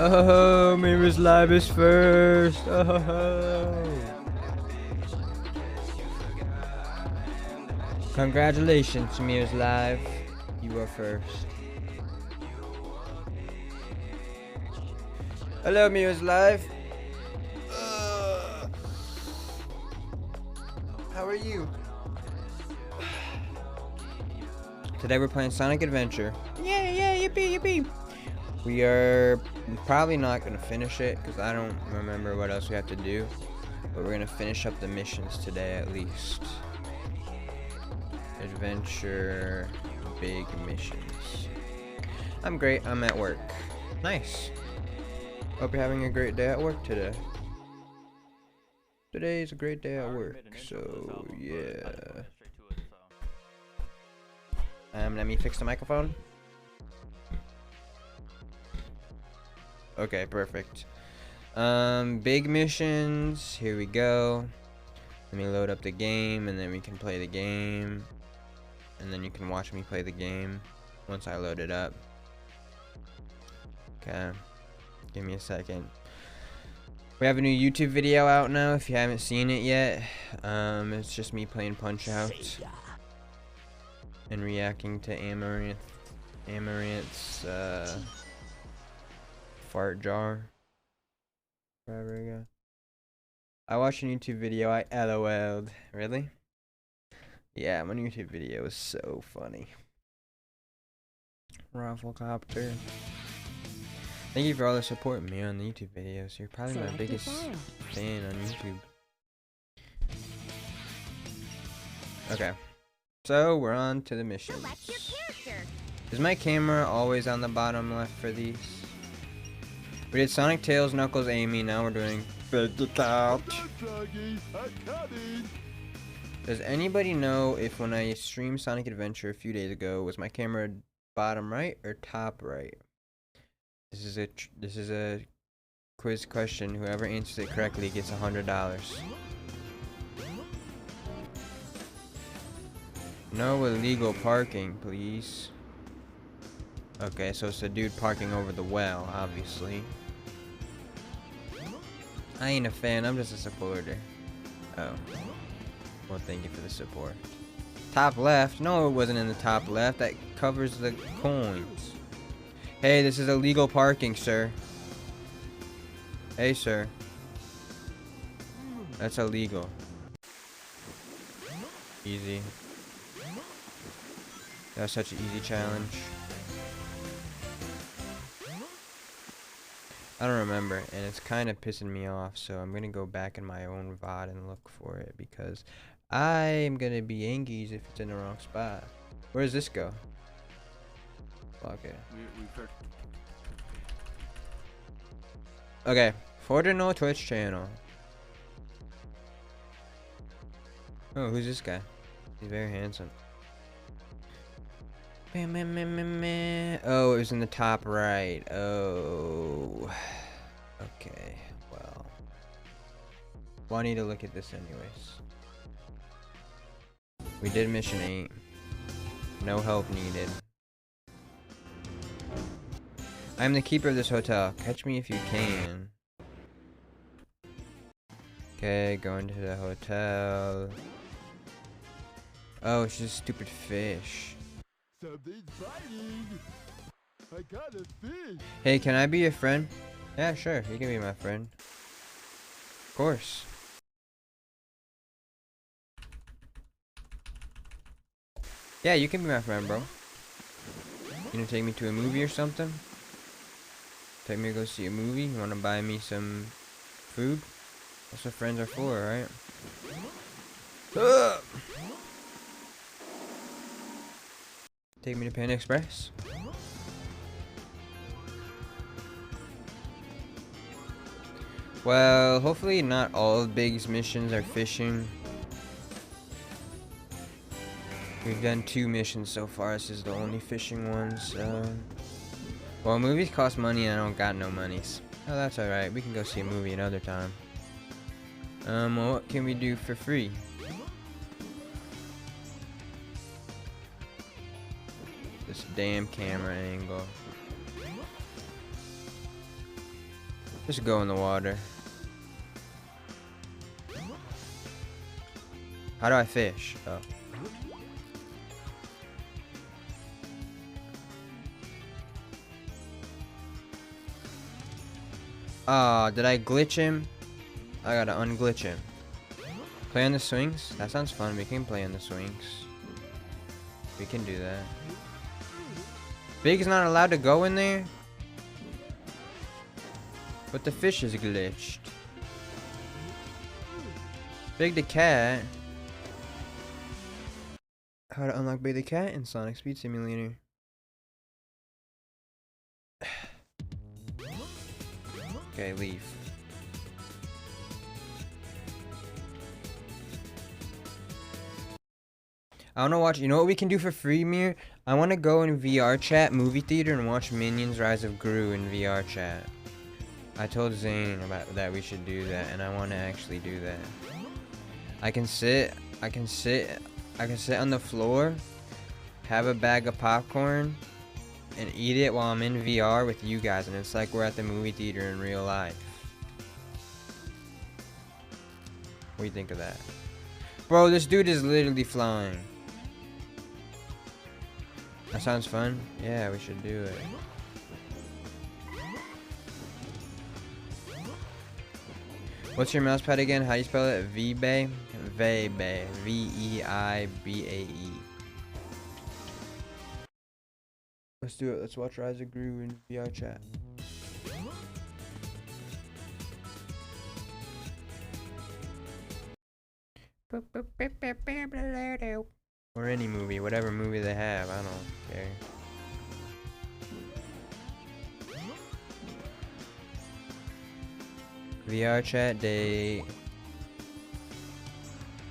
Oh, Mirror's Live is first. Oh. Congratulations, Mirror's Live. You are first. Hello, Mirror's Live. How are you? Today we're playing Sonic Adventure. Yeah, yippee, yippee. We are probably not going to finish it because I don't remember what else we have to do. But we're going to finish up the missions today at least. Adventure, big missions. I'm great, I'm at work. Nice. Hope you're having a great day at work today. Today's a great day at work, so yeah. Let me fix the microphone. Okay, perfect. Big missions. Here we go. Let me load up the game, and then we can play the game. And then you can watch me play the game once I load it up. Okay. Give me a second. We have a new YouTube video out now if you haven't seen it yet. It's just me playing Punch-Out and reacting to Amaranth's fart jar. Forever ago. I watched a YouTube video, I LOL'd. Really? Yeah, my YouTube video was so funny. Rafflecopter. Thank you for all the support, me, on the YouTube videos. You're probably my biggest fan on YouTube. Okay. So, we're on to the missions. Is my camera always on the bottom left for these? We did Sonic, Tails, Knuckles, Amy. Now we're doing Fake It Out. Does anybody know if when I streamed Sonic Adventure a few days ago, was my camera bottom right or top right? This is a quiz question. Whoever answers it correctly gets $100. No illegal parking, please. Okay, so it's a dude parking over the well, obviously. I ain't a fan, I'm just a supporter. Oh. Well, thank you for the support. Top left? No, it wasn't in the top left. That covers the coins. Hey, this is illegal parking, sir. Hey, sir. That's illegal. Easy. That's such an easy challenge. I don't remember, and it's kind of pissing me off, so I'm gonna go back in my own VOD and look for it, because I'm gonna be angry if it's in the wrong spot. Where does this go? Okay. Okay, for the no Twitch channel. Oh, who's this guy? He's very handsome. Oh, it was in the top right. Oh. Okay, well. I need to look at this anyways. We did mission 8. No help needed. I'm the keeper of this hotel. Catch me if you can. Okay, going to the hotel. Oh, it's just a stupid fish. Something's biting. I got a fish. Hey, can I be your friend? Yeah, sure. You can be my friend. Of course. Yeah, you can be my friend, bro. You gonna take me to a movie or something? Take me to go see a movie? You wanna buy me some food? That's what friends are for, right? Take me to Panda Express? Well, hopefully not all of Big's missions are fishing. We've done 2 missions so far. This is the only fishing ones. Well, movies cost money and I don't got no monies. Oh, that's alright. We can go see a movie another time. Well, what can we do for free? This damn camera angle. Just go in the water. How do I fish? Oh. Ah, did I glitch him? I gotta unglitch him. Play on the swings? That sounds fun. We can play on the swings. We can do that. Big's not allowed to go in there? But the fish is glitched. Big the cat. How to unlock Big the cat in Sonic Speed Simulator. Okay, leave. I wanna watch, you know what we can do for free, Mir? I wanna go in VR chat, movie theater, and watch Minions Rise of Gru in VR chat. I told Zane about that we should do that, and I want to actually do that. I can sit on the floor, have a bag of popcorn, and eat it while I'm in VR with you guys, and it's like we're at the movie theater in real life. What do you think of that? Bro, this dude is literally flying. That sounds fun? Yeah, we should do it. What's your mouse pad again? How do you spell it? Veibae? Veibae. V-E-I-B-A-E. Let's do it. Let's watch Rise of Gru in VR chat. Or any movie, whatever movie they have, I don't care. VR chat day. You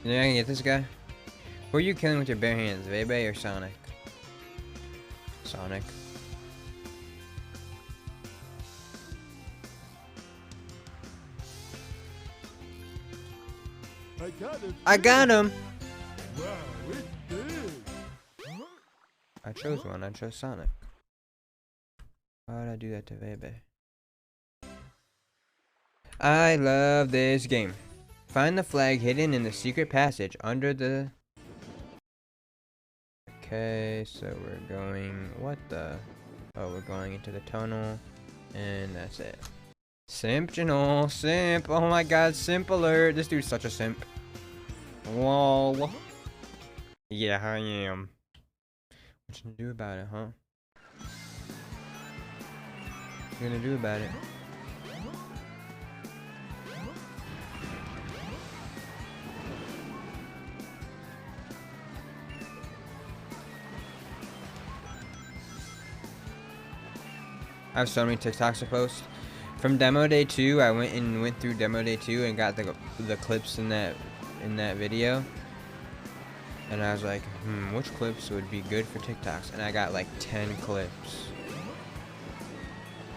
think I can get this guy? Who are you killing with your bare hands, Veibae or Sonic? Sonic. I got him! Wow, it's big. I chose one, I chose Sonic. Why would I do that to Veibae? I love this game. Find the flag hidden in the secret passage under the... Okay, so we're going... What the... Oh, we're going into the tunnel. And that's it. Simp, Janol. Simp. Oh my god, simp alert. This dude's such a simp. Whoa. Yeah, I am. What you gonna do about it, huh? What you gonna do about it? I have so many TikToks to post. From demo day 2, I went through demo day 2 and got the clips in that video. And I was like, which clips would be good for TikToks? And I got like 10 clips.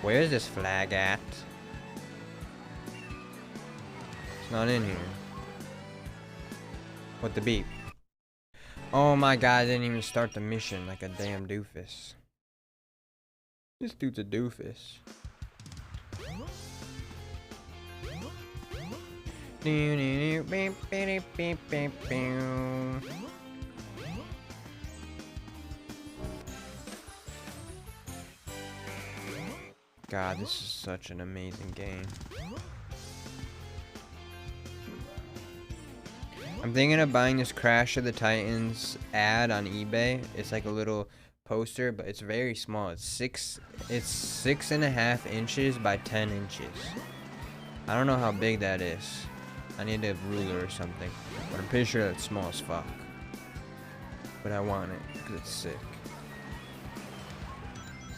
Where's this flag at? It's not in here. What the beep? Oh my god, I didn't even start the mission like a damn doofus. This dude's a doofus. God, this is such an amazing game. I'm thinking of buying this Crash of the Titans ad on eBay. It's like a little poster, but it's very small. It's 6.5 inches by 10 inches. I don't know how big that is. I need a ruler or something, but I'm pretty sure it's small as fuck. But I want it because it's sick.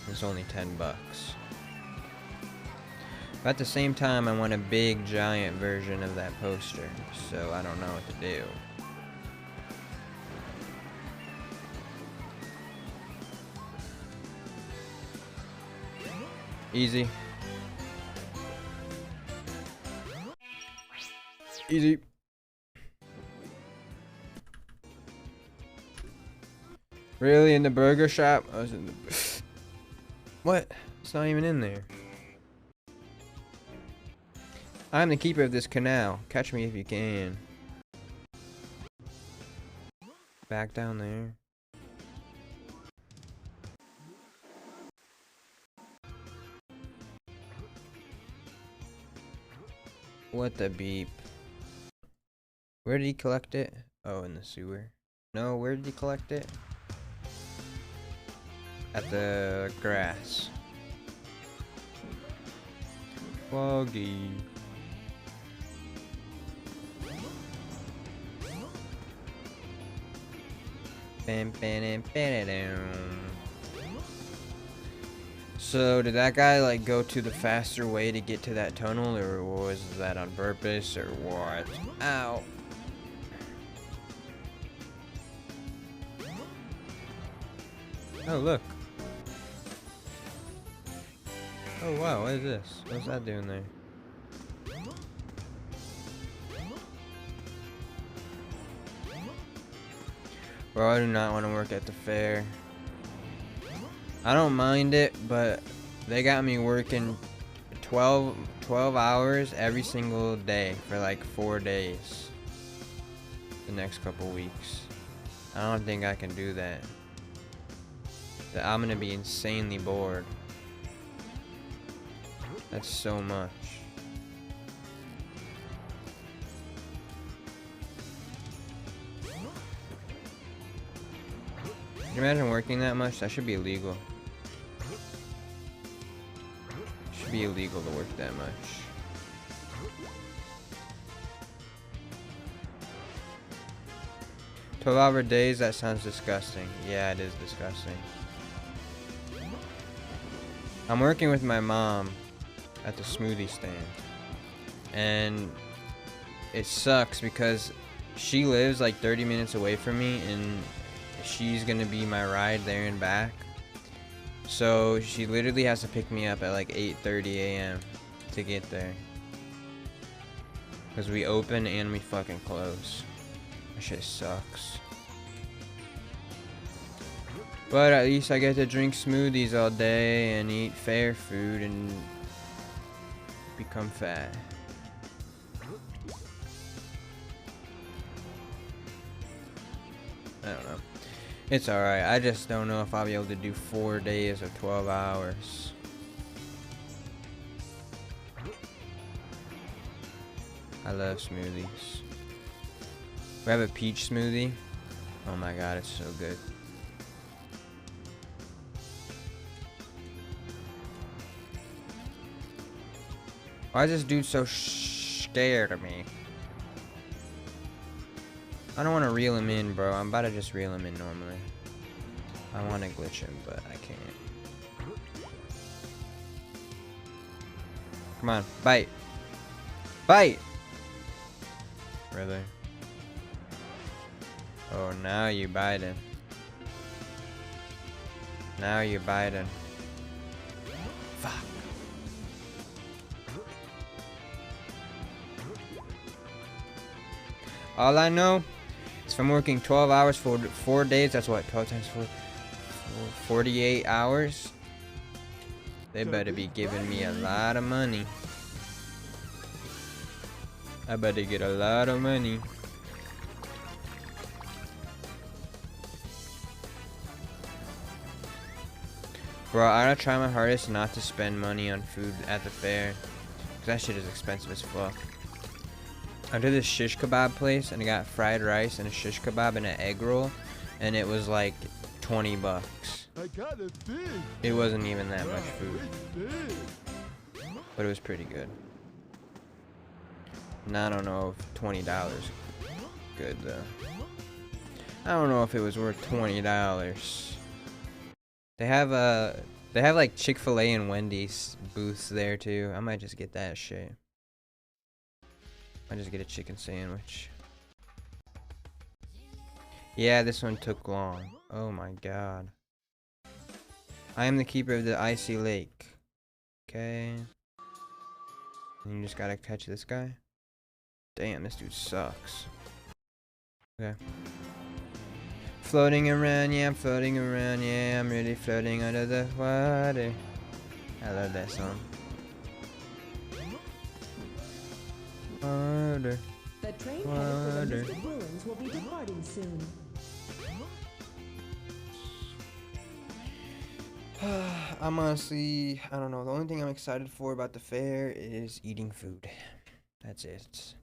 It's only 10 bucks. But at the same time, I want a big giant version of that poster, so I don't know what to do. Easy. Easy. Really? In the burger shop? I was in the... What? It's not even in there. I'm the keeper of this canal. Catch me if you can. Back down there. What the beep? Where did he collect it? Oh, in the sewer. No, where did he collect it? At the grass. Foggy. So did that guy like go to the faster way to get to that tunnel, or was that on purpose, or what? Ow. Oh, look. Oh wow, what is this? What's that doing there? Bro, I do not want to work at the fair. I don't mind it, but they got me working 12 hours every single day for like 4 days. The next couple weeks. I don't think I can do that. I'm gonna be insanely bored. That's so much. Can you imagine working that much? That should be illegal. Should be illegal to work that much. "12-hour days? That sounds disgusting." Yeah, it is disgusting. I'm working with my mom at the smoothie stand. And it sucks because she lives like 30 minutes away from me and she's gonna be my ride there and back. So she literally has to pick me up at like 8:30 a.m. to get there. Because we open and we fucking close. That shit sucks. But at least I get to drink smoothies all day and eat fair food and become fat. I don't know. It's alright. I just don't know if I'll be able to do 4 days of 12 hours. I love smoothies. We have a peach smoothie. Oh my god, it's so good. Why is this dude so scared of me? I don't want to reel him in, bro. I'm about to just reel him in normally. I want to glitch him, but I can't. Come on, bite. Bite! Really? Oh, now you biting. Now you're biting. Fuck. All I know is from working 12 hours for 4 days, that's what, 12 times 4, 48 hours. They better be giving me a lot of money. I better get a lot of money. Bro, I gotta try my hardest not to spend money on food at the fair. Cause that shit is expensive as fuck. I did this shish kebab place and I got fried rice and a shish kebab and an egg roll. And it was like 20 bucks. I got a fish. It wasn't even that much food. But it was pretty good. Now I don't know if $20 good though. I don't know if it was worth $20. They have like Chick-fil-A and Wendy's booths there too. I might just get that shit. I just get a chicken sandwich. Yeah, this one took long. Oh my god. I am the keeper of the icy lake. Okay. And you just gotta catch this guy. Damn, this dude sucks. Okay. Floating around, yeah, I'm floating around, yeah, I'm really floating under the water. I love that song. Water. The train headed for the Mystic Ruins will be departing soon. I'm honestly, I don't know. The only thing I'm excited for about the fair is eating food. That's it.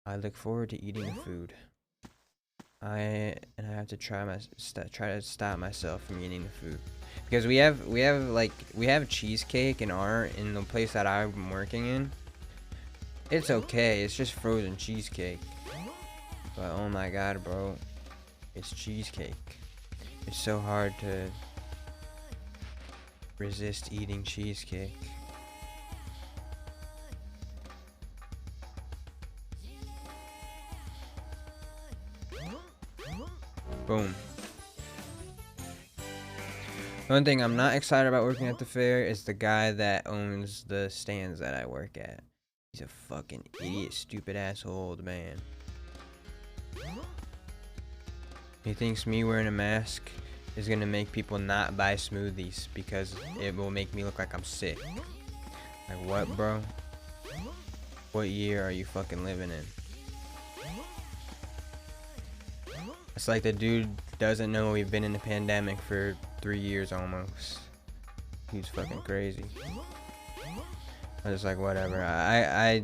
I look forward to eating the food. I have to try to stop myself from eating the food because we have cheesecake in the place that I'm working in. It's okay. It's just frozen cheesecake. But oh my god, bro, it's cheesecake. It's so hard to resist eating cheesecake. Boom. The one thing I'm not excited about working at the fair is the guy that owns the stands that I work at. He's a fucking idiot, stupid asshole old man. He thinks me wearing a mask is gonna make people not buy smoothies because it will make me look like I'm sick. Like what, bro? What year are you fucking living in? It's like the dude doesn't know we've been in the pandemic for 3 years almost. He's fucking crazy. I was like, whatever. I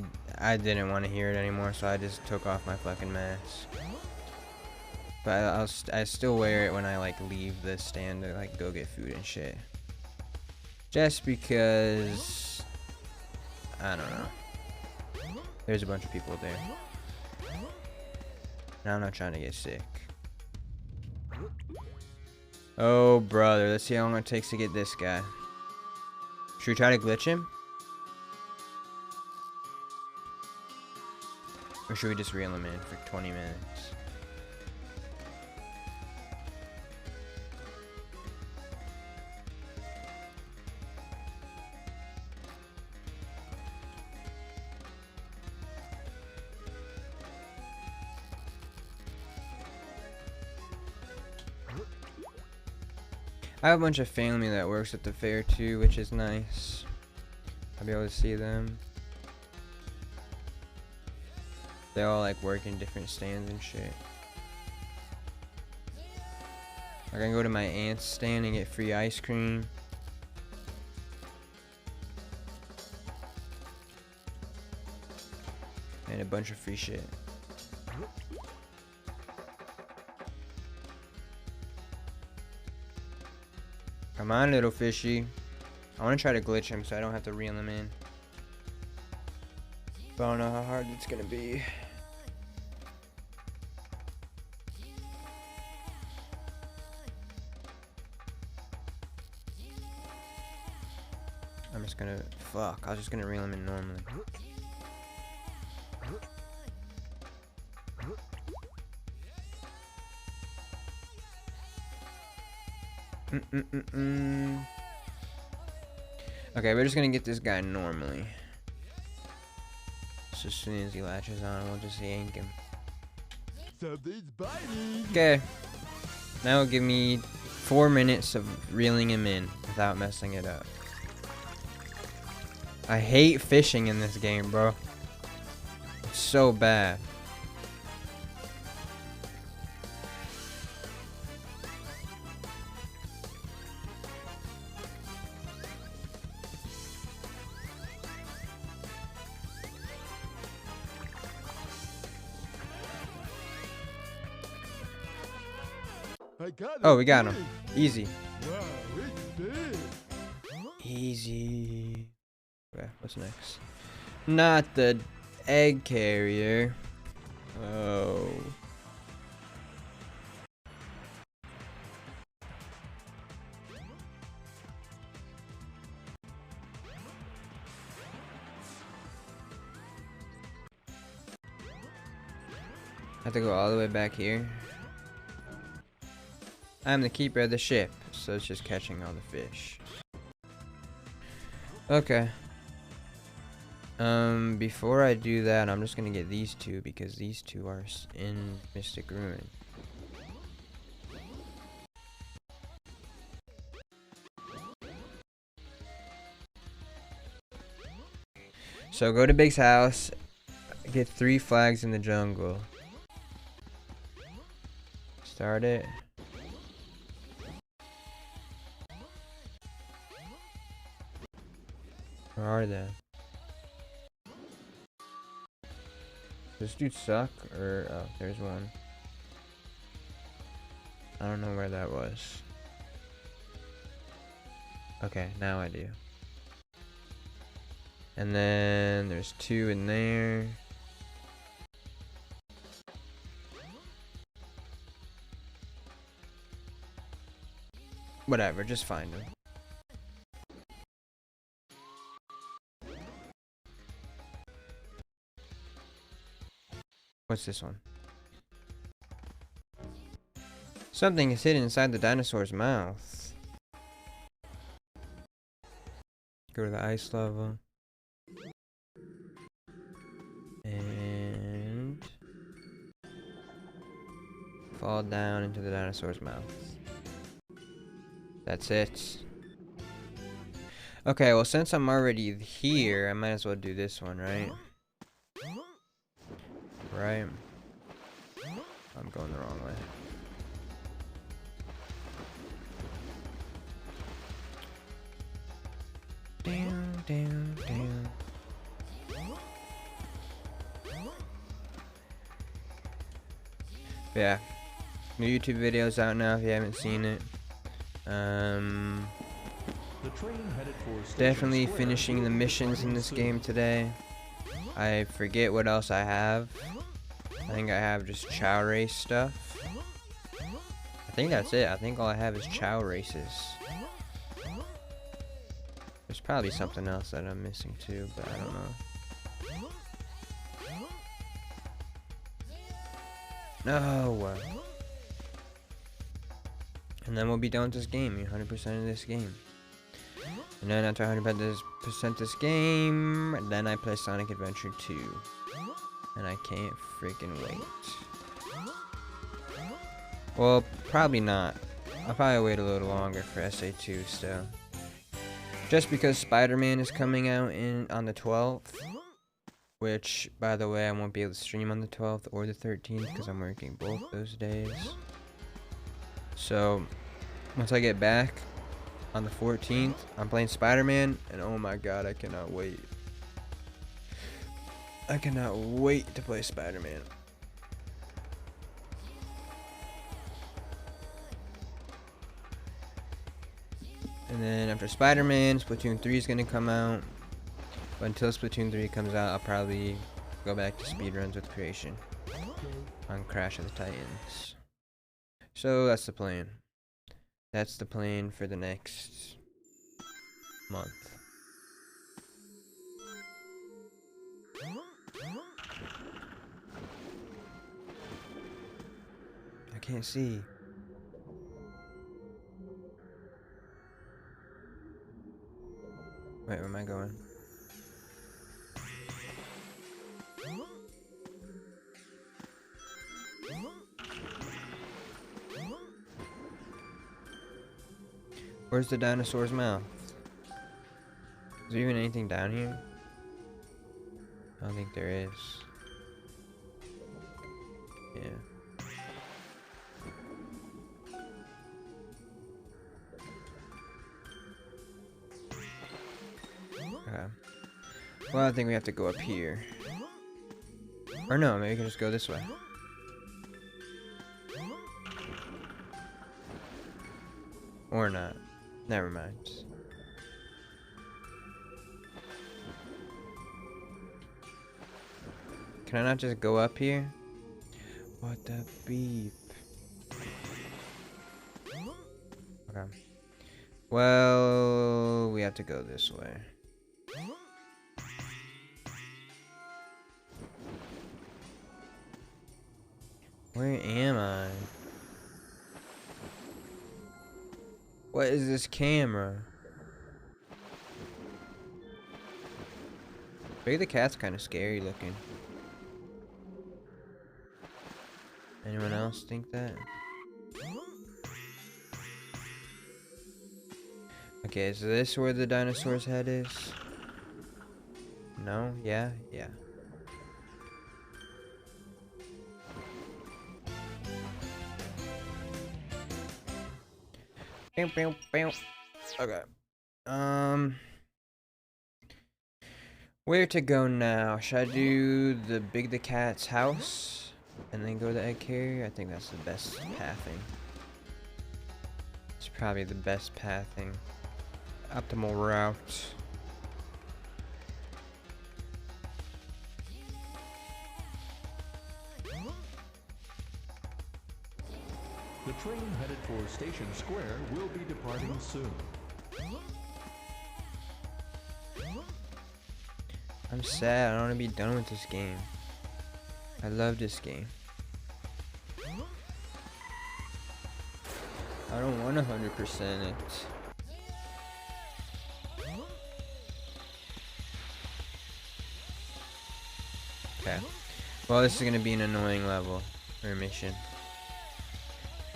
didn't want to hear it anymore, so I just took off my fucking mask. But I still wear it when I like leave the stand to like go get food and shit. Just because I don't know. There's a bunch of people there. And I'm not trying to get sick. Oh brother, let's see how long it takes to get this guy. Should we try to glitch him? Or should we just reel him in for 20 minutes? I have a bunch of family that works at the fair too, which is nice. I'll be able to see them. They all like work in different stands and shit. I can go to my aunt's stand and get free ice cream. And a bunch of free shit. Come on, little fishy. I want to try to glitch him so I don't have to reel him in. But I don't know how hard it's gonna be. I'm just gonna... Fuck, I was just gonna reel him in normally. Okay, we're just gonna get this guy normally. So as soon as he latches on, we'll just yank him. Something's biting. Okay. Now it'll give me 4 minutes of reeling him in without messing it up. I hate fishing in this game, bro. It's so bad. I got Oh, a we got him. fish. Easy. Wow, it's big. Easy. Okay, what's next? Not the egg carrier. Oh. I have to go all the way back here. I'm the keeper of the ship, so it's just catching all the fish. Okay. Before I do that, I'm just gonna get these two because these two are in Mystic Ruin. So go to Big's house, get 3 flags in the jungle. Start it. Where are they? Does this dude suck? Or, oh, there's one. I don't know where that was. Okay, now I do. And then there's 2 in there. Whatever, just find them. What's this one? Something is hidden inside the dinosaur's mouth. Go to the ice level. And fall down into the dinosaur's mouth. That's it. Okay, well, since I'm already here, I might as well do this one, right? Right? I'm going the wrong way. Down, down, down. Yeah. New YouTube videos out now if you haven't seen it. The train headed for Station Definitely Square finishing will the be missions in departing this soon. game today. I forget what else I have. I think I have just Chow Race stuff. I think that's it. I think all I have is Chow Races. There's probably something else that I'm missing too, but I don't know. No! And then we'll be done with this game, 100% of this game. And then after 100% this game, then I play Sonic Adventure 2. And I can't freaking wait. Well, probably not. I'll probably wait a little longer for SA2 still. Just because Spider-Man is coming out on the 12th. Which, by the way, I won't be able to stream on the 12th or the 13th because I'm working both those days. So, once I get back on the 14th, I'm playing Spider-Man, and oh my god, I cannot wait. I cannot wait to play Spider-Man. And then after Spider-Man, Splatoon 3 is going to come out. But until Splatoon 3 comes out, I'll probably go back to speedruns with Creation on Crash of the Titans. So that's the plan. That's the plan for the next month. I can't see. Wait, where am I going? Where's the dinosaur's mouth? Is there even anything down here? I don't think there is. Yeah. Okay. Well, I think we have to go up here. Or no, maybe we can just go this way. Or not. Never mind. Can I not just go up here? What the beep? Okay. Well, we have to go this way. Where am I? What is this camera? Maybe the cat's kind of scary looking. Anyone else think that? Okay, is this where the dinosaur's head is? No? Yeah? Yeah. Okay. Where to go now? Should I do the Big the Cat's house and then go to the egg carrier? I think that's the best pathing. It's probably the best pathing. Optimal route. The train headed for Station Square will be departing soon. I'm sad. I don't want to be done with this game. I love this game. I don't want 100% it. Okay. Well, this is gonna be an annoying level or mission.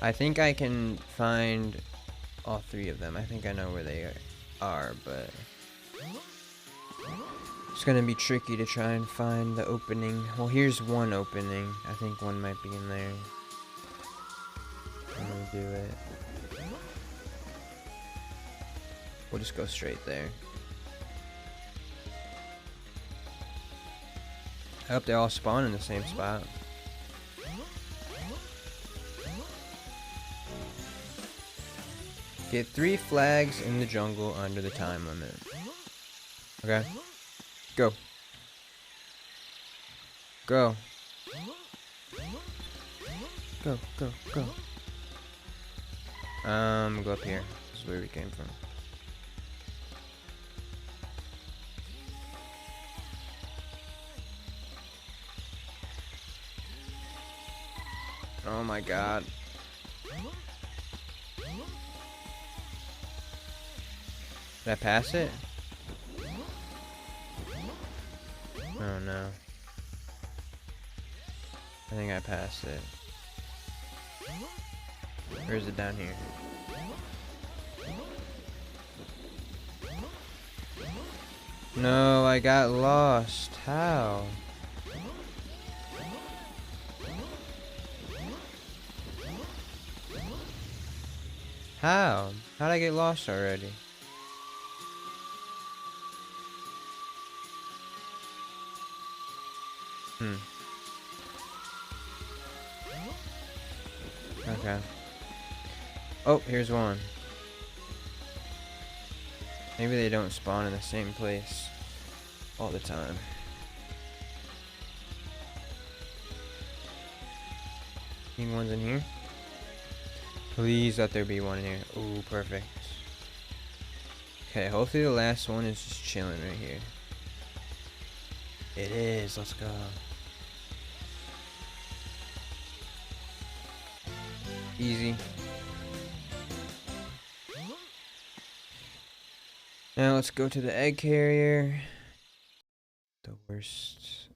I think I can find all 3 of them. I think I know where they are, but it's gonna be tricky to try and find the opening. Well, here's one opening. I think one might be in there. I'm gonna do it. We'll just go straight there. I hope they all spawn in the same spot. Get 3 flags in the jungle under the time limit. Okay. Go. Go. Go, go, go. Go up here. This is where we came from. Oh my god. Did I pass it? Oh no. I think I passed it. Or is it down here? No, I got lost. How? How? How'd I get lost already? Okay. Oh, here's one. Maybe they don't spawn in the same place all the time. Need ones in here? Please let there be one in here. Ooh, perfect. Okay, hopefully the last one is just chilling right here. It is. Let's go. Easy. Now let's go to the egg carrier. The worst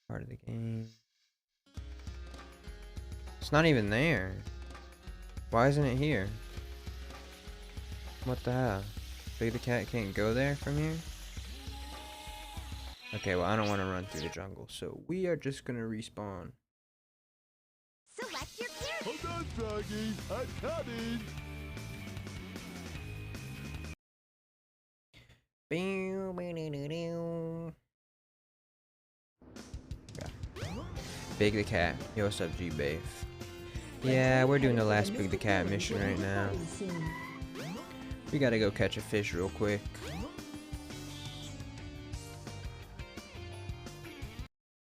part of the game. It's not even there. Why isn't it here? What the hell? Big the Cat can't go there from here? Okay, well I don't want to run through the jungle, so we are just gonna respawn. Select your character. Hold on, Froggy. I'm coming. Yeah. Big the Cat. Yo, what's up, G-Bafe? Yeah, we're doing the last Big the Cat mission right now. We gotta go catch a fish real quick.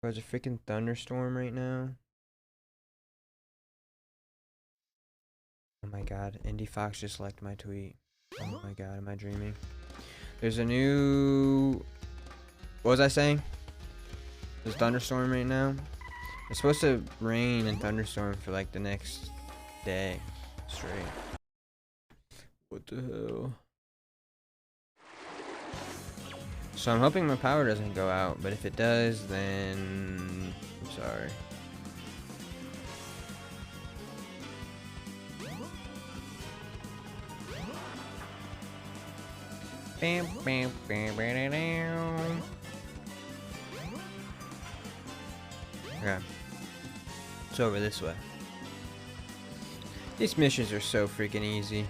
There's a freaking thunderstorm right now. Oh my god, Indy Fox just liked my tweet. Oh my god, am I dreaming? There's a new... What was I saying? There's a thunderstorm right now. It's supposed to rain and thunderstorm for like the next day straight. What the hell? So I'm hoping my power doesn't go out, but if it does, then I'm sorry. Bam, bam, bam, bam, bam. Okay. It's over this way. These missions are so freaking easy.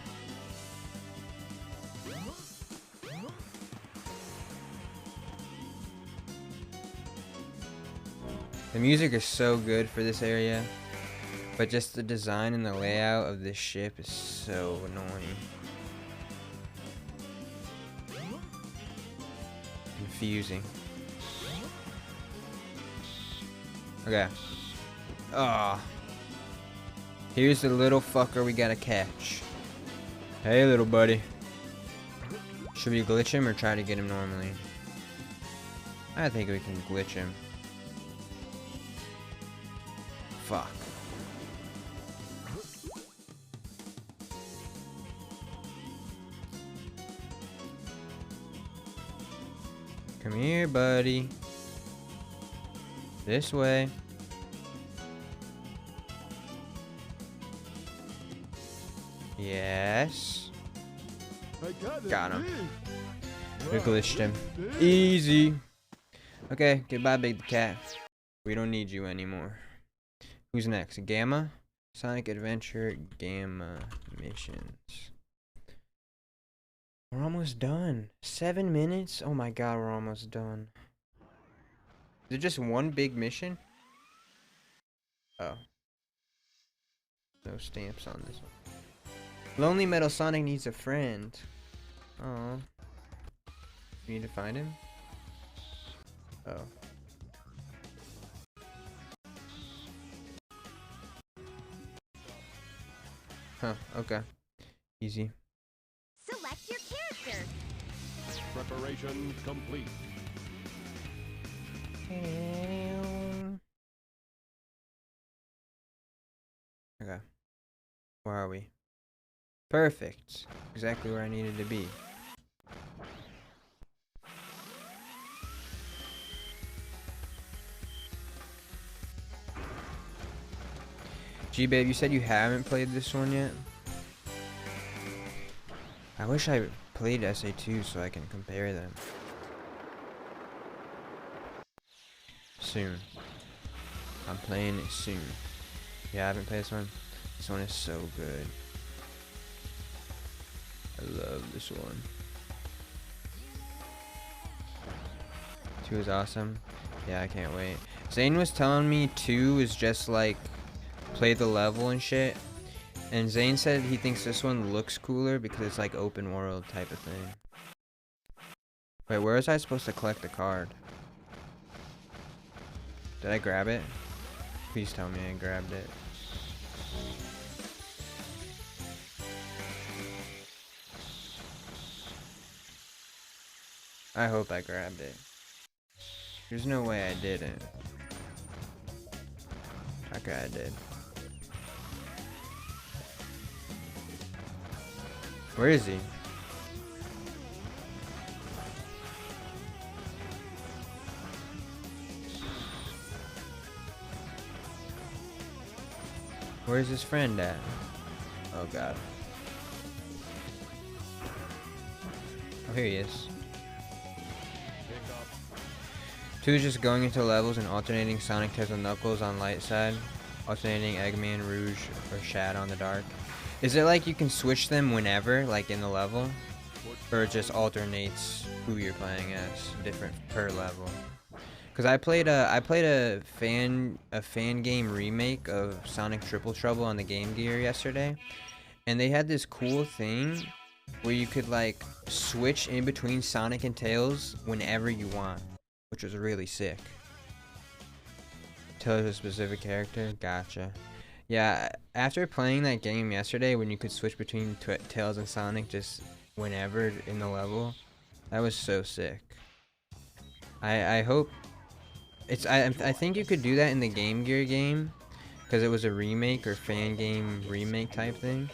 The music is so good for this area, but just the design and the layout of this ship is so annoying. Confusing. Okay. Ah. Here's the little fucker we gotta catch. Hey, little buddy. Should we glitch him or try to get him normally? I think we can glitch him. Fuck. Come here, buddy. This way. Yes. I Got him. Wow, We glitched him. big. Easy. Okay, goodbye, Big Cat. We don't need you anymore. Who's next? Gamma? Sonic Adventure Gamma missions. We're almost done. 7 minutes? Oh my god, we're almost done. Is it just one big mission? Oh. No stamps on this one. Lonely Metal Sonic needs a friend. Oh. You need to find him? Oh. Huh, okay. Easy. Select your character. Preparation complete. Okay. Where are we? Perfect. Exactly where I needed to be. G-Babe, you said you haven't played this one yet? I wish I played SA2 so I can compare them. Soon. I'm playing it soon. Yeah, I haven't played this one. This one is so good. I love this one. 2 is awesome. Yeah, I can't wait. Zane was telling me 2 is just like play the level and shit. And Zane said he thinks this one looks cooler because it's like open world type of thing. Wait, where was I supposed to collect the card? Did I grab it? Please tell me I grabbed it. I hope I grabbed it. There's no way I didn't. Okay, I did. Where is he? Where's his friend at? Oh god. Oh, here he is. 2 is just going into levels and alternating Sonic, Tails, and Knuckles on light side, alternating Eggman, Rouge, or Shad on the dark. Is it like you can switch them whenever, like in the level? Or it just alternates who you're playing as, different per level? Cause I played a fan game remake of Sonic Triple Trouble on the Game Gear yesterday, and they had this cool thing where you could like switch in between Sonic and Tails whenever you want, which was really sick. Tails a specific character, gotcha. Yeah, after playing that game yesterday, when you could switch between Tails and Sonic just whenever in the level, that was so sick. I hope it's I think you could do that in the Game Gear game because it was a remake or fan game remake type thing.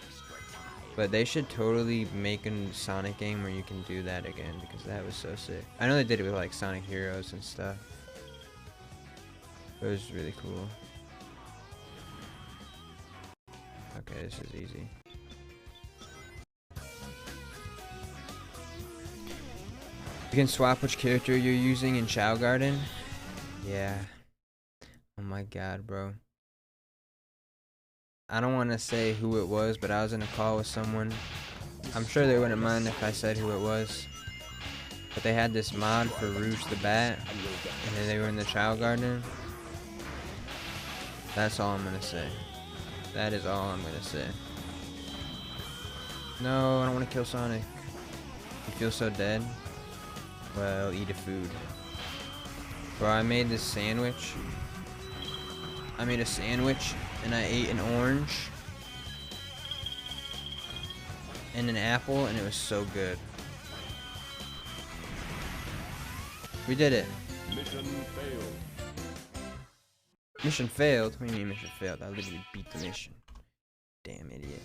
But they should totally make a Sonic game where you can do that again because that was so sick. I know they did it with like Sonic Heroes and stuff. It was really cool. Okay, this is easy. You can swap which character you're using in Chao Garden? Yeah. Oh my god, bro. I don't want to say who it was, but I was in a call with someone. I'm sure they wouldn't mind if I said who it was. But they had this mod for Rouge the Bat, and then they were in the Chao Garden. That's all I'm gonna say. That is all I'm gonna say. No, I don't want to kill Sonic. You feel so dead? Well, eat a food. Bro, I made this sandwich. I made a sandwich and I ate an orange and an apple and it was so good. We did it. Mission failed. Mission failed? What do you mean mission failed? I literally beat the mission. Damn idiot.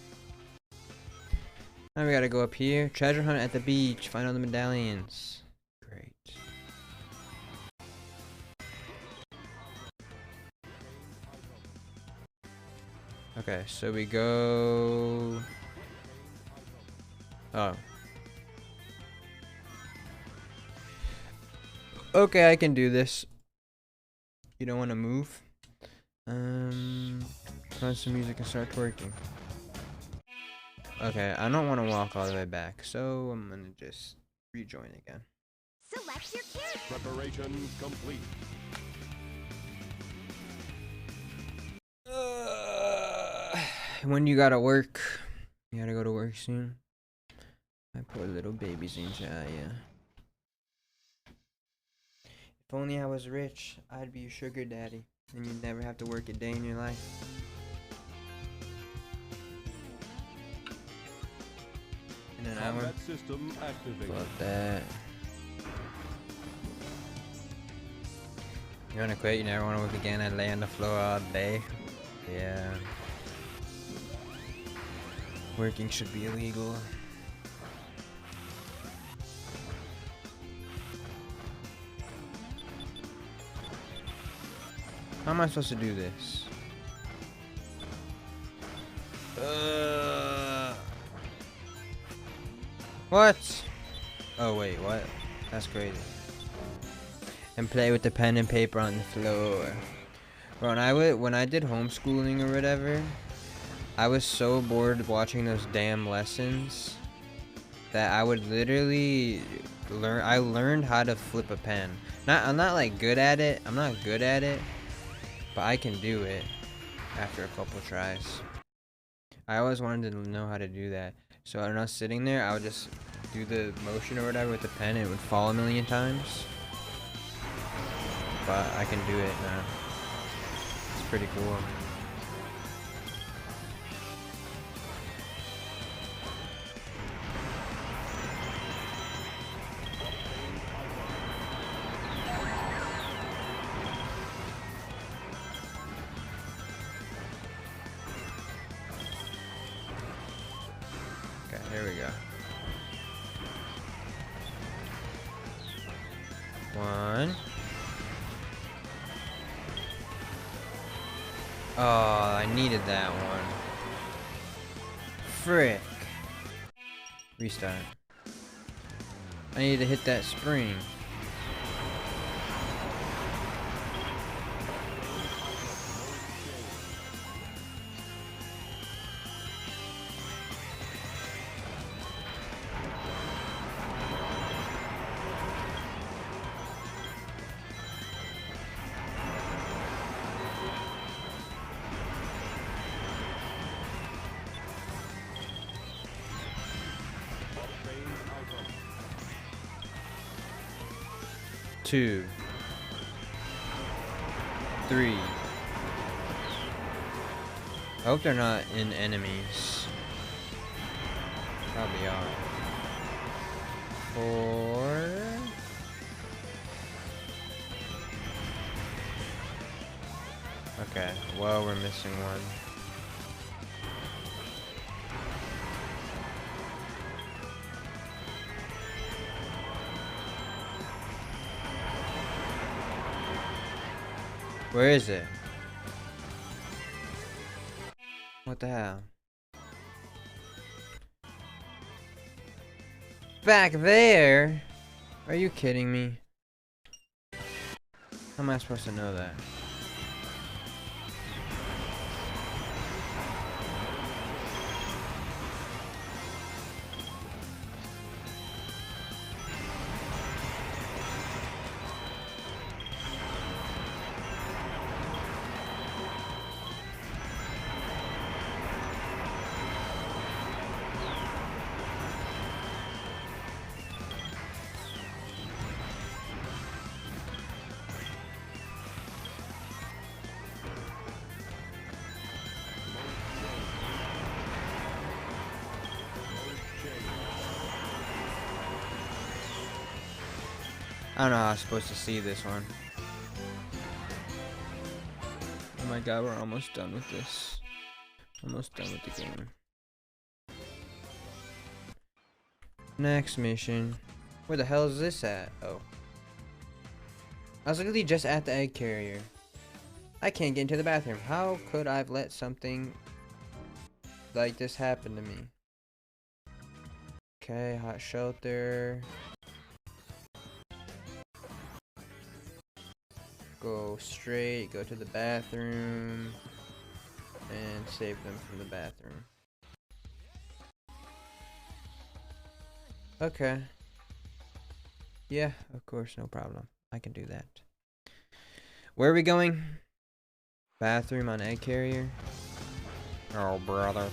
Now we gotta go up here. Treasure hunt at the beach. Find all the medallions. Great. Okay, so we go. Oh. Okay, I can do this. You don't want to move? Put on some music and start twerking. Okay, I don't want to walk all the way back, so I'm gonna just rejoin again. Select your character. Preparation complete. When you gotta work, you gotta go to work soon. My poor little baby's in Jaya. If only I was rich, I'd be your sugar daddy, and you'd never have to work a day in your life. In an hour. Combat system activated. Fuck that. You wanna quit? You never wanna work again and lay on the floor all day? Yeah. Working should be illegal. How am I supposed to do this? What? Oh wait, what? That's crazy. And play with the pen and paper on the floor. Bro, when I did homeschooling or whatever, I was so bored watching those damn lessons that I would literally learn. I learned how to flip a pen. I'm not like good at it. I'm not good at it, but I can do it after a couple tries. I always wanted to know how to do that. So when I was sitting there, I would just do the motion or whatever with the pen, and it would fall a million times. But I can do it now. It's pretty cool. Okay, here we go. 1. Oh, I needed that one. Frick. Restart. I need to hit that spring. Two, 3. I hope they're not in enemies. Probably are. 4. Okay, well, we're missing one. Where is it? What the hell? Back there? Are you kidding me? How am I supposed to know that? I don't know how I'm supposed to see this one. Oh my god, we're almost done with this. Almost done with the game. Next mission. Where the hell is this at? Oh. I was literally just at the egg carrier. I can't get into the bathroom. How could I have let something like this happen to me. Okay, hot shelter. Go straight, go to the bathroom, and save them from the bathroom. Okay. Yeah, of course, no problem. I can do that. Where are we going? Bathroom on egg carrier. Oh, brother.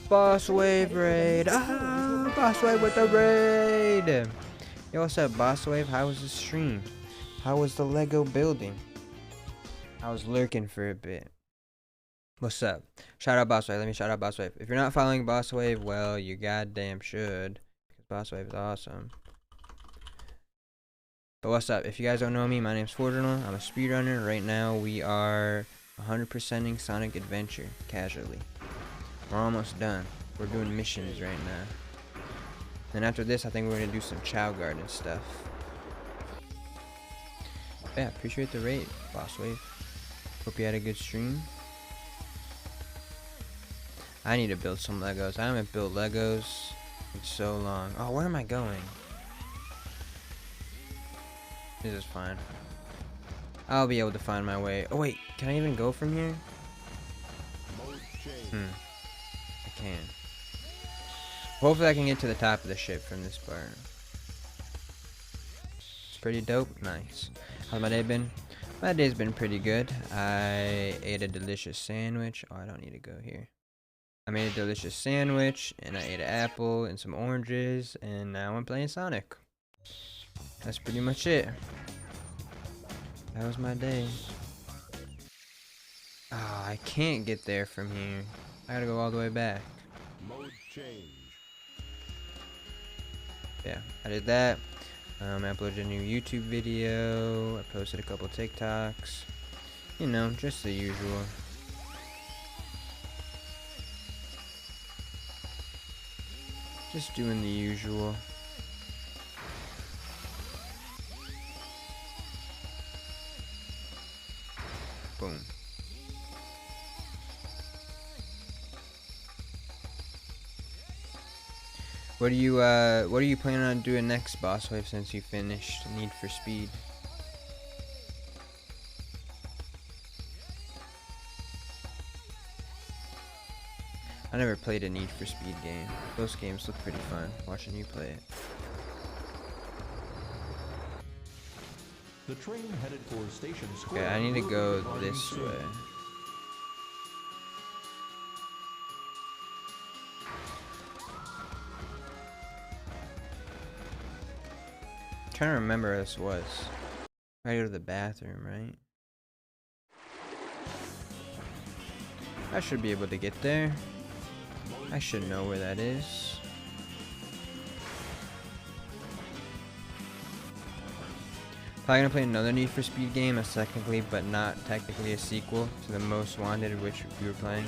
Boss Wave raid! Ah, Boss Wave with the raid! Yo, what's up, Boss Wave? How was the stream? How was the Lego building? I was lurking for a bit. What's up? Shout out Boss Wave. Let me shout out Boss Wave. If you're not following Boss Wave, well, you goddamn should. Because Boss Wave is awesome. But what's up? If you guys don't know me, my name's Forgeronal. I'm a speedrunner. Right now, we are 100%ing Sonic Adventure casually. We're almost done. We're doing missions right now. Then after this, I think we're gonna do some Chow Garden stuff. Yeah, appreciate the raid, Boss Wave. Hope you had a good stream. I need to build some Legos. I haven't built Legos in so long. Oh, where am I going? This is fine. I'll be able to find my way. Oh wait, can I even go from here? I can. Hopefully I can get to the top of the ship from this part. It's pretty dope. Nice. How's my day been? My day's been pretty good. I ate a delicious sandwich. Oh, I don't need to go here. I made a delicious sandwich, and I ate an apple and some oranges, and now I'm playing Sonic. That's pretty much it. That was my day. Oh, I can't get there from here. I gotta go all the way back. Mode change. Yeah, I did that. I uploaded a new YouTube video. I posted a couple TikToks. You know, just the usual. Just doing the usual. Boom. What are you planning on doing next, Boss Wave, since you finished Need for Speed? I never played a Need for Speed game. Those games look pretty fun, watching you play it. The train headed for Station Square. Okay, I need to go will be this departing way. soon. Trying to remember where this was. I gotta go to the bathroom, right? I should be able to get there. I should know where that is. Probably gonna play another Need for Speed game, as technically, but not technically a sequel to the Most Wanted, which we were playing.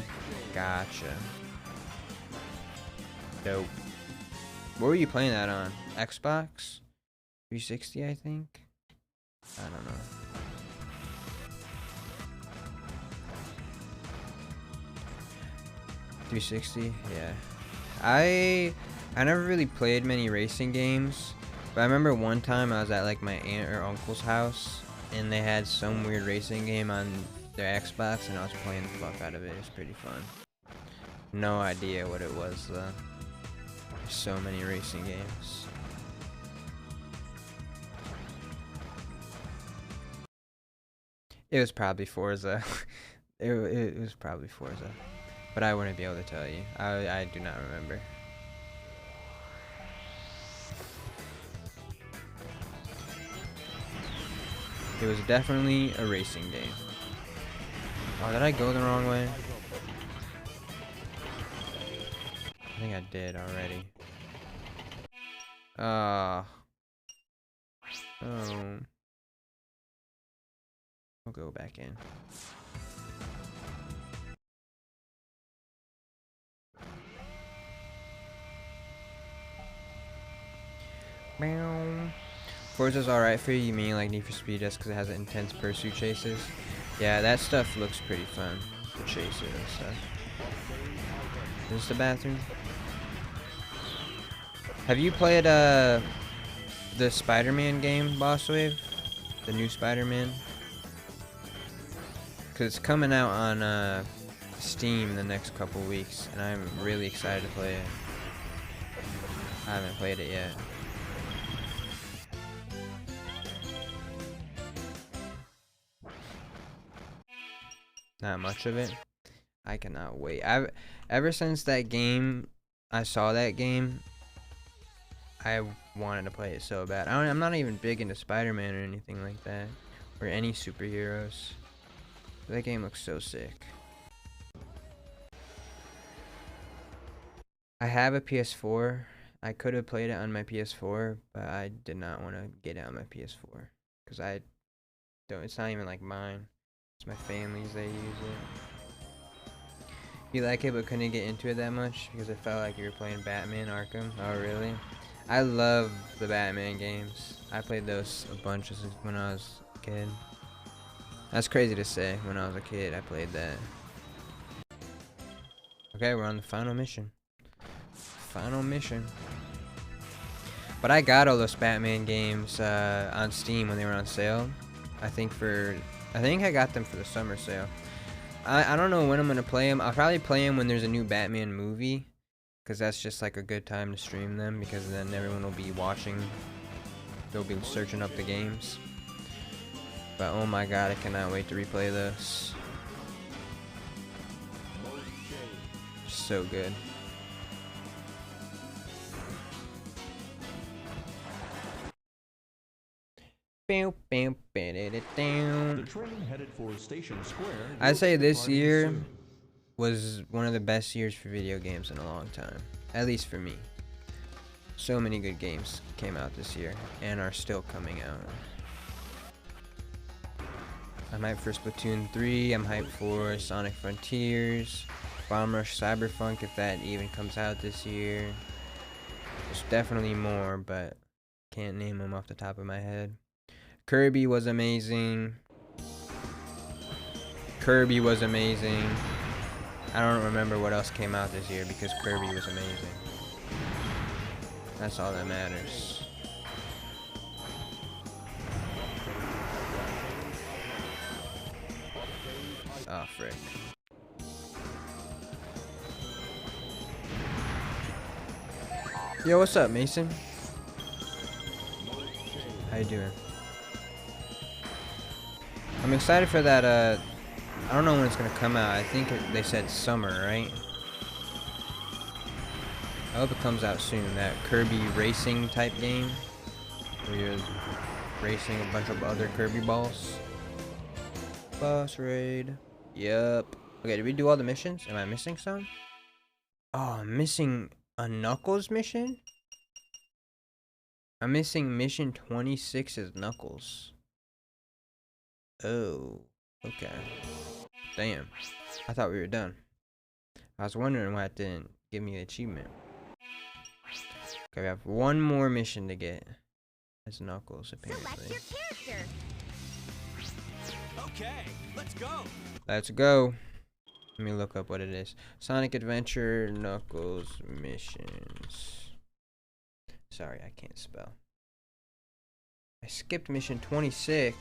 Gotcha. Dope. What were you playing that on? Xbox? 360, I think? I don't know. .360, yeah. I never really played many racing games, but I remember one time I was at like my aunt or uncle's house, and they had some weird racing game on their Xbox, and I was playing the fuck out of it. It was pretty fun. No idea what it was though. There's so many racing games. It was probably Forza. it was probably Forza. But I wouldn't be able to tell you. I do not remember. It was definitely a racing game. Oh, did I go the wrong way? I think I did already. Oh. I'll go back in. Forza's alright for you. You mean like Need for Speed just because it has intense pursuit chases? Yeah, that stuff looks pretty fun. The chases and stuff. Is this the bathroom? Have you played the Spider-Man game, Boss Wave? The new Spider-Man? Because it's coming out on Steam in the next couple weeks, and I'm really excited to play it. I haven't played it yet. Not much of it. I cannot wait. Ever since that game, I saw that game, I wanted to play it so bad. I'm not even big into Spider-Man or anything like that, or any superheroes. That game looks so sick. I have a PS4. I could have played it on my PS4, but I did not want to get it on my PS4 because I don't. It's not even like mine. It's my family's. They use it. You like it, but couldn't get into it that much because it felt like you were playing Batman Arkham. Oh, really? I love the Batman games. I played those a bunch since when I was a kid. That's crazy to say. When I was a kid, I played that. Okay, we're on the final mission. Final mission. But I got all those Batman games on Steam when they were on sale. I think I got them for the summer sale. I don't know when I'm gonna play them. I'll probably play them when there's a new Batman movie, because that's just like a good time to stream them, because then everyone will be watching. They'll be searching up the games. But oh my god, I cannot wait to replay this. So good. The train headed for Station Square. I'd say this year was one of the best years for video games in a long time. At least for me. So many good games came out this year and are still coming out. I'm hyped for Splatoon 3. I'm hyped for Sonic Frontiers. Bomb Rush Cyberpunk, if that even comes out this year. There's definitely more, but can't name them off the top of my head. Kirby was amazing. Kirby was amazing. I don't remember what else came out this year because Kirby was amazing. That's all that matters. Oh, frick. Yo, what's up, Mason? How you doing? I'm excited for that, I don't know when it's gonna come out. I think they said summer, right? I hope it comes out soon. That Kirby racing type game, where you're racing a bunch of other Kirby balls. Boss raid. Yup. Okay, did we do all the missions? Am I missing some? Oh, I'm missing a Knuckles mission? I'm missing mission 26 as Knuckles. Oh, okay. Damn. I thought we were done. I was wondering why it didn't give me the achievement. Okay, we have one more mission to get. As Knuckles, apparently. Select your character. Okay, let's go. Let's go. Let me look up what it is. Sonic Adventure Knuckles missions. Sorry, I can't spell. I skipped mission 26.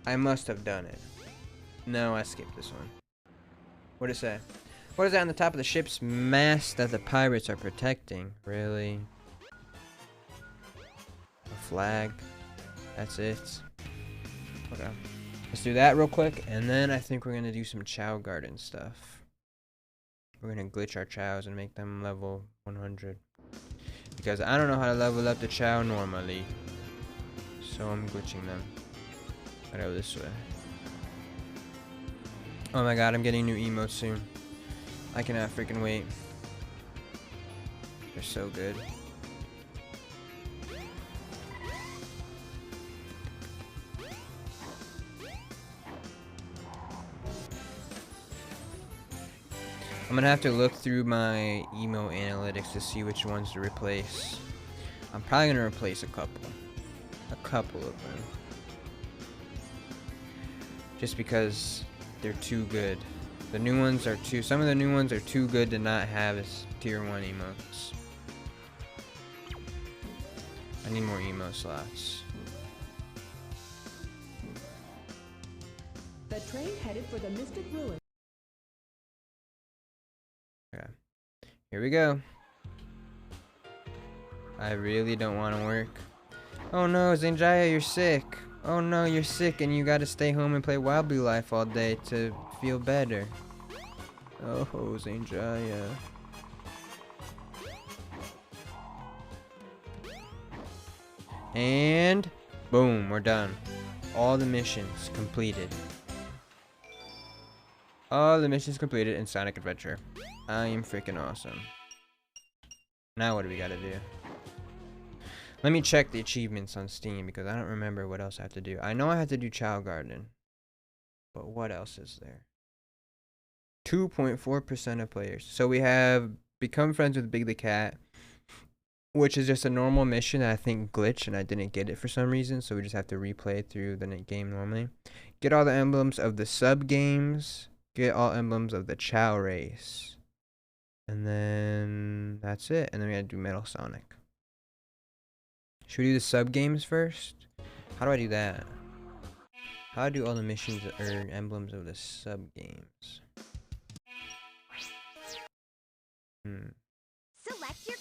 I must have done it. No, I skipped this one. What does it say? What is that on the top of the ship's mast that the pirates are protecting? Really? A flag? That's it? Okay. Let's do that real quick, and then I think we're gonna do some Chao Garden stuff. We're gonna glitch our Chaos and make them level 100. Because I don't know how to level up the Chao normally. So I'm glitching them. Gotta go this way. Oh my god, I'm getting new emotes soon. I cannot freaking wait. They're so good. I'm I'm gonna have to look through my emo analytics to see which ones to replace. I'm probably gonna replace a couple of them, just because they're too good. The new ones are too. Some of the new ones are too good to not have as tier 1 emotes. I need more emo slots. The train headed for the Mystic Ruins. Okay, here we go. I really don't want to work. Oh no, Zanjaya, you're sick. Oh no, you're sick and you gotta stay home and play Wild Blue Life all day to feel better. Oh, Zanjaya. And boom, we're done. All the missions completed. All the missions completed in Sonic Adventure. I am freaking awesome. Now what do we gotta do? Let me check the achievements on Steam because I don't remember what else I have to do. I know I have to do Chao Garden. But what else is there? 2.4% of players. So we have Become Friends with Big the Cat, which is just a normal mission that I think glitched and I didn't get it for some reason. So we just have to replay through the game normally. Get all the emblems of the sub games. Get all emblems of the Chao race. And then that's it. And then we gotta do Metal Sonic. Should we do the sub games first? How do I do that? How do I do all the missions that earn emblems of the sub games? Select your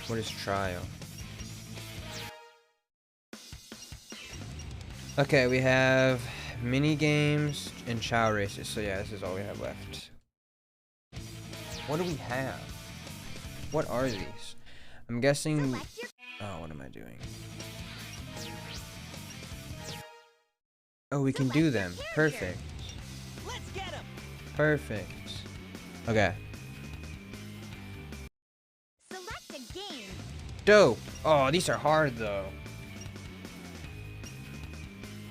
What is trial? Okay, we have mini games and Chao races. So yeah, this is all we have left. What do we have? What are these? I'm guessing. select your Oh, what am I doing? Oh, we can do them. Perfect. Let's get him. Perfect. Okay. Select a game. Dope. Oh, these are hard though.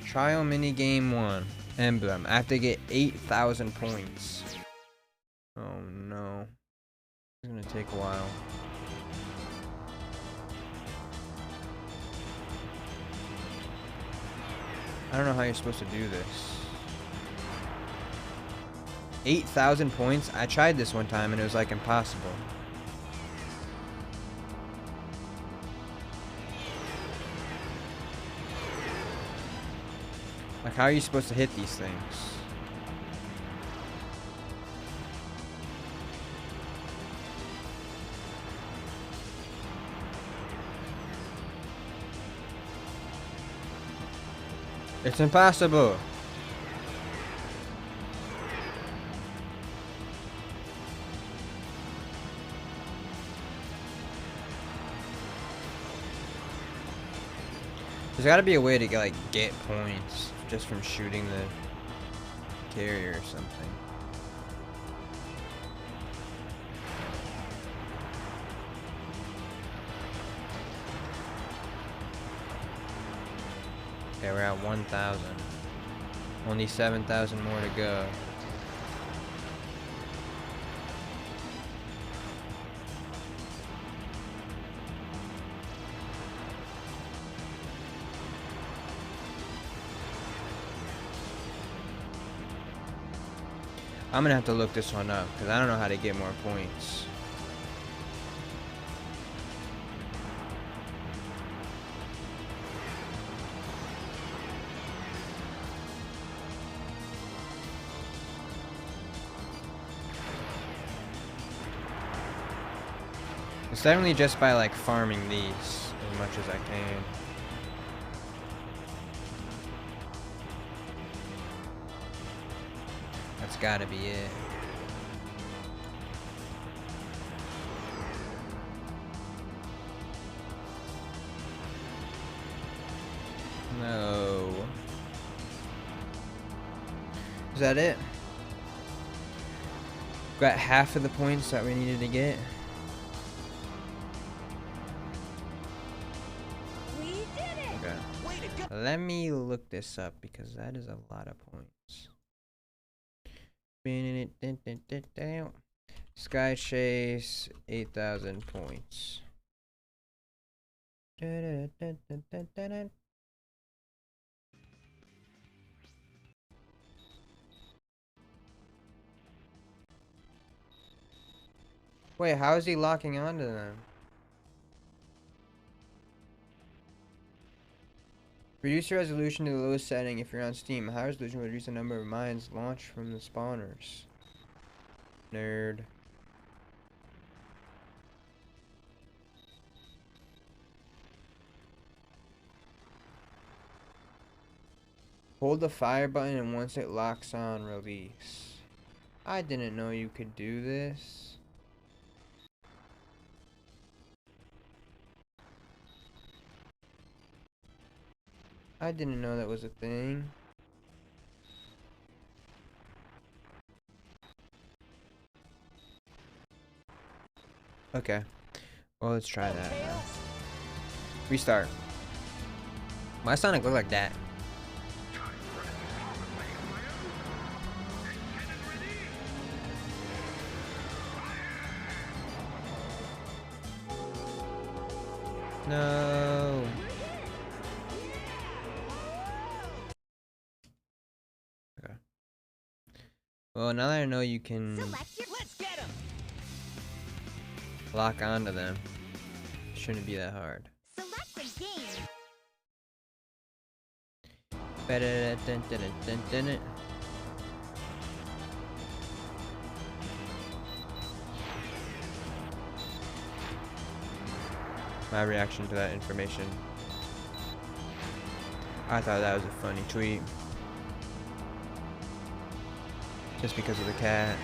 Trial mini game 1. Emblem. I have to get 8,000 points. Oh no. It's gonna take a while. I don't know how you're supposed to do this. 8,000 points? I tried this one time and it was like impossible. Like, how are you supposed to hit these things? It's impossible. There's gotta be a way to get points just from shooting the carrier or something. Okay, we're at 1,000. Only 7,000 more to go. I'm gonna have to look this one up because I don't know how to get more points. It's definitely just by like farming these as much as I can. That's gotta be it. No. Is that it? Got half of the points that we needed to get. We did it. Okay. Way to go. Let me look this up because that is a lot of points. Sky Chase, 8,000 points. Wait, how is he locking onto them? Reduce your resolution to the lowest setting if you're on Steam. High resolution will reduce the number of mines launched from the spawners. Nerd. Hold the fire button and once it locks on, release. I didn't know you could do this. I didn't know that was a thing. Okay. Well, let's try that. Restart. Why Sonic look like that? No. Okay. Well, now that I know you can Let's get him. lock onto them, it shouldn't be that hard. Select a game. My reaction to that information. I thought that was a funny tweet. Just because of the cat.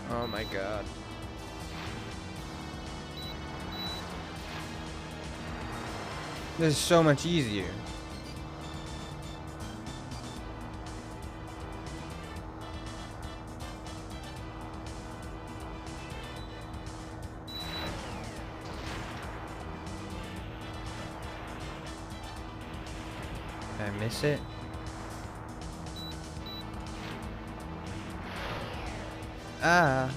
Oh my god. This is so much easier. Did I miss it? Ah.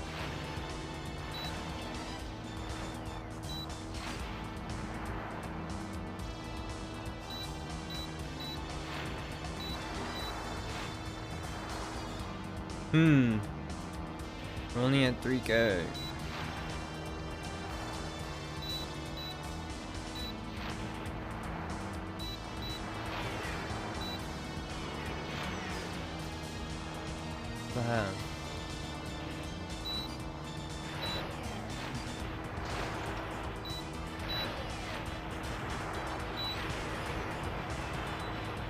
We're only at 3K. Wow.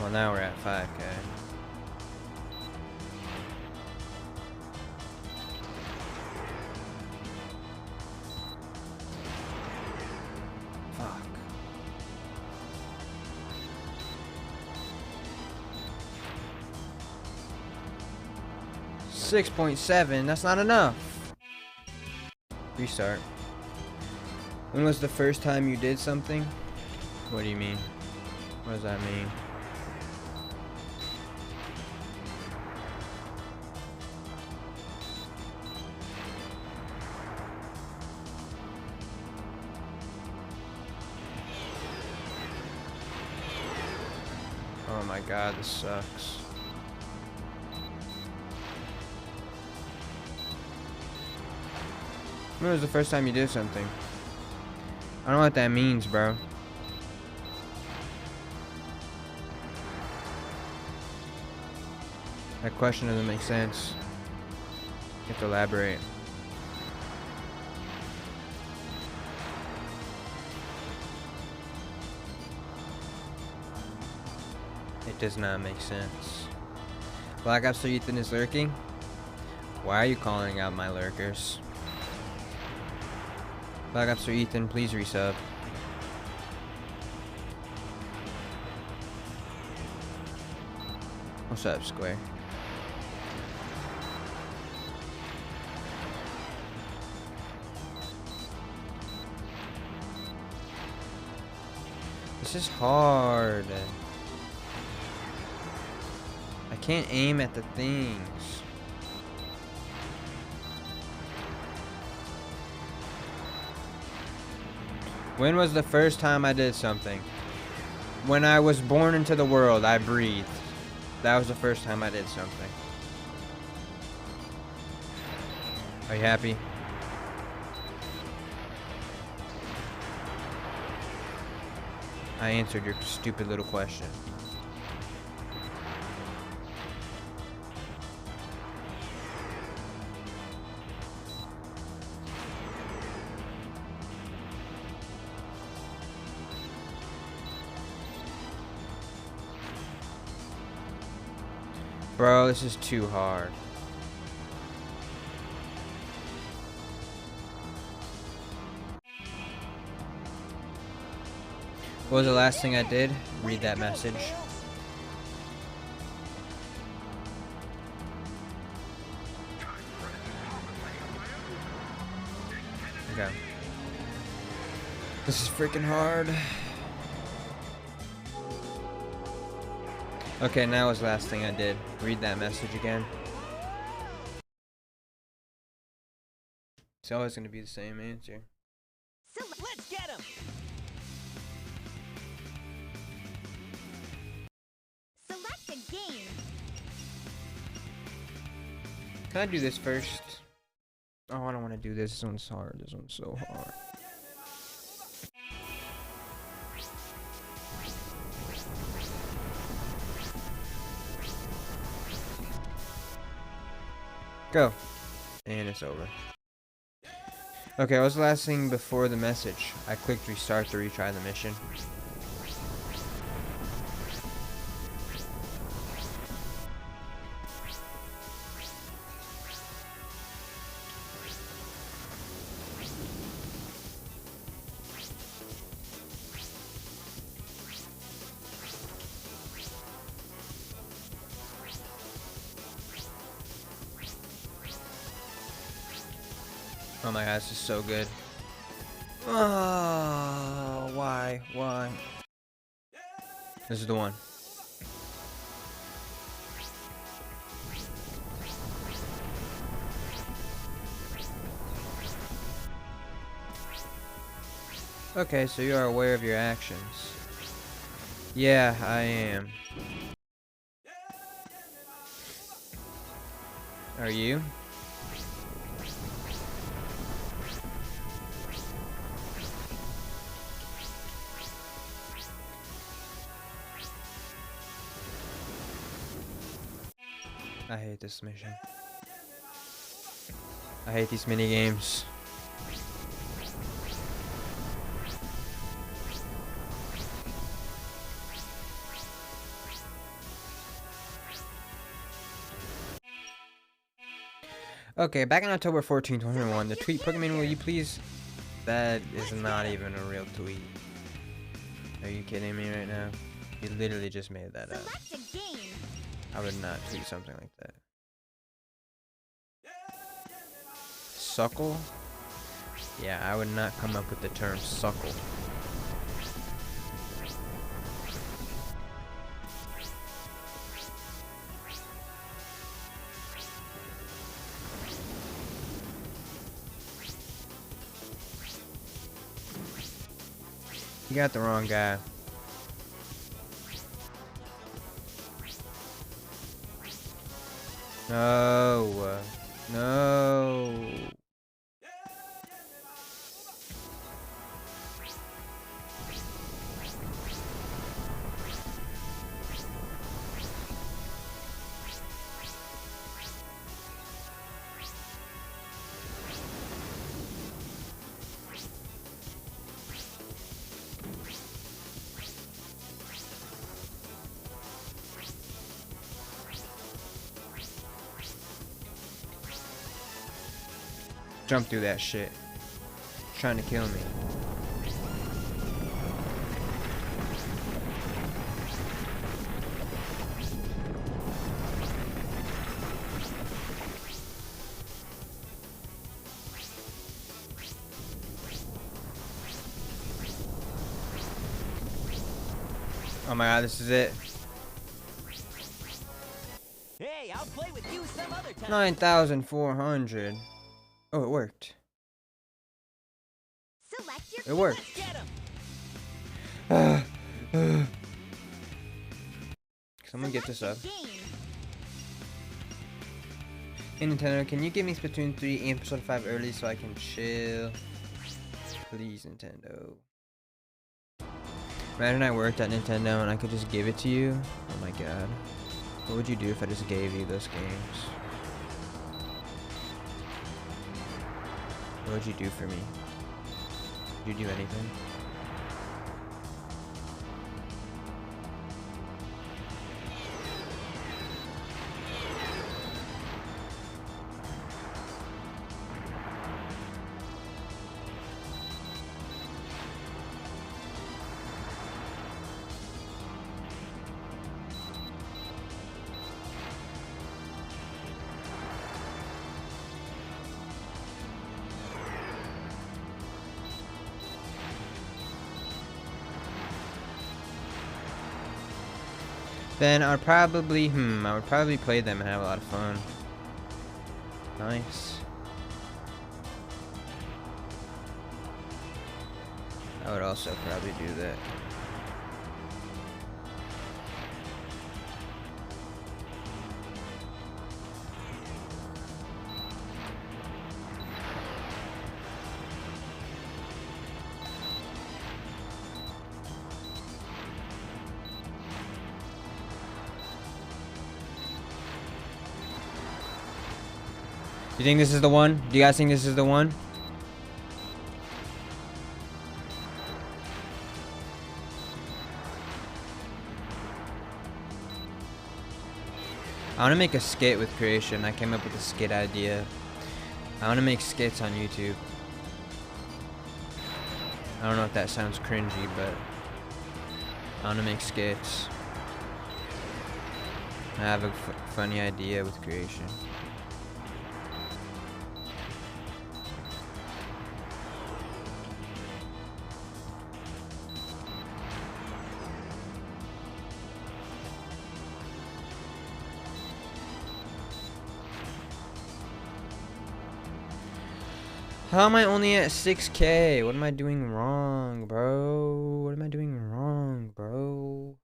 Well, now we're at 5K. Fuck. 6.7, that's not enough. Restart. When was the first time you did something? What do you mean? What does that mean? Oh my god, this sucks. When was the first time you did something? I don't know what that means, bro. That question doesn't make sense. You have to elaborate. It does not make sense. Black Ops 3 Ethan is lurking? Why are you calling out my lurkers? Black Ops 3 Ethan, please resub. What's up, Square? This is hard. I can't aim at the things. When was the first time I did something? When I was born into the world, I breathed. That was the first time I did something. Are you happy? I answered your stupid little question. Bro, this is too hard. What was the last thing I did? Read that message. Okay. This is freaking hard. Okay, now was the last thing I did. Read that message again. It's always gonna be the same answer. So let's get him. Select a game. Can I do this first? Oh, I don't want to do this. This one's hard. This one's so hard. Go. And it's over. Okay, what was the last thing before the message? I clicked restart to retry the mission. Oh my god, this is so good. Oh, why? Why? This is the one. Okay, so you are aware of your actions. Yeah, I am. Are you? I hate this mission. I hate these mini games. Okay, back on October 14, 2021, the tweet, Pokemon, will you please? That is not even a real tweet. Are you kidding me right now? You literally just made that up. Select a game. I would not tweet something like that. Suckle? Yeah, I would not come up with the term suckle. You got the wrong guy. No. No. Jump through that shit. Trying to kill me. Oh my god, this is it. Hey, I'll play with you some other time. 9,400. Oh, it worked. Select your It worked. Let's get 'em. Someone get this up. Select a game. Hey Nintendo, can you give me Splatoon 3 and Persona 5 early so I can chill? Please, Nintendo. Imagine I worked at Nintendo and I could just give it to you. Oh my god. What would you do if I just gave you those games? What would you do for me? Would you do anything? Then I would probably play them and have a lot of fun. Nice. I would also probably do that. You think this is the one? Do you guys think this is the one? I want to make a skit with creation. I came up with a skit idea. I want to make skits on YouTube. I don't know if that sounds cringy, but I want to make skits. I have a funny idea with creation. How am I only at 6K? What am I doing wrong, bro? What am I doing wrong, bro?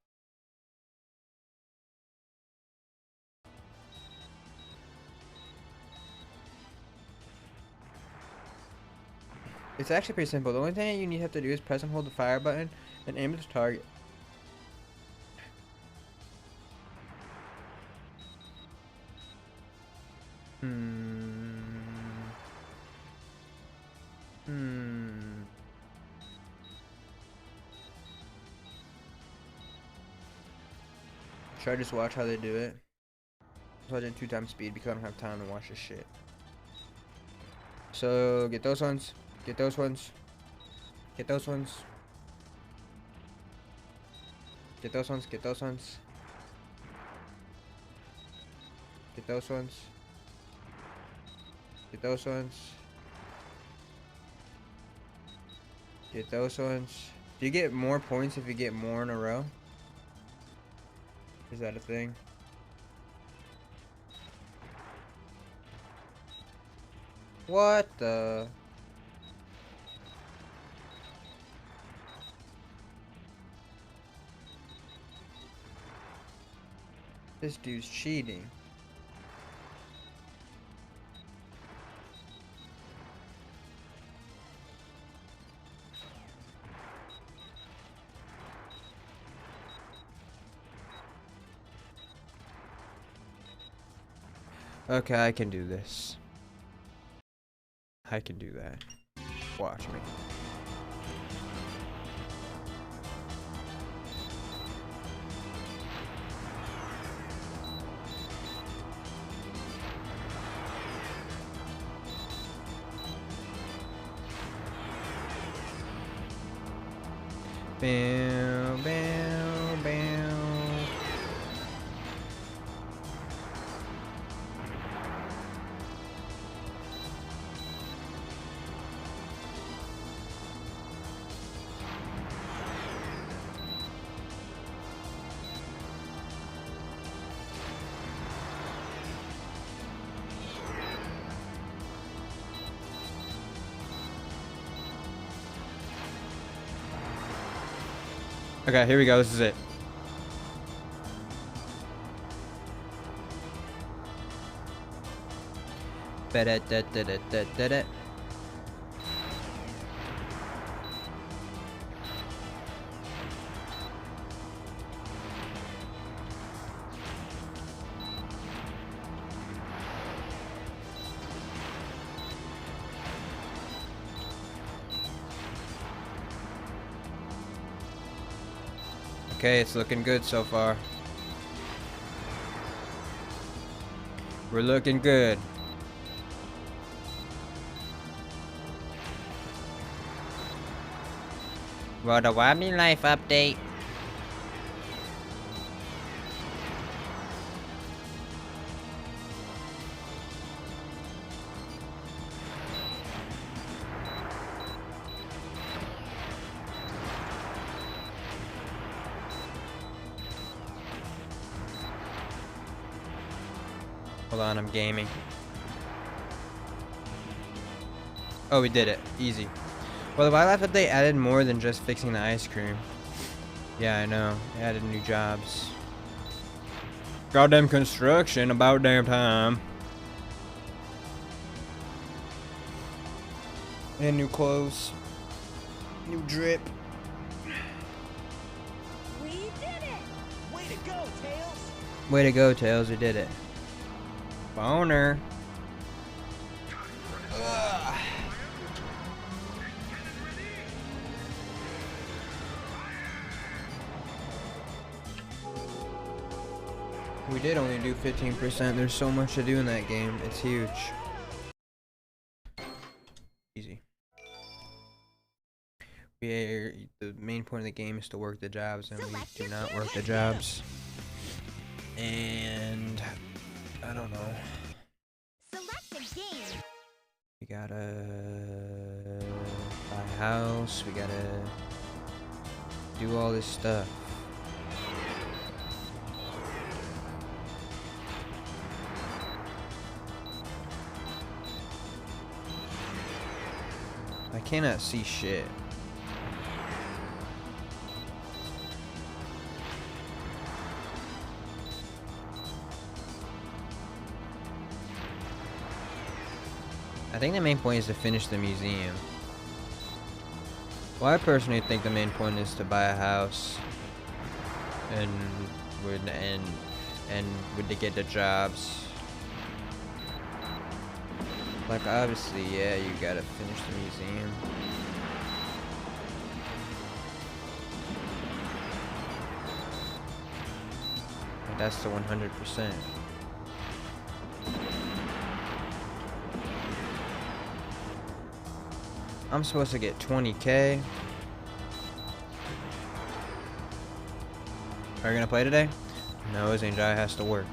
It's actually pretty simple. The only thing you have to do is press and hold the fire button and aim at the target. Should I just watch how they do it? So I did 2x speed because I don't have time to watch this shit. So get those ones. Get those ones. Get those ones. Get those ones. Get those ones. Get those ones. Get those ones. Get those ones. Do you get more points if you get more in a row? Is that a thing? What the? This dude's cheating. Okay, I can do this. I can do that. Watch me. Bow, bow, bow. Okay, here we go. This is it. Ba-da-da-da-da-da-da. Okay, it's looking good so far. We're looking good. Well, the Wobby Life update. Hold on, I'm gaming. Oh, we did it. Easy. Well, the wildlife update added more than just fixing the ice cream. Yeah, I know. It added new jobs. Goddamn construction, about damn time. And new clothes. New drip. We did it! Way to go, Tails! Way to go, Tails. We did it. Boner. We did only do 15%. There's so much to do in that game. It's huge. Easy. The main point of the game is to work the jobs, and we do not work the jobs. And I don't know. Select a game. We gotta buy a house. We gotta do all this stuff. I cannot see shit. I think the main point is to finish the museum. Well, I personally think the main point is to buy a house and to get the jobs. Like, obviously, yeah, you gotta finish the museum. Like, that's the 100%. I'm supposed to get 20K. Are you gonna play today? No, Zanjai has to work.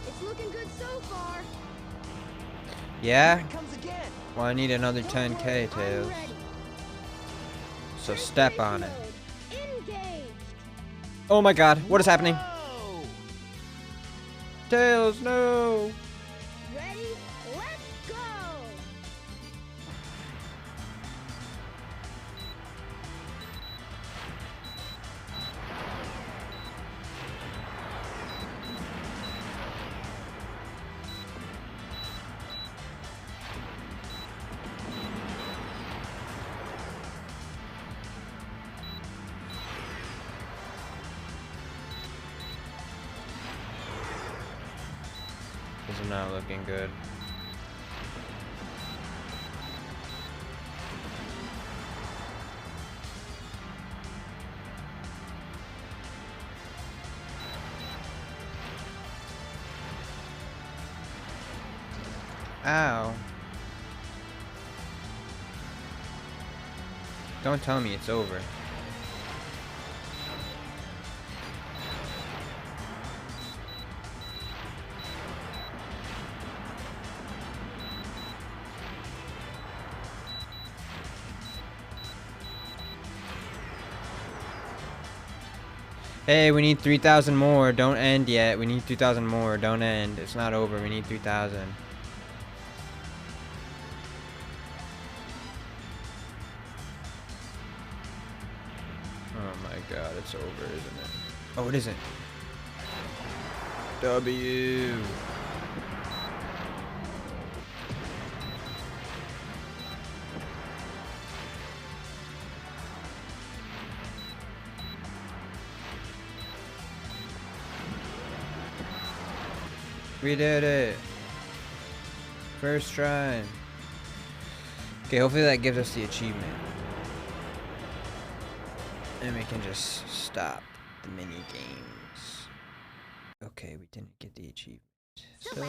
It's looking good so far. Yeah? Here it comes again! Well, I need another 10K, I'm Tails. ready. So step on it. Engage. Oh my god, what is happening? Whoa! Tails, no! Ready? Let's go. This is not looking good. Ow. Don't tell me it's over. Hey, we need 3,000 more. Don't end yet. We need 2,000 more. Don't end. It's not over. We need 3,000. Oh my god, it's over, isn't it? Oh, it isn't. W. We did it. First try. Okay, hopefully that gives us the achievement. And we can just stop the mini games. Okay, we didn't get the achievement. So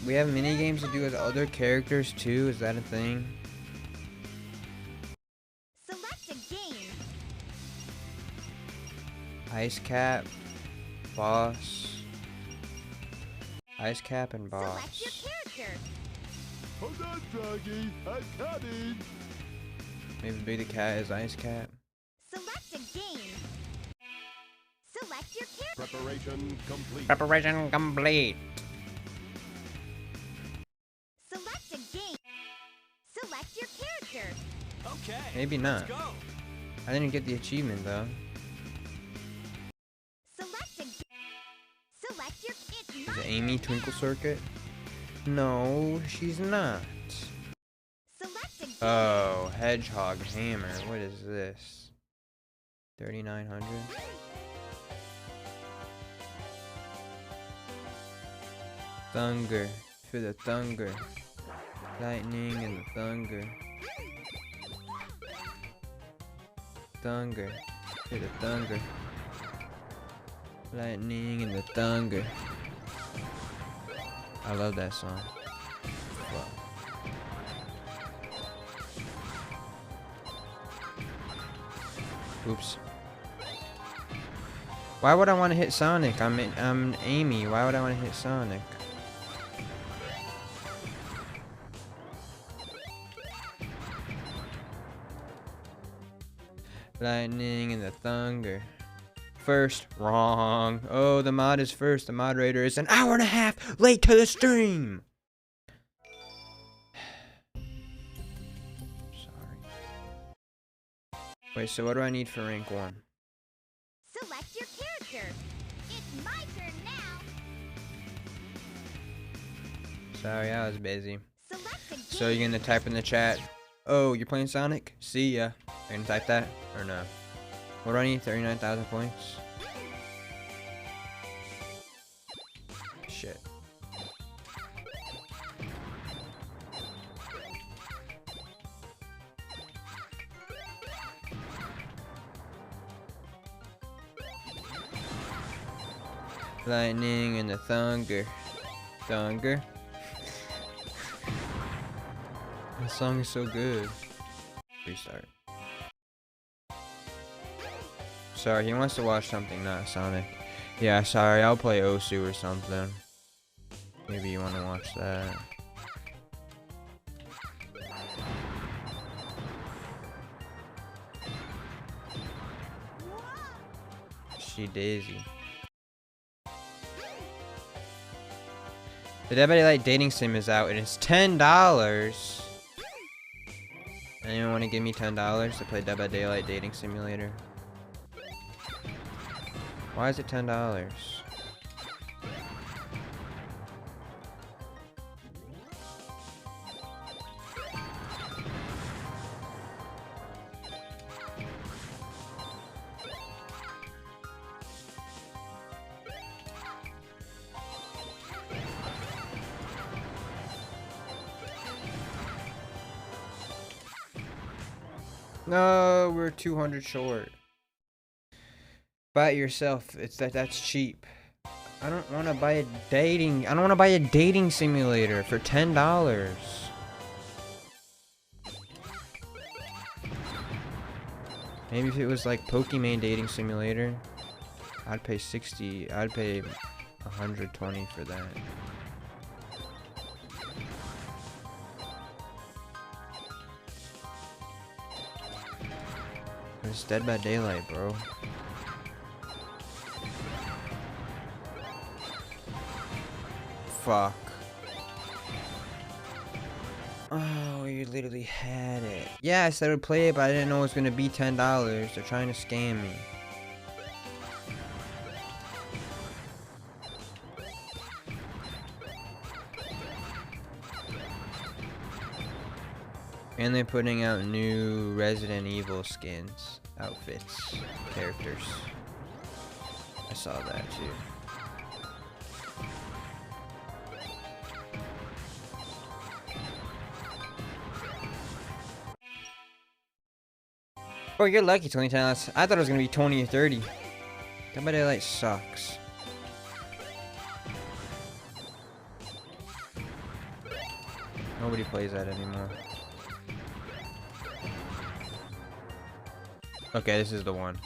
we have mini games to do with other characters too. Is that a thing? Select a game. Ice Cap, Boss. Ice Cap and Select Boss. your character. Hold on, Froggy. I'm coming. Maybe Big the Cat is Ice Cap. Select a game. Select your character. Preparation complete. Preparation complete. Select a game. Select your character. Okay. Maybe not. Let's go. I didn't get the achievement though. Select a game. Select your. It's Is my it Amy Twinkle Circuit? No, she's not. Select a game. Oh, Hedgehog Hammer. What is this? 3,900. Thunder. For the thunder. Lightning and the thunder. Thunder. For the thunder. Lightning and the thunder. I love that song. Wow. Oops. Why would I want to hit Sonic? I'm Amy. Why would I want to hit Sonic? Lightning and the thunder. First, wrong. Oh, the mod is first. The moderator is an hour and a half late to the stream. Sorry. Wait, so what do I need for rank 1? Select your character. It's my turn now. Sorry, I was busy. Select a game. So you're gonna type in the chat, oh, you're playing Sonic? See ya. You're gonna type that? Or no? What do I need? 39,000 points? Shit. Lightning and the thunder. Thunder? That song is so good. Restart. Sorry, he wants to watch something, not Sonic. Yeah, sorry, I'll play Osu or something. Maybe you want to watch that. She Daisy. The Dead by Daylight dating sim is out and it's $10. Anyone want to give me $10 to play Dead by Daylight dating simulator? Why is it $10? No, we're 200 short. Buy it yourself. That's cheap. I don't want to buy a dating simulator for $10. Maybe if it was like Pokemon dating simulator, I'd pay 60. I'd pay 120 for that. It's Dead by Daylight, bro. fuck. Oh, you literally had it. Yeah, I said I would play it, but I didn't know it was gonna be $10. They're trying to scam me. And they're putting out new Resident Evil skins, outfits, characters. I saw that too. Oh, you're lucky, it's only 10 hours. I thought it was gonna be 20 or 30. Dead by Daylight sucks. Nobody plays that anymore. Okay, this is the one.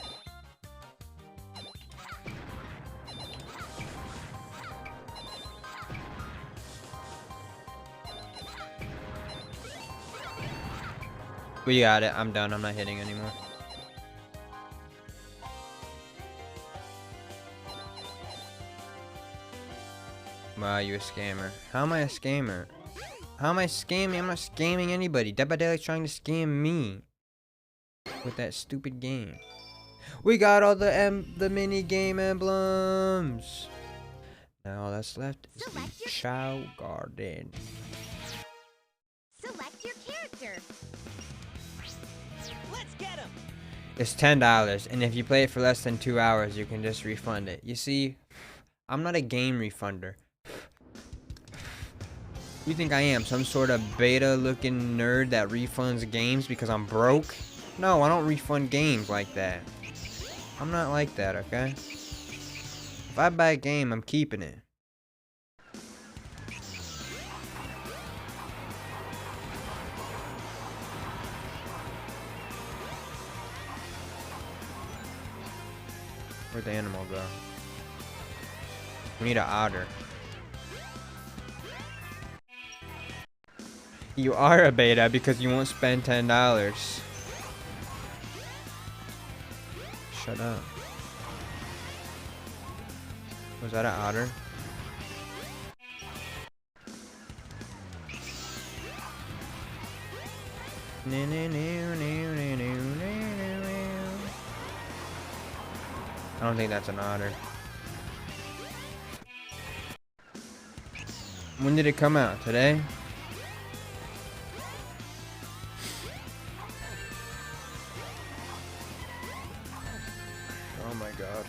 We got it. I'm done. I'm not hitting anymore. Wow, you a scammer. How am I a scammer? How am I scamming? I'm not scamming anybody. Dead by Daylight's trying to scam me with that stupid game. We got all the mini game emblems. Now all that's left is the Chao Garden. Select your character. Let's get him. It's $10, and if you play it for less than 2 hours, you can just refund it. You see, I'm not a game refunder. You think I am some sort of beta-looking nerd that refunds games because I'm broke? No, I don't refund games like that. I'm not like that, okay? If I buy a game, I'm keeping it. Where'd the animal go? We need an otter. You are a beta because you won't spend $10. Shut up. Was that an otter? I don't think that's an otter. When did it come out? Today? Oh my god.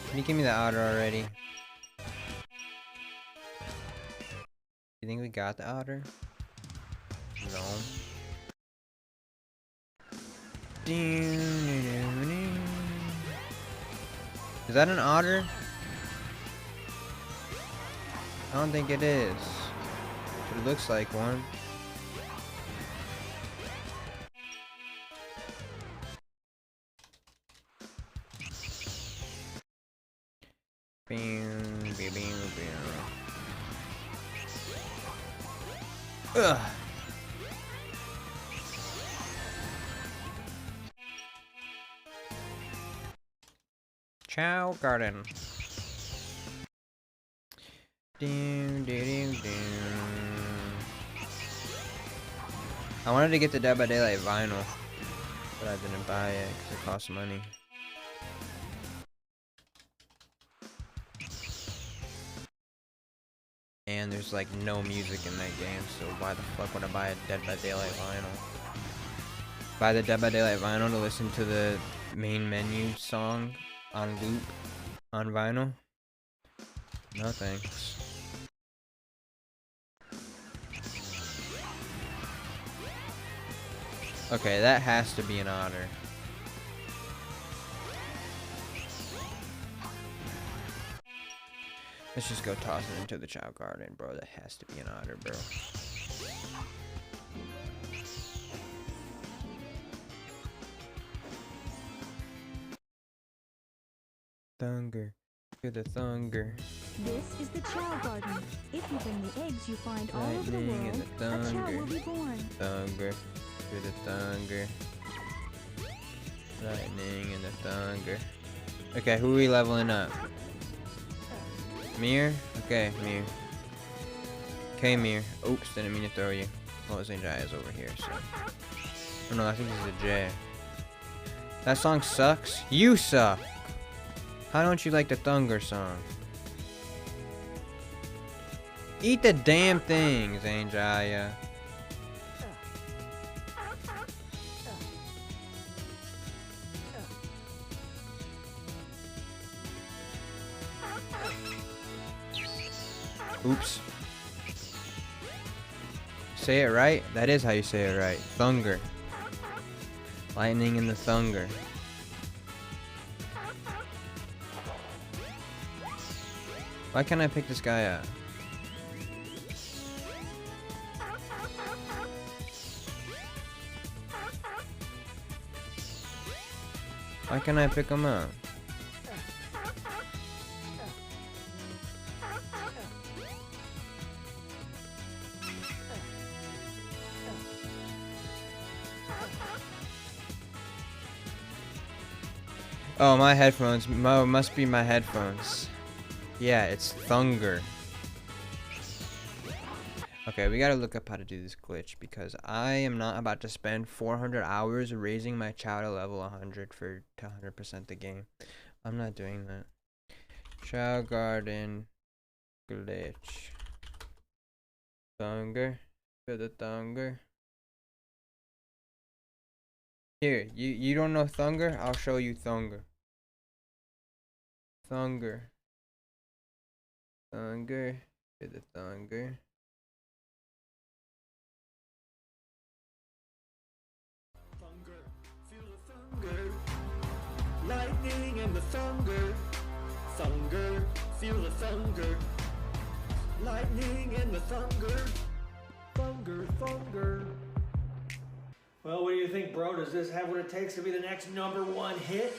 Can you give me the otter already? You think we got the otter? No. Is that an otter? I don't think it is. But it looks like one. Ugh. Chao Garden. I wanted to get the Dead by Daylight vinyl, but I didn't buy it because it costs money. And there's like no music in that game, so why the fuck would I buy a Dead by Daylight vinyl? Buy the Dead by Daylight vinyl to listen to the main menu song on loop on vinyl? No thanks. Okay, that has to be an otter. Let's just go toss it into the Chao Garden, bro. That has to be an otter, bro. Thunder, To the thunder. This is the Chow Garden. If you bring the eggs you find all over the Lightning and world, the a Chow thunder. will be born. Thunder. To the thunder. Lightning and the thunder. Okay, who are we leveling up? Mir? Okay, Mir. Okay, Mir. Oops, didn't mean to throw you. Well, St. Jai is over here, so. Oh no, I think this is a J. That song sucks. You suck! How don't you like the Thunder song? Eat the damn thing, Zanjaya. Oops. Say it right? That is how you say it right. Thunder. Lightning and the thunder. Why can't I pick this guy up? Why can't I pick him up? Oh, my headphones. Must be my headphones. Yeah, it's Thunder. Okay, we gotta look up how to do this glitch because I am not about to spend 400 hours raising my Chow to level 100 to 100% the game. I'm not doing that. Chow Garden glitch. Thunder. For the Thunder. Here, you don't know Thunder? I'll show you Thunder. Thunder. Thunder. To the Thunder. Thunder, feel the thunder. Lightning and the thunder. Thunder, feel the thunder. Lightning and the thunder. Thunder, thunder. Well, what do you think, bro? Does this have what it takes to be the next #1 hit?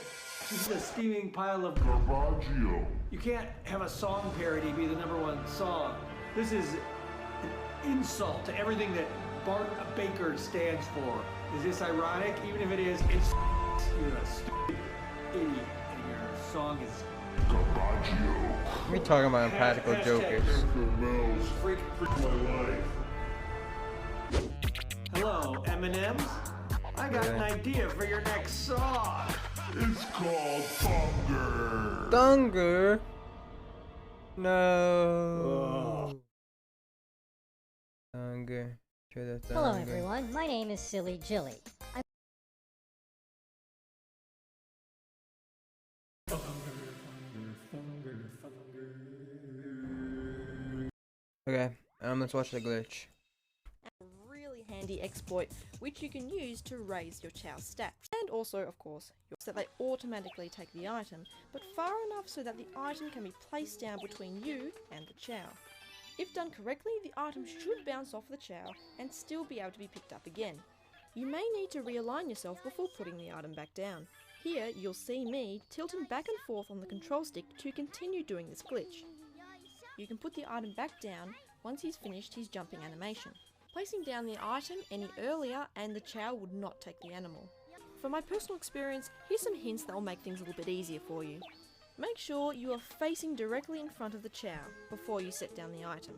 This is a steaming pile of Garbaggio. You can't have a song parody be the #1 song. This is an insult to everything that Bart Baker stands for. Is this ironic? Even if it is, it's you're a stupid idiot and your song is Garbaggio. We talking about Impractical Jokers. Mel's freak. my life. Hello, M&M's. I got an idea for your next song. It's called Thunder. Thunder. No. Thunder. To the thunder. Hello everyone, my name is Silly Jilly. Okay, let's watch the glitch. Really handy exploit which you can use to raise your Chow stats, and also of course so that they automatically take the item, but far enough so that the item can be placed down between you and the Chow. If done correctly, the item should bounce off the Chow and still be able to be picked up again. You may need to realign yourself before putting the item back down. Here you'll see me tilting back and forth on the control stick to continue doing this glitch. You can put the item back down once he's finished his jumping animation. Placing down the item any earlier and the Chow would not take the animal. From my personal experience, here's some hints that will make things a little bit easier for you. Make sure you are facing directly in front of the Chow before you set down the item.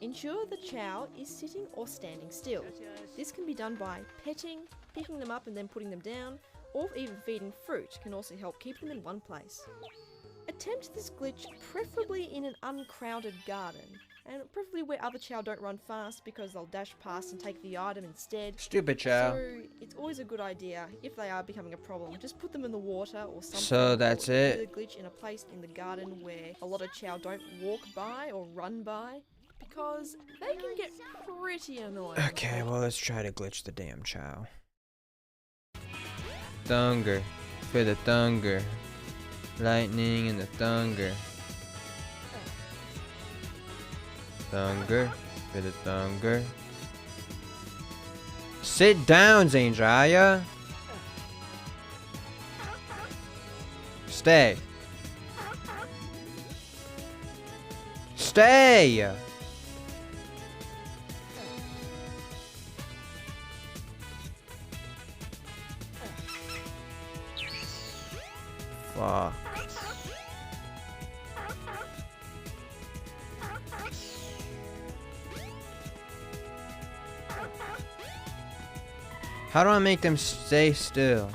Ensure the Chow is sitting or standing still. This can be done by petting, picking them up and then putting them down, or even feeding fruit can also help keep them in one place. Attempt this glitch preferably in an uncrowded garden, and preferably where other Chow don't run fast because they'll dash past and take the item instead. Stupid Chow. So it's always a good idea, if they are becoming a problem, just put them in the water or something. So that's or it? do the glitch in a place in the garden where a lot of Chow don't walk by or run by, because they can get pretty annoying. Okay, well let's try to glitch the damn Chow. Thunder. For the thunder. Lightning and the thunder. Thunder. For the thunder. Sit down, Zanjaya. stay! Fuck. How do I make them stay still?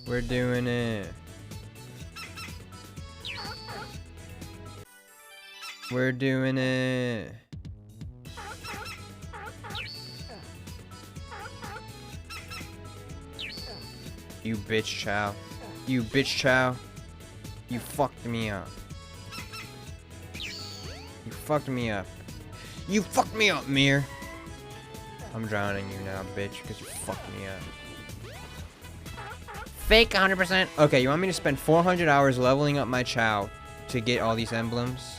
We're doing it. We're doing it. You bitch chow. You bitch chow. You fucked me up. You fucked me up. You fucked me up, Mir. I'm drowning you now, bitch, because you fucked me up. Fake 100%. Okay, you want me to spend 400 hours leveling up my Chow to get all these emblems?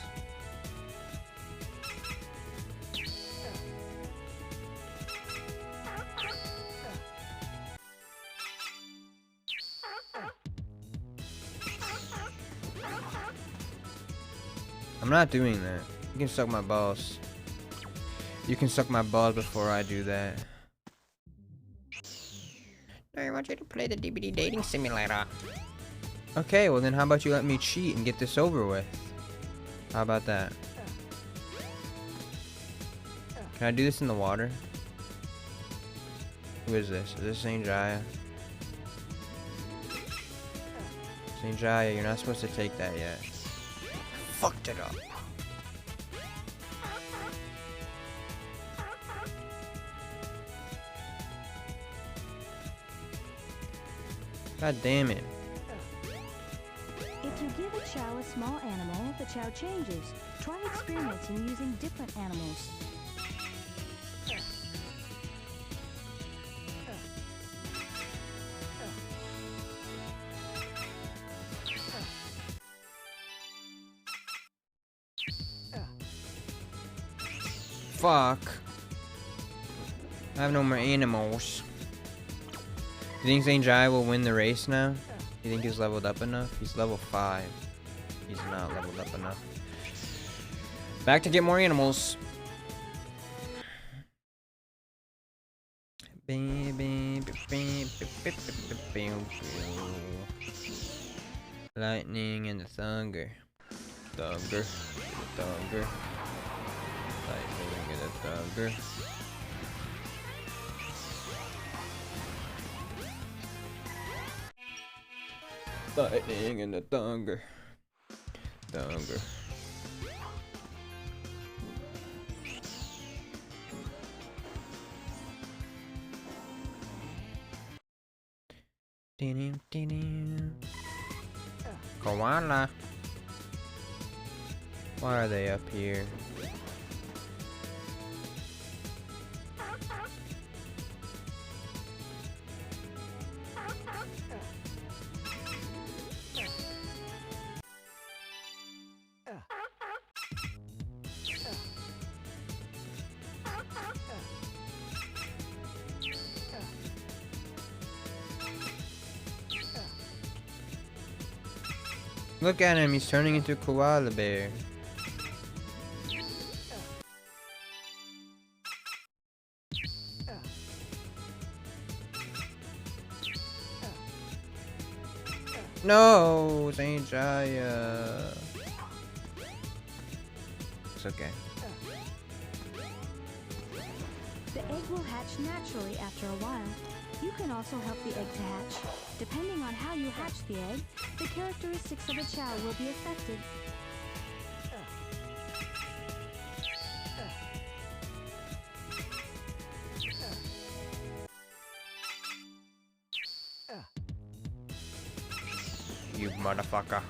I'm not doing that. You can suck my balls. You can suck my balls before I do that. I want you to play the DBD dating simulator. Okay, well then how about you let me cheat and get this over with? How about that? Can I do this in the water? Who is this? Is this Saint Jaya? Saint Jaya, you're not supposed to take that yet. Fucked it up. God damn it. If you give a Chow a small animal, the Chow changes. Try experimenting using different animals. Fuck. I have no more animals. You think Saint Jai will win the race now? You think he's leveled up enough? He's level 5. He's not leveled up enough. Back to get more animals. Lightning and the thunder. Thunder. Thunder. Lightning and the thunder. Lightning and the thunder. Thunder. Koala. Why are they up here? Look at him, he's turning into a koala bear. No, Saint Jaya. It's okay. The egg will hatch naturally after a while. You can also help the egg to hatch. Depending on how you hatch the egg, the characteristics of the Chow will be affected. You motherfucker.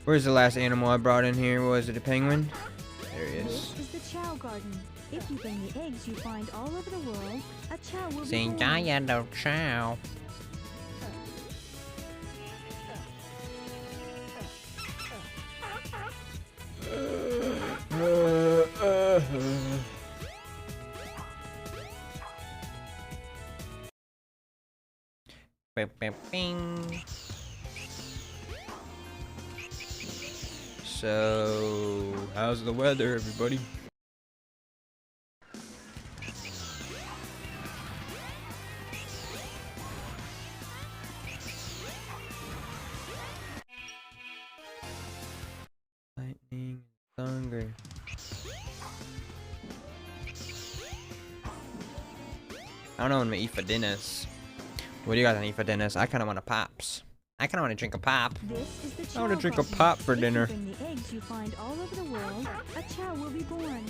Where's the last animal I brought in here? Was it a penguin? There he is. This is the Chow Garden. If you bring the eggs you find all over the world, a Chow will be Saying born. Diana Chow. Bing, bing, bing. So, how's the weather, everybody? Lightning, thunder. I don't know when I'm gonna eat for dinners. What do you got on eat for dinners? I kind of want a pops. I kind of want to drink a pop. This is the Chow I want to drink a Garden. pop for If dinner. you bring the eggs you find all over the world, a Chow will be born.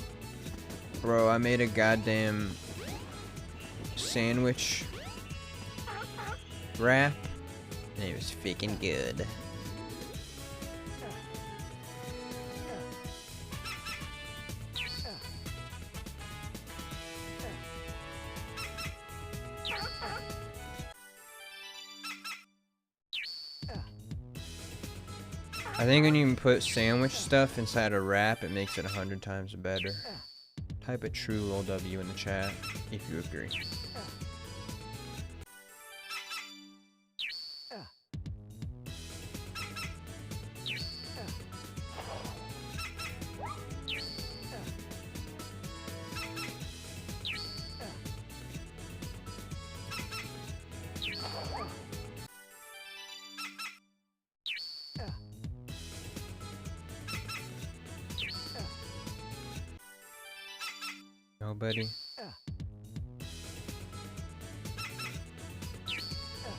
Bro, I made a goddamn sandwich wrap, and it was freaking good. I think when you put sandwich stuff inside a wrap, it makes it 100 times better. Type a true lol W in the chat if you agree. Nobody.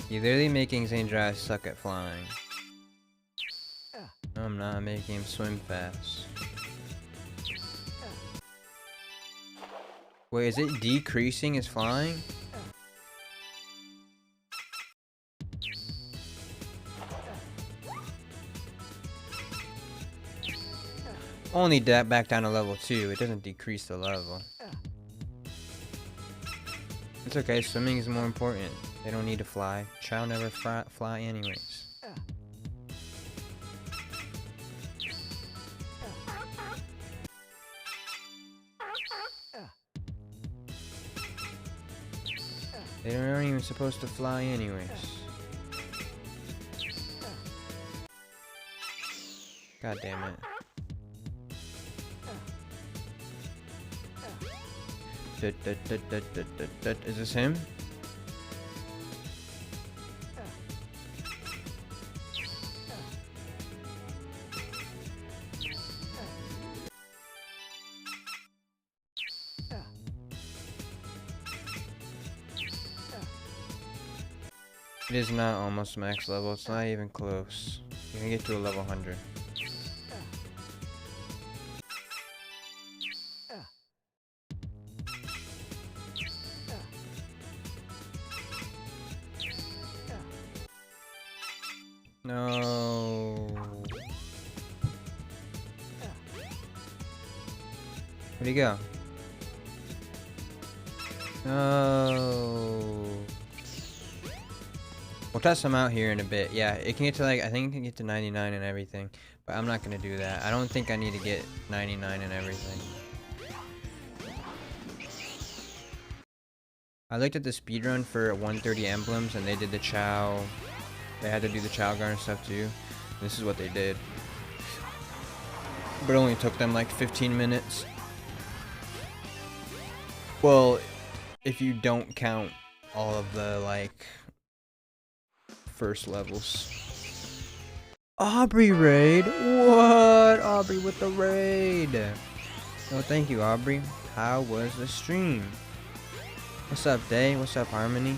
You're literally making St. Dry suck at flying. No, I'm not. I'm making him swim fast. Wait, is it decreasing his flying? Only that back down to level 2. It doesn't decrease the level. It's okay. Swimming is more important. They don't need to fly. Chow never fly anyways. They aren't even supposed to fly anyways. God damn it. Is this him? It is not almost max level, it's not even close. You can get to a level 100. No. Where'd he go? No. We'll test him out here in a bit. Yeah, it can get to like, I think it can get to 99 and everything. But I'm not gonna do that. I don't think I need to get 99 and everything. I looked at the speedrun for 130 emblems and they did the Chow. They had to do the Chow Garden stuff too. This is what they did. But it only took them like 15 minutes. Well, if you don't count all of the like first levels. Aubrey raid? What? Aubrey with the raid. Oh, thank you, Aubrey. How was the stream? What's up, Day? What's up, Harmony?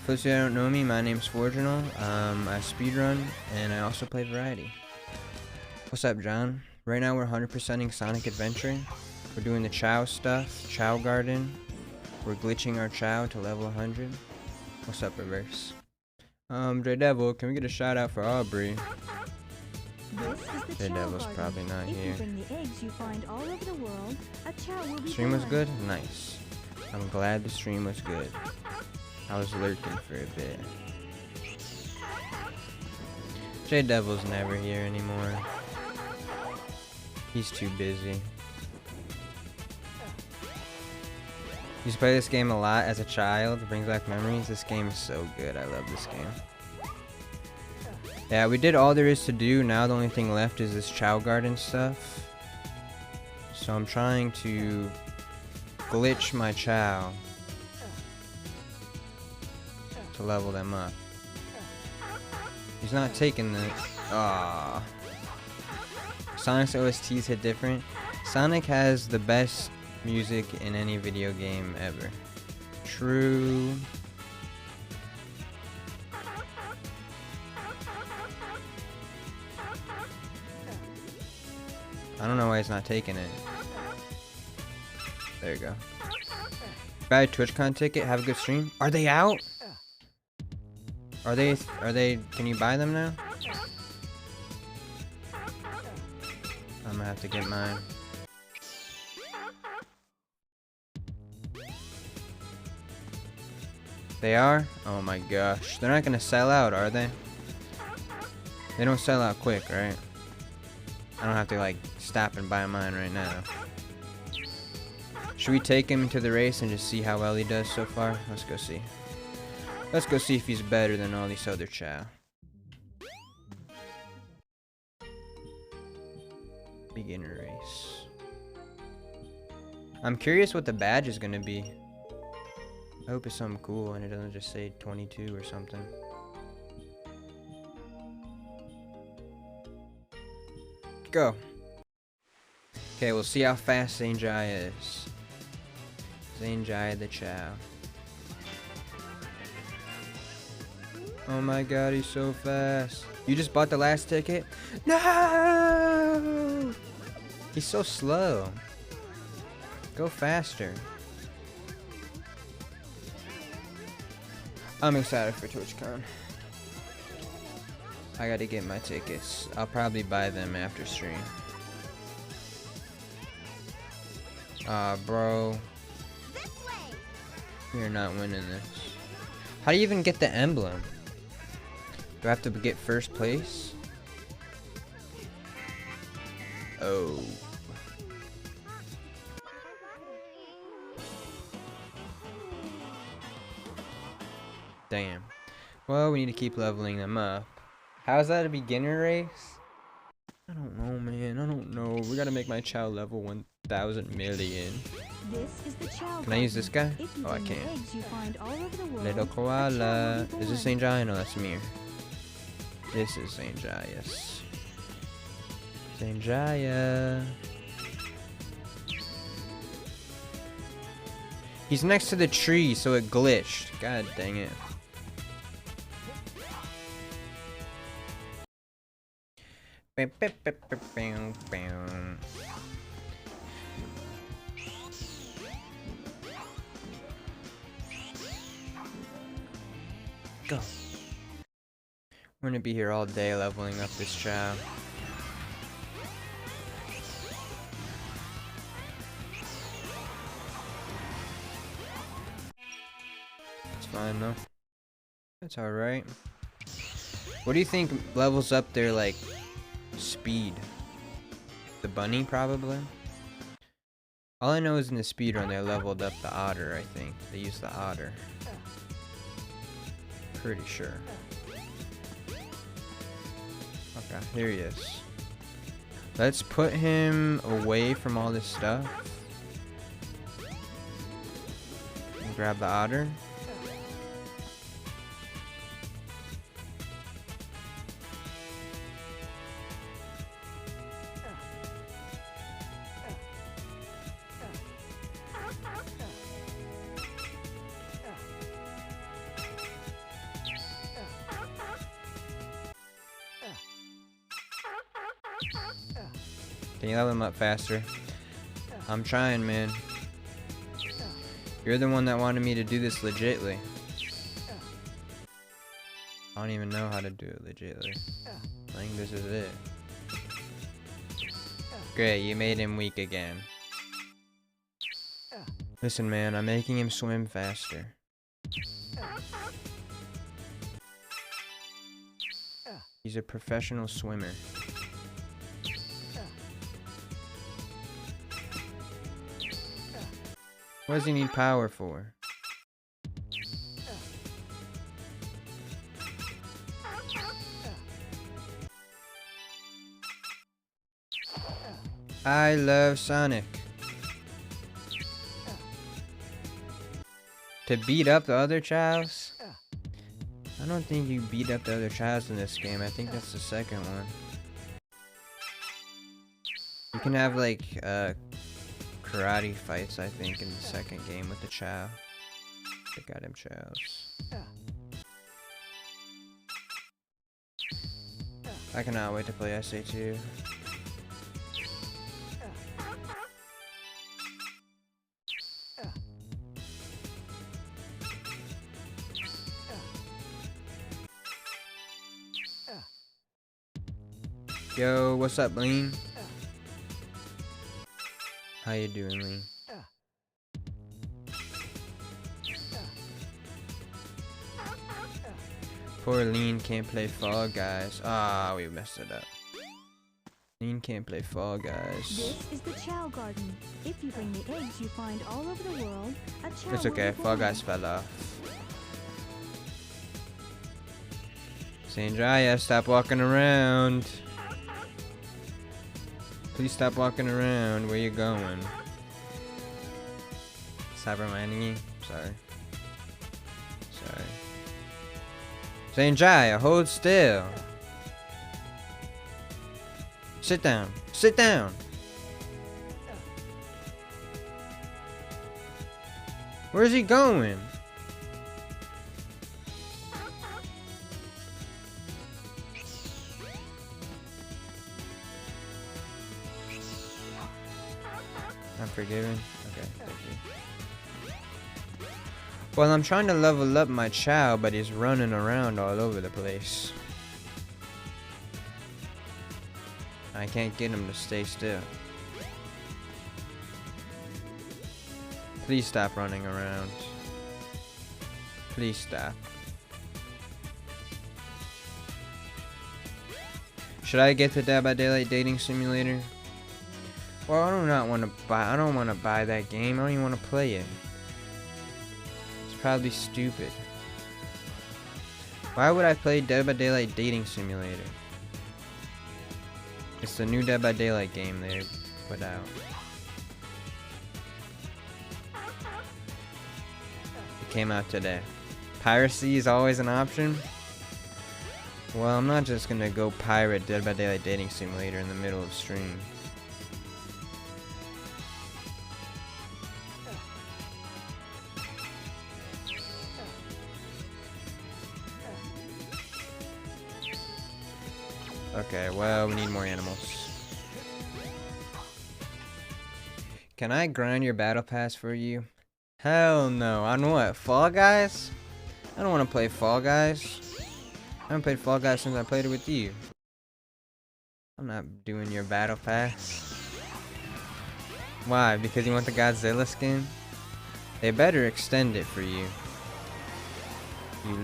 For those who don't know me, my name's Forginal. I speedrun, and I also play Variety. What's up, John? Right now we're 100%ing Sonic Adventure. We're doing the Chow stuff, Chow Garden. We're glitching our Chow to level 100. What's up, Reverse? Dre Devil, can we get a shout out for Aubrey? This is the The Chow Devil's Garden. probably not if here. you bring the eggs you find all over the world, a Chow will be Stream was born. good? Nice. I'm glad the stream was good. I was lurking for a bit. J Devil's never here anymore. He's too busy. Used to play this game a lot as a child. It brings back memories. This game is so good. I love this game. Yeah, we did all there is to do. Now the only thing left is this Chow Garden stuff. So I'm trying to glitch my Chow to level them up. He's not taking the... Aww. Sonic's OSTs hit different. Sonic has the best music in any video game ever. True. I don't know why he's not taking it. There you go. Buy a TwitchCon ticket, have a good stream. Are they out? Are they, can you buy them now? I'm gonna have to get mine. They are? Oh my gosh. They're not gonna sell out, are they? They don't sell out quick, right? I don't have to like stop and buy mine right now. Should we take him to the race and just see how well he does so far? Let's go see. Let's go see if he's better than all these other Chow. Beginner race. I'm curious what the badge is gonna be. I hope it's something cool and it doesn't just say 22 or something. Go. Okay, we'll see how fast Zane Jaya is. Zane Jaya the Chow. Oh my god, he's so fast. You just bought the last ticket? No! He's so slow. Go faster. I'm excited for TwitchCon. I gotta get my tickets. I'll probably buy them after stream. Bro. You're not winning this. How do you even get the emblem? Do I have to get first place? Oh. Damn. Well, we need to keep leveling them up. How is that a beginner race? I don't know, man. I don't know. We gotta make my Chow level 1,000 million. This is the Chow Can I use this guy? If you Oh, I bring the can't. eggs you find all over the world, Little a Chow koala. will be Is this born. St. Jaya? No, that's Mir. This is St. Jaya's. St. Jaya. He's next to the tree, so it glitched. God dang it. Bam, bam, bam, bam, bam, bam. Go. We're gonna be here all day leveling up this Chow. It's fine though. That's alright. What do you think levels up their like speed? The bunny probably? All I know is in the speedrun they leveled up the otter, I think. They used the otter. Pretty sure. Okay, here he is. Let's put him away from all this stuff. And grab the otter. Can you level him up faster? I'm trying, man. You're the one that wanted me to do this legitly. I don't even know how to do it legitly. I think this is it. Great, you made him weak again. Listen, man, I'm making him swim faster. He's a professional swimmer. What does he need power for? I love Sonic. To beat up the other Chows? I don't think you beat up the other Chows in this game. I think that's the second one. You can have like karate fights, I think, in the second game with the Chow. The goddamn Chows. I cannot wait to play SA2. Yo, what's up, Lean? How you doing, Lean? Poor Lean can't play Fall Guys. Ah, we messed it up. Lean can't play Fall Guys. This is the Chow Garden. If you bring the eggs you find all over the world, a Chow It's will okay, be Fall born. Guys fell off. Sanjaya, stop walking around. Please stop walking around. Where you going? Stop reminding you. Sorry. Sorry. Sanjaya, hold still. Sit down. Sit down. Where's he going? I'm forgiven? Okay, thank you. Well, I'm trying to level up my Chow, but he's running around all over the place. I can't get him to stay still. Please stop running around. Please stop. Should I get the Dead by Daylight Dating Simulator? Well, I do not want to buy. I don't want to buy that game. I don't even want to play it. It's probably stupid. Why would I play Dead by Daylight Dating Simulator? It's the new Dead by Daylight game they put out. It came out today. Piracy is always an option. Well, I'm not just gonna go pirate Dead by Daylight Dating Simulator in the middle of stream. Okay, well, we need more animals. Can I grind your battle pass for you? Hell no. On what? Fall Guys? I don't want to play Fall Guys. I haven't played Fall Guys since I played it with you. I'm not doing your battle pass. Why? Because you want the Godzilla skin? They better extend it for you.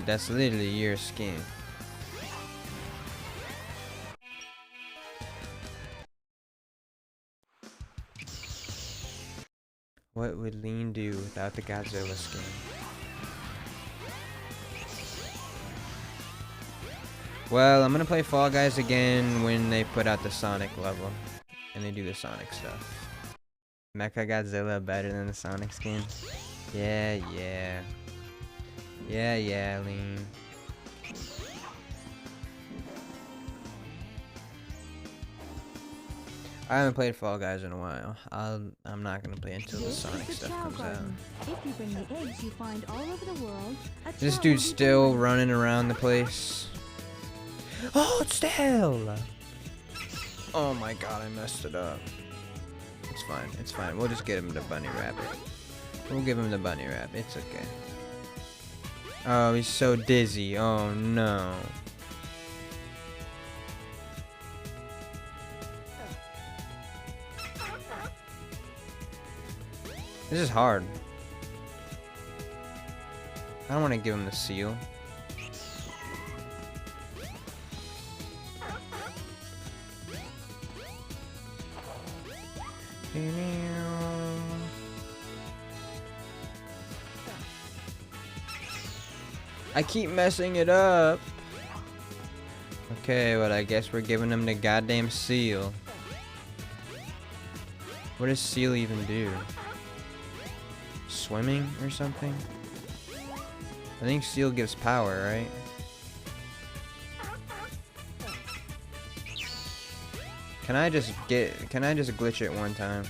That's literally your skin. What would Lean do without the Godzilla skin? Well, I'm gonna play Fall Guys again when they put out the Sonic level and they do the Sonic stuff. Mecha Godzilla better than the Sonic skin? Yeah, Lean. I haven't played Fall Guys in a while. I'm not gonna play until the Sonic stuff comes out. If you bring the eggs you find all over the world, a This Chow dude's will be still born. running around the place. Oh, still! Oh my god, I messed it up. It's fine, it's fine. We'll just get him the bunny rabbit. We'll give him the bunny rabbit, it's okay. Oh, he's so dizzy. Oh no. This is hard. I don't want to give him the seal. I keep messing it up. Okay, well, I guess we're giving him the goddamn seal. What does seal even do? Swimming or something? I think seal gives power, right? Can I just glitch it one time?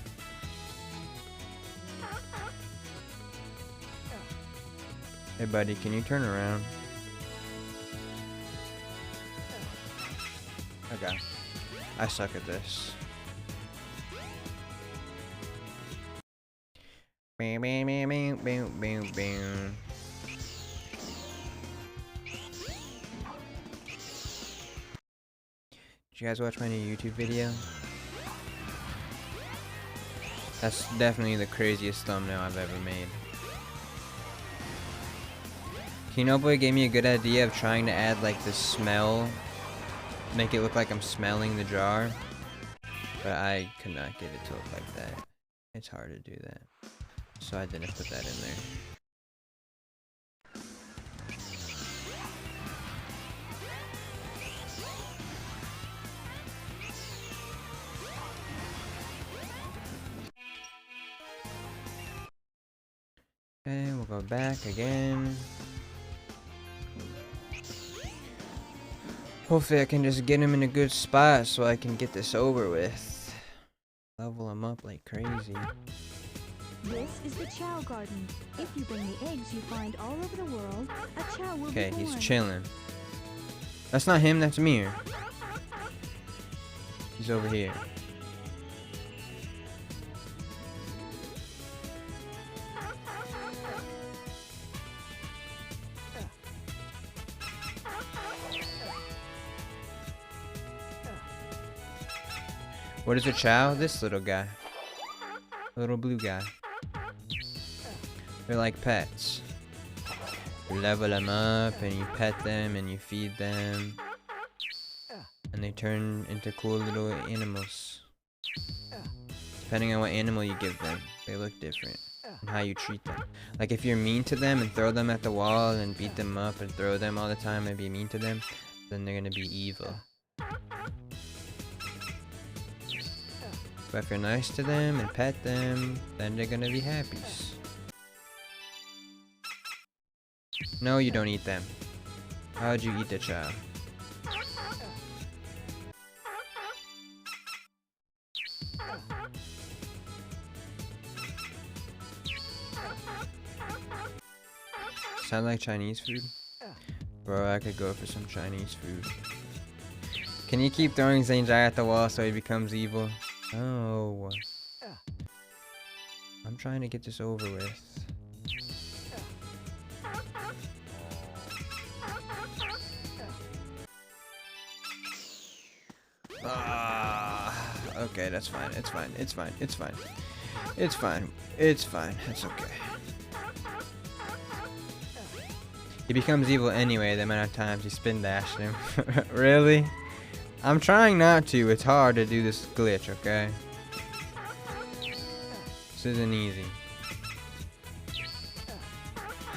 Hey buddy, can you turn around? Okay. I suck at this. Bam, bam, bam, bam, bam, bam, bam. Did you guys watch my new YouTube video? That's definitely the craziest thumbnail I've ever made. Kinoboy gave me a good idea of trying to add like the smell, make it look like I'm smelling the jar, but I could not get it to look like that. It's hard to do that, so I didn't put that in there. Okay, we'll go back again. Hopefully I can just get him in a good spot so I can get this over with. Level him up like crazy. This is the Chow Garden. If you bring the eggs you find all over the world, a Chow will be Okay, born. he's chilling. That's not him, that's Mir. He's over here. What is a Chow? This little guy. Little blue guy. They're like pets. You level them up and you pet them and you feed them. And they turn into cool little animals. Depending on what animal you give them, they look different. And how you treat them. Like if you're mean to them and throw them at the wall and beat them up and throw them all the time and be mean to them, then they're gonna be evil. But if you're nice to them and pet them, then they're gonna be happy. No, you don't eat them. How'd you eat the Chow? Sound like Chinese food? Bro, I could go for some Chinese food. Can you keep throwing Zanjai at the wall so he becomes evil? Oh. I'm trying to get this over with. Okay, that's fine. It's fine. It's fine. It's fine. It's fine. It's fine. It's okay. He becomes evil anyway the amount of times you spin dashed him. Really? I'm trying not to. It's hard to do this glitch, okay? This isn't easy.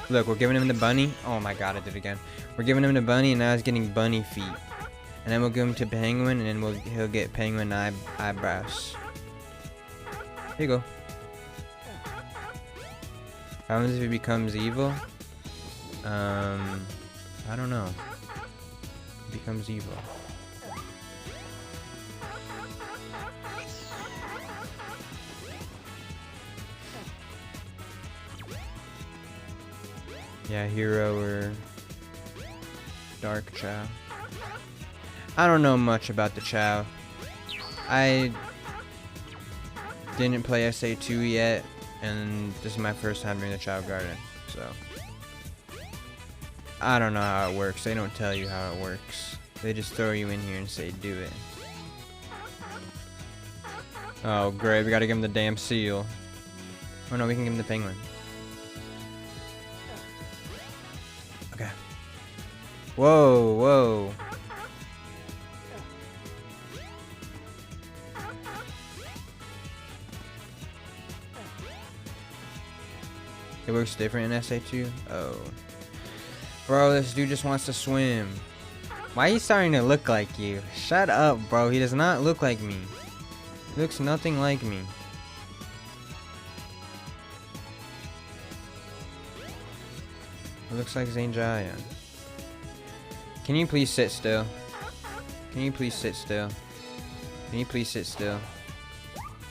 Look, we're giving him the bunny. Oh my god, I did it again. We're giving him the bunny and now he's getting bunny feet. And then we'll give him to Penguin and then he'll get Penguin eyebrows. Here you go. How happens if he becomes evil? I don't know. He becomes evil. Yeah, Hero or Dark Chow. I don't know much about the Chow. I didn't play SA2 yet, and this is my first time doing the Chow Garden, so I don't know how it works. They don't tell you how it works. They just throw you in here and say do it. Oh great, we gotta give him the damn seal. Oh no, we can give him the penguin. Okay. Whoa, whoa. It works different in SA2? Oh. Bro, this dude just wants to swim. Why are you starting to look like you? Shut up, bro. He does not look like me. He looks nothing like me. It looks like Zanjaya. Can you please sit still? Can you please sit still? Can you please sit still?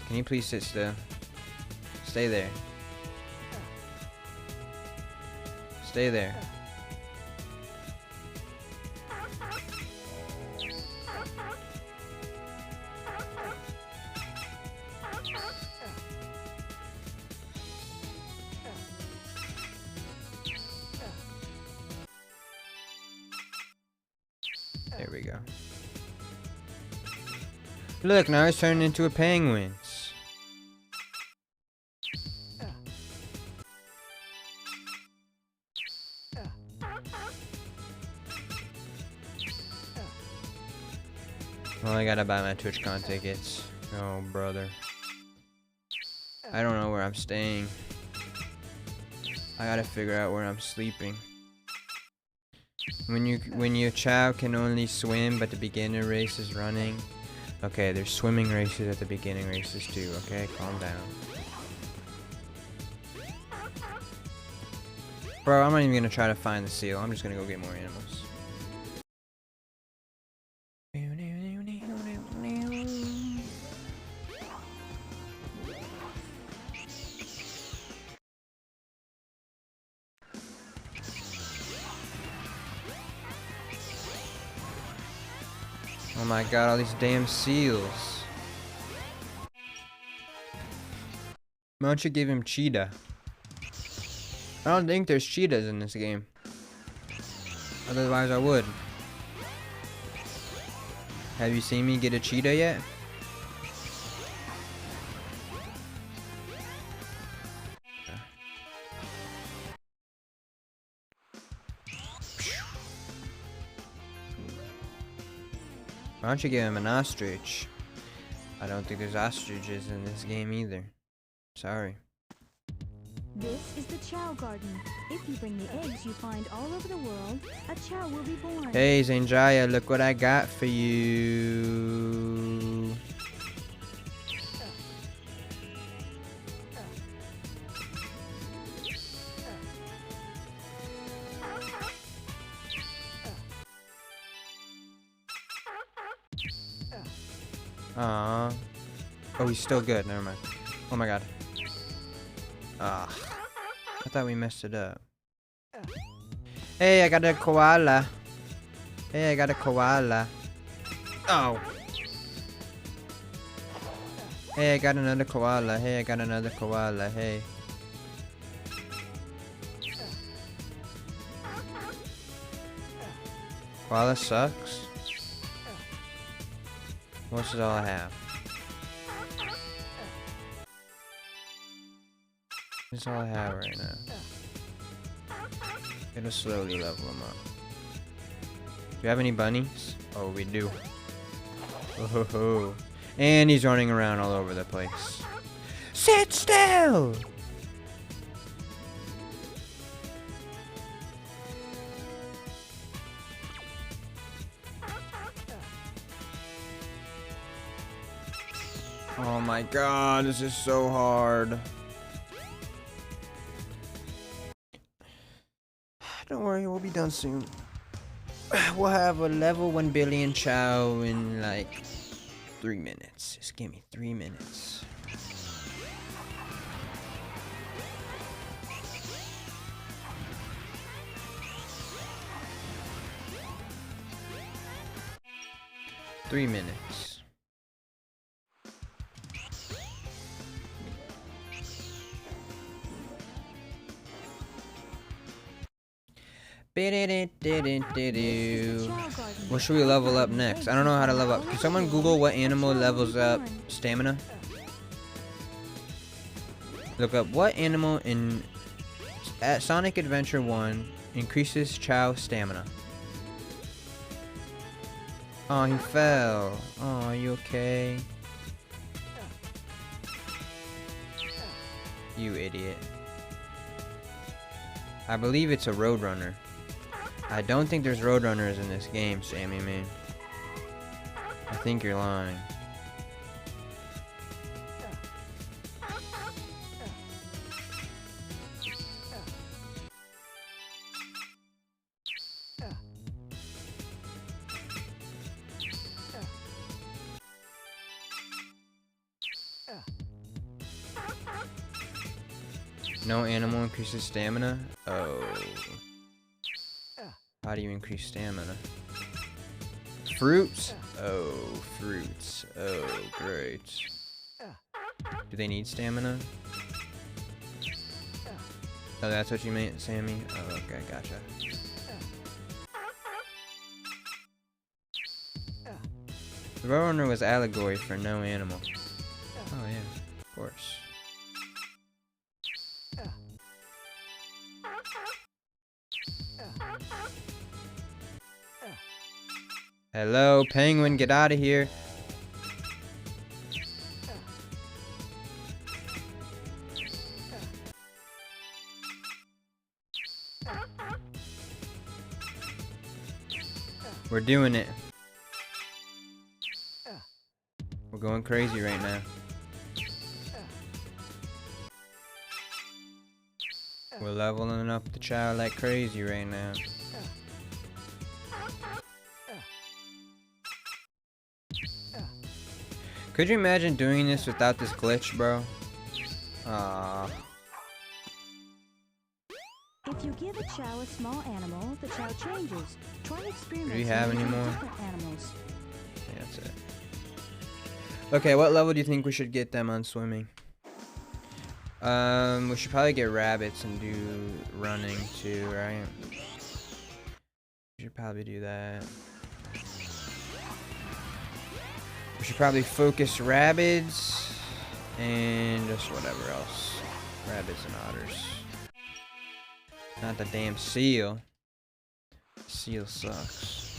Can you please sit still? Stay there. Stay there. There we go. Look, now he's turning into a penguin. Well, I gotta buy my TwitchCon tickets. Oh, brother. I don't know where I'm staying. I gotta figure out where I'm sleeping. When your child can only swim, but the beginner race is running. Okay, there's swimming races at the beginning races too. Okay, calm down. Bro, I'm not even gonna try to find the seal. I'm just gonna go get more animals. Oh my god, all these damn seals. Why don't you give him cheetah? I don't think there's cheetahs in this game. Otherwise I would. Have you seen me get a cheetah yet? Why don't you give him an ostrich? I don't think there's ostriches in this game either. Sorry. This is the Chow Garden. If you bring the eggs you find all over the world, a Chow will be born. Hey Zanjaya, look what I got for you. Aww. Oh, he's still good. Never mind. Oh my god. Ah. I thought we messed it up. Hey, I got a koala. Hey, I got a koala. Oh. Hey, I got another koala. Hey, I got another koala. Hey. Koala sucks. This is all I have. This is all I have right now. It'll slowly level them up. Do you have any bunnies? Oh, we do. Oh ho ho. And he's running around all over the place. Sit still! Oh my god, this is so hard. Don't worry, we'll be done soon. We'll have a level 1 billion Chow in like 3 minutes. Just give me 3 minutes. Three minutes. What should we level up next? I don't know how to level up. Can someone Google what animal levels up stamina? Look up what animal in at Sonic Adventure 1 increases Chao stamina. Oh, he fell. Oh, are you okay? You idiot. I believe it's a Roadrunner. I don't think there's Roadrunners in this game, Sammy, man. I think you're lying. No animal increases stamina? Oh. How do you increase stamina? Fruits? Oh, fruits. Oh, great. Do they need stamina? Oh, that's what you meant, Sammy? Oh, okay, gotcha. The Roadrunner was allegory for no animal. Oh, yeah, of course. Hello, penguin, get out of here. We're doing it. We're going crazy right now. We're leveling up the child like crazy right now. Could you imagine doing this without this glitch, bro? If you give a Chao a small animal, the Chao changes. Try experiments. Do you have any more? Different animals. Yeah, that's it. Okay, what level do you think we should get them on swimming? We should probably get rabbits and do running too, right? We should probably do that. We should probably focus rabbits and just whatever else. Rabbits and otters. Not the damn seal. Seal sucks.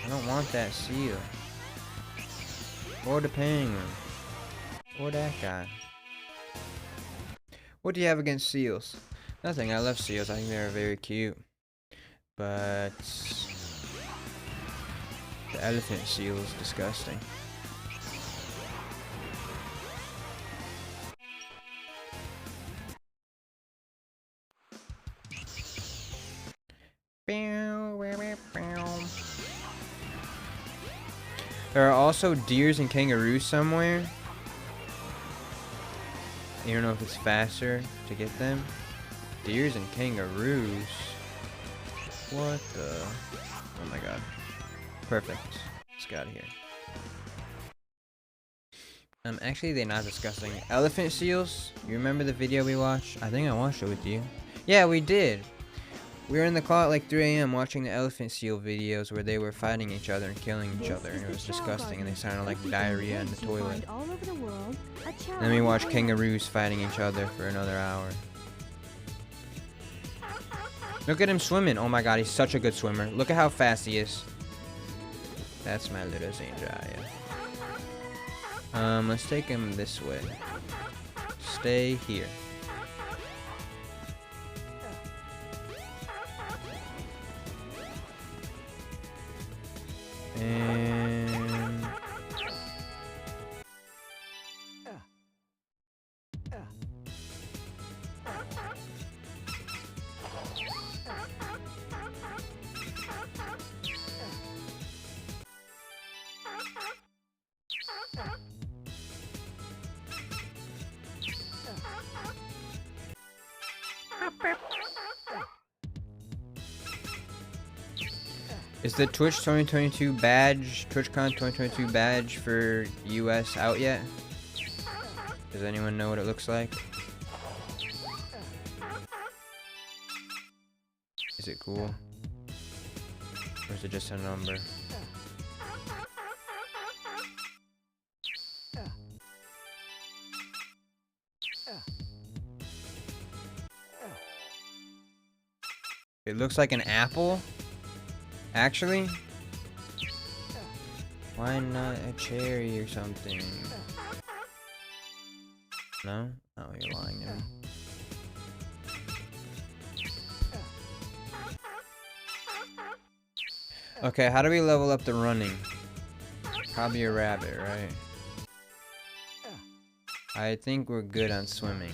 I don't want that seal. Or the penguin. Or that guy. What do you have against seals? Nothing. I love seals. I think they're very cute. But the elephant seal is disgusting. There are also deers and kangaroos somewhere. You don't know if it's faster to get them. Deers and kangaroos. What the? Oh my god. Perfect. Let's get out of here. Actually, they're not disgusting. Elephant seals? You remember the video we watched? I think I watched it with you. Yeah, we did. We were in the car at like 3 AM watching the elephant seal videos where they were fighting each other and killing each other, and it was disgusting, and they sounded like diarrhea in the toilet. Then we watched kangaroos fighting each other for another hour. Look at him swimming. Oh my god, he's such a good swimmer. Look at how fast he is. That's my little Zanjaya. Let's take him this way. Stay here. And is the Twitch 2022 badge, TwitchCon 2022 badge for US out yet? Does anyone know what it looks like? Is it cool? Or is it just a number? It looks like an apple. Actually, why not a cherry or something? No? Oh, you're lying to me. Okay, how do we level up the running? Probably a rabbit, right? I think we're good on swimming.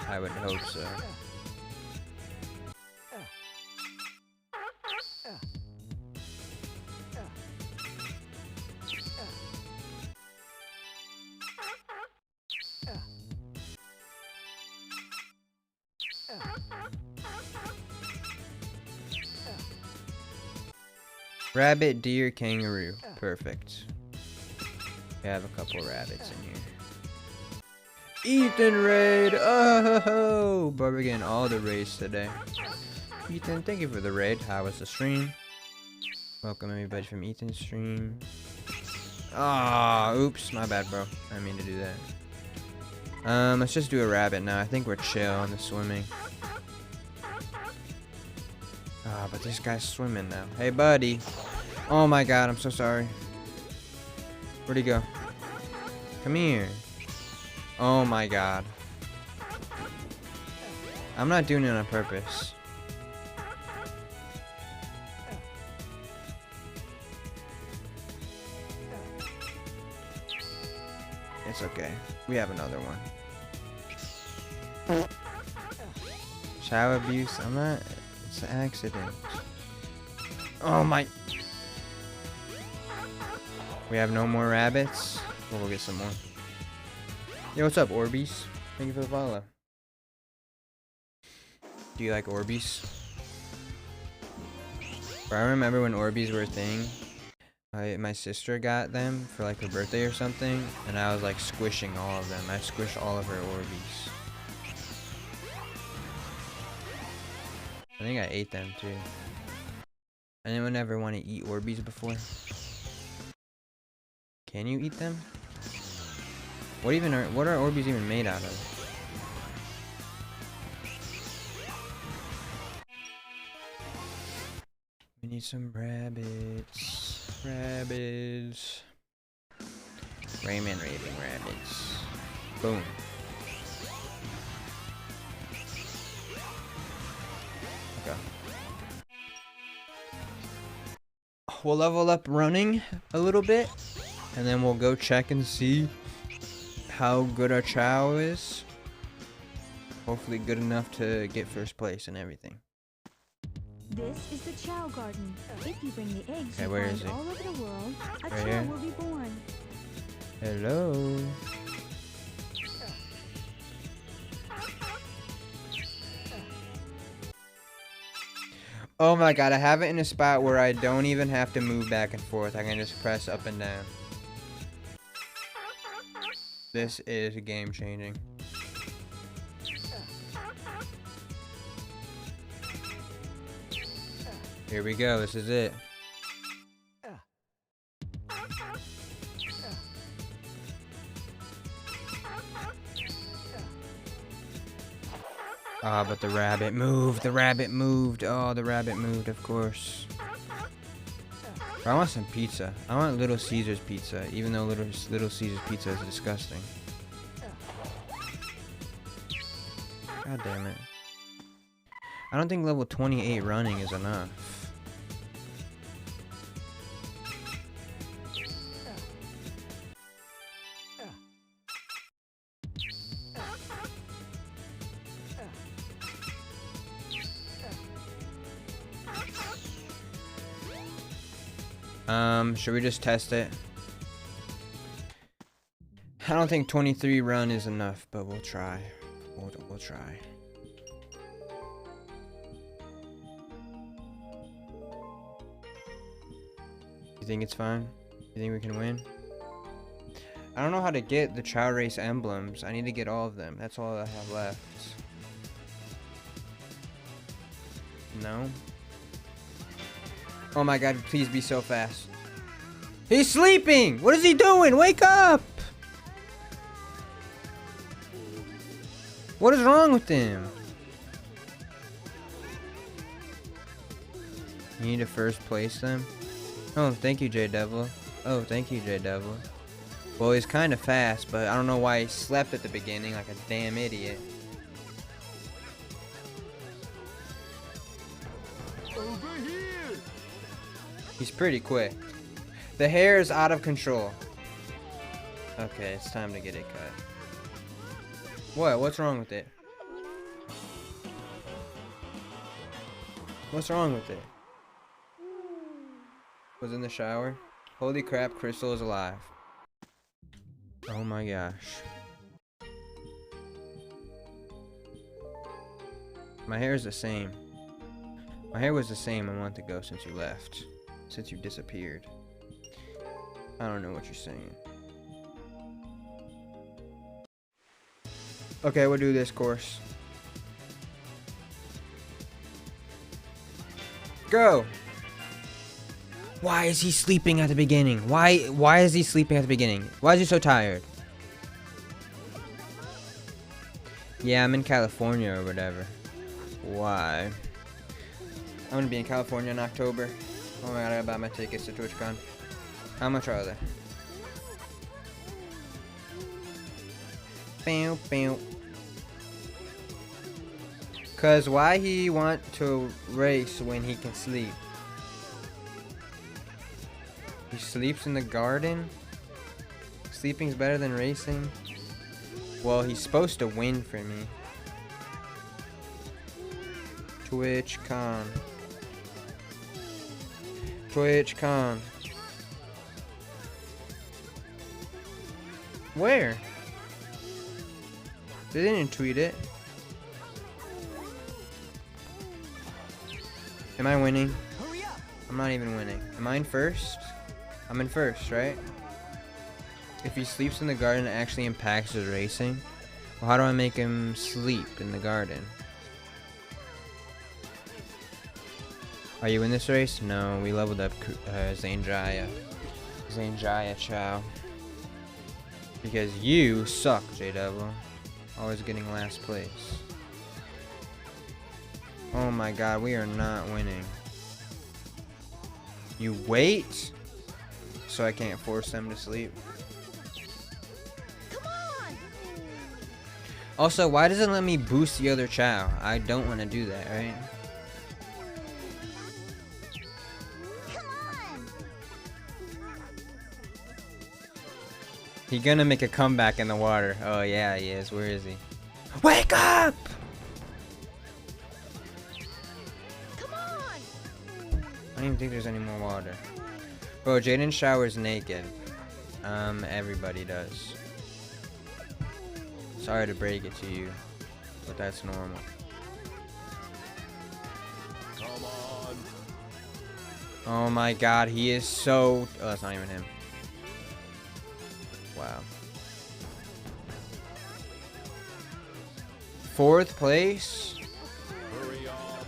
I would hope so. Rabbit, deer, kangaroo. Perfect. We have a couple rabbits in here. Ethan raid! Oh, but we're getting all the raids today. Ethan, thank you for the raid. How was the stream? Welcome everybody from Ethan's stream. Ah, oops, my bad, bro. I didn't mean to do that. Let's just do a rabbit now. I think we're chill on the swimming. Ah, but this guy's swimming now. Hey, buddy. Oh my god, I'm so sorry. Where'd he go? Come here. Oh my god. I'm not doing it on purpose. It's okay. We have another one. Child abuse. I'm not... It's an accident. Oh my... We have no more rabbits. We'll go get some more. Yo, what's up, Orbeez? Thank you for the follow. Do you like Orbeez? Bro, I remember when Orbeez were a thing. My sister got them for like her birthday or something, and I was like squishing all of them. I squished all of her Orbeez. I think I ate them too. Anyone ever want to eat Orbeez before? Can you eat them? What are Orbeez even made out of? We need some rabbits. Rabbits. Rayman raving rabbits. Boom. Okay. We'll level up running a little bit, and then we'll go check and see how good our Chow is. Hopefully good enough to get first place and everything. This is the Chow Garden. If you bring the eggs Okay, you where find is he? all over the world, a Right Chow here? will be born. Hello. Oh my god, I have it in a spot where I don't even have to move back and forth. I can just press up and down. This is game changing. Here we go, this is it. Ah, but the rabbit moved. The rabbit moved. Oh, the rabbit moved, of course. I want some pizza. I want Little Caesars pizza, even though Little Caesars pizza is disgusting. God damn it. I don't think level 28 running is enough. Should we just test it? I don't think 23 run is enough, but we'll try. We'll try. You think it's fine? You think we can win? I don't know how to get the Chow Race emblems. I need to get all of them. That's all I have left. No? Oh my god, please be so fast. He's sleeping! What is he doing? Wake up! What is wrong with him? You need to first place them. Oh, thank you, J Devil. Oh, thank you, J Devil. Well, he's kind of fast, but I don't know why he slept at the beginning like a damn idiot. Over here! He's pretty quick. The hair is out of control. Okay, it's time to get it cut. What? What's wrong with it? What's wrong with it? Was in the shower? Holy crap, Crystal is alive. Oh my gosh. My hair is the same. My hair was the same a month ago since you left. Since you disappeared. I don't know what you're saying. Okay, we'll do this course. Go! Why is he sleeping at the beginning? Why is he sleeping at the beginning? Why is he so tired? Yeah, I'm in California or whatever. Why? I'm gonna be in California in October. Oh my god, I gotta buy my tickets to TwitchCon. How much are they? Bow, bow. Cause why he want to race when he can sleep? He sleeps in the garden? Sleeping's better than racing? Well, he's supposed to win for me. TwitchCon. TwitchCon. Where? They didn't tweet it. Am I winning? Hurry up! I'm not even winning. Am I in first? I'm in first, right? If he sleeps in the garden, it actually impacts his racing. Well, how do I make him sleep in the garden? Are you in this race? No, we leveled up Zanjaya. Zanjaya Chow. Because you suck, J-Devil. Always getting last place. Oh my god, we are not winning. You wait? So I can't force them to sleep. Come on! Also, why does it let me boost the other Chow? I don't want to do that, right? Come on! He gonna make a comeback in the water. Oh yeah, he is. Where is he? Wake up! Come on! I don't even think there's any more water. Bro, Jaden showers naked. Everybody does. Sorry to break it to you, but that's normal. Come on! Oh my god, he is so... Oh, that's not even him. Wow. 4th place? Hurry up!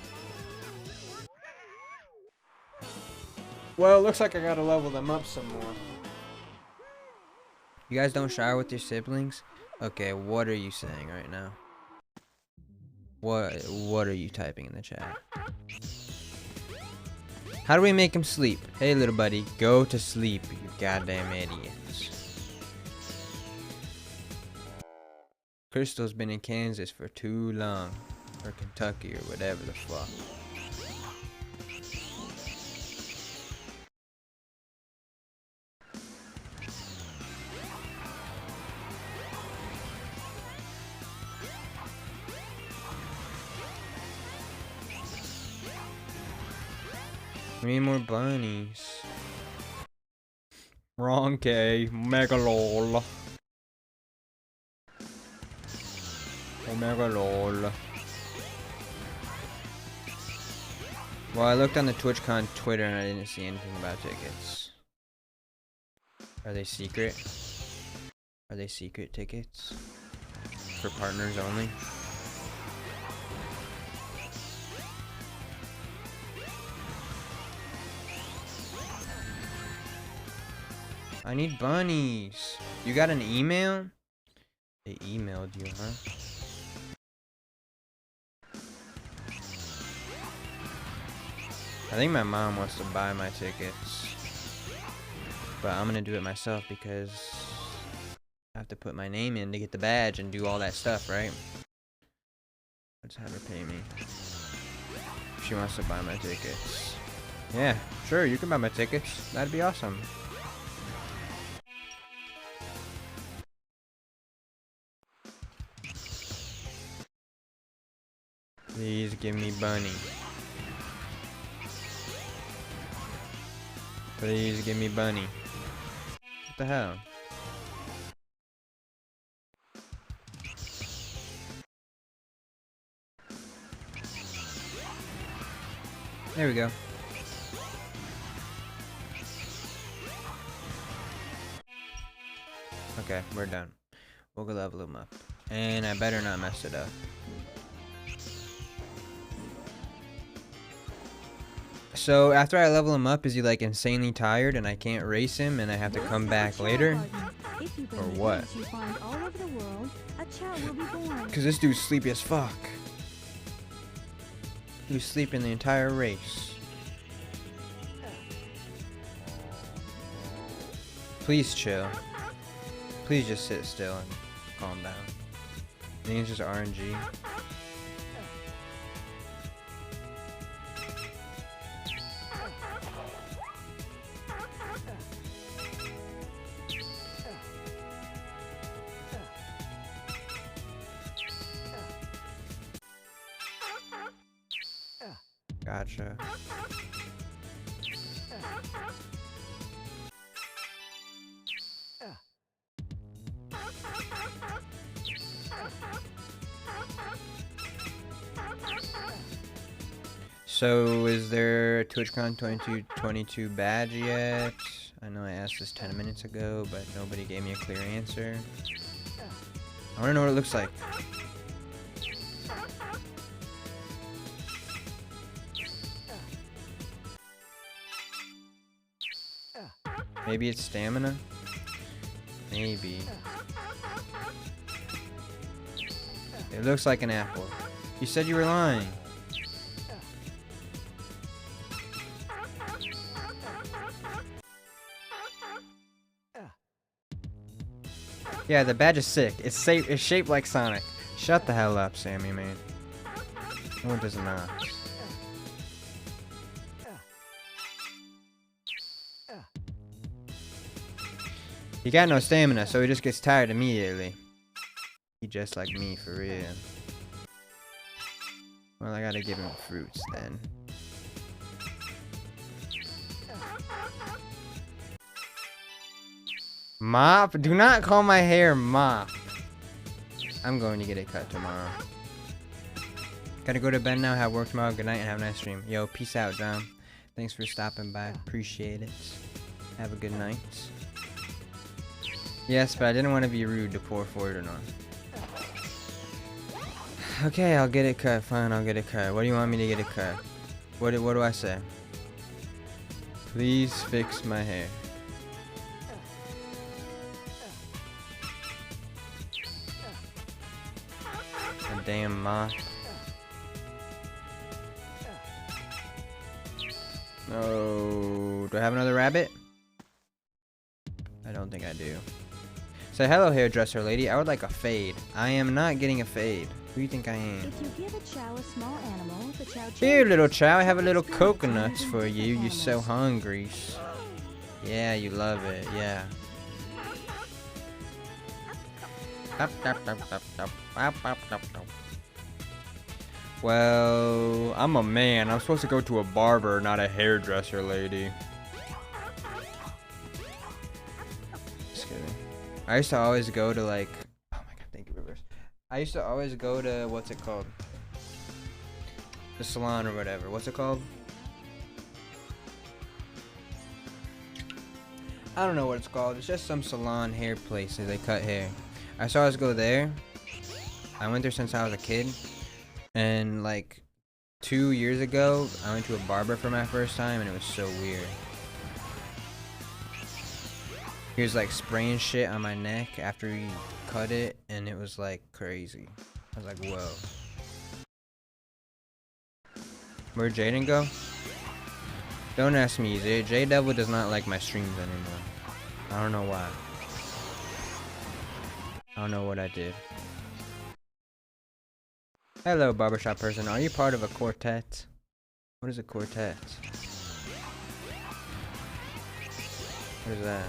Well, it looks like I gotta level them up some more. You guys don't shower with your siblings? Okay, what are you saying right now? What are you typing in the chat? How do we make him sleep? Hey, little buddy, go to sleep, you goddamn idiots. Crystal's been in Kansas for too long. Or Kentucky, or whatever the fuck. We need more bunnies. Wrong K. Megalol. Megalol. Well, I looked on the TwitchCon Twitter and I didn't see anything about tickets. Are they secret? Are they secret tickets? For partners only? I need bunnies. You got an email? They emailed you, huh? I think my mom wants to buy my tickets. But I'm gonna do it myself because I have to put my name in to get the badge and do all that stuff, right? Let's have her pay me. She wants to buy my tickets. Yeah, sure, you can buy my tickets. That'd be awesome. Please give me Bunny. Please give me Bunny. What the hell? There we go. Okay, we're done. We'll go level him up. And I better not mess it up. So after I level him up, is he like insanely tired and I can't race him and I have to come back later? Or what? Because this dude's sleepy as fuck. He was sleeping the entire race. Please chill. Please just sit still and calm down. I think it's just RNG. Gotcha. So, is there a TwitchCon 2022 badge yet? I know I asked this 10 minutes ago, but nobody gave me a clear answer. I want to know what it looks like. Maybe it's stamina? Maybe. It looks like an apple. You said you were lying. Yeah, the badge is sick. It's shaped like Sonic. Shut the hell up, Sammy, man. No, it does not. He got no stamina, so he just gets tired immediately. He just like me, for real. Well, I gotta give him fruits then. Mop? Do not call my hair Mop. I'm going to get it cut tomorrow. Gotta go to bed now, have work tomorrow. Good night and have a nice stream. Yo, peace out, John. Thanks for stopping by. Appreciate it. Have a good night. Yes, but I didn't want to be rude to poor Ford or not. Okay, I'll get it cut. Fine, I'll get it cut. What do you want me to get it cut? What do I say? Please fix my hair. A damn moth. No. Do I have another rabbit? I don't think I do. Say hello, hairdresser lady. I would like a fade. I am not getting a fade. Who do you think I am? If you give a chow a small animal, the chow Here, little chow. I have a little coconuts for you. You're so hungry. Yeah, you love it. Yeah. Well, I'm a man. I'm supposed to go to a barber, not a hairdresser lady. Just kidding. I used to always go to like, oh my god, thank you, Rivers. I used to always go to, what's it called? The salon or whatever. What's it called? I don't know what it's called. It's just some salon hair place that they cut hair. I used to always go there. I went there since I was a kid. And like 2 years ago, I went to a barber for my first time and it was so weird. He was like spraying shit on my neck after he cut it and it was like crazy. I was like, whoa. Where'd Jaden go? Don't ask me. J Devil does not like my streams anymore. I don't know why. I don't know what I did. Hello, barbershop person. Are you part of a quartet? What is a quartet? What is that?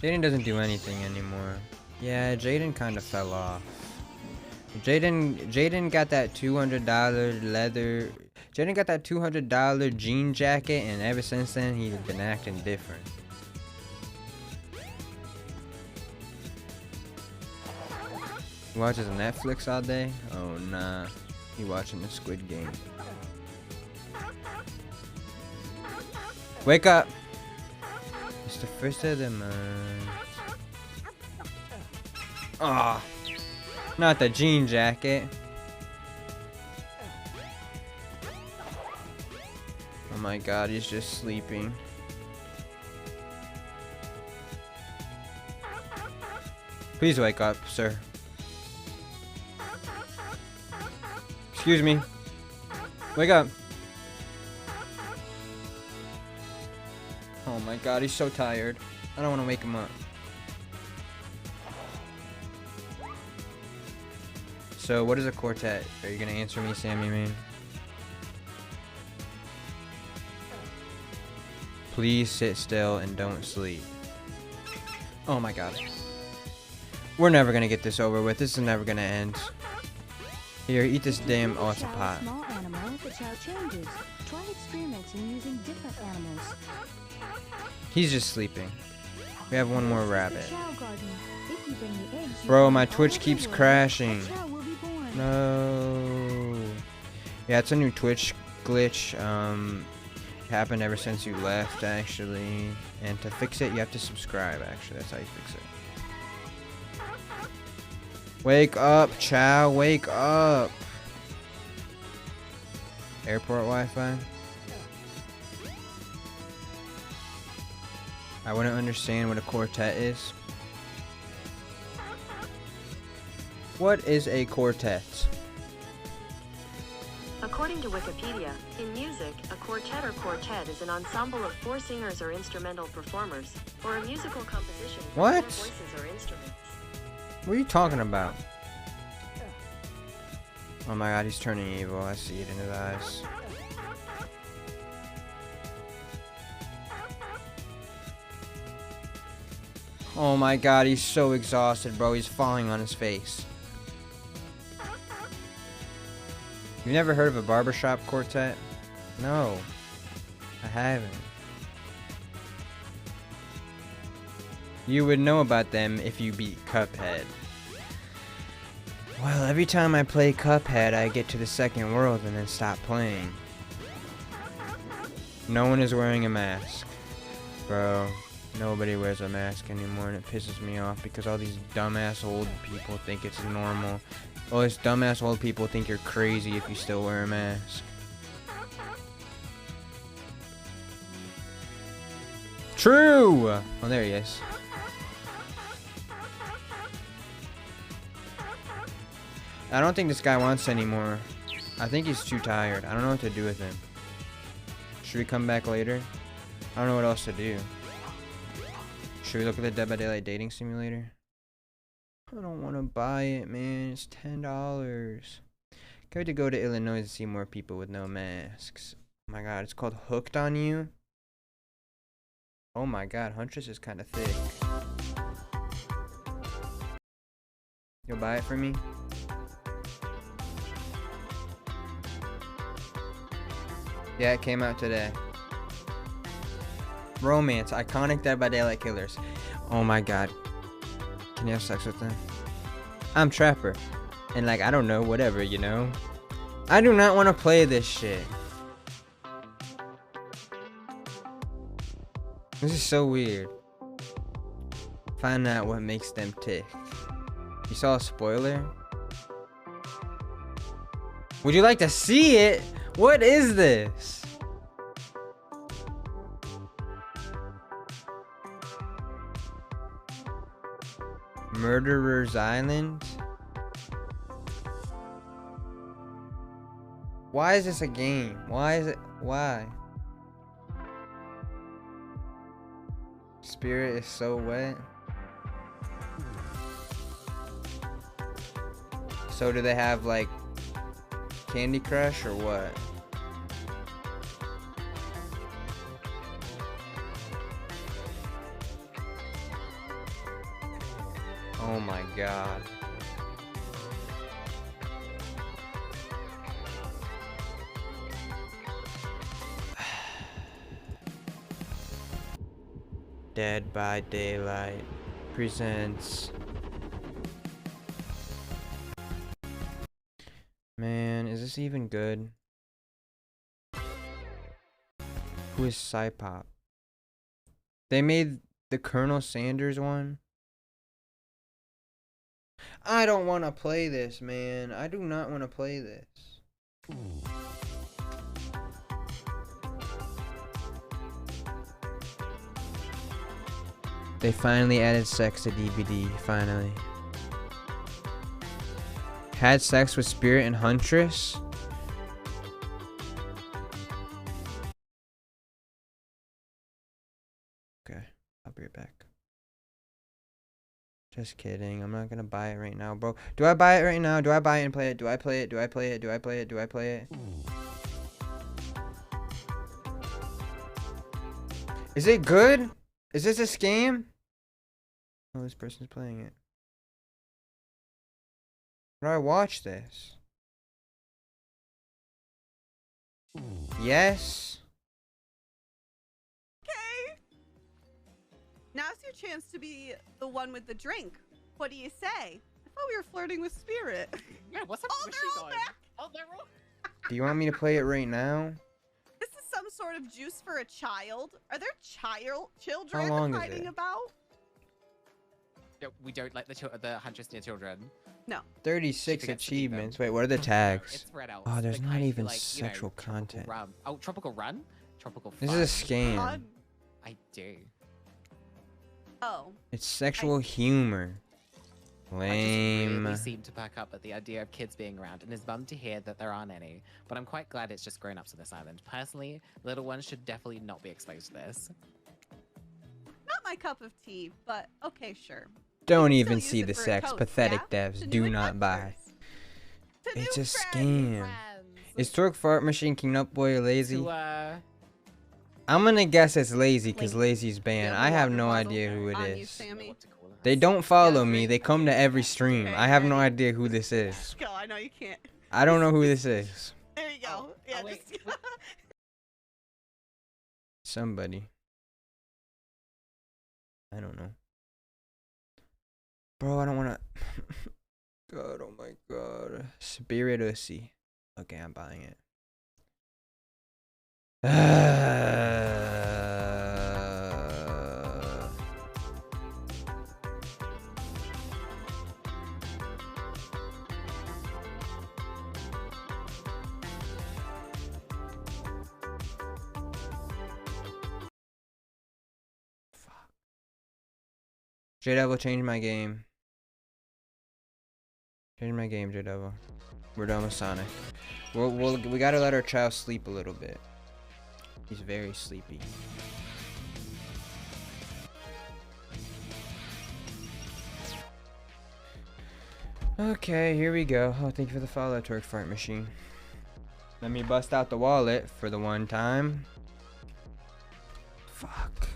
Jaden doesn't do anything anymore. Yeah, Jaden kind of fell off. Jaden got that $200 leather. Jaden got that $200 jean jacket, and ever since then he's been acting different. He watches Netflix all day? Oh nah, he watching the Squid Game. Wake up! It's the first of the month. Ah, not the jean jacket. Oh my god, he's just sleeping. Please wake up, sir. Excuse me. Wake up. Oh my god, he's so tired. I don't want to wake him up. So, what is a quartet? Are you gonna answer me, Sammy Man? Please sit still and don't sleep. Oh my god. We're never gonna get this over with. This is never gonna end. Here, eat this damn octopus. Small animal, the chow changes. Try experimenting using different animals. He's just sleeping. We have one more rabbit. Chow garden. If you bring the eggs, Bro, my Twitch keeps crashing. chow will be born. No. Yeah, it's a new Twitch glitch. It happened ever since you left, actually. And to fix it, you have to subscribe, actually. That's how you fix it. Wake up, Chow. Wake up. Airport Wi-Fi. I wouldn't understand what a quartet is. What is a quartet? According to Wikipedia, in music, a quartet or quartet is an ensemble of 4 singers or instrumental performers, or a musical composition for What? 4 voices or instruments. What are you talking about? Oh my god, he's turning evil. I see it in his eyes. Oh my god, he's so exhausted, bro. He's falling on his face. You've never heard of a barbershop quartet? No, I haven't. You would know about them if you beat Cuphead. Well, every time I play Cuphead, I get to the second world and then stop playing. No one is wearing a mask. Bro, nobody wears a mask anymore, and it pisses me off because all these dumbass old people think it's normal. All these dumbass old people think you're crazy if you still wear a mask. True! Oh, there he is. I don't think this guy wants anymore. I think he's too tired. I don't know what to do with him. Should we come back later? I don't know what else to do. Should we look at the Dead by Daylight dating simulator? I don't want to buy it, man. It's $10. Can't wait to go to Illinois and see more people with no masks. Oh my god, it's called Hooked on You. Oh my god, Huntress is kind of thick. You'll buy it for me? Yeah, it came out today. Romance, iconic Dead by Daylight killers. Oh my god. Can you have sex with them? I'm Trapper. And like, I don't know, whatever, you know? I do not want to play this shit. This is so weird. Find out what makes them tick. You saw a spoiler? Would you like to see it? What is this? Murderer's Island. Why is this a game? Why is it? Why? Spirit is so wet. So do they have like Candy Crush or what? Oh my god. Dead by Daylight presents. Man, is this even good? Who is Psypop? They made the Colonel Sanders one? I don't want to play this, man. I do not want to play this. They finally added sex to DVD, finally. Had sex with Spirit and Huntress? Okay, I'll be right back. Just kidding. I'm not gonna buy it right now, bro. Do I buy it right now? Do I buy it and play it? Do I play it? Do I play it? Do I play it? Do I play it? Is it good? Is this a scam? Oh, this person's playing it. How do I watch this? Yes. Okay. Now's your chance to be the one with the drink. What do you say? I thought we were flirting with Spirit. Yeah, what's up? Oh, they're all back. Oh, they're all. Do you want me to play it right now? This is some sort of juice for a child. Are there children long is fighting it? about? No, we don't let the Huntress near children. No. 36 She forgets to feed them. achievements. Wait, what are the tags? It's Red Elves. Oh, there's They not kind of even like, sexual Tropical content. Run. Oh, Tropical Run? Tropical This Fun. is a scam. Fun. I do. Oh. It's sexual humor. I Lame. just really seem to back up at the idea of kids being around, and is bummed to hear that there aren't any. But I'm quite glad it's just grown-ups on this island. Personally, little ones should definitely not be exposed to this. Not my cup of tea, but okay, sure. Don't You even still see use the it for a sex. toast, Pathetic yeah? devs. To Do new not buy. adventures. To It's new a friends. scam. Is Torque Fart Machine King Up Boy lazy? To, I'm gonna guess it's lazy because Lazy's banned. Yeah, I have water no bottle idea who it on you, is. Sammy. They don't follow me. drink. They come to every stream. Okay, I have no ready. idea who this is. Go, I know you can't. I don't know who this is. There you go. Yeah, wait, just... Somebody. I don't know. Bro, I don't wanna. God, oh my god. Spirit Ussy. Okay, I'm buying it. J-Devil, change my game. Change my game, J-Devil. We're done with Sonic. We gotta let our child sleep a little bit. He's very sleepy. Okay, here we go. Oh, thank you for the follow, Torque Fart Machine. Let me bust out the wallet for the one time. Fuck.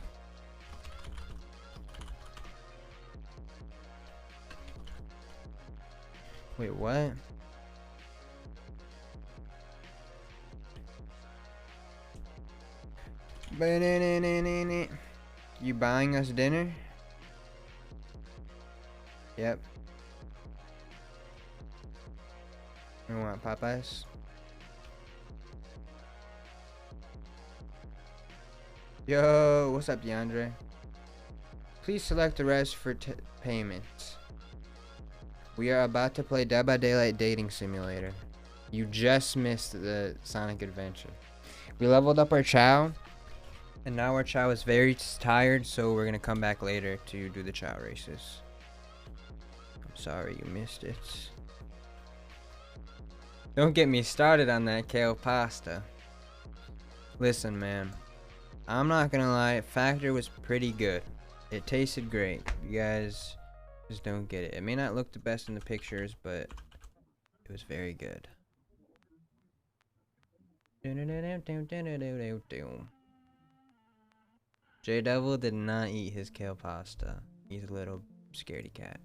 Wait, what? You buying us dinner? Yep. You want Popeyes? Yo, what's up, DeAndre? Please select the rest for payments. We are about to play Dead by Daylight Dating Simulator. You just missed the Sonic Adventure. We leveled up our Chow, and now our Chow is very tired, so we're gonna come back later to do the Chow races. Sorry you missed it. Don't get me started on that kale pasta. Listen, man. I'm not gonna lie, Factor was pretty good. It tasted great. You guys just don't get it. It may not look the best in the pictures, but it was very good. J Devil did not eat his kale pasta. He's a little scaredy cat.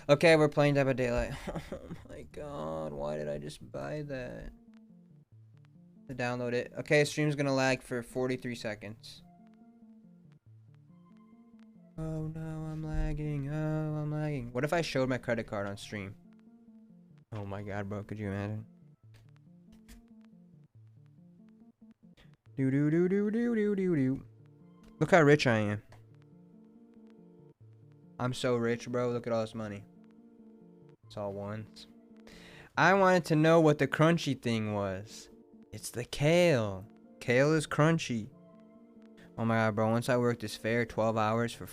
Okay, we're playing Dead by Daylight. Oh my god, why did I just buy that? To download it. Okay, stream's gonna lag for 43 seconds. Oh no, I'm lagging. Oh, I'm lagging. What if I showed my credit card on stream? Oh my god, bro, could you imagine? Do do do do do do do do. Look how rich I am. I'm so rich, bro. Look at all this money. It's all ones. I wanted to know what the crunchy thing was. It's the kale. Kale is crunchy. Oh my god, bro. Once I worked this fair 12 hours for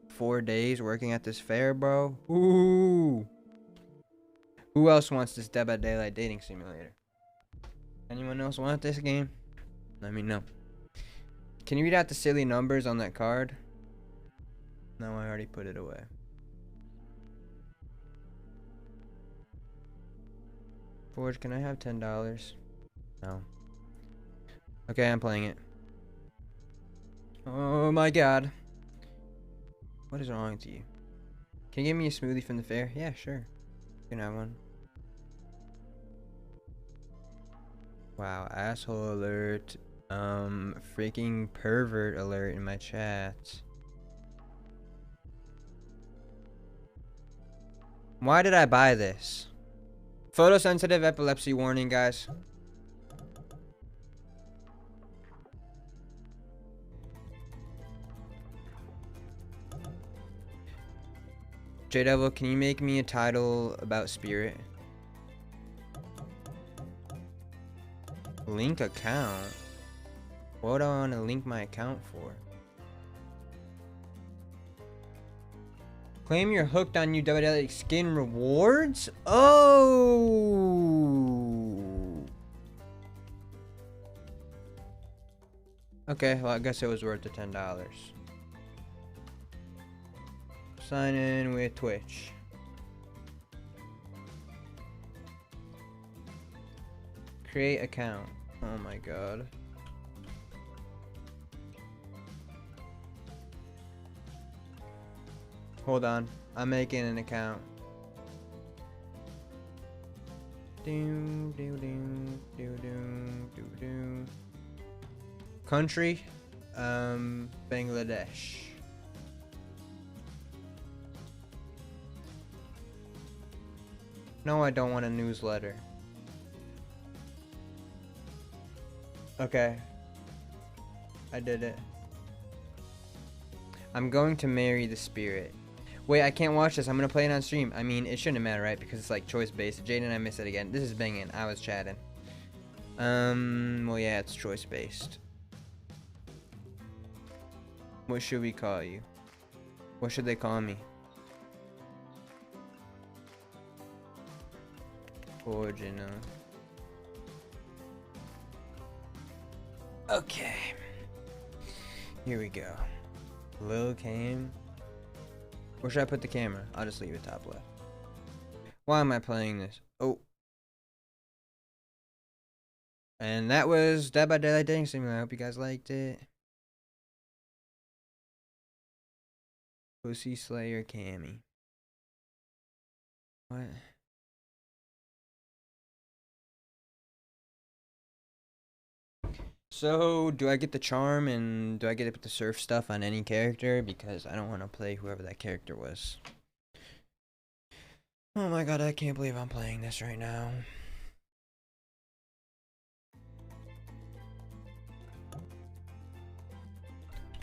four days working at this fair, bro. Ooh. Who else wants this Dead by Daylight dating simulator? Anyone else want this game? Let me know. Can you read out the silly numbers on that card? No, I already put it away. Forge, can I have $10? No. Okay, I'm playing it. Oh my god. What is wrong with you? Can you give me a smoothie from the fair? Yeah, sure. You can have one. Wow, asshole alert. Freaking pervert alert in my chat. Why did I buy this? Photosensitive epilepsy warning, guys. J-Devil, can you make me a title about Spirit? Link account? What do I want to link my account for? Claim you're hooked on new WWE skin rewards? Oh! Okay, well I guess it was worth the $10. Sign in with Twitch. Create account. Oh my god. Hold on, I'm making an account. Country, Bangladesh. No, I don't want a newsletter. Okay. I did it. I'm going to marry the spirit. Wait, I can't watch this. I'm gonna play it on stream. I mean, it shouldn't matter, right? Because it's like choice based. Jaden, I missed it again. This is banging. I was chatting. Well, yeah, it's choice based. What should we call you? What should they call me? Original. Okay. Here we go. Lil Cam. Where should I put the camera? I'll just leave it top left. Why am I playing this? Oh. And that was Dead by Daylight Dating Simulator. I hope you guys liked it. Pussy Slayer Cammy. What? So, do I get the charm and do I get to put the surf stuff on any character? Because I don't want to play whoever that character was. Oh my god, I can't believe I'm playing this right now.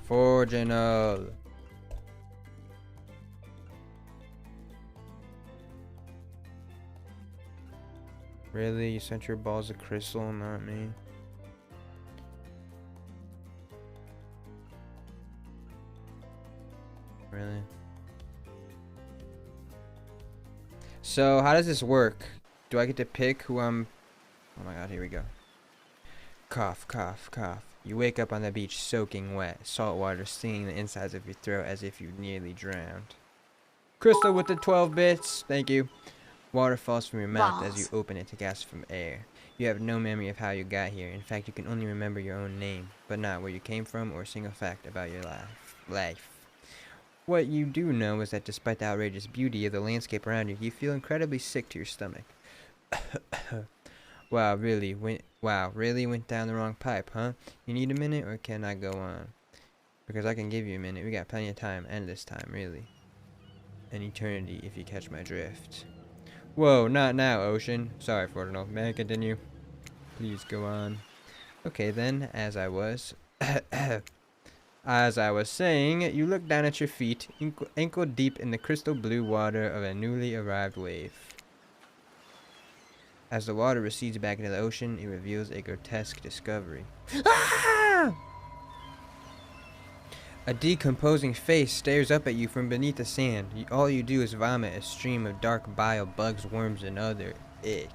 Forginal. Really? You sent your balls to Crystal, not me? Really? So how does this work? Do I get to pick who I'm... Oh my god, here we go. Cough, cough, cough. You wake up on the beach soaking wet, salt water stinging the insides of your throat as if you nearly drowned. Crystal with the 12 bits, thank you. Water falls from your mouth as you open it to gasp from air. You have no memory of how you got here. In fact, you can only remember your own name, but not where you came from or a single fact about your life. What you do know is that despite the outrageous beauty of the landscape around you, you feel incredibly sick to your stomach. Wow, really went down the wrong pipe, huh? You need a minute, or can I go on? Because I can give you a minute. We got plenty of time, endless time, really. An eternity, if you catch my drift. Whoa, not now, Ocean. Sorry, Fortnite. May I continue? Please go on. Okay, then, as I was saying, you look down at your feet, ankle deep in the crystal blue water of a newly arrived wave. As the water recedes back into the ocean, it reveals a grotesque discovery. Ah! A decomposing face stares up at you from beneath the sand. All you do is vomit a stream of dark bile, bugs, worms, and other ick.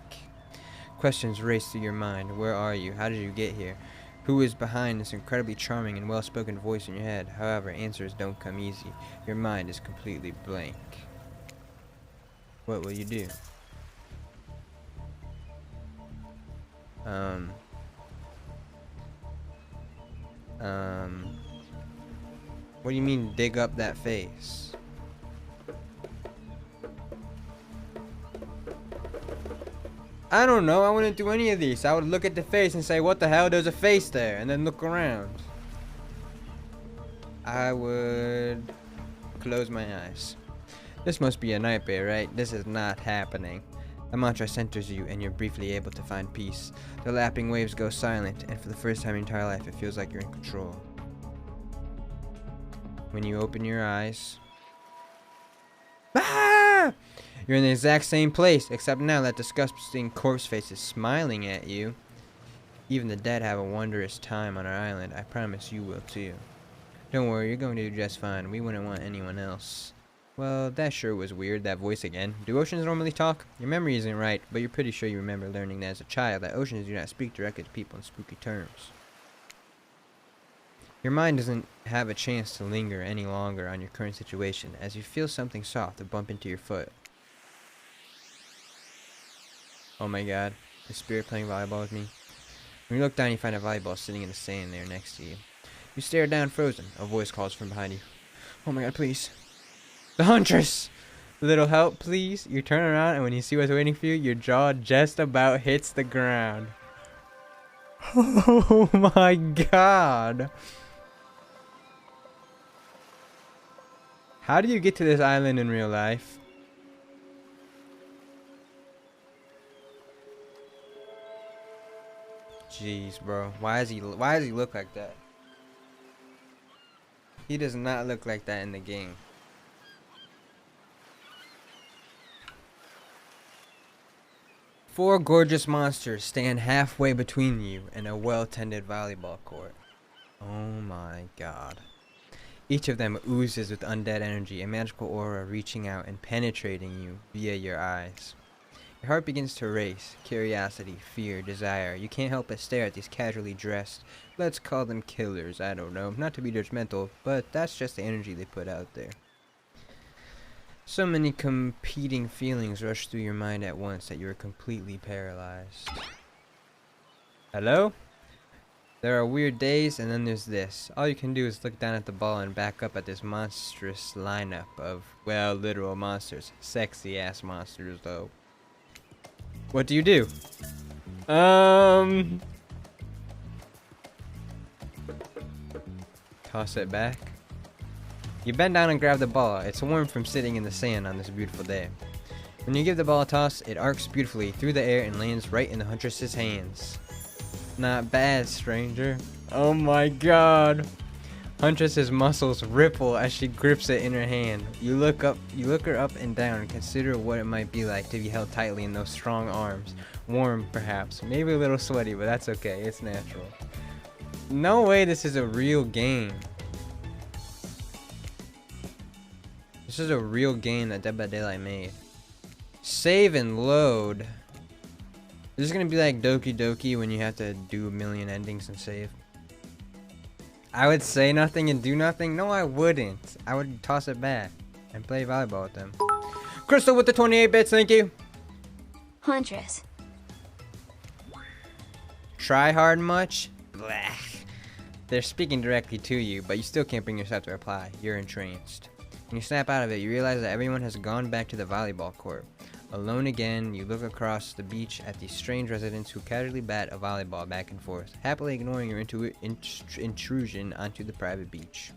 Questions race through your mind. Where are you? How did you get here? Who is behind this incredibly charming and well-spoken voice in your head? However, answers don't come easy. Your mind is completely blank. What will you do? What do you mean dig up that face? I don't know, I wouldn't do any of these. I would look at the face and say, what the hell, there's a face there, and then look around. I would close my eyes. This must be a nightmare, right? This is not happening. The mantra centers you, and you're briefly able to find peace. The lapping waves go silent, and for the first time in your entire life, it feels like you're in control. When you open your eyes... Ah! You're in the exact same place, except now that disgusting corpse face is smiling at you. Even the dead have a wondrous time on our island. I promise you will too. Don't worry, you're going to do just fine. We wouldn't want anyone else. Well, that sure was weird, that voice again. Do oceans normally talk? Your memory isn't right, but you're pretty sure you remember learning that as a child, that oceans do not speak directly to people in spooky terms. Your mind doesn't have a chance to linger any longer on your current situation, as you feel something soft to bump into your foot. Oh my god, the spirit playing volleyball with me. When you look down, you find a volleyball sitting in the sand there next to you. You stare down, frozen. A voice calls from behind you. Oh my god, please. The Huntress! Little help, please. You turn around, and when you see what's waiting for you, your jaw just about hits the ground. Oh my god. How do you get to this island in real life? Jeez, bro. Why does he look like that? He does not look like that in the game. Four gorgeous monsters stand halfway between you and a well-tended volleyball court. Oh my god. Each of them oozes with undead energy, a magical aura reaching out and penetrating you via your eyes. Your heart begins to race. Curiosity, fear, desire. You can't help but stare at these casually dressed, let's call them killers, I don't know. Not to be judgmental, but that's just the energy they put out there. So many competing feelings rush through your mind at once that you are completely paralyzed. Hello? There are weird days, and then there's this. All you can do is look down at the ball and back up at this monstrous lineup of, well, literal monsters. Sexy ass monsters, though. What do you do? Toss it back. You bend down and grab the ball. It's warm from sitting in the sand on this beautiful day. When you give the ball a toss, it arcs beautifully through the air and lands right in the Huntress's hands. Not bad, stranger. Oh my god. Huntress's muscles ripple as she grips it in her hand. You look her up and down and consider what it might be like to be held tightly in those strong arms. Warm, perhaps. Maybe a little sweaty, but that's okay. It's natural. No way this is a real game. This is a real game that Dead by Daylight made. Save and load. This is gonna be like Doki Doki when you have to do a million endings and save. I would say nothing and do nothing. No, I wouldn't. I would toss it back and play volleyball with them. Crystal with the 28 bits, thank you. Huntress. Try hard much? Blah. They're speaking directly to you, but you still can't bring yourself to reply. You're entranced. When you snap out of it, you realize that everyone has gone back to the volleyball court. Alone again, you look across the beach at these strange residents who casually bat a volleyball back and forth, happily ignoring your intrusion onto the private beach.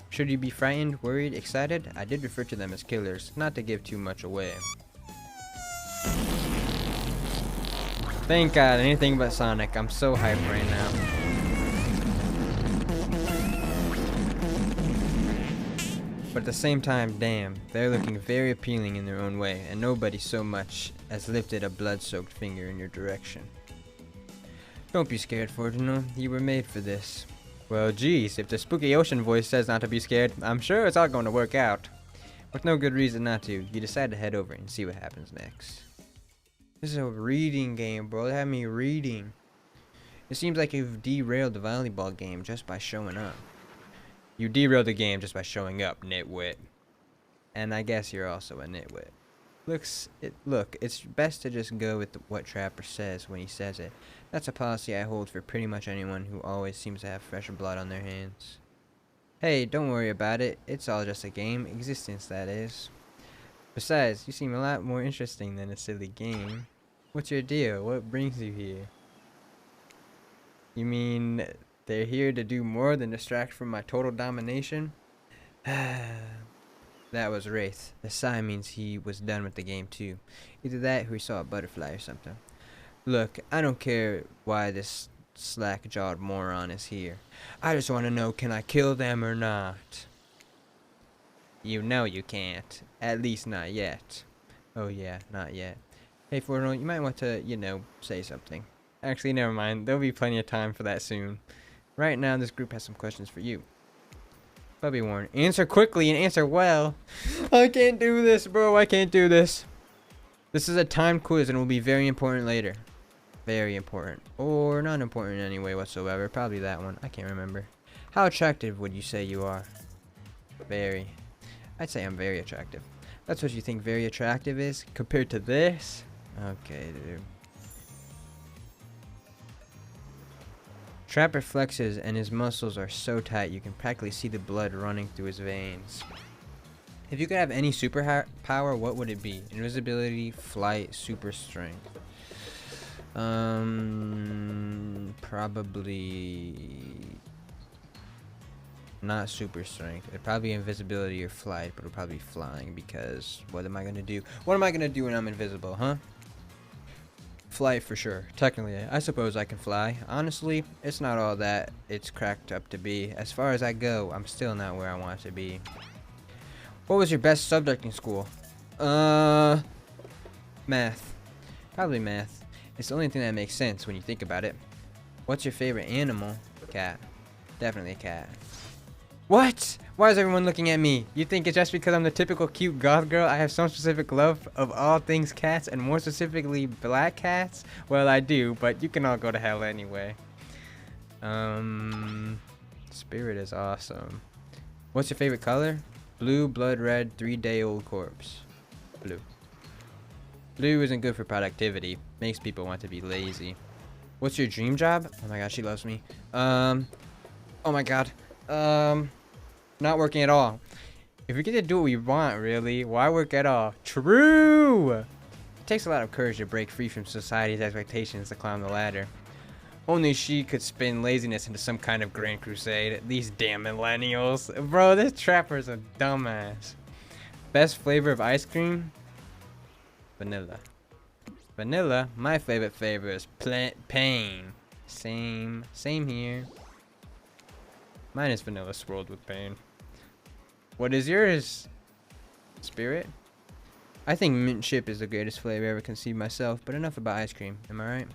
Should you be frightened, worried, excited? I did refer to them as killers, not to give too much away. Thank God, anything but Sonic. I'm so hyped right now. But at the same time, damn, they're looking very appealing in their own way, and nobody so much as lifted a blood-soaked finger in your direction. Don't be scared, Fortuno. You were made for this. Well, geez, if the spooky ocean voice says not to be scared, I'm sure it's all going to work out. With no good reason not to, you decide to head over and see what happens next. This is a reading game, bro. They have me reading. It seems like you've derailed the volleyball game just by showing up. You derailed the game just by showing up, nitwit. And I guess you're also a nitwit. Look, it's best to just go with what Trapper says when he says it. That's a policy I hold for pretty much anyone who always seems to have fresh blood on their hands. Hey, don't worry about it. It's all just a game. Existence, that is. Besides, you seem a lot more interesting than a silly game. What's your deal? What brings you here? You mean they're here to do more than distract from my total domination? That was Wraith. The sign means he was done with the game too. Either that or he saw a butterfly or something. Look, I don't care why this slack-jawed moron is here. I just want to know, can I kill them or not? You know you can't. At least not yet. Oh yeah, not yet. Hey Fortnite, you might want to, say something. Actually, never mind. There'll be plenty of time for that soon. Right now, this group has some questions for you. But be warned, answer quickly and answer well. I can't do this, bro. I can't do this. This is a timed quiz and will be very important later. Very important. Or not important in any way whatsoever. Probably that one. I can't remember. How attractive would you say you are? Very. I'd say I'm very attractive. That's what you think very attractive is compared to this? Okay, dude. Trapper flexes and his muscles are so tight you can practically see the blood running through his veins. If you could have any superpower, what would it be? Invisibility, flight, super strength. Probably not super strength. It'd probably be invisibility or flight, but it'd probably be flying because what am I gonna do? What am I gonna do when I'm invisible, huh? Flight for sure. Technically, I suppose I can fly. Honestly, it's not all that it's cracked up to be. As far as I go, I'm still not where I want to be. What was your best subject in school? Math. Probably math. It's the only thing that makes sense when you think about it. What's your favorite animal? Cat. Definitely a cat. What? Why is everyone looking at me? You think it's just because I'm the typical cute goth girl? I have some specific love of all things cats, and more specifically black cats? Well, I do, but you can all go to hell anyway. Spirit is awesome. What's your favorite color? Blue, blood red, 3-day-old corpse. Blue. Blue isn't good for productivity. Makes people want to be lazy. What's your dream job? Oh my god, she loves me. Oh my god. Not working at all. If we get to do what we want, really, why work at all? True! It takes a lot of courage to break free from society's expectations to climb the ladder. Only she could spin laziness into some kind of grand crusade. These damn millennials. Bro, this Trapper's a dumbass. Best flavor of ice cream? Vanilla. Vanilla? My favorite flavor is pain. Same here. Mine is vanilla swirled with pain. What is yours? Spirit? I think mint chip is the greatest flavor I ever conceived myself, but enough about ice cream. Am I right?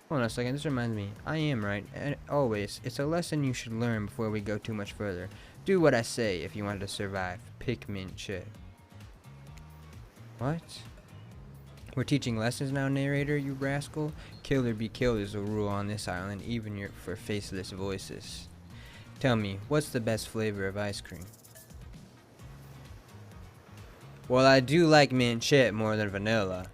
Hold on a second, this reminds me. I am right. And always. It's a lesson you should learn before we go too much further. Do what I say if you want to survive. Pick mint chip. What? We're teaching lessons now, narrator, you rascal? Kill or be killed is the rule on this island, even for faceless voices. Tell me, what's the best flavor of ice cream? Well, I do like mint chip more than vanilla.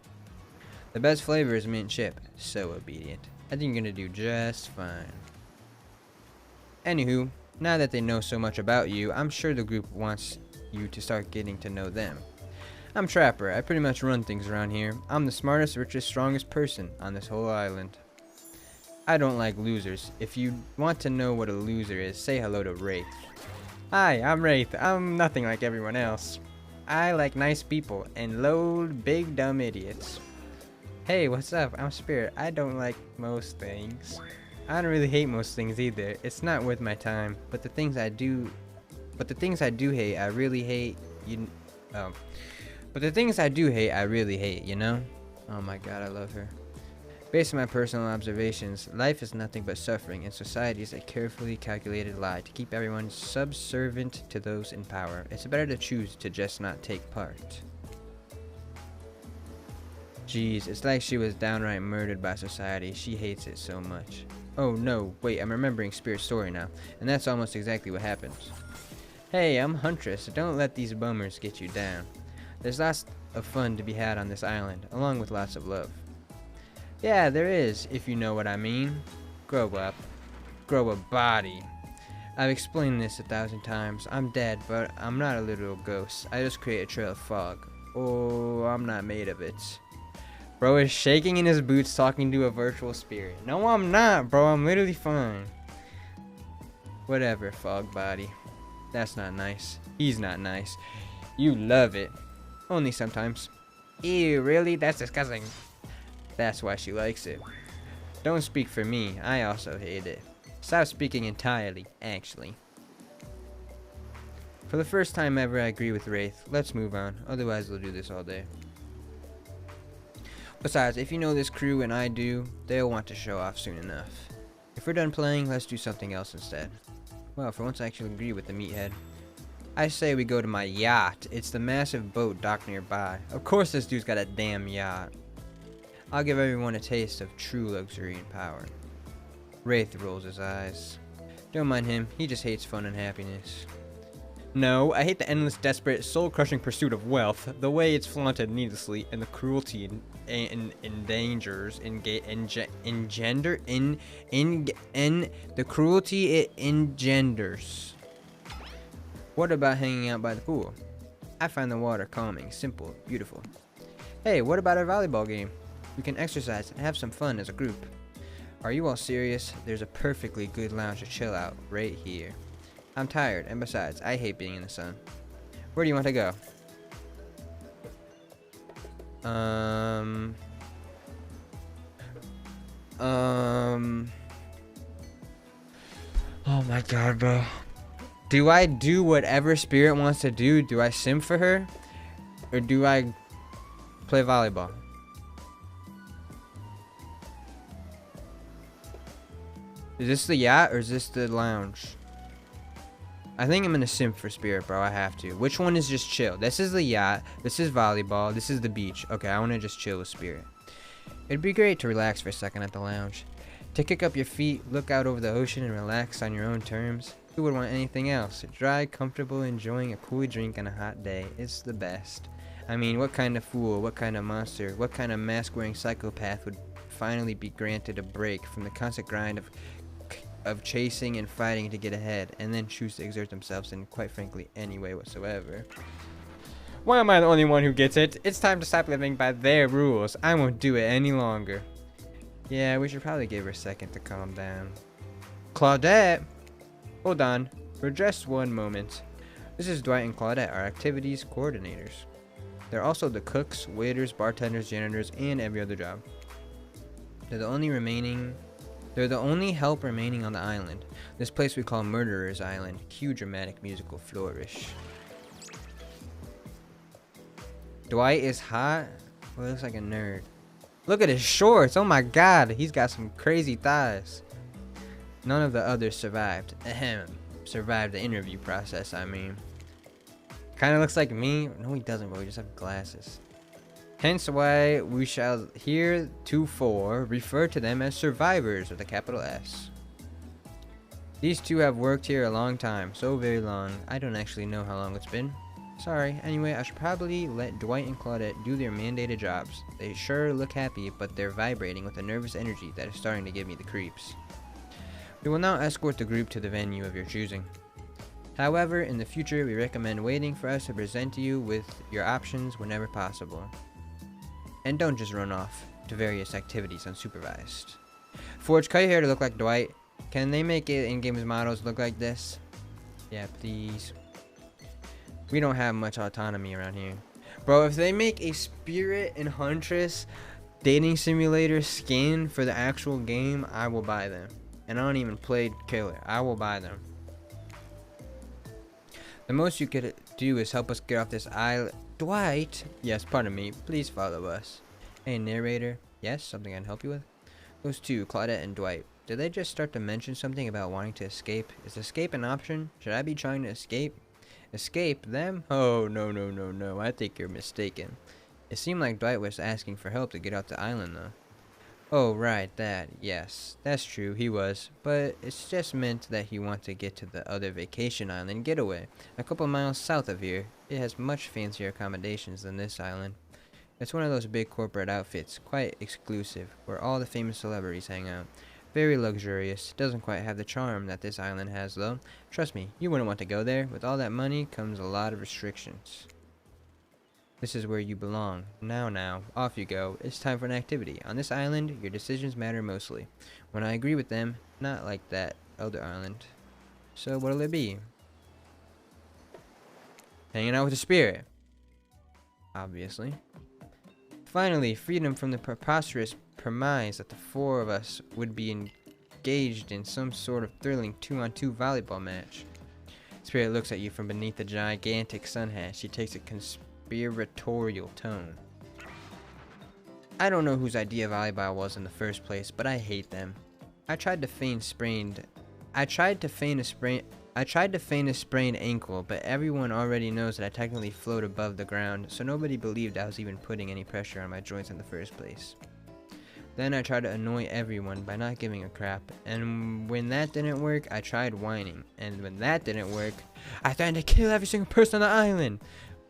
The best flavor is mint chip. So obedient. I think you're gonna do just fine. Anywho, now that they know so much about you, I'm sure the group wants you to start getting to know them. I'm Trapper. I pretty much run things around here. I'm the smartest, richest, strongest person on this whole island. I don't like losers. If you want to know what a loser is, say hello to Wraith. Hi, I'm Wraith. I'm nothing like everyone else. I like nice people and load big dumb idiots. Hey, what's up? I'm Spirit. I don't like most things. I don't really hate most things either. It's not worth my time. But the things I do hate, I really hate. But the things I do hate, I really hate, you know? Oh my god, I love her. Based on my personal observations, life is nothing but suffering, and society is a carefully calculated lie to keep everyone subservient to those in power. It's better to choose to just not take part. Jeez, it's like she was downright murdered by society. She hates it so much. Oh no, wait, I'm remembering Spirit's story now, and that's almost exactly what happens. Hey, I'm Huntress. Don't let these bummers get you down. There's lots of fun to be had on this island, along with lots of love. Yeah, there is, if you know what I mean. Grow up. Grow a body. I've explained this 1,000 times. I'm dead, but I'm not a literal ghost. I just create a trail of fog. Oh, I'm not made of it. Bro is shaking in his boots talking to a virtual spirit. No, I'm not, bro. I'm literally fine. Whatever, fog body. That's not nice. He's not nice. You love it. Only sometimes. Ew, really? That's disgusting. That's why she likes it. Don't speak for me. I also hate it. Stop speaking entirely, actually. For the first time ever, I agree with Wraith. Let's move on. Otherwise, we'll do this all day. Besides, if you know this crew and I do, they'll want to show off soon enough. If we're done playing, let's do something else instead. Well, for once I actually agree with the meathead. I say we go to my yacht. It's the massive boat docked nearby. Of course this dude's got a damn yacht. I'll give everyone a taste of true luxury and power. Wraith rolls his eyes. Don't mind him, he just hates fun and happiness. No, I hate the endless, desperate, soul-crushing pursuit of wealth, the way it's flaunted needlessly, and the cruelty the cruelty it engenders. What about hanging out by the pool? I find the water calming, simple, beautiful. Hey, what about our volleyball game? We can exercise and have some fun as a group. Are you all serious? There's a perfectly good lounge to chill out right here. I'm tired, and besides, I hate being in the sun. Where do you want to go? Oh my god, bro. Do I do whatever Spirit wants to do? Do I sim for her? Or do I play volleyball? Is this the yacht or is this the lounge? I think I'm gonna sim for Spirit, bro. I have to. Which one is just chill? This is the yacht. This is volleyball. This is the beach. Okay, I want to just chill with Spirit. It'd be great to relax for a second at the lounge. To kick up your feet, look out over the ocean, and relax on your own terms. Who would want anything else? Dry, comfortable, enjoying a cool drink on a hot day. It's the best. I mean, what kind of fool, what kind of monster, what kind of mask-wearing psychopath would finally be granted a break from the constant grind of chasing and fighting to get ahead, and then choose to exert themselves in, quite frankly, any way whatsoever? Why am I the only one who gets it? It's time to stop living by their rules. I won't do it any longer. Yeah, we should probably give her a second to calm down. Claudette! Hold on, for just one moment. This is Dwight and Claudette, our activities coordinators. They're also the cooks, waiters, bartenders, janitors, and every other job. They're the only help remaining on the island. This place we call Murderer's Island. Cue dramatic musical flourish. Dwight is hot? Well, he looks like a nerd. Look at his shorts! Oh my god, he's got some crazy thighs. None of the others survived. Ahem. Survived the interview process, I mean. Kinda looks like me. No, he doesn't, bro. He just have glasses. Hence why we shall heretofore refer to them as survivors with a capital S. These two have worked here a long time, so very long. I don't actually know how long it's been. Sorry, anyway, I should probably let Dwight and Claudette do their mandated jobs. They sure look happy, but they're vibrating with a nervous energy that is starting to give me the creeps. We will now escort the group to the venue of your choosing. However, in the future, we recommend waiting for us to present to you with your options whenever possible. And don't just run off to various activities unsupervised. Forge, cut your hair to look like Dwight. Can they make it in-game models look like this? Yeah, please. We don't have much autonomy around here. Bro, if they make a Spirit and Huntress dating simulator skin for the actual game, I will buy them. And I don't even play Killer. I will buy them. The most you could do is help us get off this island. Dwight! Yes, pardon me. Please follow us. Hey, narrator. Yes, something I can help you with? Those two, Claudette and Dwight. Did they just start to mention something about wanting to escape? Is escape an option? Should I be trying to escape? Escape them? Oh, no. I think you're mistaken. It seemed like Dwight was asking for help to get off the island, though. Oh, right, that. Yes, that's true, he was. But it's just meant that he wants to get to the other vacation island getaway, a couple miles south of here. It has much fancier accommodations than this island. It's one of those big corporate outfits, quite exclusive, where all the famous celebrities hang out. Very luxurious. Doesn't quite have the charm that this island has, though. Trust me, you wouldn't want to go there. With all that money comes a lot of restrictions. This is where you belong. Now, off you go. It's time for an activity. On this island, your decisions matter mostly. When I agree with them, not like that other island. So what'll it be? Hanging out with the Spirit. Obviously. Finally, freedom from the preposterous premise that the four of us would be engaged in some sort of thrilling 2-on-2 volleyball match. Spirit looks at you from beneath a gigantic sun hat. She takes a conspiratorial tone. I don't know whose idea volleyball was in the first place, but I hate them. I tried to feign a sprained ankle, but everyone already knows that I technically float above the ground, so nobody believed I was even putting any pressure on my joints in the first place. Then I tried to annoy everyone by not giving a crap, and when that didn't work, I tried whining, and when that didn't work, I threatened to kill every single person on the island!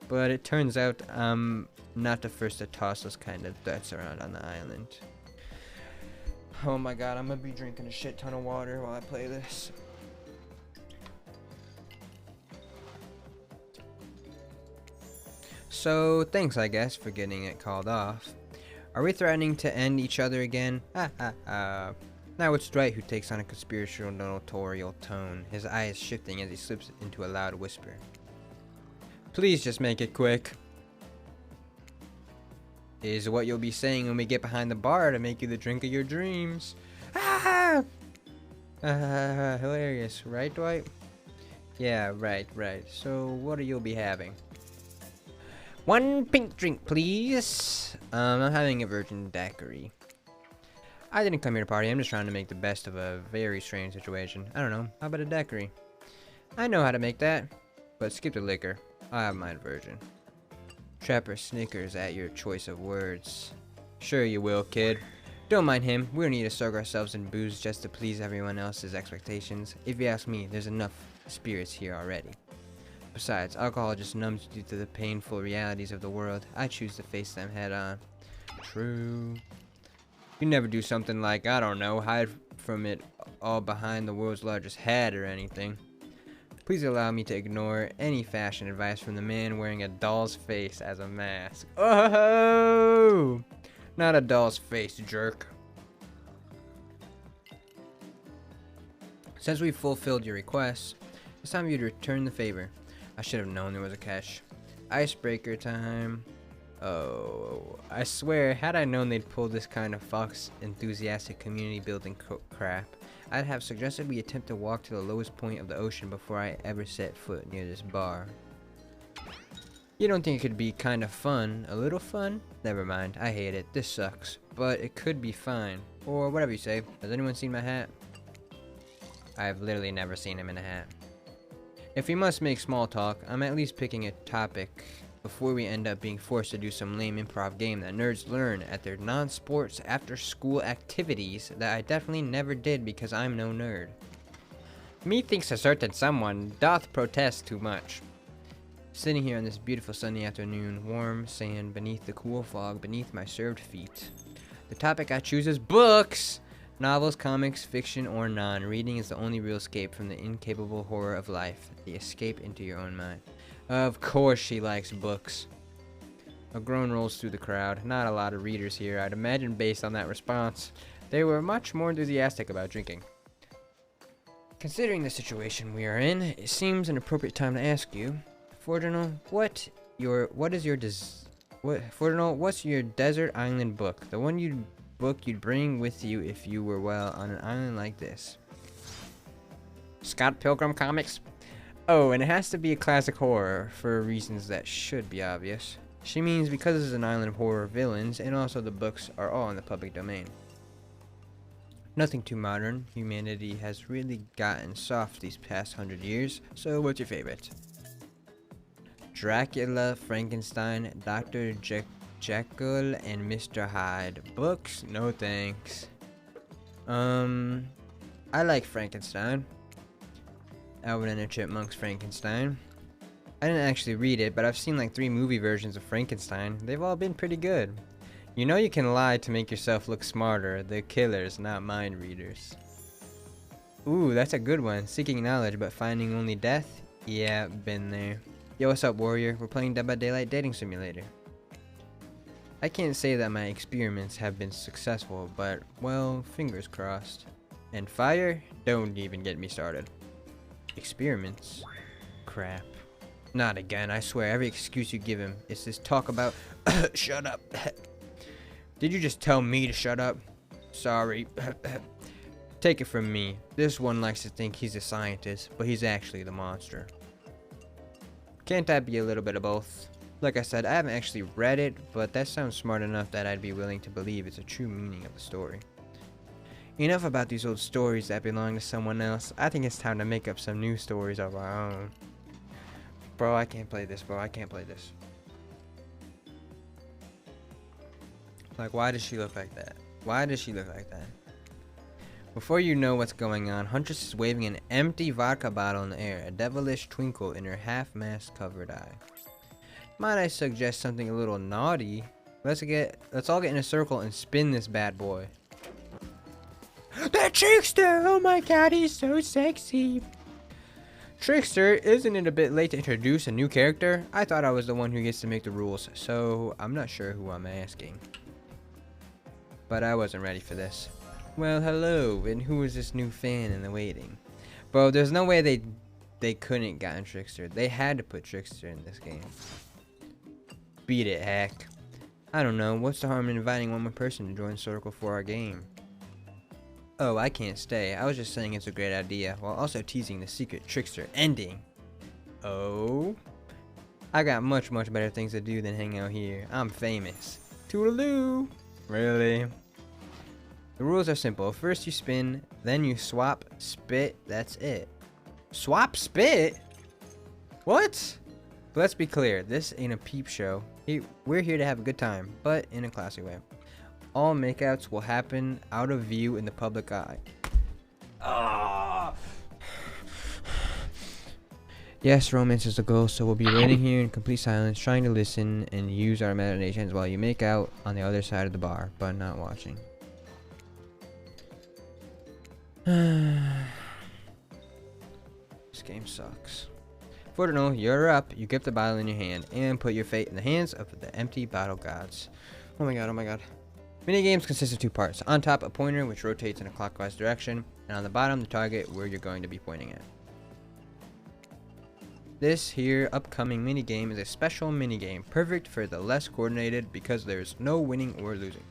But it turns out I'm not the first to toss those kind of threats around on the island. Oh my god, I'm gonna be drinking a shit ton of water while I play this. So, thanks I guess for getting it called off. Are we threatening to end each other again? Now it's Dwight who takes on a conspiratorial tone, his eyes shifting as he slips into a loud whisper. Please just make it quick. Is what you'll be saying when we get behind the bar to make you the drink of your dreams. Hilarious, right Dwight? Yeah, right. So what you'll be having? One pink drink, please. I'm having a virgin daiquiri. I didn't come here to party. I'm just trying to make the best of a very strange situation. I don't know. How about a daiquiri? I know how to make that. But skip the liquor. I'll have mine virgin. Trapper snickers at your choice of words. Sure you will, kid. Don't mind him. We don't need to soak ourselves in booze just to please everyone else's expectations. If you ask me, there's enough spirits here already. Besides, alcohol just numbs you to the painful realities of the world. I choose to face them head on. True. You never do something like, I don't know, hide from it all behind the world's largest hat or anything. Please allow me to ignore any fashion advice from the man wearing a doll's face as a mask. Oh! Not a doll's face, jerk. Since we've fulfilled your requests, it's time for you to return the favor. I should have known there was a catch. Icebreaker time. Oh, I swear, had I known they'd pull this kind of Fox enthusiastic community building crap, I'd have suggested we attempt to walk to the lowest point of the ocean before I ever set foot near this bar. You don't think it could be kind of fun? A little fun? Never mind, I hate it. This sucks. But it could be fine. Or whatever you say. Has anyone seen my hat? I've literally never seen him in a hat. If we must make small talk, I'm at least picking a topic before we end up being forced to do some lame improv game that nerds learn at their non-sports after-school activities that I definitely never did because I'm no nerd. Methinks a certain someone doth protest too much. Sitting here on this beautiful sunny afternoon, warm sand beneath the cool fog beneath my served feet. The topic I choose is books! Novels, comics, fiction, or non, reading is the only real escape from the incapable horror of life, the escape into your own mind. Of course she likes books. A groan rolls through the crowd. Not a lot of readers here, I'd imagine based on that response. They were much more enthusiastic about drinking. Considering the situation we are in, it seems an appropriate time to ask you, Fordinal, what's your desert island book? The one you'd bring with you if you were, well, on an island like this. Scott Pilgrim comics? Oh, and it has to be a classic horror, for reasons that should be obvious. She means because this is an island of horror villains, and also the books are all in the public domain. Nothing too modern. Humanity has really gotten soft these past 100 years, so what's your favorite? Dracula, Frankenstein, Dr. Jekyll, and Mr. Hyde. Books? No thanks. I like Frankenstein. Alvin and the Chipmunks Frankenstein. I didn't actually read it, but I've seen like 3 movie versions of Frankenstein. They've all been pretty good. You know you can lie to make yourself look smarter. They're killers, not mind readers. Ooh, that's a good one. Seeking knowledge but finding only death? Yeah, been there. Yo, what's up, warrior? We're playing Dead by Daylight Dating Simulator. I can't say that my experiments have been successful, but, well, fingers crossed. And fire? Don't even get me started. Experiments? Crap. Not again, I swear. Every excuse you give him is this talk about shut up. Did you just tell me to shut up? Sorry. Take it from me. This one likes to think he's a scientist, but he's actually the monster. Can't I be a little bit of both? Like I said, I haven't actually read it, but that sounds smart enough that I'd be willing to believe it's a true meaning of the story. Enough about these old stories that belong to someone else. I think it's time to make up some new stories of our own. Bro, I can't play this, bro. I can't play this. Like, why does she look like that? Why does she look like that? Before you know what's going on, Huntress is waving an empty vodka bottle in the air, a devilish twinkle in her half-mask covered eye. Might I suggest something a little naughty? Let's all get in a circle and spin this bad boy. The Trickster! Oh my god, he's so sexy! Trickster, isn't it a bit late to introduce a new character? I thought I was the one who gets to make the rules, so I'm not sure who I'm asking. But I wasn't ready for this. Well, hello, and who is this new fan in the waiting? Bro, there's no way they couldn't gotten Trickster. They had to put Trickster in this game. Beat it, heck. I don't know, what's the harm in inviting one more person to join Circle for our game? Oh, I can't stay. I was just saying it's a great idea, while also teasing the secret Trickster ending. Oh? I got much better things to do than hang out here. I'm famous. Toodaloo! Really? The rules are simple. First you spin, then you swap, spit, that's it. Swap, spit? What? But let's be clear, this ain't a peep show. We're here to have a good time, but in a classy way. All makeouts will happen out of view in the public eye. Ah! Yes, romance is the goal, so we'll be waiting here in complete silence, trying to listen and use our imaginations while you make out on the other side of the bar, but not watching. This game sucks. Fordinal, you're up. You grip the bottle in your hand and put your fate in the hands of the empty bottle gods. Oh my god, oh my god. Minigames consist of 2 parts. On top, a pointer which rotates in a clockwise direction, and on the bottom, the target where you're going to be pointing at. This here upcoming minigame is a special minigame, perfect for the less coordinated because there's no winning or losing.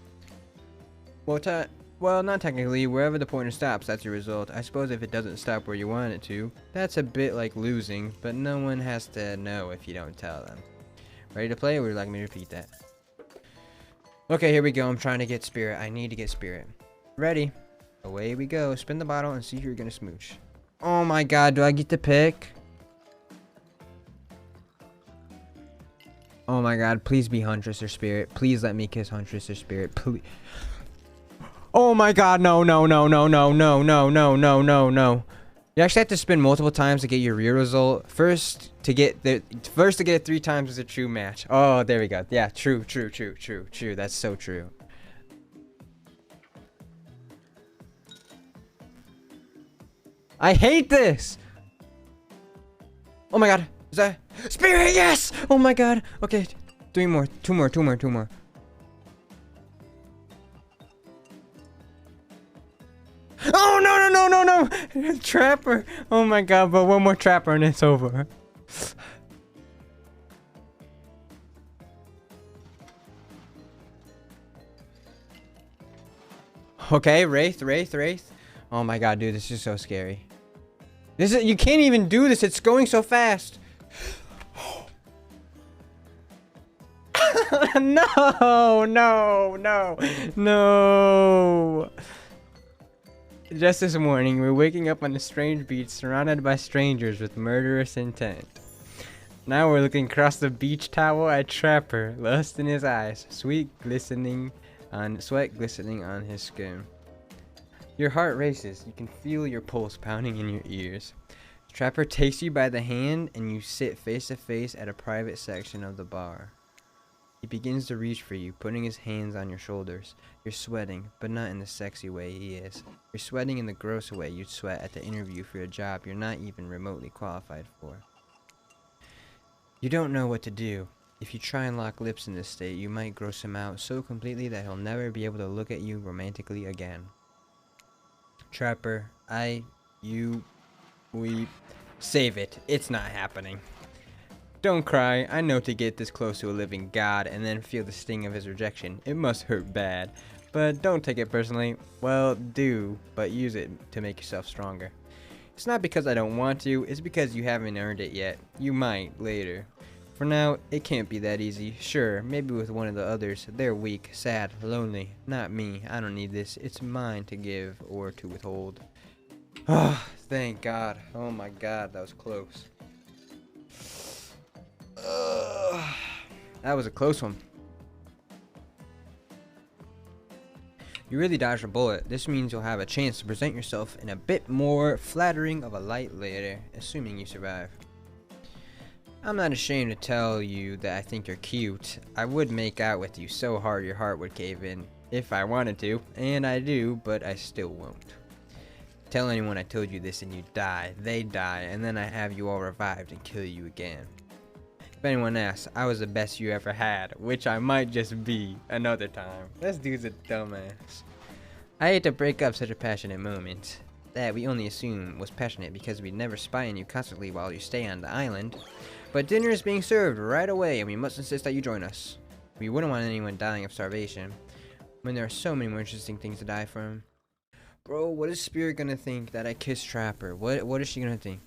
Well, not technically. Wherever the pointer stops, that's your result. I suppose if it doesn't stop where you want it to, that's a bit like losing, but no one has to know if you don't tell them. Ready to play, or would you like me to repeat that? Okay, here we go. I'm trying to get spirit. I need to get spirit. Ready. Away we go. Spin the bottle and see who you're gonna smooch. Oh my god, do I get to pick? Oh my god, please be Huntress or Spirit. Please let me kiss Huntress or Spirit. Please. Oh my god, no, no, no, no, no, no, no, no, no, no, no. You actually have to spin multiple times to get your real result. First to get it 3 times is a true match. Oh, there we go. Yeah, true. That's so true. I hate this. Oh my god. Is that Spirit? Yes. Oh my god. Okay. 2 more. Oh no. Trapper. Oh my god, but one more trapper and it's over. Okay, Wraith. Oh my god, dude, this is so scary. You can't even do this. It's going so fast. No. Just this morning, we're waking up on a strange beach surrounded by strangers with murderous intent. Now we're looking across the beach towel at Trapper, lust in his eyes, sweat glistening on his skin. Your heart races. You can feel your pulse pounding in your ears. Trapper takes you by the hand and you sit face to face at a private section of the bar. He begins to reach for you, putting his hands on your shoulders. You're sweating, but not in the sexy way he is. You're sweating in the gross way you'd sweat at the interview for a job you're not even remotely qualified for. You don't know what to do. If you try and lock lips in this state, you might gross him out so completely that he'll never be able to look at you romantically again. Trapper, we save it. It's not happening. Don't cry. I know to get this close to a living god and then feel the sting of his rejection. It must hurt bad. But don't take it personally. Well, do, but use it to make yourself stronger. It's not because I don't want to, it's because you haven't earned it yet. You might later. For now, it can't be that easy. Sure, maybe with one of the others. They're weak, sad, lonely. Not me. I don't need this. It's mine to give or to withhold. Oh, thank God. Oh my God, that was close. That was a close one. You really dodged a bullet. This means you'll have a chance to present yourself in a bit more flattering of a light later, assuming you survive. I'm not ashamed to tell you that I think you're cute. I would make out with you so hard your heart would cave in, if I wanted to, and I do, but I still won't. Tell anyone I told you this and you die, they die, and then I have you all revived and kill you again. If anyone asks, I was the best you ever had, which I might just be another time. This dude's a dumbass. I hate to break up such a passionate moment. That we only assume was passionate because we never spy on you constantly while you stay on the island. But dinner is being served right away and we must insist that you join us. We wouldn't want anyone dying of starvation when there are so many more interesting things to die from. Bro, what is Spirit gonna think that I kissed Trapper? What is she gonna think?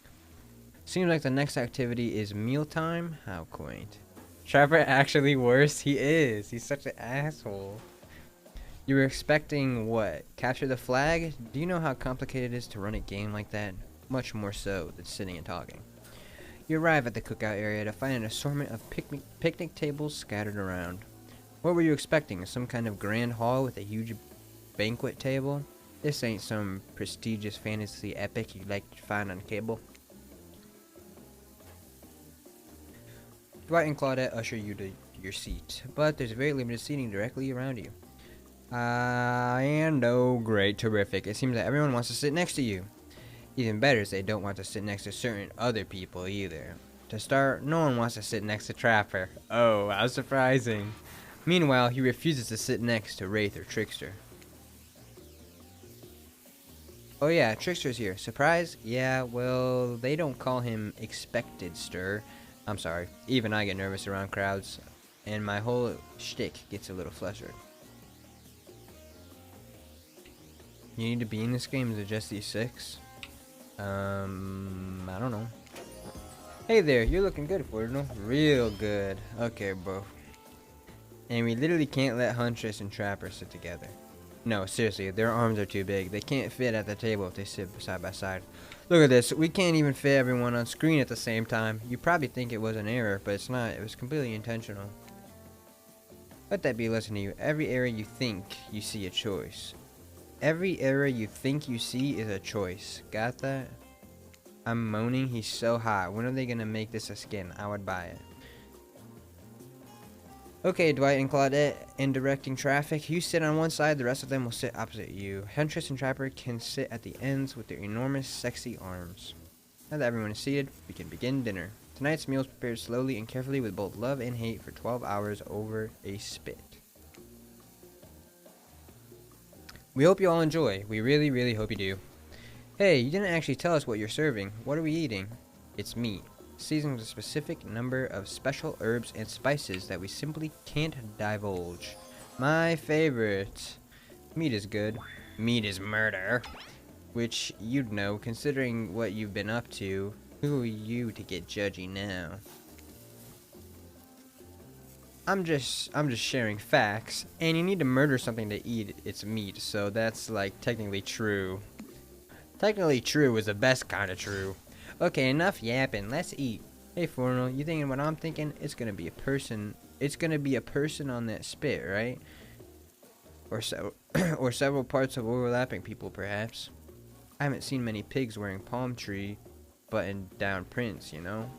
Seems like the next activity is mealtime? How quaint. Trapper actually worse? He is. He's such an asshole. You were expecting what? Capture the flag? Do you know how complicated it is to run a game like that? Much more so than sitting and talking. You arrive at the cookout area to find an assortment of picnic tables scattered around. What were you expecting? Some kind of grand hall with a huge banquet table? This ain't some prestigious fantasy epic you'd like to find on cable. Dwight and Claudette usher you to your seat, but there's very limited seating directly around you. And oh great, terrific. It seems that everyone wants to sit next to you. Even better is they don't want to sit next to certain other people either. To start, no one wants to sit next to Trapper. Oh, how surprising. Meanwhile, he refuses to sit next to Wraith or Trickster. Oh yeah, Trickster's here. Surprise? Yeah, well, they don't call him Expected Stir. I'm sorry, even I get nervous around crowds, and my whole shtick gets a little flustered. You need to be in this game to just these 6? I don't know. Hey there, you're looking good for it, no? Real good. Okay, bro. And we literally can't let Huntress and Trapper sit together. No, seriously, their arms are too big. They can't fit at the table if they sit side by side. Look at this. We can't even fit everyone on screen at the same time. You probably think it was an error, but it's not. It was completely intentional. Let that be a lesson to you. Every error you think you see a choice. Every error you think you see is a choice. Got that? I'm moaning. He's so hot. When are they gonna make this a skin? I would buy it. Okay, Dwight and Claudette in directing traffic. You sit on one side, the rest of them will sit opposite you. Huntress and Trapper can sit at the ends with their enormous, sexy arms. Now that everyone is seated, we can begin dinner. Tonight's meal is prepared slowly and carefully with both love and hate for 12 hours over a spit. We hope you all enjoy. We really, really hope you do. Hey, you didn't actually tell us what you're serving. What are we eating? It's meat. Seasoned with a specific number of special herbs and spices that we simply can't divulge. My favorite. Meat is good. Meat is murder. Which you'd know, considering what you've been up to. Who are you to get judgy now? I'm just sharing facts, and you need to murder something to eat its meat, so that's like technically true. Technically true is the best kind of true. Okay, enough yapping. Let's eat. Hey, Forno, you thinking what I'm thinking? It's gonna be a person. It's gonna be a person on that spit, right? Or or several parts of overlapping people, perhaps. I haven't seen many pigs wearing palm tree button-down prints, you know.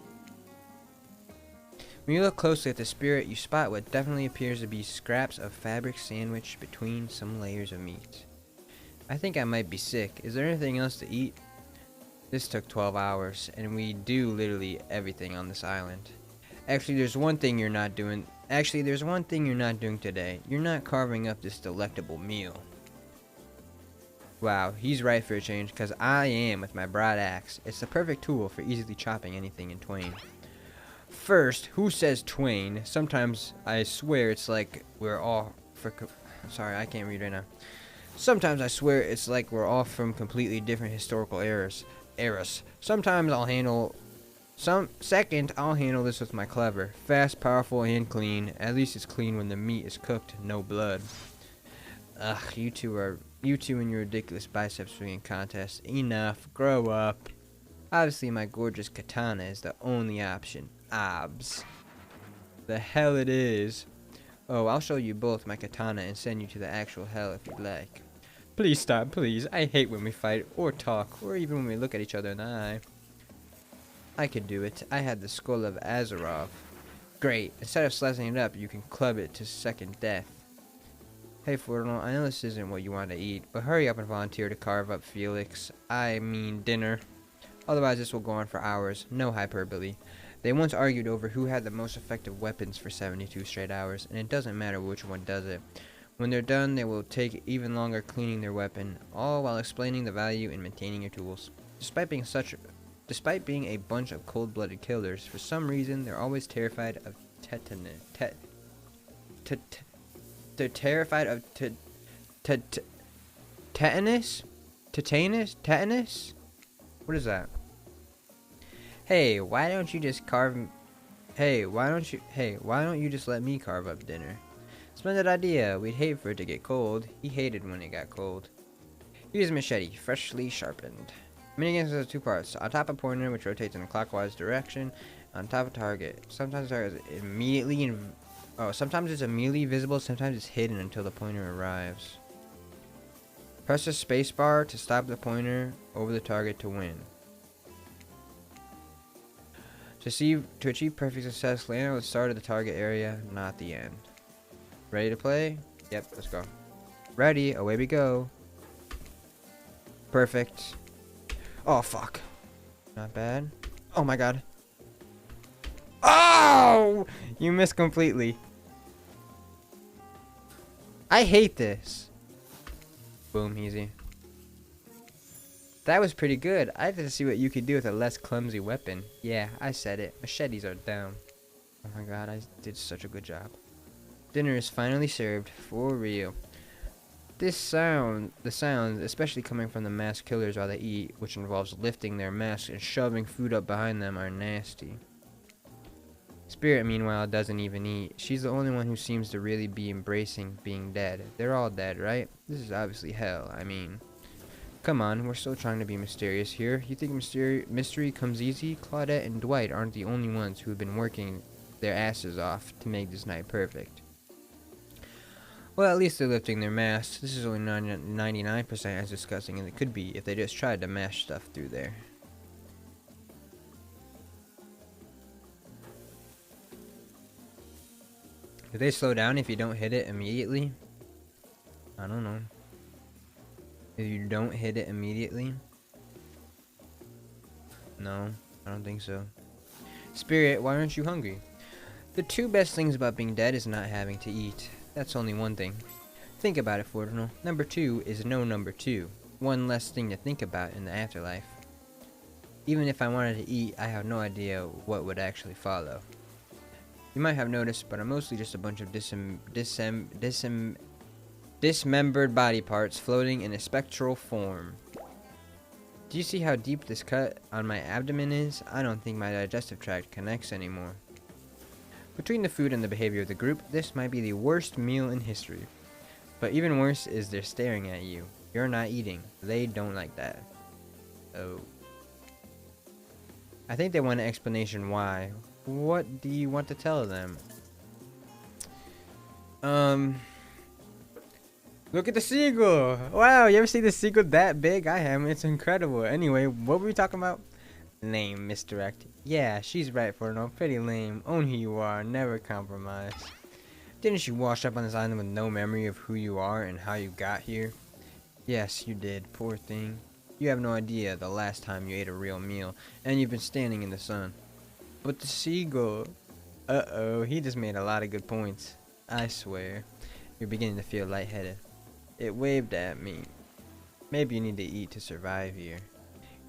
When you look closely at the spirit, you spot what definitely appears to be scraps of fabric sandwiched between some layers of meat. I think I might be sick. Is there anything else to eat? This took 12 hours, and we do literally everything on this island. Actually, there's one thing you're not doing. Actually, there's one thing you're not doing today. You're not carving up this delectable meal. Wow, he's right for a change, because I am with my broad axe. It's the perfect tool for easily chopping anything in twain. First, who says twain? Sometimes I swear it's like we're all... Sorry, I can't read right now. Sometimes I swear it's like we're all from completely different historical eras. Sometimes I'll handle this with my clever. Fast, powerful, and clean. At least it's clean when the meat is cooked, no blood. Ugh, you two and your ridiculous bicep swinging contest. Enough, grow up. Obviously my gorgeous katana is the only option. Obs. The hell it is. Oh, I'll show you both my katana and send you to the actual hell if you'd like. Please stop, please. I hate when we fight, or talk, or even when we look at each other in the eye. I could do it. I had the skull of Azeroth. Great. Instead of slicing it up, you can club it to second death. Hey, Forno, I know this isn't what you want to eat, but hurry up and volunteer to carve up Felix. I mean dinner. Otherwise, this will go on for hours. No hyperbole. They once argued over who had the most effective weapons for 72 straight hours, and it doesn't matter which one does it. When they're done, they will take even longer cleaning their weapon, all while explaining the value in maintaining your tools. Despite being a bunch of cold-blooded killers, for some reason they're always terrified of tetanus. They're terrified of tetanus? Tetanus? What is that? Hey, why don't you just let me carve up dinner? Splendid idea. We'd hate for it to get cold. He hated when it got cold. Use a machete, freshly sharpened. Minigames has two parts. On top of pointer, which rotates in a clockwise direction. On top of target. Sometimes target is immediately sometimes it's immediately visible, sometimes it's hidden until the pointer arrives. Press the spacebar to stop the pointer over the target to win. To achieve perfect success, land at the start of the target area, not the end. Ready to play? Yep, let's go. Ready, away we go. Perfect. Oh, fuck. Not bad. Oh my god. Oh! You missed completely. I hate this. Boom, easy. That was pretty good. I had to see what you could do with a less clumsy weapon. Yeah, I said it. Machetes are down. Oh my god, I did such a good job. Dinner is finally served, for real. The sounds, especially coming from the masked killers while they eat, which involves lifting their masks and shoving food up behind them, are nasty. Spirit, meanwhile, doesn't even eat. She's the only one who seems to really be embracing being dead. They're all dead, right? This is obviously hell, I mean. Come on, we're still trying to be mysterious here. You think mystery comes easy? Claudette and Dwight aren't the only ones who have been working their asses off to make this night perfect. Well, at least they're lifting their masks. This is only 99% as disgusting as it could be if they just tried to mash stuff through there. Do they slow down if you don't hit it immediately? I don't know. If you don't hit it immediately? No, I don't think so. Spirit, why aren't you hungry? The two best things about being dead is not having to eat. That's only one thing. Think about it, Fortnal. Number 2 is no number 2. One less thing to think about in the afterlife. Even if I wanted to eat, I have no idea what would actually follow. You might have noticed, but I'm mostly just a bunch of dismembered body parts floating in a spectral form. Do you see how deep this cut on my abdomen is? I don't think my digestive tract connects anymore. Between the food and the behavior of the group, this might be the worst meal in history. But even worse is they're staring at you. You're not eating. They don't like that. Oh. I think they want an explanation why. What do you want to tell them? Look at the seagull! Wow, you ever see the seagull that big? I haven't. It's incredible. Anyway, what were we talking about? Lame, misdirect. Yeah, she's right, Fortnal. Pretty lame. Own who you are. Never compromise. Didn't you wash up on this island with no memory of who you are and how you got here? Yes, you did. Poor thing. You have no idea the last time you ate a real meal, and you've been standing in the sun. But the seagull... Uh-oh, he just made a lot of good points. I swear. You're beginning to feel lightheaded. It waved at me. Maybe you need to eat to survive here.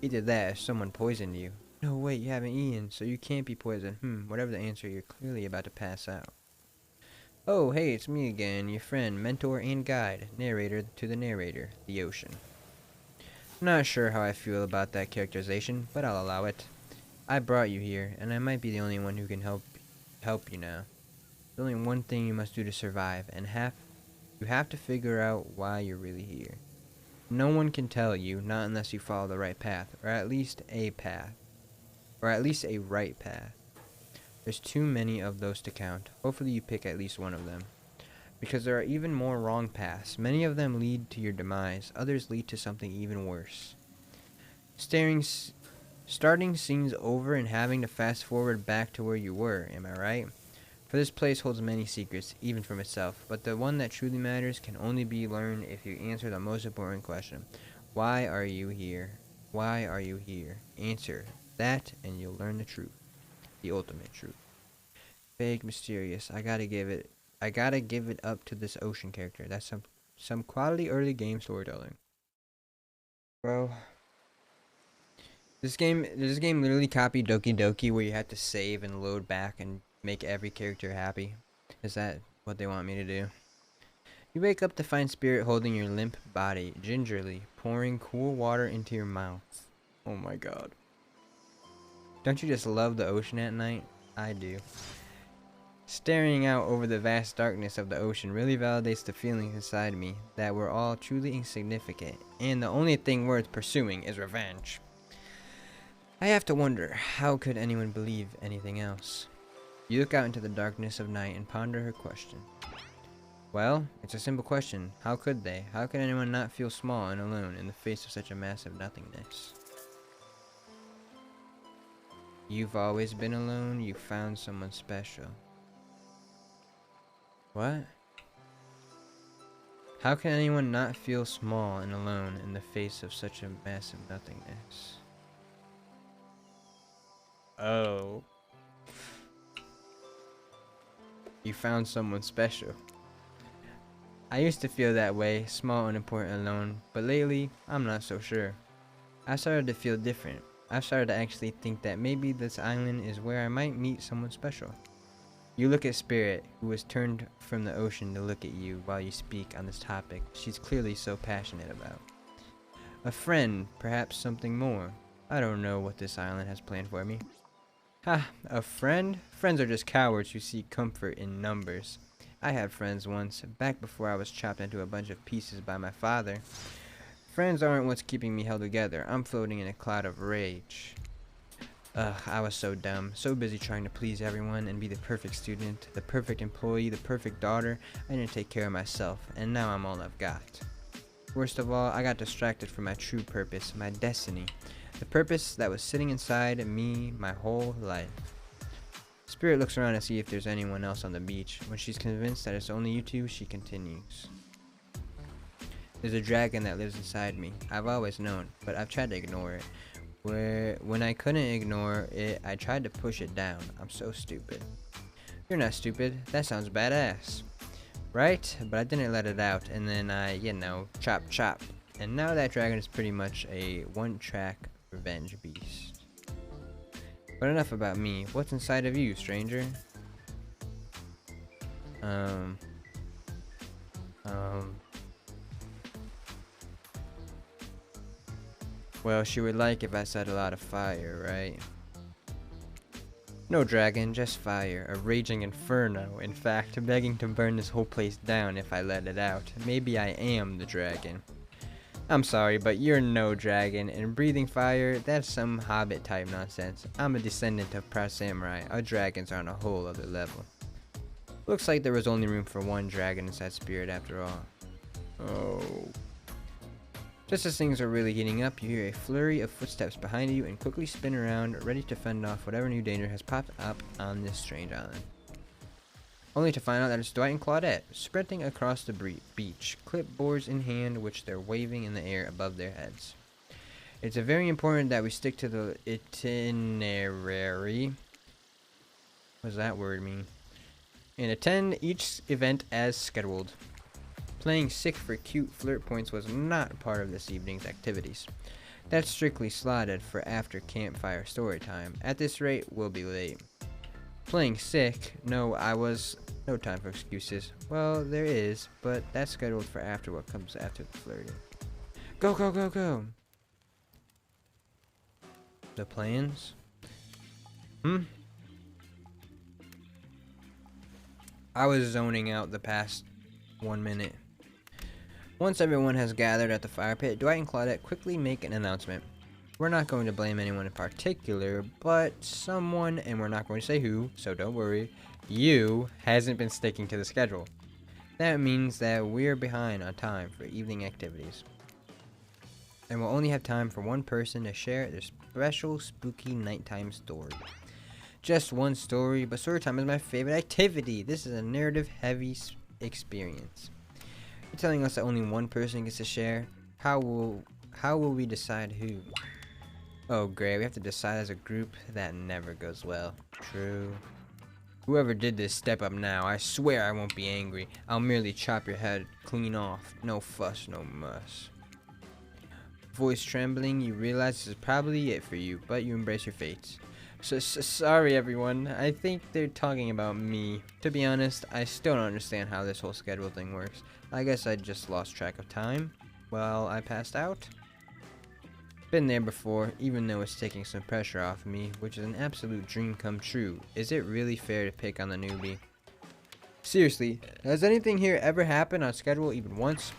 Either that or someone poisoned you. No, wait, you haven't eaten, so you can't be poisoned. Whatever the answer, you're clearly about to pass out. Oh, hey, it's me again, your friend, mentor, and guide. Narrator to the narrator, the ocean. Not sure how I feel about that characterization, but I'll allow it. I brought you here, and I might be the only one who can help you now. There's only one thing you must do to survive, and you have to figure out why you're really here. No one can tell you, not unless you follow the right path, or at least a path. Or at least a right path. There's too many of those to count. Hopefully you pick at least one of them. Because there are even more wrong paths. Many of them lead to your demise. Others lead to something even worse. Starting scenes over and having to fast forward back to where you were, am I right? For this place holds many secrets, even from itself, but the one that truly matters can only be learned if you answer the most important question. Why are you here? Why are you here? Answer that and you'll learn the truth. The ultimate truth. Vague, mysterious. I gotta give it up to this ocean character. That's some quality early game storytelling. Bro. Does this game literally copy Doki Doki where you have to save and load back and make every character happy? Is that what they want me to do? You wake up to find Spirit holding your limp body, gingerly, pouring cool water into your mouth. Oh my god. Don't you just love the ocean at night? I do. Staring out over the vast darkness of the ocean really validates the feeling inside me that we're all truly insignificant, and the only thing worth pursuing is revenge. I have to wonder, how could anyone believe anything else? You look out into the darkness of night and ponder her question. Well, it's a simple question. How could they? How could anyone not feel small and alone in the face of such a massive nothingness? You've always been alone. You found someone special. What? How can anyone not feel small and alone in the face of such a massive nothingness? Oh. You found someone special. I used to feel that way, small, unimportant, alone, but lately, I'm not so sure. I started to feel different. I've started to actually think that maybe this island is where I might meet someone special. You look at Spirit, who has turned from the ocean to look at you while you speak on this topic she's clearly so passionate about. A friend, perhaps something more. I don't know what this island has planned for me. Ha, a friend? Friends are just cowards who seek comfort in numbers. I had friends once, back before I was chopped into a bunch of pieces by my father. Friends aren't what's keeping me held together. I'm floating in a cloud of rage. Ugh, I was so dumb. So busy trying to please everyone and be the perfect student, the perfect employee, the perfect daughter. I didn't take care of myself, and now I'm all I've got. Worst of all, I got distracted from my true purpose, my destiny. The purpose that was sitting inside me my whole life. Spirit looks around to see if there's anyone else on the beach. When she's convinced that it's only you two, she continues. There's a dragon that lives inside me. I've always known, but I've tried to ignore it. When I couldn't ignore it, I tried to push it down. I'm so stupid. You're not stupid. That sounds badass. Right? But I didn't let it out, and then I, chop chop. And now that dragon is pretty much a one-track revenge beast. But enough about me. What's inside of you, stranger? Well, she would like if I set a lot of fire, right? No dragon, just fire. A raging inferno, in fact, begging to burn this whole place down if I let it out. Maybe I am the dragon. I'm sorry, but you're no dragon, and breathing fire, that's some hobbit type nonsense. I'm a descendant of proud samurai. Our dragons are on a whole other level. Looks like there was only room for one dragon inside Spirit after all. Oh. Just as things are really heating up, you hear a flurry of footsteps behind you and quickly spin around, ready to fend off whatever new danger has popped up on this strange island. Only to find out that it's Dwight and Claudette, sprinting across the beach, clipboards in hand, which they're waving in the air above their heads. It's very important that we stick to the itinerary. What does that word mean? And attend each event as scheduled. Playing sick for cute flirt points was not part of this evening's activities. That's strictly slotted for after campfire story time. At this rate, we'll be late. Playing sick? No time for excuses. Well, there is, but that's scheduled for after what comes after the flirting. Go, go, go, go! The plans? I was zoning out the past 1 minute. Once everyone has gathered at the fire pit, Dwight and Claudette quickly make an announcement. We're not going to blame anyone in particular, but someone, and we're not going to say who, so don't worry, you hasn't been sticking to the schedule. That means that we're behind on time for evening activities. And we'll only have time for one person to share their special spooky nighttime story. Just one story, but story time is my favorite activity. This is a narrative-heavy experience. You're telling us that only one person gets to share? How will we decide who? Oh great, we have to decide as a group. That never goes well. True. Whoever did this, step up now. I swear I won't be angry. I'll merely chop your head clean off. No fuss, no muss. Voice trembling, you realize this is probably it for you, but you embrace your fates. Sorry everyone, I think they're talking about me. To be honest, I still don't understand how this whole schedule thing works. I guess I just lost track of time. Well, I passed out. Been there before, even though it's taking some pressure off me, which is an absolute dream come true. Is it really fair to pick on the newbie? Seriously, has anything here ever happened on schedule even once?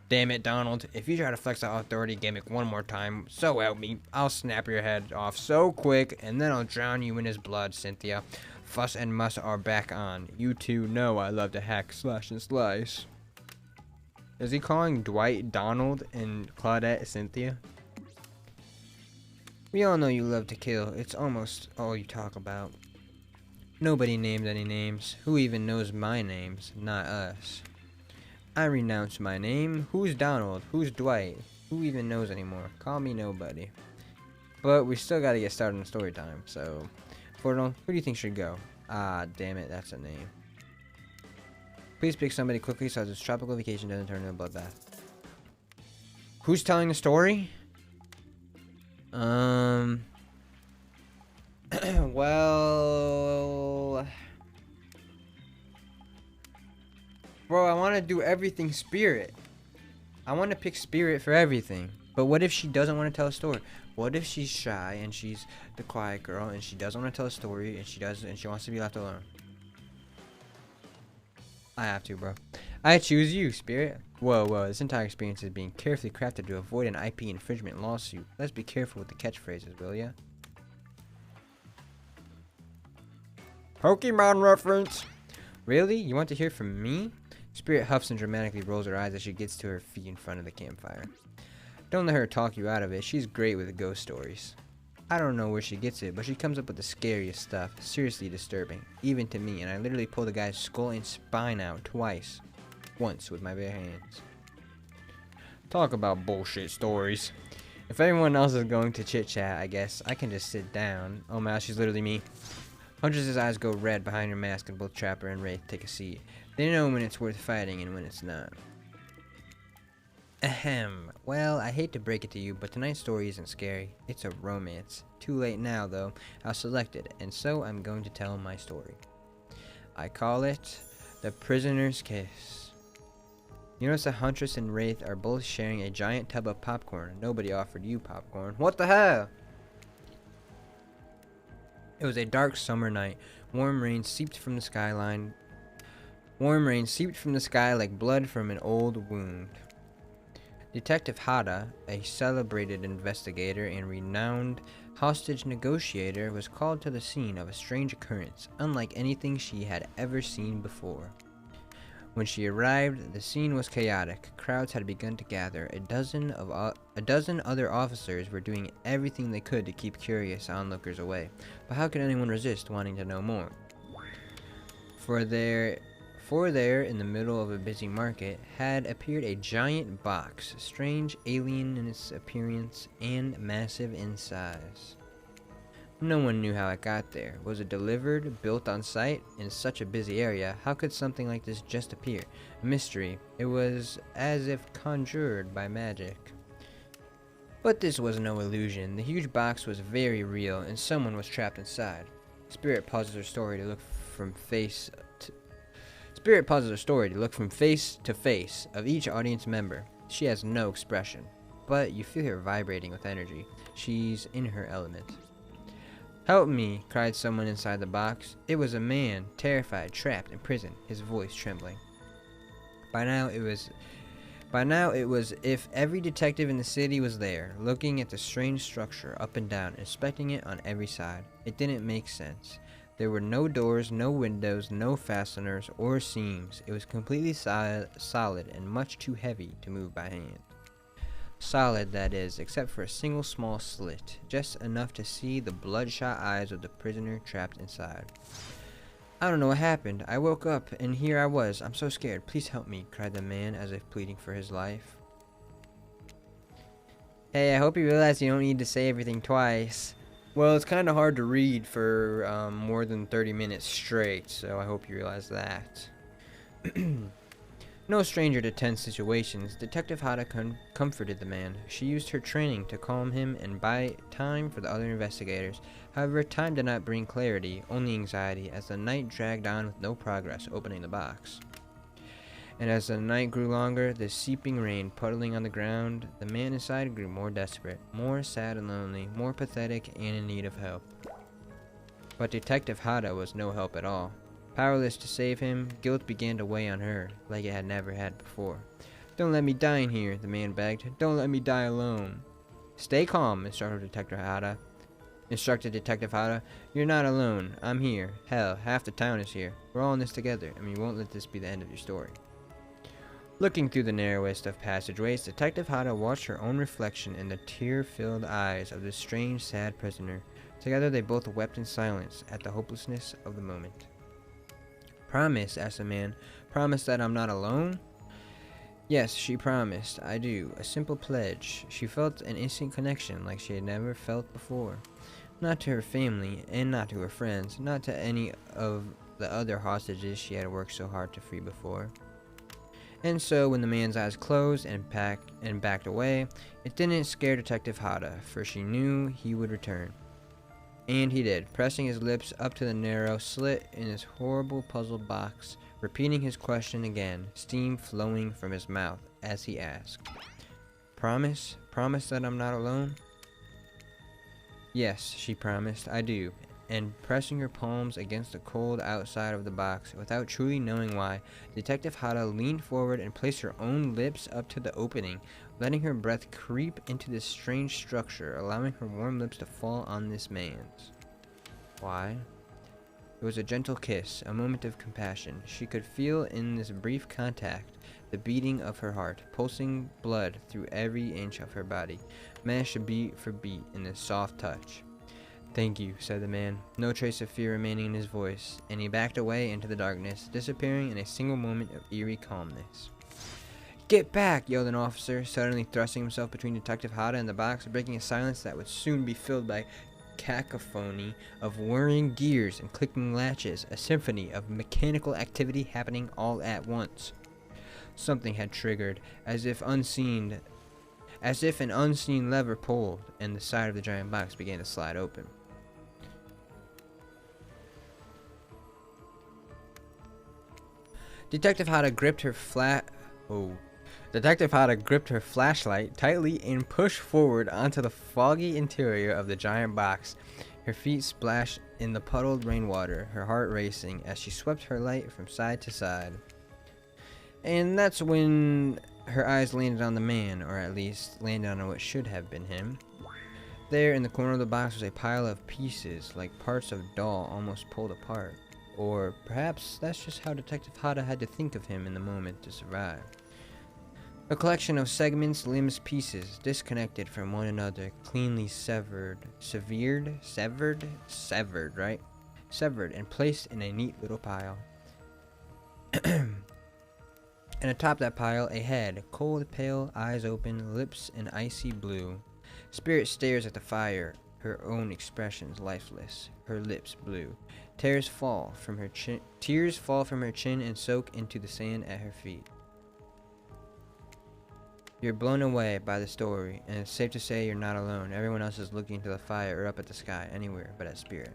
Damn it, Donald. If you try to flex that authority gimmick one more time, so help me, I'll snap your head off so quick, and then I'll drown you in his blood, Cynthia. Fuss and muss are back on. You two know I love to hack, slash, and slice. Is he calling Dwight Donald and Claudette Cynthia? We all know you love to kill. It's almost all you talk about. Nobody named any names. Who even knows my names? Not us. I renounce my name. Who's Donald? Who's Dwight? Who even knows anymore? Call me nobody. But we still gotta get started on story time, so... Fortnite, who do you think should go? Ah, damn it, that's a name. Please pick somebody quickly so this tropical vacation doesn't turn into a bloodbath. Who's telling the story? Well... Bro, I want to do everything Spirit. I want to pick Spirit for everything. But what if she doesn't want to tell a story? What if she's shy and she's the quiet girl and she doesn't want to tell a story and she wants to be left alone? I have to, bro. I choose you, Spirit. Whoa, this entire experience is being carefully crafted to avoid an IP infringement lawsuit. Let's be careful with the catchphrases, will ya? Pokemon reference! Really? You want to hear from me? Spirit huffs and dramatically rolls her eyes as she gets to her feet in front of the campfire. Don't let her talk you out of it. She's great with ghost stories. I don't know where she gets it, but she comes up with the scariest stuff. Seriously disturbing, even to me, and I literally pulled the guy's skull and spine out twice. Once with my bare hands. Talk about bullshit stories. If everyone else is going to chit-chat, I guess I can just sit down. Oh man, she's literally me. Huntress's eyes go red behind her mask and both Trapper and Wraith take a seat. They know when it's worth fighting and when it's not. Ahem. Well, I hate to break it to you, but tonight's story isn't scary. It's a romance. Too late now, though. I was selected, and so I'm going to tell my story. I call it The Prisoner's Kiss. You notice that Huntress and Wraith are both sharing a giant tub of popcorn. Nobody offered you popcorn. What the hell? It was a dark summer night. Warm rain seeped from the sky like blood from an old wound. Detective Hada, a celebrated investigator and renowned hostage negotiator, was called to the scene of a strange occurrence, unlike anything she had ever seen before. When she arrived, the scene was chaotic. Crowds had begun to gather. A dozen other officers were doing everything they could to keep curious onlookers away. But how could anyone resist wanting to know more? For there, in the middle of a busy market, had appeared a giant box, strange, alien in its appearance, and massive in size. No one knew how it got there. Was it delivered, built on site, in such a busy area? How could something like this just appear? A mystery. It was as if conjured by magic. But this was no illusion. The huge box was very real, and someone was trapped inside. Spirit pauses her story to look from face to face of each audience member. She has no expression, but you feel her vibrating with energy. She's in her element. "Help me!" cried someone inside the box. It was a man, terrified, trapped in prison, his voice trembling. By now it was if every detective in the city was there, looking at the strange structure up and down, inspecting it on every side. It didn't make sense. There were no doors, no windows, no fasteners or seams. It was completely solid and much too heavy to move by hand. Solid, that is, except for a single small slit, just enough to see the bloodshot eyes of the prisoner trapped inside. "I don't know what happened. I woke up, and here I was. I'm so scared. Please help me," cried the man, as if pleading for his life. Hey, I hope you realize you don't need to say everything twice. Well, it's kind of hard to read for more than 30 minutes straight, so I hope you realize that. No stranger to tense situations, Detective Hada comforted the man. She used her training to calm him and buy time for the other investigators. However, time did not bring clarity, only anxiety, as the night dragged on with no progress opening the box. And as the night grew longer, the seeping rain puddling on the ground, the man inside grew more desperate, more sad and lonely, more pathetic and in need of help. But Detective Hada was no help at all. Powerless to save him, guilt began to weigh on her, like it had never had before. "Don't let me die in here," the man begged. "Don't let me die alone." "Stay calm," instructed Detective Hada. "You're not alone. I'm here. Hell, half the town is here. We're all in this together, and we won't let this be the end of your story." Looking through the narrowest of passageways, Detective Hada watched her own reflection in the tear-filled eyes of the strange, sad prisoner. Together they both wept in silence at the hopelessness of the moment. "Promise?" asked the man. "Promise that I'm not alone?" Yes, she promised. "I do. A simple pledge." She felt an instant connection like she had never felt before. Not to her family, and not to her friends, not to any of the other hostages she had worked so hard to free before. And so, when the man's eyes closed and backed away, it didn't scare Detective Hada, for she knew he would return. And he did, pressing his lips up to the narrow slit in his horrible puzzle box, repeating his question again, steam flowing from his mouth as he asked, "Promise? Promise that I'm not alone?" "Yes," she promised, "I do. and pressing her palms against the cold outside of the box. Without truly knowing why, Detective Hata leaned forward and placed her own lips up to the opening, letting her breath creep into this strange structure, allowing her warm lips to fall on this man's. Why? It was a gentle kiss, a moment of compassion. She could feel in this brief contact the beating of her heart, pulsing blood through every inch of her body, matched beat for beat in this soft touch. "Thank you," said the man, no trace of fear remaining in his voice, and he backed away into the darkness, disappearing in a single moment of eerie calmness. "Get back!" yelled an officer, suddenly thrusting himself between Detective Hata and the box, breaking a silence that would soon be filled by cacophony of whirring gears and clicking latches, a symphony of mechanical activity happening all at once. Something had triggered, as if an unseen lever pulled, and the side of the giant box began to slide open. Detective Hata gripped her flashlight tightly and pushed forward onto the foggy interior of the giant box. Her feet splashed in the puddled rainwater, her heart racing as she swept her light from side to side. And that's when her eyes landed on the man, or at least landed on what should have been him. There in the corner of the box was a pile of pieces, like parts of doll almost pulled apart. Or perhaps that's just how Detective Hata had to think of him in the moment to survive. A collection of segments, limbs, pieces, disconnected from one another, cleanly severed, right? Severed and placed in a neat little pile. And atop that pile, a head, cold, pale, eyes open, lips an icy blue. Spirit stares at the fire, her own expressions lifeless, her lips blue. Tears fall from her chin and soak into the sand at her feet. You're blown away by the story, and it's safe to say you're not alone. Everyone else is looking into the fire or up at the sky, anywhere but at Spirit.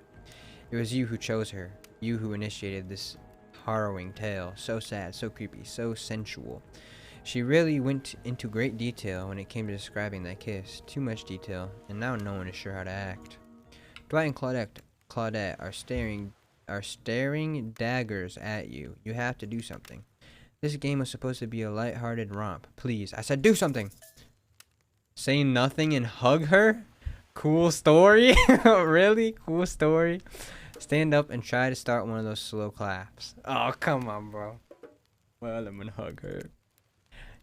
It was you who chose her, you who initiated this harrowing tale, so sad, so creepy, so sensual. She really went into great detail when it came to describing that kiss, too much detail, and now no one is sure how to act. Dwight and Claudette are staring daggers at you. You have to do something. This game was supposed to be a light-hearted romp. Please, I said do something! Say nothing and hug her? Cool story? Really? Cool story? Stand up and try to start one of those slow claps. Oh, come on, bro. Well, I'm gonna hug her.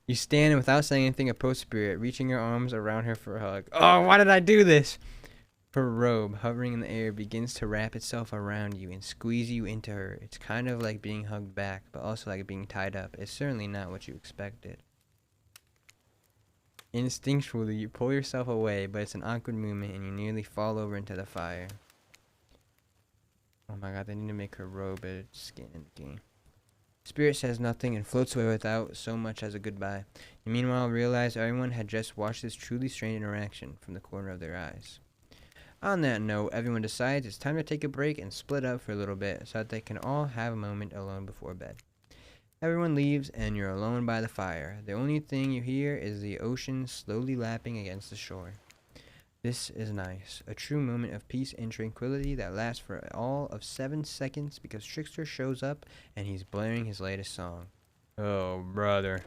You stand and without saying anything approach Spirit, reaching your arms around her for a hug. Oh, why did I do this? Her robe, hovering in the air, begins to wrap itself around you and squeeze you into her. It's kind of like being hugged back, but also like being tied up. It's certainly not what you expected. Instinctually, you pull yourself away, but it's an awkward movement and you nearly fall over into the fire. Oh my god, they need to make her robe a skin in the game. Spirit says nothing and floats away without so much as a goodbye. You meanwhile realize everyone had just watched this truly strange interaction from the corner of their eyes. On that note, everyone decides it's time to take a break and split up for a little bit so that they can all have a moment alone before bed. Everyone leaves and you're alone by the fire. The only thing you hear is the ocean slowly lapping against the shore. This is nice. A true moment of peace and tranquility that lasts for all of 7 seconds because Trickster shows up and he's blaring his latest song. Oh, brother.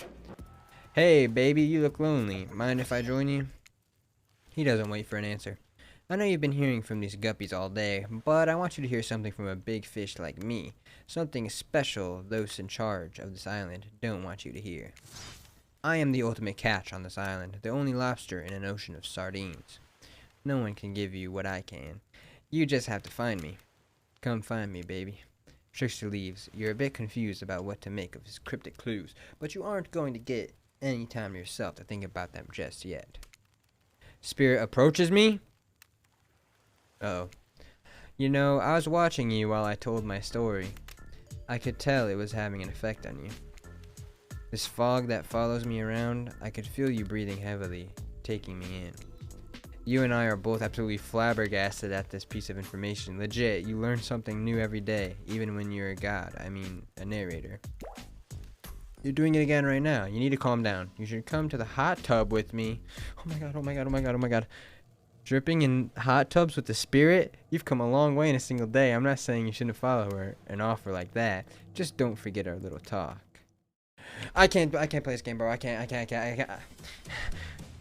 Hey, baby, you look lonely. Mind if I join you? He doesn't wait for an answer. I know you've been hearing from these guppies all day, but I want you to hear something from a big fish like me. Something special those in charge of this island don't want you to hear. I am the ultimate catch on this island, the only lobster in an ocean of sardines. No one can give you what I can. You just have to find me. Come find me, baby. Trickster leaves. You're a bit confused about what to make of his cryptic clues, but you aren't going to get any time yourself to think about them just yet. Spirit approaches me? Uh-oh. You know, I was watching you while I told my story. I could tell it was having an effect on you. This fog that follows me around, I could feel you breathing heavily, taking me in. You and I are both absolutely flabbergasted at this piece of information. Legit, you learn something new every day, even when you're a god. I mean, a narrator. You're doing it again right now. You need to calm down. You should come to the hot tub with me. Oh my god, oh my god, oh my god, oh my god. Dripping in hot tubs with the spirit? You've come a long way in a single day. I'm not saying you shouldn't follow her an offer like that. Just don't forget our little talk. I can't play this game, bro. I can't.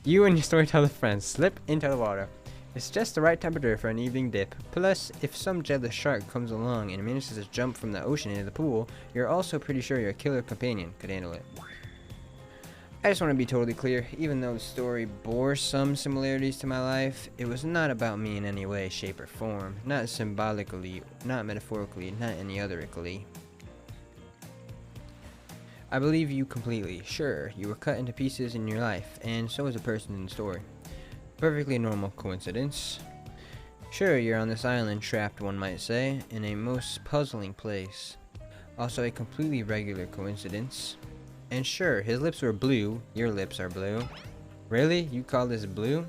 You and your storyteller friends slip into the water. It's just the right temperature for an evening dip. Plus, if some jealous shark comes along and manages to jump from the ocean into the pool, you're also pretty sure your killer companion could handle it. I just want to be totally clear, even though the story bore some similarities to my life, it was not about me in any way, shape, or form. Not symbolically, not metaphorically, not any otherically. I believe you completely. Sure, you were cut into pieces in your life, and so was a person in the story. Perfectly normal coincidence. Sure, you're on this island trapped, one might say, in a most puzzling place. Also a completely regular coincidence. And sure, his lips were blue, your lips are blue. Really? You call this blue?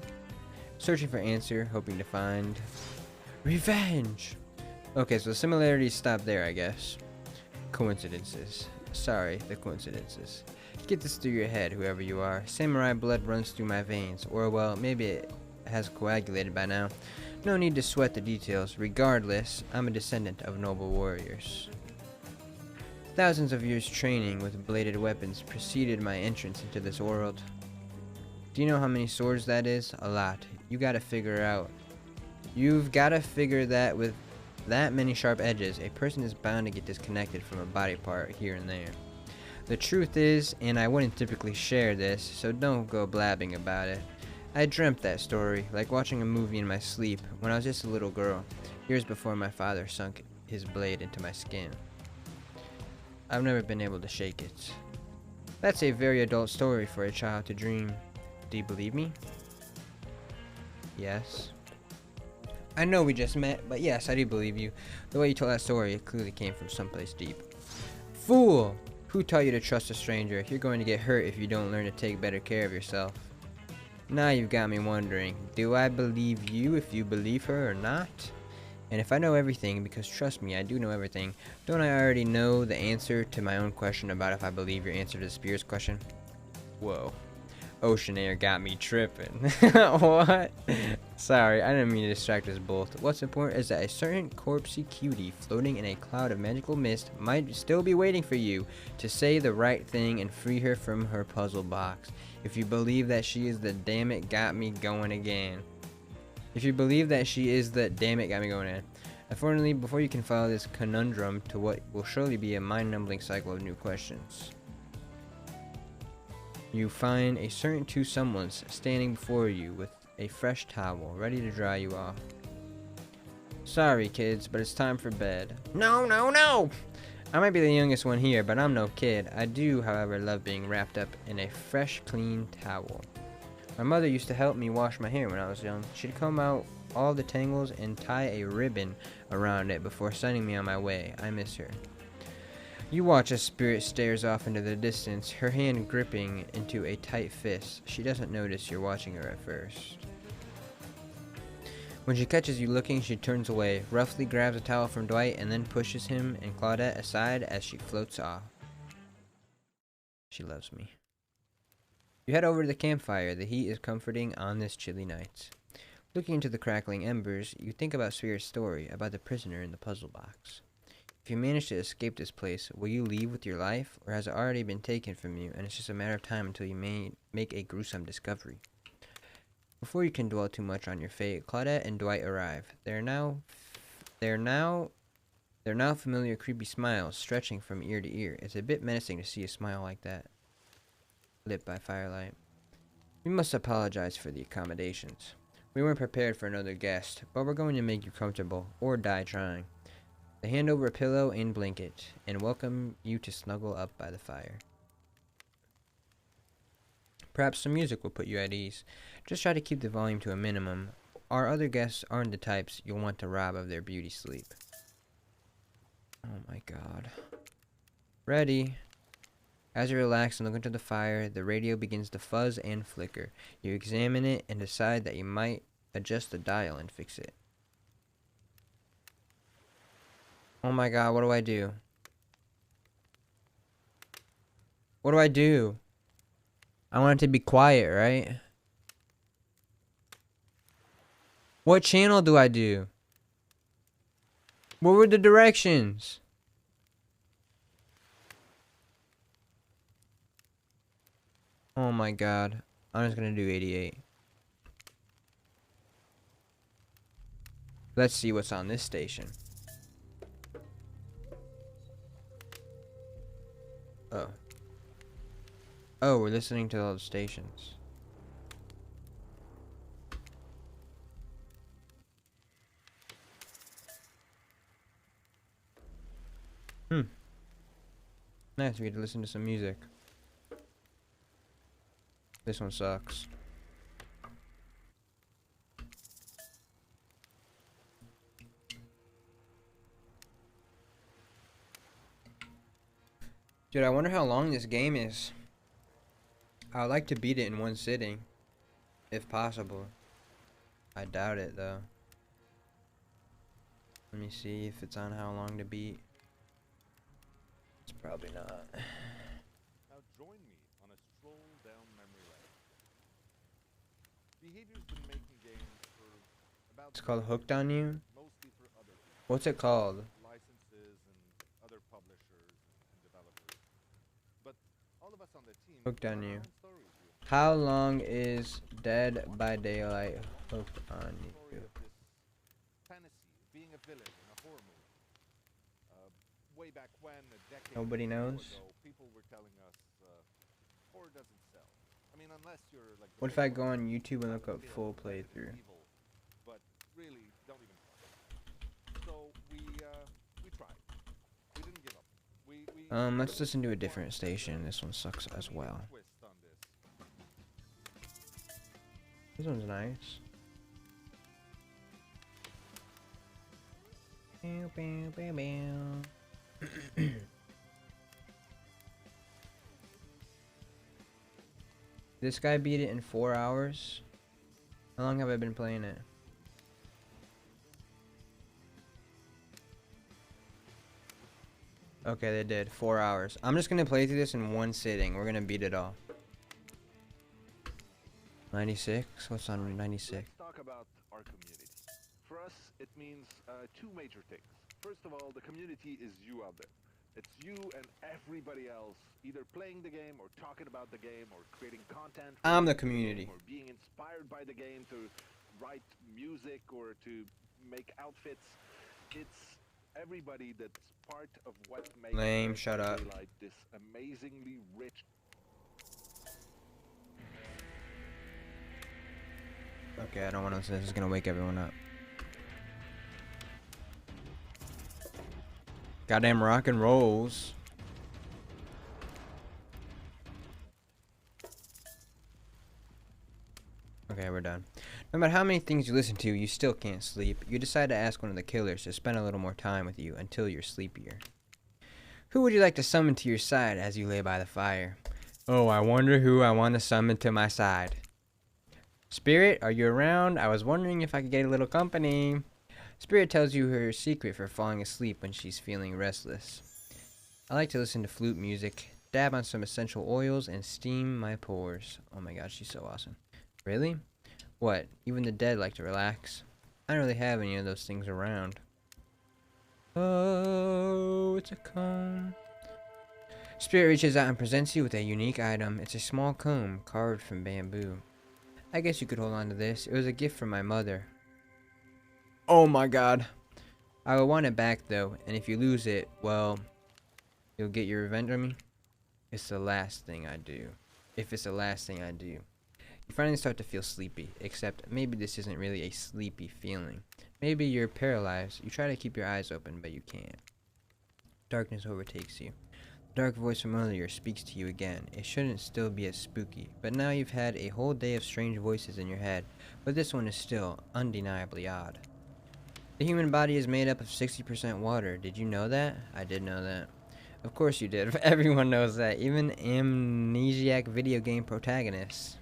Searching for answer, hoping to find revenge. Okay, so similarities stop there, I guess. Coincidences. Sorry, the coincidences. Get this through your head, whoever you are. Samurai blood runs through my veins, or well, maybe it has coagulated by now. No need to sweat the details. Regardless, I'm a descendant of noble warriors. Thousands of years training with bladed weapons preceded my entrance into this world. Do you know how many swords that is? A lot. You've got to figure that with that many sharp edges, a person is bound to get disconnected from a body part here and there. The truth is, and I wouldn't typically share this, so don't go blabbing about it, I dreamt that story, like watching a movie in my sleep, when I was just a little girl, years before my father sunk his blade into my skin. I've never been able to shake it. That's a very adult story for a child to dream. Do you believe me? Yes. I know we just met, but yes, I do believe you. The way you told that story, it clearly came from someplace deep. Fool! Who taught you to trust a stranger? You're going to get hurt if you don't learn to take better care of yourself. Now you've got me wondering, do I believe you if you believe her or not? And if I know everything, because trust me, I do know everything, don't I already know the answer to my own question about if I believe your answer to the spirit's question? Whoa. Ocean air got me tripping. What? Sorry, I didn't mean to distract us both. What's important is that a certain corpsey cutie floating in a cloud of magical mist might still be waiting for you to say the right thing and free her from her puzzle box. If you believe that she is the damn it got me going again. If you believe that she is the damn it got me going in. Unfortunately, before you can follow this conundrum to what will surely be a mind-numbing cycle of new questions, you find a certain two someones standing before you with a fresh towel ready to dry you off. Sorry kids, but it's time for bed. No, no, no! I might be the youngest one here, but I'm no kid. I do, however, love being wrapped up in a fresh, clean towel. My mother used to help me wash my hair when I was young. She'd comb out all the tangles and tie a ribbon around it before sending me on my way. I miss her. You watch as Spirit stares off into the distance, her hand gripping into a tight fist. She doesn't notice you're watching her at first. When she catches you looking, she turns away, roughly grabs a towel from Dwight, and then pushes him and Claudette aside as she floats off. She loves me. You head over to the campfire. The heat is comforting on this chilly night. Looking into the crackling embers, you think about Spirit's story about the prisoner in the puzzle box. If you manage to escape this place, will you leave with your life, or has it already been taken from you and it's just a matter of time until you make a gruesome discovery? Before you can dwell too much on your fate, Claudette and Dwight arrive. They're now familiar creepy smiles stretching from ear to ear. It's a bit menacing to see a smile like that, lit by firelight. We must apologize for the accommodations. We weren't prepared for another guest, but we're going to make you comfortable, or die trying. They hand over a pillow and blanket, and welcome you to snuggle up by the fire. Perhaps some music will put you at ease. Just try to keep the volume to a minimum. Our other guests aren't the types you'll want to rob of their beauty sleep. Oh my god. Ready. As you relax and look into the fire, the radio begins to fuzz and flicker. You examine it and decide that you might adjust the dial and fix it. Oh my god, what do I do? What do I do? I want it to be quiet, right? What channel do I do? What were the directions? Oh my god. I'm just gonna do 88. Let's see what's on this station. Oh. Oh, we're listening to all the stations. Nice, we get to listen to some music. This one sucks. Dude, I wonder how long this game is. I would like to beat it in one sitting, if possible. I doubt it, though. Let me see if it's on how long to beat. It's probably not. Now join me on a stroll down memory lane. Behavior's been making games for about It's called Hooked on You? mostly for other people. What's it called? Licenses and other publishers and developers. But all of us on the team Hooked on have our You. own stories. How long is Dead by Daylight hooked on you? Story of this fantasy of being a villain in a horror movie. Way back when, a decade Nobody or so knows. ago, people were telling us horror doesn't sell. I mean, unless you're like. the What if I big go one, on YouTube and look up feel full that it's playthrough? evil, but really, don't even try. So we tried. We didn't give up. We Let's listen to a different station. This one sucks as well. twist on this. This one's nice. Bow, bow, bow, bow. This guy beat it in 4 hours. How long have I been playing it? Okay, they did 4 hours. I'm just gonna play through this in one sitting. We're gonna beat it all. 96. What's on 96? Let's talk about our community. For us, it means two major things. First of all, the community is you out there. It's you and everybody else, either playing the game or talking about the game or creating content. I'm the community. Or being inspired by the game to write music or to make outfits. It's everybody that's part of what makes Lame, shut up. Daylight this amazingly rich. Okay, I don't want to listen. This is gonna wake everyone up. Goddamn rock and rolls. Okay, we're done. No matter how many things you listen to, you still can't sleep. You decide to ask one of the killers to spend a little more time with you until you're sleepier. Who would you like to summon to your side as you lay by the fire? Oh, I wonder who I want to summon to my side. Spirit, are you around? I was wondering if I could get a little company. Spirit tells you her secret for falling asleep when she's feeling restless. I like to listen to flute music, dab on some essential oils, and steam my pores. Oh my gosh, she's so awesome. Really? What? Even the dead like to relax? I don't really have any of those things around. Oh, it's a comb. Spirit reaches out and presents you with a unique item. It's a small comb carved from bamboo. I guess you could hold on to this. It was a gift from my mother. Oh my god. I will want it back though, and if you lose it, well, you'll get your revenge on me. It's the last thing I do. If it's the last thing I do. You finally start to feel sleepy, except maybe this isn't really a sleepy feeling. Maybe you're paralyzed. You try to keep your eyes open, but you can't. Darkness overtakes you. The dark voice from earlier speaks to you again. It shouldn't still be as spooky, but now you've had a whole day of strange voices in your head, but this one is still undeniably odd. The human body is made up of 60% water. Did you know that? I did know that. Of course you did. Everyone knows that. Even amnesiac video game protagonists.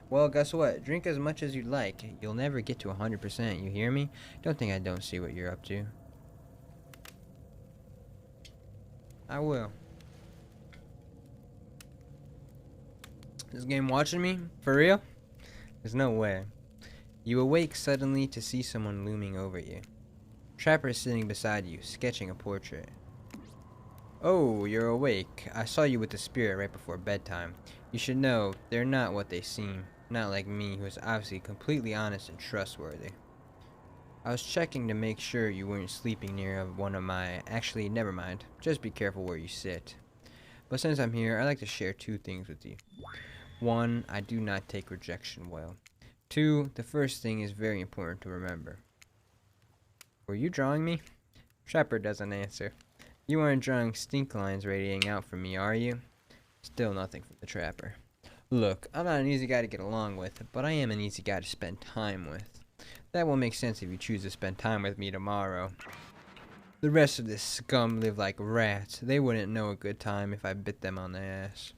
Well, guess what? Drink as much as you'd like. You'll never get to 100%. You hear me? Don't think I don't see what you're up to. I will. This game watching me? For real? There's no way. You awake suddenly to see someone looming over you. Trapper is sitting beside you, sketching a portrait. Oh, you're awake. I saw you with the spirit right before bedtime. You should know, they're not what they seem. Not like me, who is obviously completely honest and trustworthy. I was checking to make sure you weren't sleeping near one of my... Actually, never mind. Just be careful where you sit. But since I'm here, I'd like to share 2 things with you. 1, I do not take rejection well. 2, the first thing is very important to remember. Were you drawing me? Trapper doesn't answer. You aren't drawing stink lines radiating out from me, are you? Still nothing from the Trapper. Look, I'm not an easy guy to get along with, but I am an easy guy to spend time with. That will make sense if you choose to spend time with me tomorrow. The rest of this scum live like rats. They wouldn't know a good time if I bit them on the ass.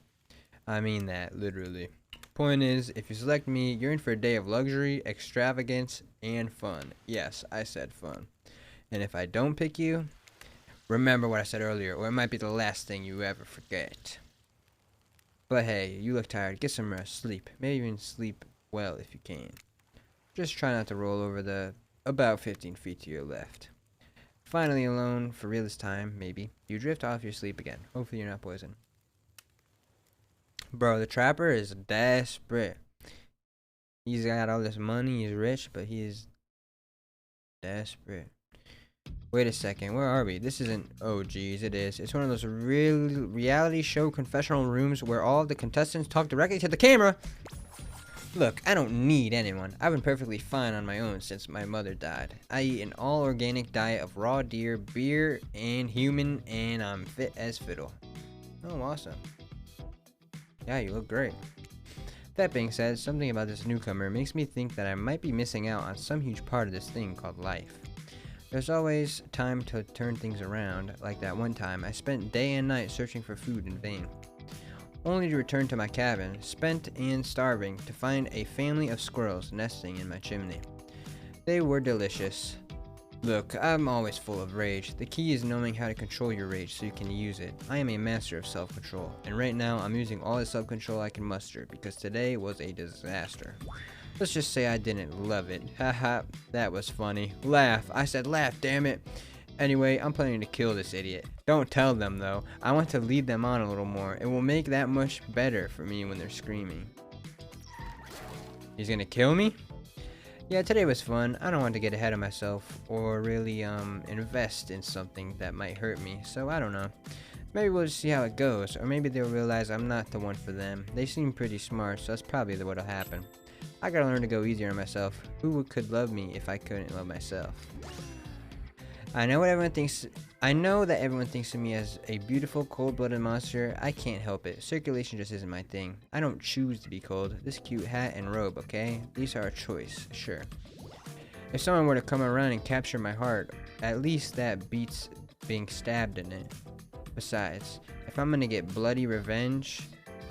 I mean that, literally. Point is, if you select me, you're in for a day of luxury, extravagance, and fun. Yes, I said fun. And if I don't pick you, remember what I said earlier, or it might be the last thing you ever forget. But hey, you look tired. Get some rest, sleep. Maybe even sleep well if you can. Just try not to roll over the about 15 feet to your left. Finally alone, for real this time, maybe, you drift off your sleep again. Hopefully you're not poisoned. Bro, the Trapper is desperate. He's got all this money, he's rich, but he is desperate. Wait a second, where are we? This isn't... Oh, geez, it is. It's one of those reality show confessional rooms where all of the contestants talk directly to the camera. Look, I don't need anyone. I've been perfectly fine on my own since my mother died. I eat an all-organic diet of raw deer, beer, and human, and I'm fit as fiddle. Oh, awesome. Yeah, you look great. That being said, something about this newcomer makes me think that I might be missing out on some huge part of this thing called life. There's always time to turn things around, like that one time I spent day and night searching for food in vain. Only to return to my cabin, spent and starving, to find a family of squirrels nesting in my chimney. They were delicious. Look, I'm always full of rage. The key is knowing how to control your rage so you can use it. I am a master of self-control, and right now I'm using all the self-control I can muster because today was a disaster. Let's just say I didn't love it. Haha, that was funny. Laugh. I said laugh, damn it. Anyway, I'm planning to kill this idiot. Don't tell them though. I want to lead them on a little more. It will make that much better for me when they're screaming. He's gonna kill me? Yeah, today was fun. I don't want to get ahead of myself or really invest in something that might hurt me, so I don't know. Maybe we'll just see how it goes, or maybe they'll realize I'm not the one for them. They seem pretty smart, so that's probably what'll happen. I gotta learn to go easier on myself. Who could love me if I couldn't love myself? I know that everyone thinks of me as a beautiful, cold-blooded monster. I can't help it. Circulation just isn't my thing. I don't choose to be cold. This cute hat and robe, okay? These are a choice, sure. If someone were to come around and capture my heart, at least that beats being stabbed in it. Besides, if I'm gonna get bloody revenge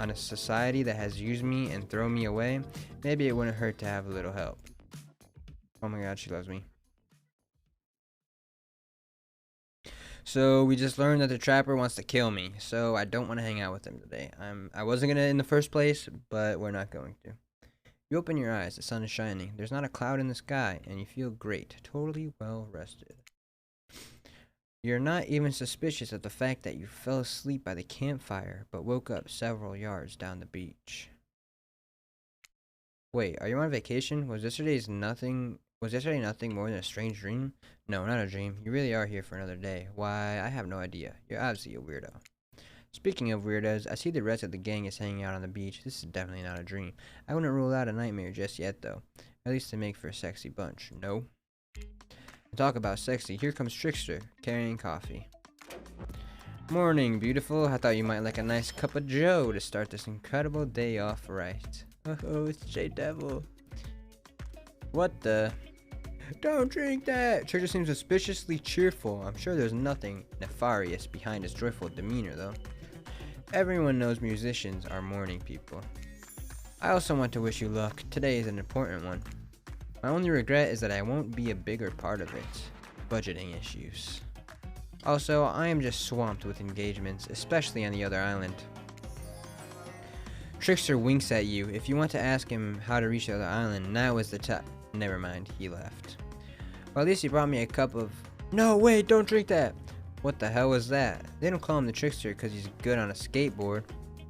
on a society that has used me and thrown me away, maybe it wouldn't hurt to have a little help. Oh my god, she loves me. So we just learned that the Trapper wants to kill me, so I don't want to hang out with him today. I wasn't gonna in the first place, but we're not going to. You open your eyes, the sun is shining, there's not a cloud in the sky, and you feel great, totally well rested. You're not even suspicious of the fact that you fell asleep by the campfire, but woke up several yards down the beach. Wait, are you on vacation? Was yesterday nothing more than a strange dream? No, not a dream. You really are here for another day. Why, I have no idea. You're obviously a weirdo. Speaking of weirdos, I see the rest of the gang is hanging out on the beach. This is definitely not a dream. I wouldn't rule out a nightmare just yet, though. At least to make for a sexy bunch. No? Talk about sexy. Here comes Trickster, carrying coffee. Morning, beautiful. I thought you might like a nice cup of joe to start this incredible day off right. Oh, it's J-Devil. What the? Don't drink that! Trickster seems suspiciously cheerful. I'm sure there's nothing nefarious behind his joyful demeanor, though. Everyone knows musicians are morning people. I also want to wish you luck. Today is an important one. My only regret is that I won't be a bigger part of it. Budgeting issues. Also, I am just swamped with engagements, especially on the other island. Trickster winks at you. If you want to ask him how to reach the other island, now is the time. Never mind, he left. Well, at least he brought me a cup of... No, wait, don't drink that! What the hell was that? They don't call him the Trickster because he's good on a skateboard.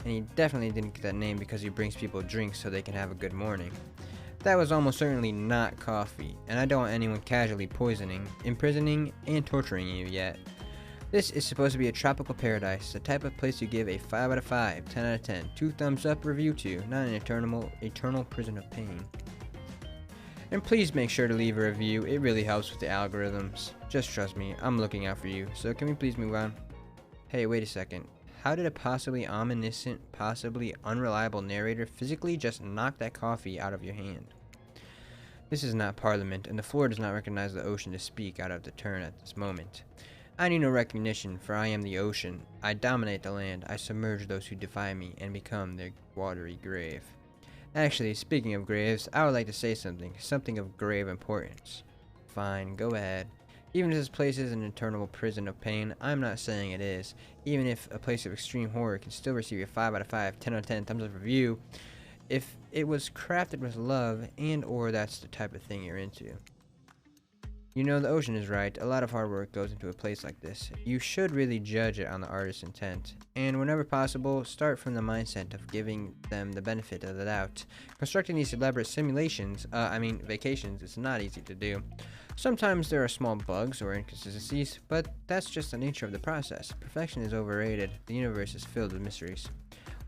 And he definitely didn't get that name because he brings people drinks so they can have a good morning. That was almost certainly not coffee, and I don't want anyone casually poisoning, imprisoning, and torturing you yet. This is supposed to be a tropical paradise, the type of place you give a 5 out of 5, 10 out of 10, 2 thumbs up review to, not an eternal prison of pain. And please make sure to leave a review, it really helps with the algorithms. Just trust me, I'm looking out for you, so can we please move on? Hey, wait a second. How did a possibly omniscient, possibly unreliable narrator physically just knock that coffee out of your hand? This is not Parliament, and the floor does not recognize the ocean to speak out of the turn at this moment. I need no recognition, for I am the ocean. I dominate the land, I submerge those who defy me, and become their watery grave. Actually, speaking of graves, I would like to say something of grave importance. Fine, go ahead. Even if this place is an eternal prison of pain, I'm not saying it is. Even if a place of extreme horror can still receive a 5 out of 5, 10 out of 10 thumbs up review, if it was crafted with love and or that's the type of thing you're into. You know, the ocean is right. A lot of hard work goes into a place like this. You should really judge it on the artist's intent. And whenever possible, start from the mindset of giving them the benefit of the doubt. Constructing these elaborate vacations is not easy to do. Sometimes there are small bugs or inconsistencies, but that's just the nature of the process. Perfection is overrated. The universe is filled with mysteries.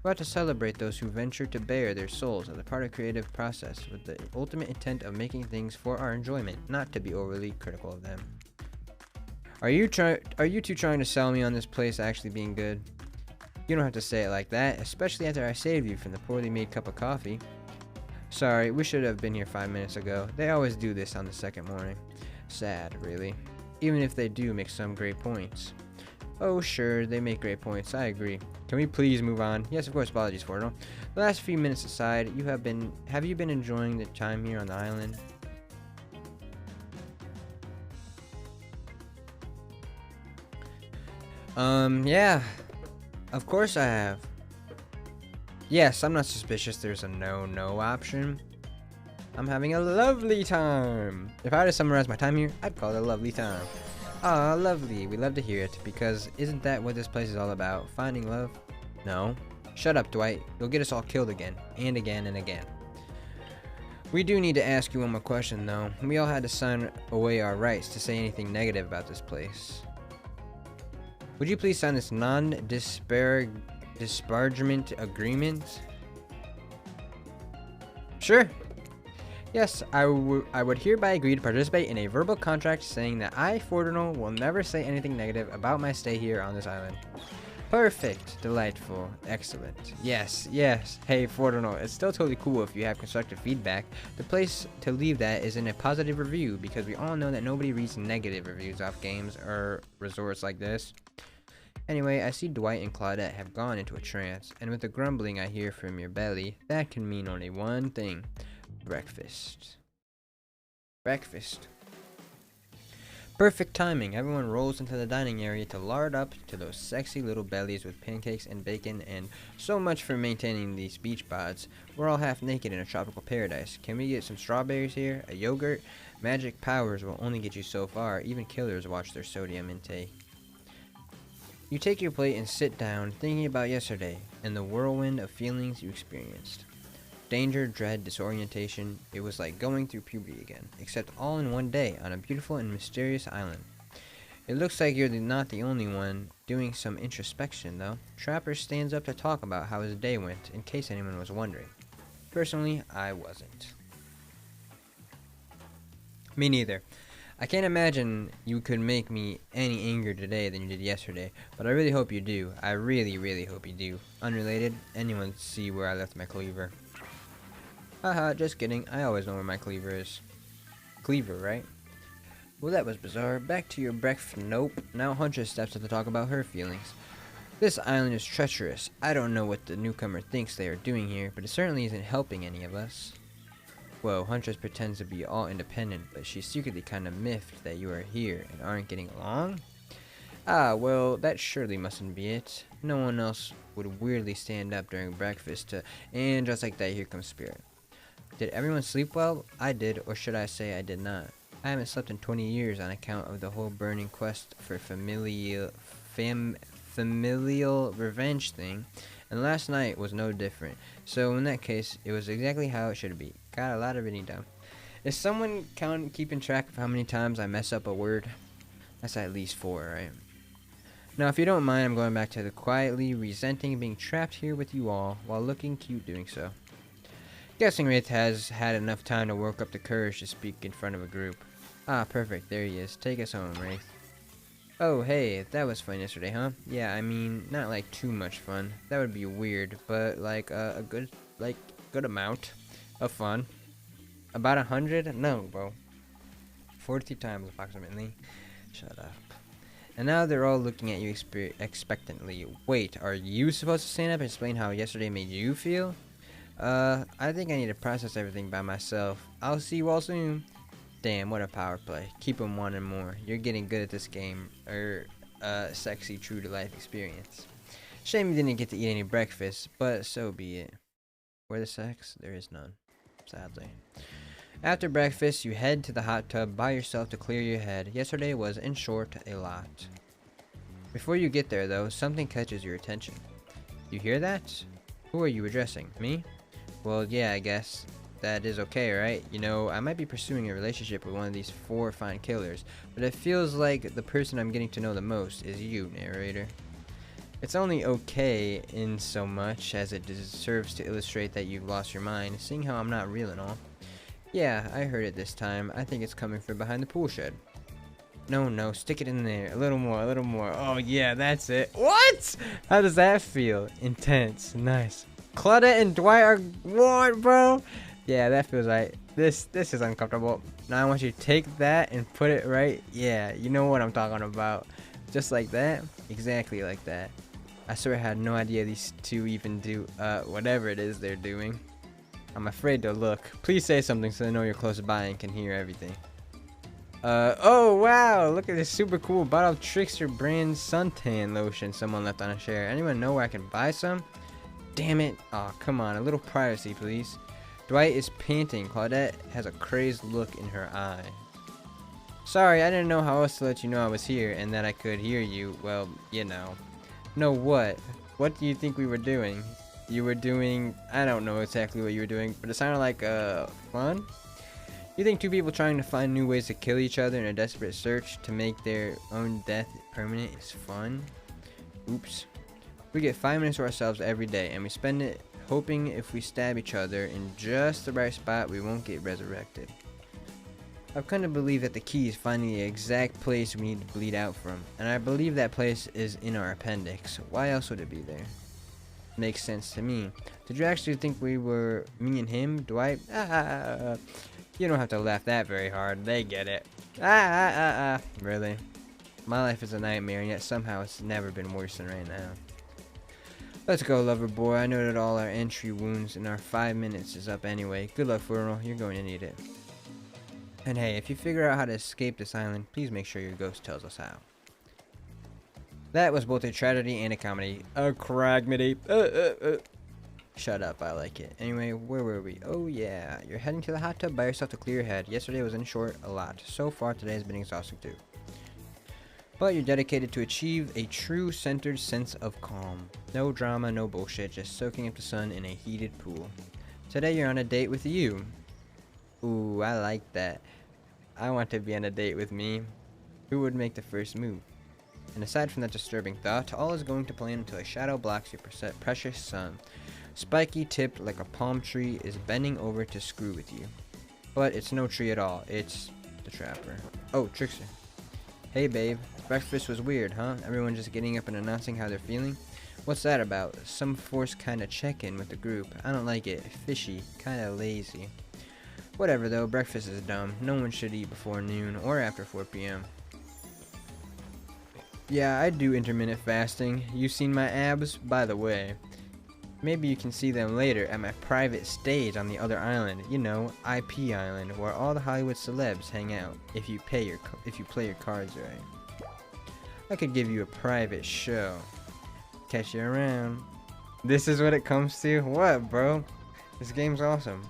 We ought to celebrate those who venture to bare their souls as a part of creative process with the ultimate intent of making things for our enjoyment, not to be overly critical of them. Are you two trying to sell me on this place actually being good? You don't have to say it like that, especially after I saved you from the poorly made cup of coffee. Sorry, we should have been here 5 minutes ago. They always do this on the second morning. Sad, really. Even if they do make some great points. Oh sure, they make great points, I agree. Can we please move on? Yes, of course, apologies for it. The last few minutes aside, have you been enjoying the time here on the island? Yeah. Of course I have. Yes, I'm not suspicious there's a no option. I'm having a lovely time. If I had to summarize my time here, I'd call it a lovely time. Ah, lovely. We love to hear it, because isn't that what this place is all about? Finding love? No. Shut up, Dwight. You'll get us all killed again. And again and again. We do need to ask you one more question, though. We all had to sign away our rights to say anything negative about this place. Would you please sign this non-disparagement agreement? Sure. Yes, I would hereby agree to participate in a verbal contract saying that I, Fordinal, will never say anything negative about my stay here on this island. Perfect. Delightful. Excellent. Yes. Hey, Fordinal, it's still totally cool if you have constructive feedback. The place to leave that is in a positive review, because we all know that nobody reads negative reviews off games or resorts like this. Anyway, I see Dwight and Claudette have gone into a trance, and with the grumbling I hear from your belly, that can mean only one thing. Breakfast. Perfect timing. Everyone rolls into the dining area to lard up to those sexy little bellies with pancakes and bacon, and so much for maintaining these beach bods. We're all half naked in a tropical paradise. Can we get some strawberries here? A yogurt? Magic powers will only get you so far. Even killers watch their sodium intake. You take your plate and sit down, thinking about yesterday and the whirlwind of feelings you experienced. Danger, dread, disorientation. It was like going through puberty again, except all in one day on a beautiful and mysterious island. It looks like you're not the only one doing some introspection, though. Trapper stands up to talk about how his day went, in case anyone was wondering. Personally, I wasn't. Me neither. I can't imagine you could make me any angrier today than you did yesterday, but I really hope you do. I really hope you do. Unrelated, anyone see where I left my cleaver? Haha, just kidding. I always know where my cleaver is. Cleaver, right? Well, that was bizarre. Back to your breakfast. Nope. Now Huntress steps up to talk about her feelings. This island is treacherous. I don't know what the newcomer thinks they are doing here, but it certainly isn't helping any of us. Whoa, Huntress pretends to be all independent, but she's secretly kind of miffed that you are here and aren't getting along? Ah, well, that surely mustn't be it. No one else would weirdly stand up during breakfast and just like that, here comes Spirit. Did everyone sleep well? I did, or should I say I did not. I haven't slept in 20 years on account of the whole burning quest for familial revenge thing, and last night was no different. So in that case, it was exactly how it should be. Got a lot of reading done. Is someone keeping track of how many times I mess up a word? That's at least 4, right? Now, if you don't mind, I'm going back to the quietly resenting being trapped here with you all while looking cute doing so. Guessing Wraith has had enough time to work up the courage to speak in front of a group. Ah, perfect. There he is. Take us home, Wraith. Oh, hey, that was fun yesterday, huh? Yeah, I mean, not like too much fun. That would be weird, but like a good amount of fun. About 100? No, bro. 40 times approximately. Shut up. And now they're all looking at you expectantly. Wait, are you supposed to stand up and explain how yesterday made you feel? I think I need to process everything by myself. I'll see you all soon. Damn, what a power play. Keep them wanting more. You're getting good at this game. Sexy true to life experience. Shame you didn't get to eat any breakfast, but so be it. Where the sex? There is none. Sadly. After breakfast, you head to the hot tub by yourself to clear your head. Yesterday was, in short, a lot. Before you get there, though, something catches your attention. You hear that? Who are you addressing? Me? Well, yeah, I guess that is okay, right? You know, I might be pursuing a relationship with one of these 4 fine killers, but it feels like the person I'm getting to know the most is you, narrator. It's only okay in so much as it serves to illustrate that you've lost your mind, seeing how I'm not real and all. Yeah, I heard it this time. I think it's coming from behind the pool shed. No, stick it in there. A little more, a little more. Oh yeah, that's it. What? How does that feel? Intense. Nice. Claudette and Dwight are what, bro? Yeah, that feels right. This is uncomfortable. Now I want you to take that and put it right. Yeah, you know what I'm talking about. Just like that. Exactly like that. I swear I had no idea these two even do whatever it is they're doing. I'm afraid to look. Please say something so I know you're close by and can hear everything. Oh wow, look at this super cool Bottle Trickster brand suntan lotion someone left on a chair. Anyone know where I can buy some? Damn it. Oh, come on, a little privacy, please. Dwight is panting. Claudette has a crazed look in her eye. Sorry, I didn't know how else to let you know I was here and that I could hear you. Well, you know. No what? What do you think we were doing? You were doing, I don't know exactly what you were doing, but it sounded like fun? You think 2 people trying to find new ways to kill each other in a desperate search to make their own death permanent is fun? Oops. We get 5 minutes to ourselves every day, and we spend it hoping if we stab each other in just the right spot we won't get resurrected. I've come to believe that the key is finding the exact place we need to bleed out from, and I believe that place is in our appendix. Why else would it be there? Makes sense to me. Did you actually think we were me and him, Dwight? You don't have to laugh that very hard. They get it. Really? My life is a nightmare, and yet somehow it's never been worse than right now. Let's go, lover boy. I know that all our entry wounds in our 5 minutes is up anyway. Good luck, Furl. You're going to need it. And hey, if you figure out how to escape this island, please make sure your ghost tells us how. That was both a tragedy and a comedy. A cragmedy. Shut up, I like it. Anyway, where were we? Oh yeah, you're heading to the hot tub by yourself to clear your head. Yesterday was, in short, a lot. So far, today has been exhausting too. But you're dedicated to achieve a true centered sense of calm. No drama, no bullshit, just soaking up the sun in a heated pool. Today you're on a date with you. Ooh, I like that. I want to be on a date with me. Who would make the first move? And aside from that disturbing thought, all is going to plan until a shadow blocks your precious sun. Spiky tipped like a palm tree is bending over to screw with you. But it's no tree at all, it's the trapper. Oh, Trickster. Hey babe, breakfast was weird, huh? Everyone just getting up and announcing how they're feeling? What's that about? Some forced kinda check-in with the group. I don't like it. Fishy. Kinda lazy. Whatever though, breakfast is dumb. No one should eat before noon or after 4 p.m. Yeah, I do intermittent fasting. You seen my abs? By the way. Maybe you can see them later at my private stage on the other island. You know, IP Island, where all the Hollywood celebs hang out. If you play your cards right. I could give you a private show. Catch you around. This is what it comes to? What, bro? This game's awesome.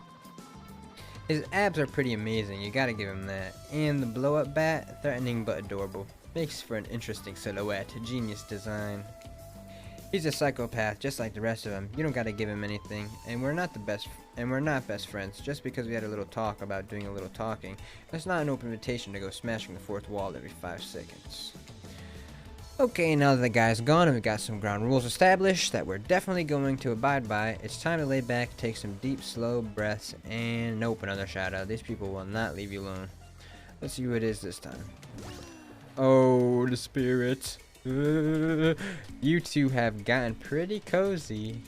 His abs are pretty amazing, you gotta give him that. And the blow-up bat, threatening but adorable. Makes for an interesting silhouette, genius design. He's a psychopath, just like the rest of them. You don't gotta give him anything, and we're not best friends just because we had a little talk about doing a little talking. That's not an open invitation to go smashing the fourth wall every 5 seconds. Okay, now that the guy's gone and we've got some ground rules established that we're definitely going to abide by, it's time to lay back, take some deep, slow breaths, and nope, another shout out. These people will not leave you alone. Let's see who it is this time. Oh, the spirits. You two have gotten pretty cozy.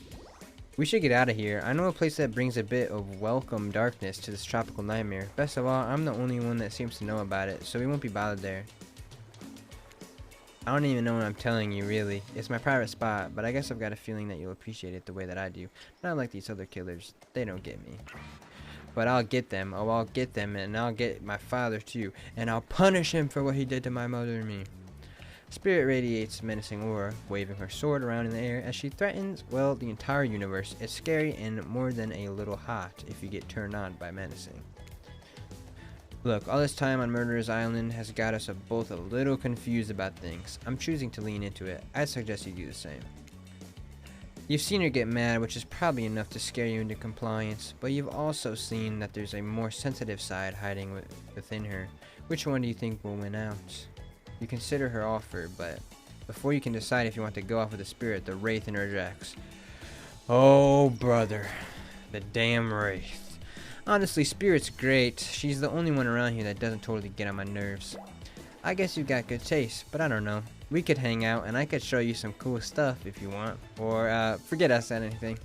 We should get out of here. I know a place that brings a bit of welcome darkness to this tropical nightmare. Best of all, I'm the only one that seems to know about it, so we won't be bothered there. I don't even know what I'm telling you, really. It's my private spot, but I guess I've got a feeling that you'll appreciate it the way that I do. Not like these other killers. They don't get me. But I'll get them. Oh, I'll get them, and I'll get my father too. And I'll punish him for what he did to my mother and me. Spirit radiates menacing aura, waving her sword around in the air as she threatens, well, the entire universe. It's scary and more than a little hot if you get turned on by menacing. Look, all this time on Murderer's Island has got us both a little confused about things. I'm choosing to lean into it. I'd suggest you do the same. You've seen her get mad, which is probably enough to scare you into compliance, but you've also seen that there's a more sensitive side hiding within her. Which one do you think will win out? You consider her offer, but before you can decide if you want to go off with the spirit, the Wraith interjects. Oh, brother. The damn Wraith. Honestly, Spirit's great. She's the only one around here that doesn't totally get on my nerves. I guess you've got good taste, but I don't know. We could hang out and I could show you some cool stuff if you want. Or, forget I said anything.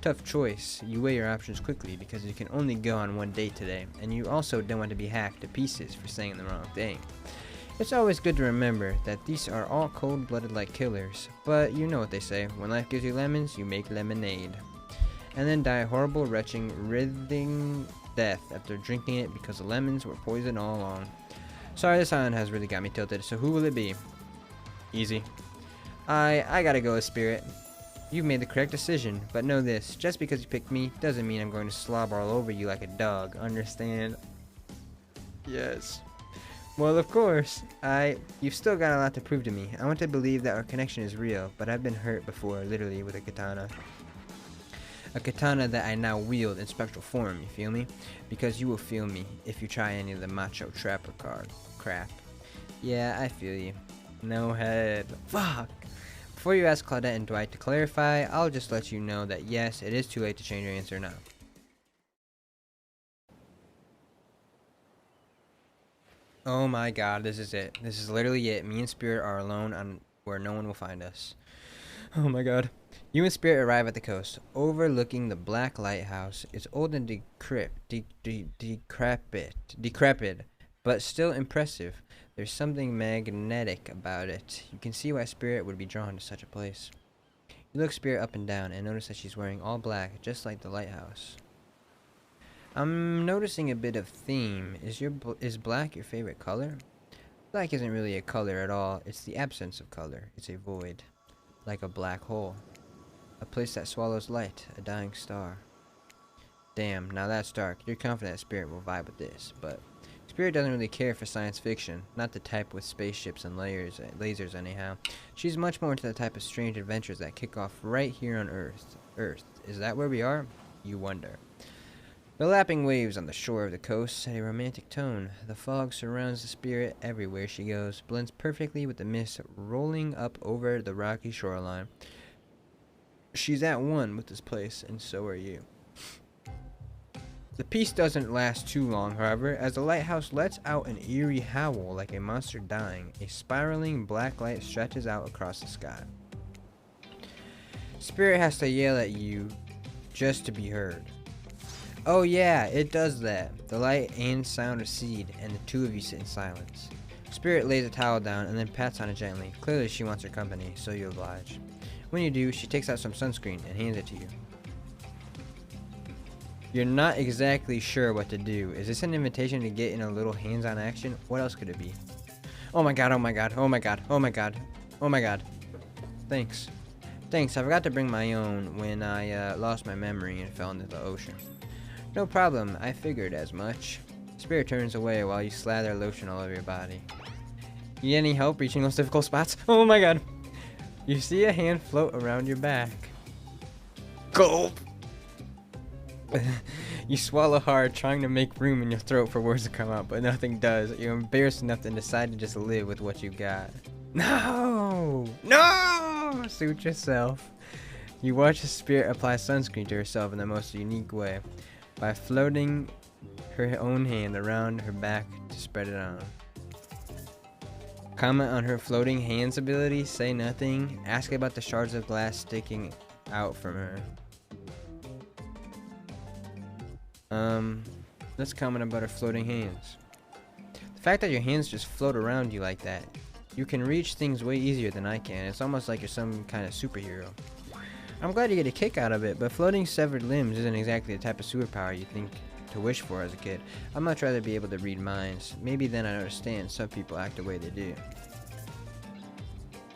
Tough choice. You weigh your options quickly because you can only go on one date today, and you also don't want to be hacked to pieces for saying the wrong thing. It's always good to remember that these are all cold-blooded like killers, but you know what they say, when life gives you lemons, you make lemonade. And then die a horrible, retching, writhing death after drinking it because the lemons were poisoned all along. Sorry, this island has really got me tilted, so who will it be? Easy. I gotta go with Spirit. You've made the correct decision, but know this, just because you picked me doesn't mean I'm going to slobber all over you like a dog, understand? Yes. Well, of course. You've still got a lot to prove to me. I want to believe that our connection is real, but I've been hurt before, literally, with a katana. A katana that I now wield in spectral form, you feel me? Because you will feel me if you try any of the macho trapper card crap. Yeah, I feel you. No head. Fuck! Before you ask Claudette and Dwight to clarify, I'll just let you know that yes, it is too late to change your answer now. Oh my god, this is it. This is literally it. Me and Spirit are alone on where no one will find us. Oh my god. You and Spirit arrive at the coast, overlooking the black lighthouse. It's old and decrepit, but still impressive. There's something magnetic about it. You can see why Spirit would be drawn to such a place. You look Spirit up and down and notice that she's wearing all black, just like the lighthouse. I'm noticing a bit of theme. Is black your favorite color? Black isn't really a color at all. It's the absence of color. It's a void, like a black hole. A place that swallows light, a dying star. Damn, now that's dark. You're confident Spirit will vibe with this, but Spirit doesn't really care for science fiction. Not the type with spaceships and lasers anyhow. She's much more into the type of strange adventures that kick off right here on Earth. Is that where we are? You wonder. The lapping waves on the shore of the coast set a romantic tone. The fog surrounds the Spirit everywhere she goes, blends perfectly with the mist rolling up over the rocky shoreline. She's at one with this place, and so are you. The peace doesn't last too long, however, as the lighthouse lets out an eerie howl like a monster dying. A spiraling black light stretches out across the sky. Spirit has to yell at you just to be heard. Oh yeah, it does that. The light and sound recede, and the two of you sit in silence. Spirit lays a towel down and then pats on it gently. Clearly she wants her company, so you oblige. When you do, she takes out some sunscreen and hands it to you. You're not exactly sure what to do. Is this an invitation to get in a little hands-on action? What else could it be? Oh my god, oh my god, oh my god, oh my god, oh my god. Thanks. Thanks, I forgot to bring my own when I lost my memory and fell into the ocean. No problem, I figured as much. Spirit turns away while you slather lotion all over your body. You need any help reaching those difficult spots? Oh my god. You see a hand float around your back. Gulp! You swallow hard, trying to make room in your throat for words to come out, but nothing does. You're embarrassed enough to decide to just live with what you got. No! No! Suit yourself. You watch a spirit apply sunscreen to herself in the most unique way, by floating her own hand around her back to spread it on. Comment on her floating hands ability, say nothing, ask about the shards of glass sticking out from her. Let's comment about her floating hands. The fact that your hands just float around you like that, you can reach things way easier than I can. It's almost like you're some kind of superhero. I'm glad you get a kick out of it, but floating severed limbs isn't exactly the type of superpower you think to wish for as a kid. I'd much rather be able to read minds. Maybe then I'd understand some people act the way they do.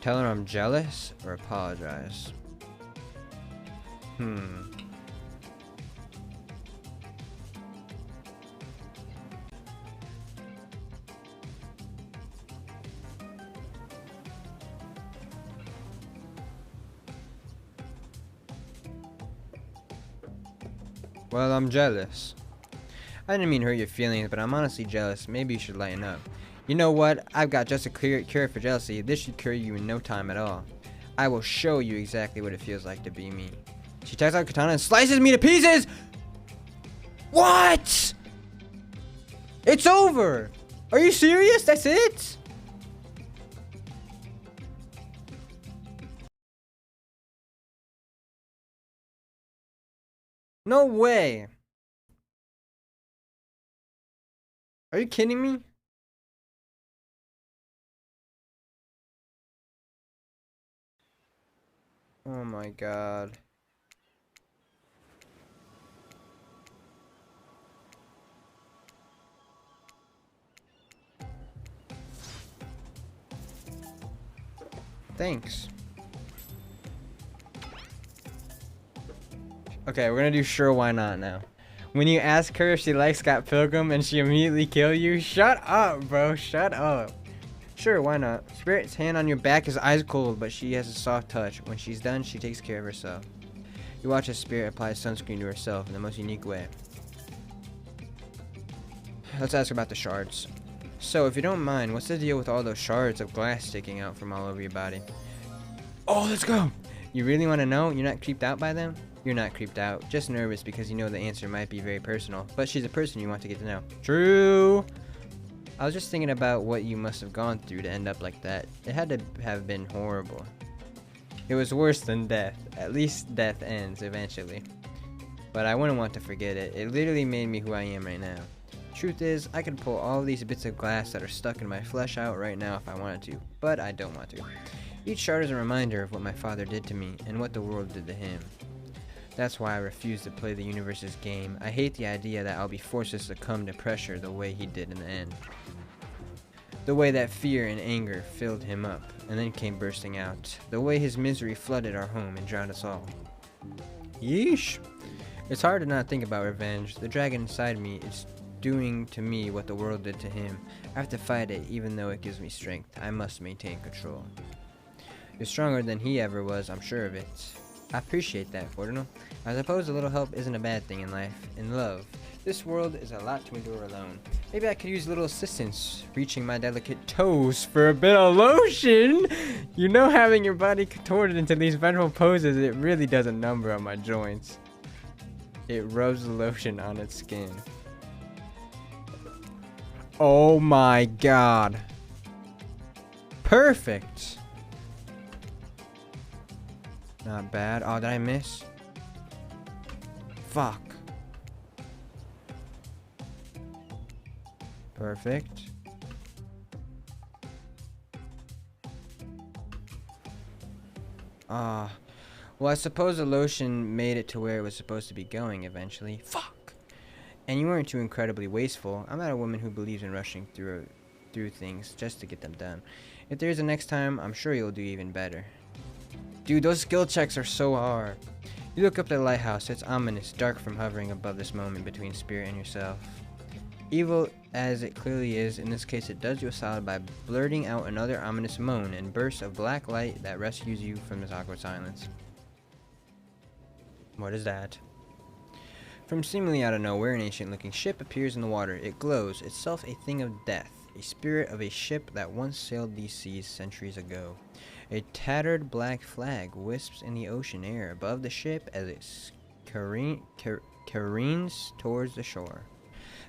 Tell her I'm jealous or apologize? Well, I'm jealous. I didn't mean to hurt your feelings, but I'm honestly jealous. Maybe you should lighten up. You know what? I've got just a cure for jealousy. This should cure you in no time at all. I will show you exactly what it feels like to be me. She takes out katana and slices me to pieces! What? It's over! Are you serious? That's it? No way! Are you kidding me? Oh my god. Thanks. Okay, we're gonna do sure why not now. When you ask her if she likes Scott Pilgrim and she immediately kill you, shut up, bro, shut up. Sure, why not? Spirit's hand on your back is ice cold, but she has a soft touch. When she's done, she takes care of herself. You watch as Spirit apply sunscreen to herself in the most unique way. Let's ask about the shards. So, if you don't mind, what's the deal with all those shards of glass sticking out from all over your body? Oh, let's go! You really want to know? You're not creeped out by them? You're not creeped out, just nervous because you know the answer might be very personal, but she's a person you want to get to know. True! I was just thinking about what you must have gone through to end up like that. It had to have been horrible. It was worse than death. At least death ends eventually. But I wouldn't want to forget it. It literally made me who I am right now. Truth is, I could pull all these bits of glass that are stuck in my flesh out right now if I wanted to, but I don't want to. Each shard is a reminder of what my father did to me and what the world did to him. That's why I refuse to play the universe's game. I hate the idea that I'll be forced to succumb to pressure the way he did in the end. The way that fear and anger filled him up, and then came bursting out. The way his misery flooded our home and drowned us all. Yeesh! It's hard to not think about revenge. The dragon inside me is doing to me what the world did to him. I have to fight it, even though it gives me strength. I must maintain control. You're stronger than he ever was, I'm sure of it. I appreciate that, Fortino. I suppose a little help isn't a bad thing in life. In love, this world is a lot to endure alone. Maybe I could use a little assistance, reaching my delicate toes for a bit of lotion. You know, having your body contorted into these vengeful poses, it really does a number on my joints. It rubs the lotion on its skin. Oh my god. Perfect. Not bad. Oh, did I miss? Fuck. Perfect. Well, I suppose the lotion made it to where it was supposed to be going eventually. Fuck! And you weren't too incredibly wasteful. I'm not a woman who believes in rushing through things just to get them done. If there's a next time, I'm sure you'll do even better. Dude, those skill checks are so hard. You look up at the lighthouse. It's ominous, dark from hovering above this moment between Spirit and yourself. Evil as it clearly is, in this case it does you a solid by blurting out another ominous moan and burst of black light that rescues you from this awkward silence. What is that? From seemingly out of nowhere, an ancient-looking ship appears in the water. It glows, itself a thing of death, a spirit of a ship that once sailed these seas centuries ago. A tattered black flag wisps in the ocean air above the ship as it careens towards the shore.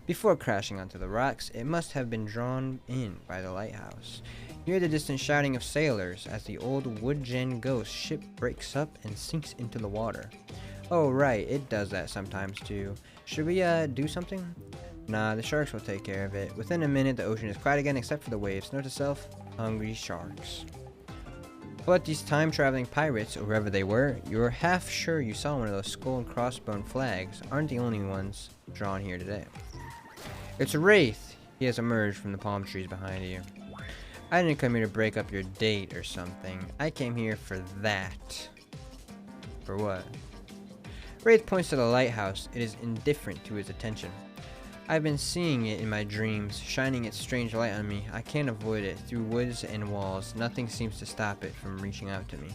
Before crashing onto the rocks, it must have been drawn in by the lighthouse. You hear the distant shouting of sailors as the old Woodgen ghost ship breaks up and sinks into the water. Oh right, it does that sometimes too. Should we do something? Nah, the sharks will take care of it. Within a minute, the ocean is quiet again except for the waves. Note to self, hungry sharks. But these time-traveling pirates, or whoever they were, you're half sure you saw one of those skull and crossbone flags, aren't the only ones drawn here today. It's Wraith! He has emerged from the palm trees behind you. I didn't come here to break up your date or something. I came here for that. For what? Wraith points to the lighthouse. It is indifferent to his attention. I've been seeing it in my dreams, shining its strange light on me. I can't avoid it. Through woods and walls, nothing seems to stop it from reaching out to me.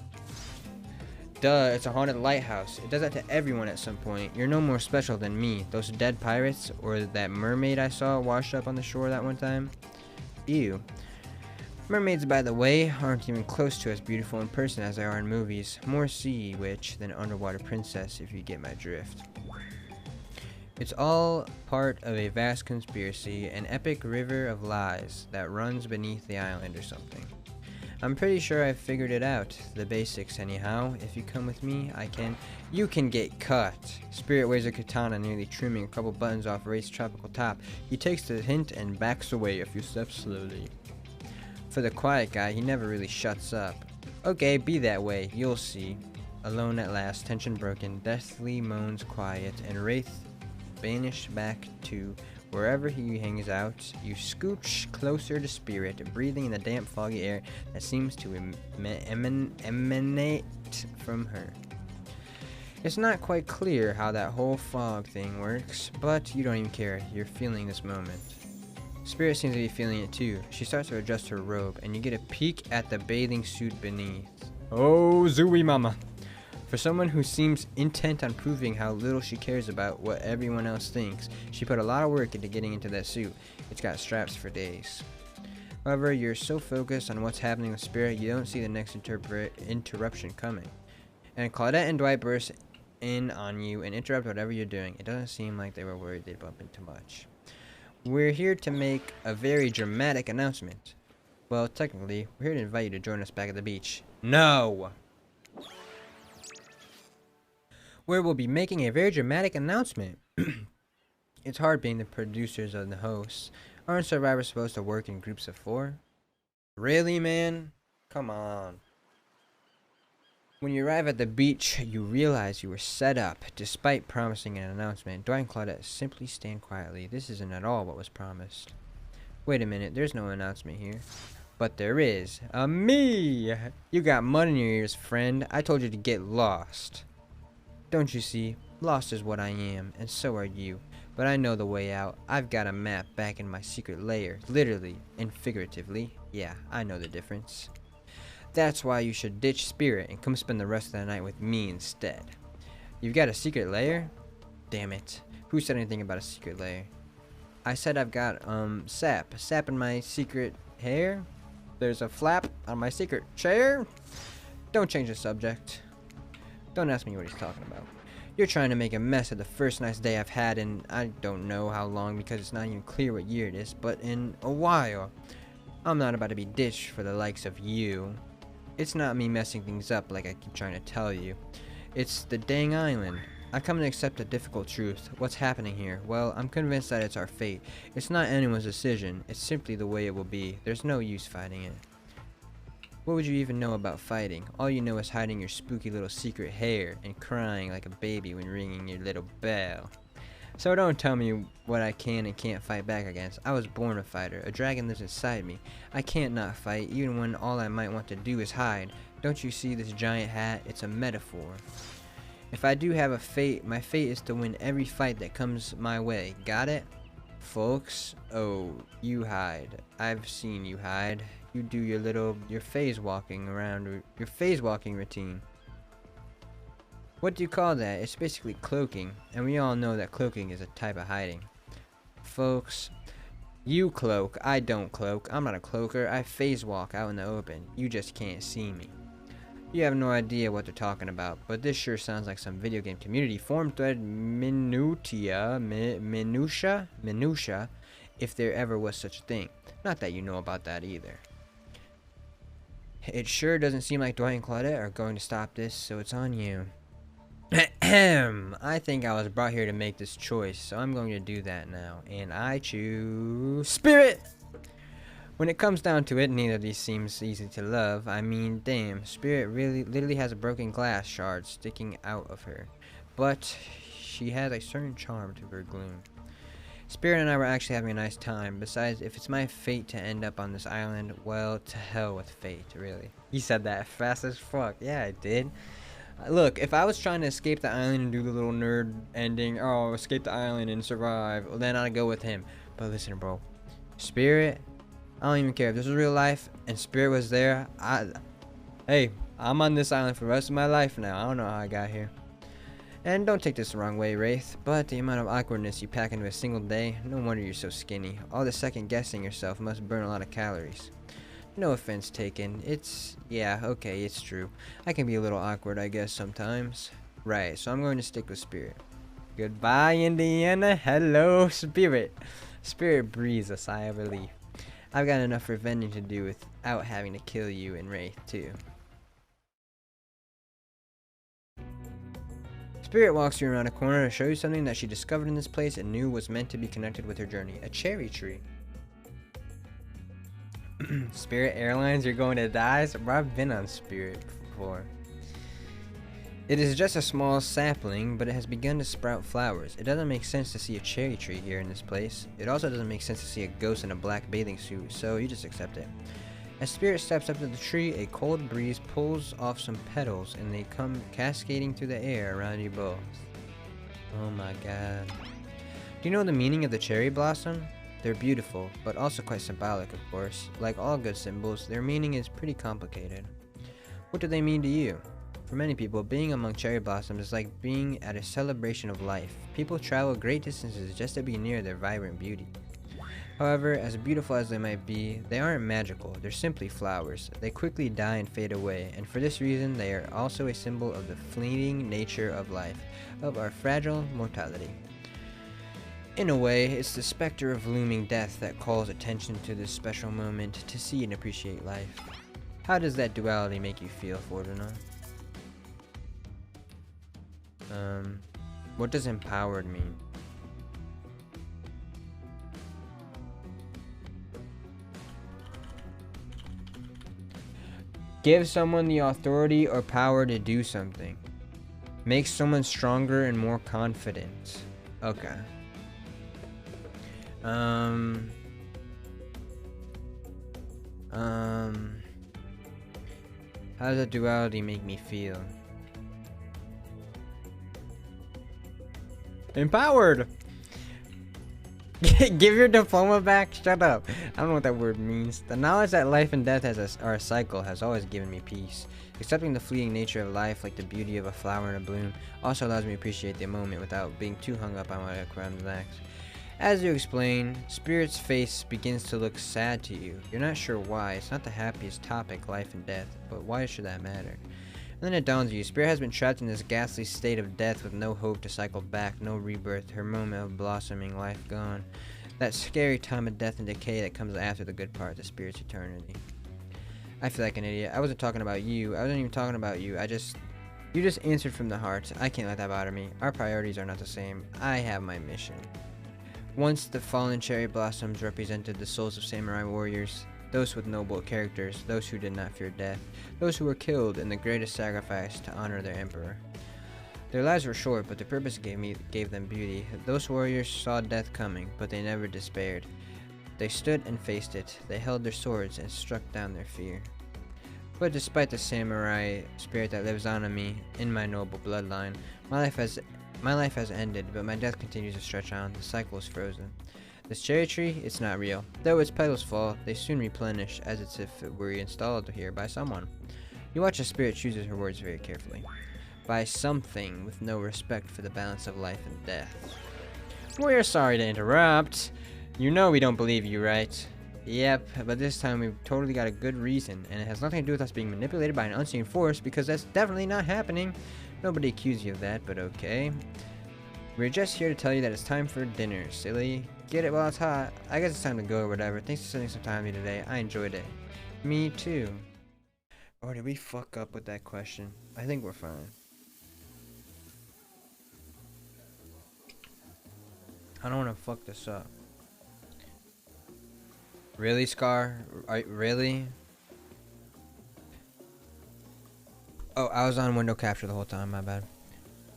Duh, it's a haunted lighthouse. It does that to everyone at some point. You're no more special than me. Those dead pirates, or that mermaid I saw washed up on the shore that one time. Ew. Mermaids, by the way, aren't even close to as beautiful in person as they are in movies. More sea witch than underwater princess, if you get my drift. It's all part of a vast conspiracy, an epic river of lies that runs beneath the island or something. I'm pretty sure I've figured it out, the basics anyhow. If you come with me, you can get cut. Spirit waves a katana, nearly trimming a couple buttons off Wraith's tropical top. He takes the hint and backs away a few steps slowly. For the quiet guy, he never really shuts up. Okay, be that way, you'll see. Alone at last, tension broken, deathly moans quiet, and Wraith banished back to wherever he hangs out. You scooch closer to Spirit, breathing in the damp, foggy air that seems to emanate from her. It's not quite clear how that whole fog thing works, but you don't even care. You're feeling this moment. Spirit seems to be feeling it too. She starts to adjust her robe, and you get a peek at the bathing suit beneath. Oh, Zooey Mama. For someone who seems intent on proving how little she cares about what everyone else thinks, she put a lot of work into getting into that suit. It's got straps for days. However, you're so focused on what's happening with Spirit, you don't see the next interruption coming. And Claudette and Dwight burst in on you and interrupt whatever you're doing. It doesn't seem like they were worried they'd bump into much. We're here to make a very dramatic announcement. Well, technically, we're here to invite you to join us back at the beach. No! Where we'll be making a very dramatic announcement. It's hard being the producers and the hosts. Aren't survivors supposed to work in groups of 4? Really, man? Come on. When you arrive at the beach, you realize you were set up. Despite promising an announcement, Dwight and Claudette simply stand quietly. This isn't at all what was promised. Wait a minute, there's no announcement here. But there is. Me! You got mud in your ears, friend. I told you to get lost. Don't you see? Lost is what I am, and so are you. But I know the way out. I've got a map back in my secret lair. Literally and figuratively. Yeah, I know the difference. That's why you should ditch Spirit and come spend the rest of the night with me instead. You've got a secret lair? Damn it. Who said anything about a secret lair? I said I've got, sap in my secret hair. There's a flap on my secret chair. Don't change the subject. Don't ask me what he's talking about. You're trying to make a mess of the first nice day I've had in I don't know how long because it's not even clear what year it is, but in a while. I'm not about to be ditched for the likes of you. It's not me messing things up like I keep trying to tell you. It's the dang island. I come to accept a difficult truth. What's happening here? Well, I'm convinced that it's our fate. It's not anyone's decision. It's simply the way it will be. There's no use fighting it. What would you even know about fighting? All you know is hiding your spooky little secret hair and crying like a baby when ringing your little bell. So don't tell me what I can and can't fight back against. I was born a fighter. A dragon lives inside me. I can't not fight, even when all I might want to do is hide. Don't you see this giant hat? It's a metaphor. If I do have a fate, my fate is to win every fight that comes my way. Got it? Folks? Oh, you hide. I've seen you hide. You do your phase walking around, your phase walking routine. What do you call that? It's basically cloaking, and we all know that cloaking is a type of hiding. Folks, you cloak, I don't cloak. I'm not a cloaker, I phase walk out in the open. You just can't see me. You have no idea what they're talking about, but this sure sounds like some video game community forum thread minutia, if there ever was such a thing. Not that you know about that either. It sure doesn't seem like Dwight and Claudette are going to stop this, so it's on you. I think I was brought here to make this choice, so I'm going to do that now. And I choose Spirit! When it comes down to it, neither of these seems easy to love. I mean, damn, Spirit literally has a broken glass shard sticking out of her. But she has a certain charm to her gloom. Spirit and I were actually having a nice time. Besides, if it's my fate to end up on this island, well, to hell with fate, really. You said that fast as fuck. Yeah, I did. Look, if I was trying to escape the island and do the little nerd ending, oh, escape the island and survive, well, then I'd go with him. But listen, bro. Spirit, I don't even care if this was real life and Spirit was there. Hey, I'm on this island for the rest of my life now. I don't know how I got here. And don't take this the wrong way, Wraith, but the amount of awkwardness you pack into a single day, no wonder you're so skinny. All the second guessing yourself must burn a lot of calories. No offense taken. Yeah, okay, it's true. I can be a little awkward, I guess, sometimes. Right, so I'm going to stick with Spirit. Goodbye, Indiana. Hello, Spirit. Spirit breathes a sigh of relief. I've got enough revenging to do without having to kill you and Wraith, too. Spirit walks you around a corner to show you something that she discovered in this place and knew was meant to be connected with her journey. A cherry tree. Spirit Airlines, you're going to die? So, bro, I've been on Spirit before. It is just a small sapling, but it has begun to sprout flowers. It doesn't make sense to see a cherry tree here in this place. It also doesn't make sense to see a ghost in a black bathing suit, so you just accept it. As Spirit steps up to the tree, a cold breeze pulls off some petals, and they come cascading through the air around you both. Oh my god. Do you know the meaning of the cherry blossom? They're beautiful, but also quite symbolic, of course. Like all good symbols, their meaning is pretty complicated. What do they mean to you? For many people, being among cherry blossoms is like being at a celebration of life. People travel great distances just to be near their vibrant beauty. However, as beautiful as they might be, they aren't magical. They're simply flowers. They quickly die and fade away, and for this reason, they are also a symbol of the fleeting nature of life, of our fragile mortality. In a way, it's the specter of looming death that calls attention to this special moment to see and appreciate life. How does that duality make you feel, Fortuna? What does empowered mean? Give someone the authority or power to do something. Make someone stronger and more confident. Okay. How does that duality make me feel? Empowered! Give your diploma back? Shut up. I don't know what that word means. The knowledge that life and death are a cycle has always given me peace. Accepting the fleeting nature of life, like the beauty of a flower in a bloom, also allows me to appreciate the moment without being too hung up on what comes next. As you explain, Spirit's face begins to look sad to you. You're not sure why. It's not the happiest topic, life and death, but why should that matter? And then it dawns on you, Spirit has been trapped in this ghastly state of death with no hope to cycle back, no rebirth, her moment of blossoming life gone. That scary time of death and decay that comes after the good part, the Spirit's eternity. I feel like an idiot. I wasn't talking about you. I wasn't even talking about you. You just answered from the heart. I can't let that bother me. Our priorities are not the same. I have my mission. Once the fallen cherry blossoms represented the souls of samurai warriors, those with noble characters, those who did not fear death, those who were killed in the greatest sacrifice to honor their emperor. Their lives were short, but their purpose gave them beauty. Those warriors saw death coming, but they never despaired. They stood and faced it. They held their swords and struck down their fear. But despite the samurai spirit that lives on in me, in my noble bloodline, my life has ended, but my death continues to stretch on. The cycle is frozen. This cherry tree, it's not real. Though its petals fall, they soon replenish, as if it were installed here by someone. You watch as spirit chooses her words very carefully. By something with no respect for the balance of life and death. We're sorry to interrupt. You know we don't believe you, right? Yep, but this time we've totally got a good reason, and it has nothing to do with us being manipulated by an unseen force, because that's definitely not happening. Nobody accused you of that, but okay. We're just here to tell you that it's time for dinner, silly. Get it while it's hot. I guess it's time to go or whatever. Thanks for spending some time with me today. I enjoyed it. Me too. Or did we fuck up with that question? I think we're fine. I don't want to fuck this up. Really, Scar? Really? Oh, I was on window capture the whole time, my bad.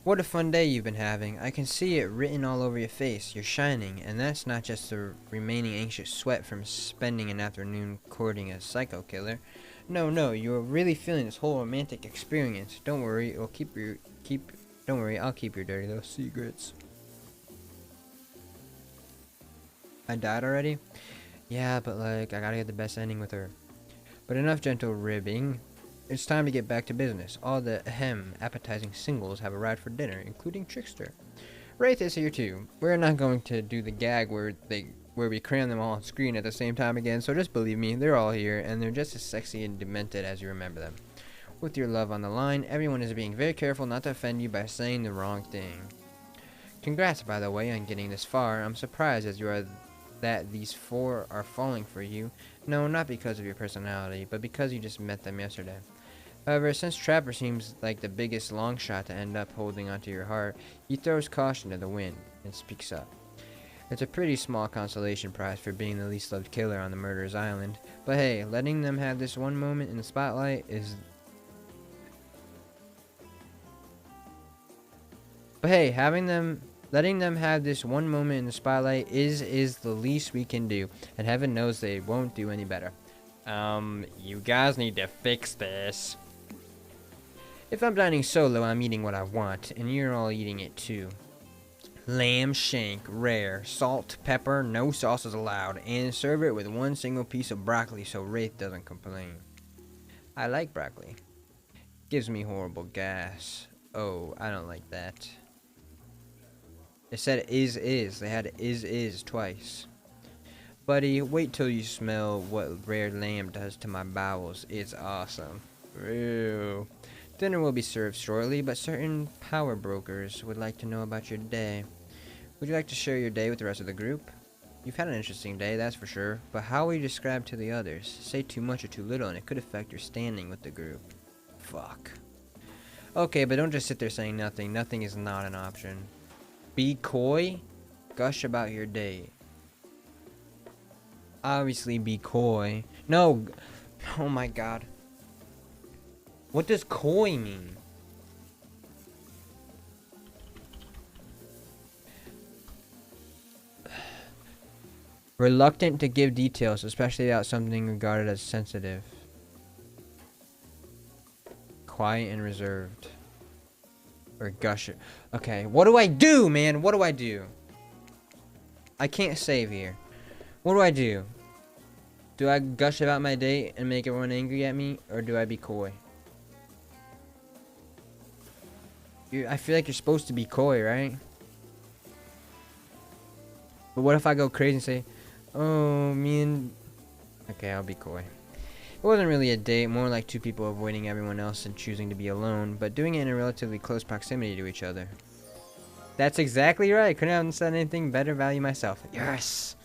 What a fun day you've been having. I can see it written all over your face. You're shining, and that's not just the remaining anxious sweat from spending an afternoon courting a psycho killer. No, you're really feeling this whole romantic experience. Don't worry, I'll keep your dirty little secrets. I died already? Yeah, but like, I gotta get the best ending with her. But enough gentle ribbing. It's time to get back to business. All the appetizing singles have arrived for dinner, including Trickster. Wraith is here too. We're not going to do the gag where we cram them all on screen at the same time again, so just believe me, they're all here, and they're just as sexy and demented as you remember them. With your love on the line, everyone is being very careful not to offend you by saying the wrong thing. Congrats, by the way, on getting this far. I'm surprised as you are that these four are falling for you. No, not because of your personality, but because you just met them yesterday. However, since Trapper seems like the biggest long shot to end up holding onto your heart, he throws caution to the wind and speaks up. It's a pretty small consolation prize for being the least loved killer on the murderer's island, but hey, letting them have this one moment in the spotlight is... letting them have this one moment in the spotlight is the least we can do, and heaven knows they won't do any better. You guys need to fix this. If I'm dining solo, I'm eating what I want, and you're all eating it too. Lamb shank, rare, salt, pepper, no sauces allowed, and serve it with one single piece of broccoli so Wraith doesn't complain. I like broccoli. Gives me horrible gas. Oh, I don't like that. It said is. They had is twice. Buddy, wait till you smell what rare lamb does to my bowels. It's awesome. Ew. Dinner will be served shortly, but certain power brokers would like to know about your day. Would you like to share your day with the rest of the group? You've had an interesting day, that's for sure, but how will you describe to the others? Say too much or too little and it could affect your standing with the group. Fuck. Okay, but don't just sit there saying nothing. Nothing is not an option. Be coy. Gush about your day. Obviously be coy. No. Oh my god. What does coy mean? Reluctant to give details, especially about something regarded as sensitive. Quiet and reserved. Or gusher. Okay, what do I do, man? What do I do? I can't save here. What do I do? Do I gush about my day and make everyone angry at me? Or do I be coy? I feel like you're supposed to be coy, right? But what if I go crazy and say, oh, me and... Okay, I'll be coy. It wasn't really a date, more like two people avoiding everyone else and choosing to be alone, but doing it in a relatively close proximity to each other. That's exactly right. Couldn't have said anything better. Value myself. Yes!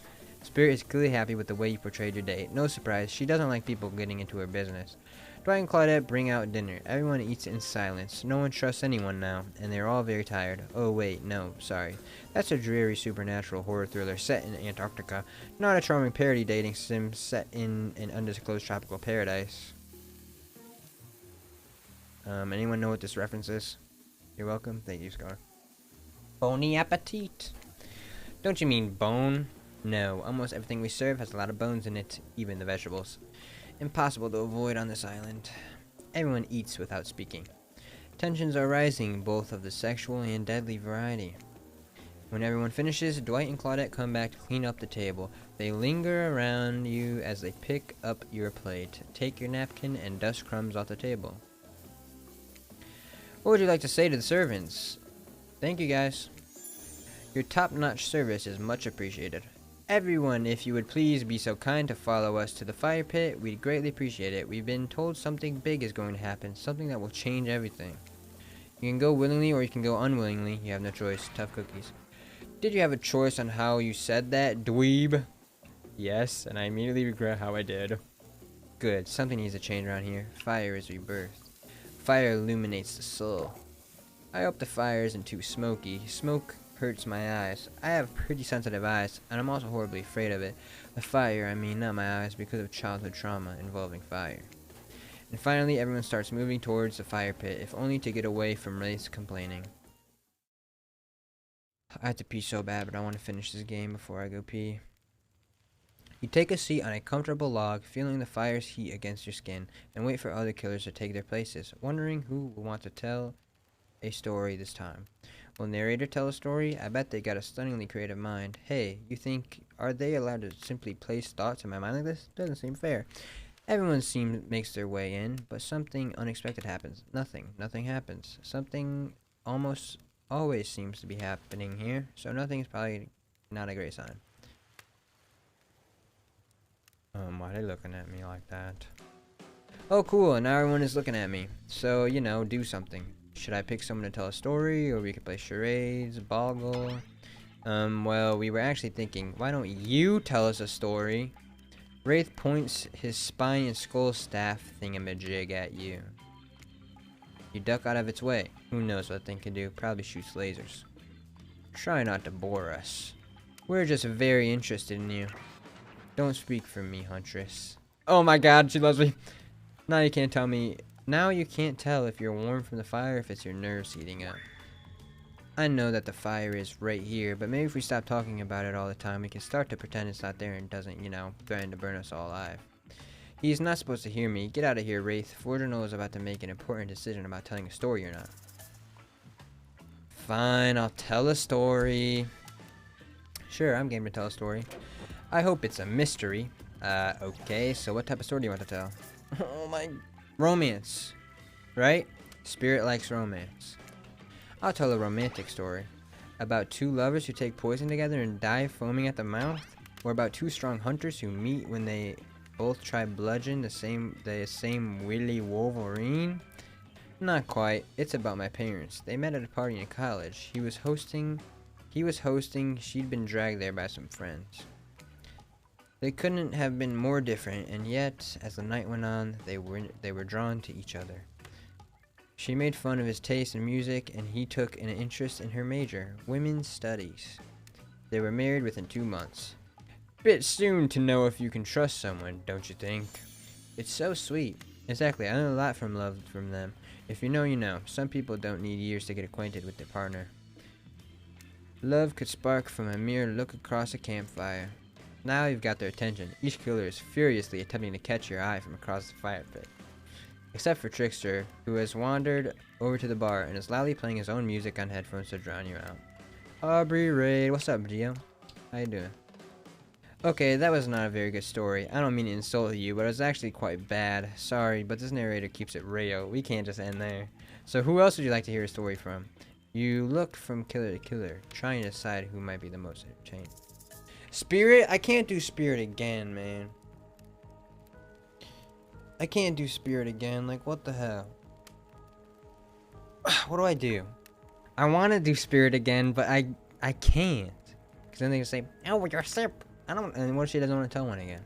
Spirit is clearly happy with the way you portrayed your date. No surprise, she doesn't like people getting into her business. Dwight and Claudette bring out dinner. Everyone eats in silence. No one trusts anyone now, and they're all very tired. Oh wait, no, sorry. That's a dreary supernatural horror thriller set in Antarctica, not a charming parody dating sim set in an undisclosed tropical paradise. Anyone know what this reference is? You're welcome. Thank you, Scar. Bony appetit. Don't you mean bone? No, almost everything we serve has a lot of bones in it, even the vegetables. impossible to avoid on this island. Everyone eats without speaking. Tensions are rising, both of the sexual and deadly variety. When everyone finishes, Dwight and Claudette come back to clean up the table. They linger around you as they pick up your plate, take your napkin, and dust crumbs off the table. What would you like to say to the servants? Thank you, guys. Your top-notch service is much appreciated. Everyone, if you would please be so kind to follow us to the fire pit, we'd greatly appreciate it. We've been told something big is going to happen, something that will change everything. You can go willingly or you can go unwillingly. You have no choice. Tough cookies. Did you have a choice on how you said that, dweeb? Yes, and I immediately regret how I did. Good. Something needs to change around here. Fire is rebirth. Fire illuminates the soul. I hope the fire isn't too smoky. Smoke hurts my eyes. I have pretty sensitive eyes, and I'm also horribly afraid of it. The fire, I mean, not my eyes, because of childhood trauma involving fire. And finally, everyone starts moving towards the fire pit, if only to get away from Wraith's complaining. I have to pee so bad, but I want to finish this game before I go pee. You take a seat on a comfortable log, feeling the fire's heat against your skin, and wait for other killers to take their places, wondering who will want to tell a story this time. Will narrator tell a story? I bet they got a stunningly creative mind. Hey, you think, are they allowed to simply place thoughts in my mind like this? Doesn't seem fair. Everyone makes their way in, but something unexpected happens. Nothing happens. Something almost always seems to be happening here, so nothing is probably not a great sign. Why are they looking at me like that? Oh, cool, now everyone is looking at me. So, you know, do something. Should I pick someone to tell a story, or we could play charades, boggle? Well, we were actually thinking, why don't you tell us a story? Wraith points his spine and skull staff thingamajig at you. You duck out of its way. Who knows what that thing can do? Probably shoots lasers. Try not to bore us. We're just very interested in you. Don't speak for me, Huntress. Oh my god, she loves me. Now you can't tell me. Now you can't tell if you're warm from the fire, if it's your nerves heating up. I know that the fire is right here, but maybe if we stop talking about it all the time, we can start to pretend it's not there and doesn't, you know, threaten to burn us all alive. He's not supposed to hear me. Get out of here, Wraith. Forgeron is about to make an important decision about telling a story or not. Fine, I'll tell a story. Sure, I'm game to tell a story. I hope it's a mystery. Okay, so what type of story do you want to tell? Oh my... Romance. Right? Spirit likes romance. I'll tell a romantic story. About two lovers who take poison together and die foaming at the mouth? Or about two strong hunters who meet when they both try bludgeon the same Willy Wolverine? Not quite. It's about my parents. They met at a party in college. He was hosting, she'd been dragged there by some friends. They couldn't have been more different, and yet, as the night went on, they were drawn to each other. She made fun of his taste in music, and he took an interest in her major, women's studies. They were married within 2 months. Bit soon to know if you can trust someone, don't you think? It's so sweet. Exactly, I learned a lot from love from them. If you know, you know. Some people don't need years to get acquainted with their partner. Love could spark from a mere look across a campfire. Now you've got their attention. Each killer is furiously attempting to catch your eye from across the fire pit. Except for Trickster, who has wandered over to the bar and is loudly playing his own music on headphones to drown you out. Aubrey Raid, what's up, Gio? How you doing? Okay, that was not a very good story. I don't mean to insult you, but it was actually quite bad. Sorry, but this narrator keeps it real. We can't just end there. So who else would you like to hear a story from? You look from killer to killer, trying to decide who might be the most entertaining. Spirit? I can't do Spirit again, man. I can't do Spirit again. Like, what the hell? What do I do? I want to do Spirit again, but I can't. Because then they can say, oh, you're sip. I don't. And what if she doesn't want to tell one again?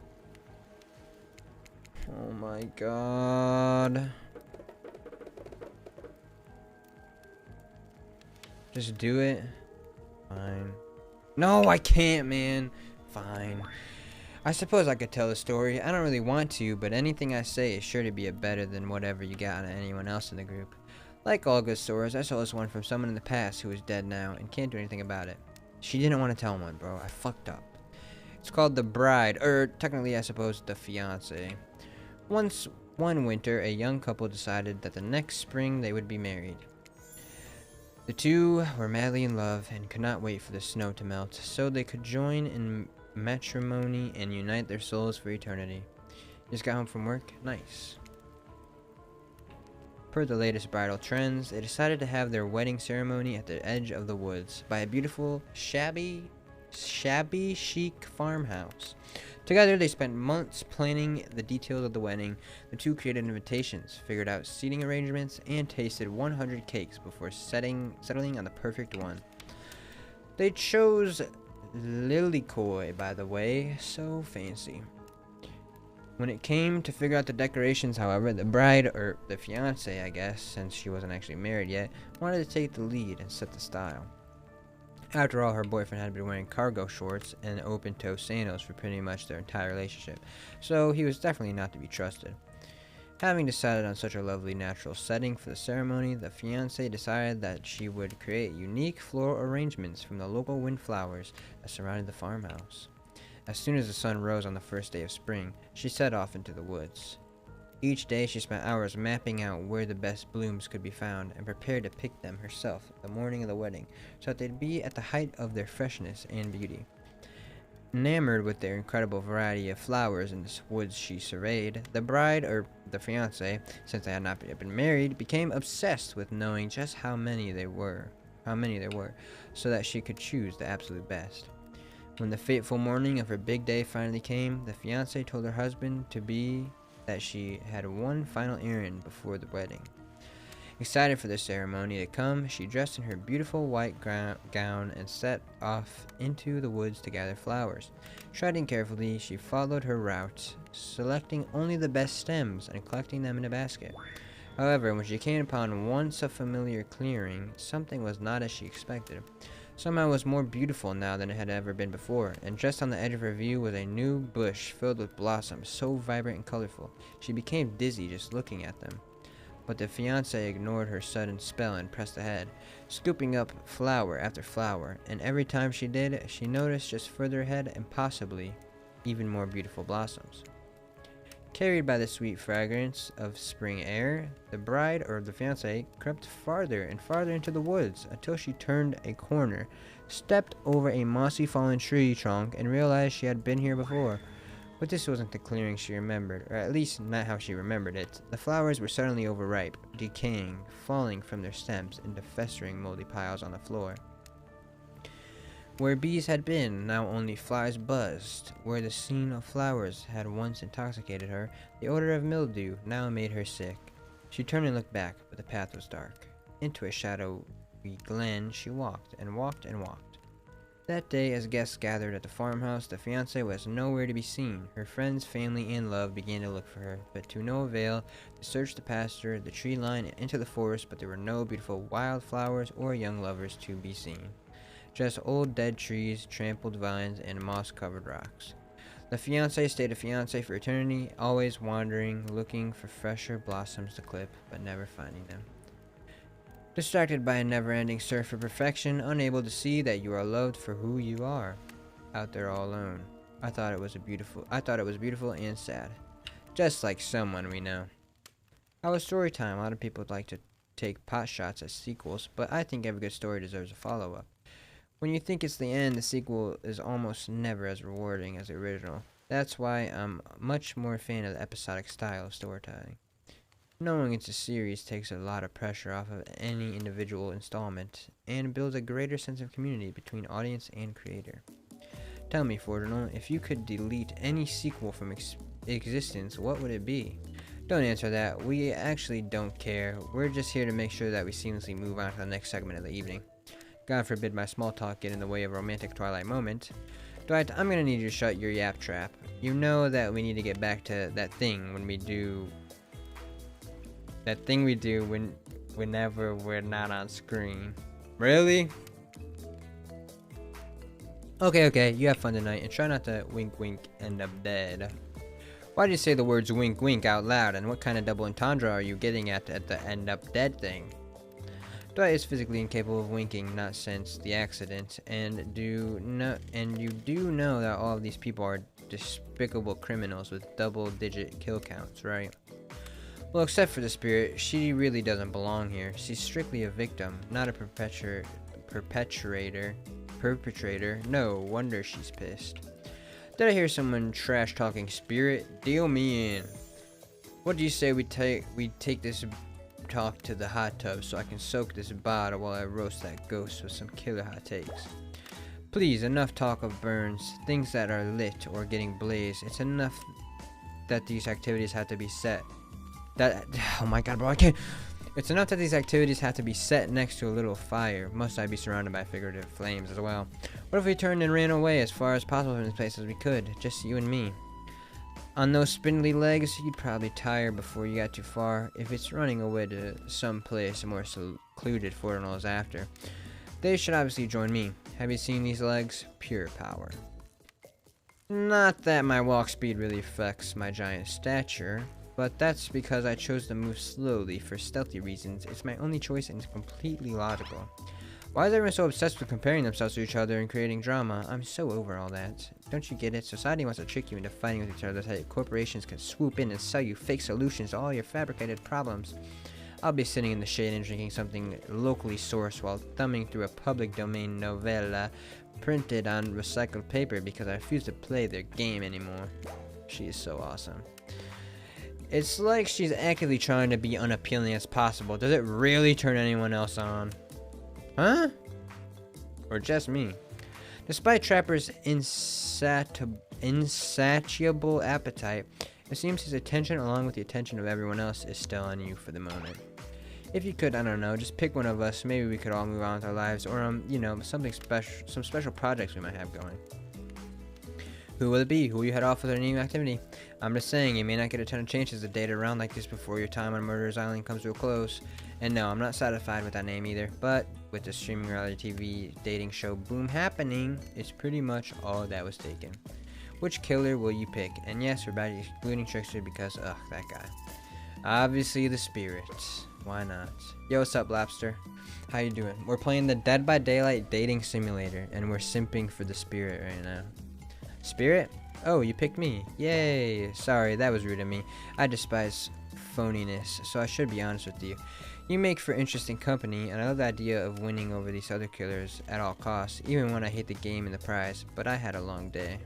Oh my god. Just do it. Fine. No, I can't, man. Fine. I suppose I could tell a story. I don't really want to, but anything I say is sure to be better than whatever you got on anyone else in the group. Like all good stories, I saw this one from someone in the past who is dead now and can't do anything about it. She didn't want to tell one, bro. I fucked up. It's called The Bride, or technically I suppose The Fiancé. One winter, a young couple decided that the next spring they would be married. The two were madly in love and could not wait for the snow to melt, so they could join in matrimony and unite their souls for eternity. Just got home from work? Nice. Per the latest bridal trends, they decided to have their wedding ceremony at the edge of the woods by a beautiful, shabby chic farmhouse. Together, they spent months planning the details of the wedding. The two created invitations, figured out seating arrangements, and tasted 100 cakes before settling on the perfect one. They chose Lilikoi, by the way, so fancy. When it came to figure out the decorations, however, the bride, or the fiancé, I guess, since she wasn't actually married yet, wanted to take the lead and set the style. After all, her boyfriend had been wearing cargo shorts and open-toe sandals for pretty much their entire relationship, so he was definitely not to be trusted. Having decided on such a lovely natural setting for the ceremony, the fiancé decided that she would create unique floral arrangements from the local windflowers that surrounded the farmhouse. As soon as the sun rose on the first day of spring, she set off into the woods. Each day she spent hours mapping out where the best blooms could be found and prepared to pick them herself the morning of the wedding so that they'd be at the height of their freshness and beauty. Enamored with their incredible variety of flowers in the woods she surveyed, the bride, or the fiancé, since they had not yet been married, became obsessed with knowing just how many there were, so that she could choose the absolute best. When the fateful morning of her big day finally came, the fiancé told her husband that she had one final errand before the wedding. Excited for the ceremony to come, she dressed in her beautiful white gown and set off into the woods to gather flowers. Treading carefully, she followed her route, selecting only the best stems and collecting them in a basket. However, when she came upon once a familiar clearing, something was not as she expected. Somehow it was more beautiful now than it had ever been before, and just on the edge of her view was a new bush filled with blossoms so vibrant and colorful, she became dizzy just looking at them. But the fiancé ignored her sudden spell and pressed ahead, scooping up flower after flower, and every time she did, she noticed just further ahead and possibly even more beautiful blossoms. Carried by the sweet fragrance of spring air, the bride, or the fiancé, crept farther and farther into the woods until she turned a corner, stepped over a mossy fallen tree trunk, and realized she had been here before. But this wasn't the clearing she remembered, or at least not how she remembered it. The flowers were suddenly overripe, decaying, falling from their stems into festering moldy piles on the floor. Where bees had been, now only flies buzzed. Where the scene of flowers had once intoxicated her, the odor of mildew now made her sick. She turned and looked back, but the path was dark. Into a shadowy glen she walked and walked and walked. That day, as guests gathered at the farmhouse, the fiancé was nowhere to be seen. Her friends, family, and love began to look for her, but to no avail. They searched the pasture, the tree line, and into the forest, but there were no beautiful wildflowers or young lovers to be seen. Just old dead trees, trampled vines, and moss-covered rocks. The fiancé stayed a fiancé for eternity, always wandering, looking for fresher blossoms to clip, but never finding them. Distracted by a never-ending search for perfection, unable to see that you are loved for who you are, out there all alone. I thought it was beautiful and sad, just like someone we know. How was story time? A lot of people would like to take pot shots at sequels, but I think every good story deserves a follow-up. When you think it's the end, the sequel is almost never as rewarding as the original. That's why I'm much more a fan of the episodic style of storytelling. Knowing it's a series takes a lot of pressure off of any individual installment, and builds a greater sense of community between audience and creator. Tell me, Fortunal, if you could delete any sequel from existence, what would it be? Don't answer that. We actually don't care. We're just here to make sure that we seamlessly move on to the next segment of the evening. God forbid my small talk get in the way of a romantic twilight moment. Dwight, I'm gonna need you to shut your yap trap. You know that we need to get back to that thing when we do... whenever we're not on screen. Really? Okay, you have fun tonight, and try not to wink end up dead. Why did you say the words wink out loud, and what kind of double entendre are you getting at the end up dead thing? Dwight is physically incapable of winking, not since the accident, and you do know that all of these people are despicable criminals with double-digit kill counts, right? Well, except for the spirit, she really doesn't belong here. She's strictly a victim, not a perpetrator. No wonder she's pissed. Did I hear someone trash-talking spirit? Deal me in. What do you say we take this talk to the hot tub so I can soak this bottle while I roast that ghost with some killer hot takes? Please, enough talk of burns, things that are lit or getting blazed. It's enough that these activities have to be set. Oh my god, bro, I can't. It's enough that these activities have to be set next to a little fire. Must I be surrounded by figurative flames as well? What if we turned and ran away as far as possible from this place as we could? Just you and me. On those spindly legs, you'd probably tire before you got too far. If it's running away to some place more secluded, Ford knows after. They should obviously join me. Have you seen these legs? Pure power. Not that my walk speed really affects my giant stature, but that's because I chose to move slowly for stealthy reasons. It's my only choice and it's completely logical. Why is everyone so obsessed with comparing themselves to each other and creating drama? I'm so over all that. Don't you get it? Society wants to trick you into fighting with each other so that corporations can swoop in and sell you fake solutions to all your fabricated problems. I'll be sitting in the shade and drinking something locally sourced while thumbing through a public domain novella printed on recycled paper because I refuse to play their game anymore. She is so awesome. It's like she's actively trying to be unappealing as possible. Does it really turn anyone else on? Huh? Or just me? Despite Trapper's insatiable appetite, it seems his attention, along with the attention of everyone else, is still on you for the moment. If you could, I don't know, just pick one of us. Maybe we could all move on with our lives, or you know, something special, some special projects we might have going. Who will it be? Who will you head off with a new activity? I'm just saying, you may not get a ton of chances to date around like this before your time on Murderer's Island comes to a close. And no, I'm not satisfied with that name either, but with the streaming reality TV dating show boom happening, it's pretty much all that was taken. Which killer will you pick? And yes, we're back excluding Trickster because, ugh, that guy. Obviously the spirit. Why not? Yo, what's up, Lobster? How you doing? We're playing the Dead by Daylight dating simulator, and we're simping for the spirit right now. Spirit? Oh, you picked me. Yay! Sorry, that was rude of me. I despise phoniness, so I should be honest with you. You make for interesting company, and I love the idea of winning over these other killers at all costs, even when I hate the game and the prize, but I had a long day.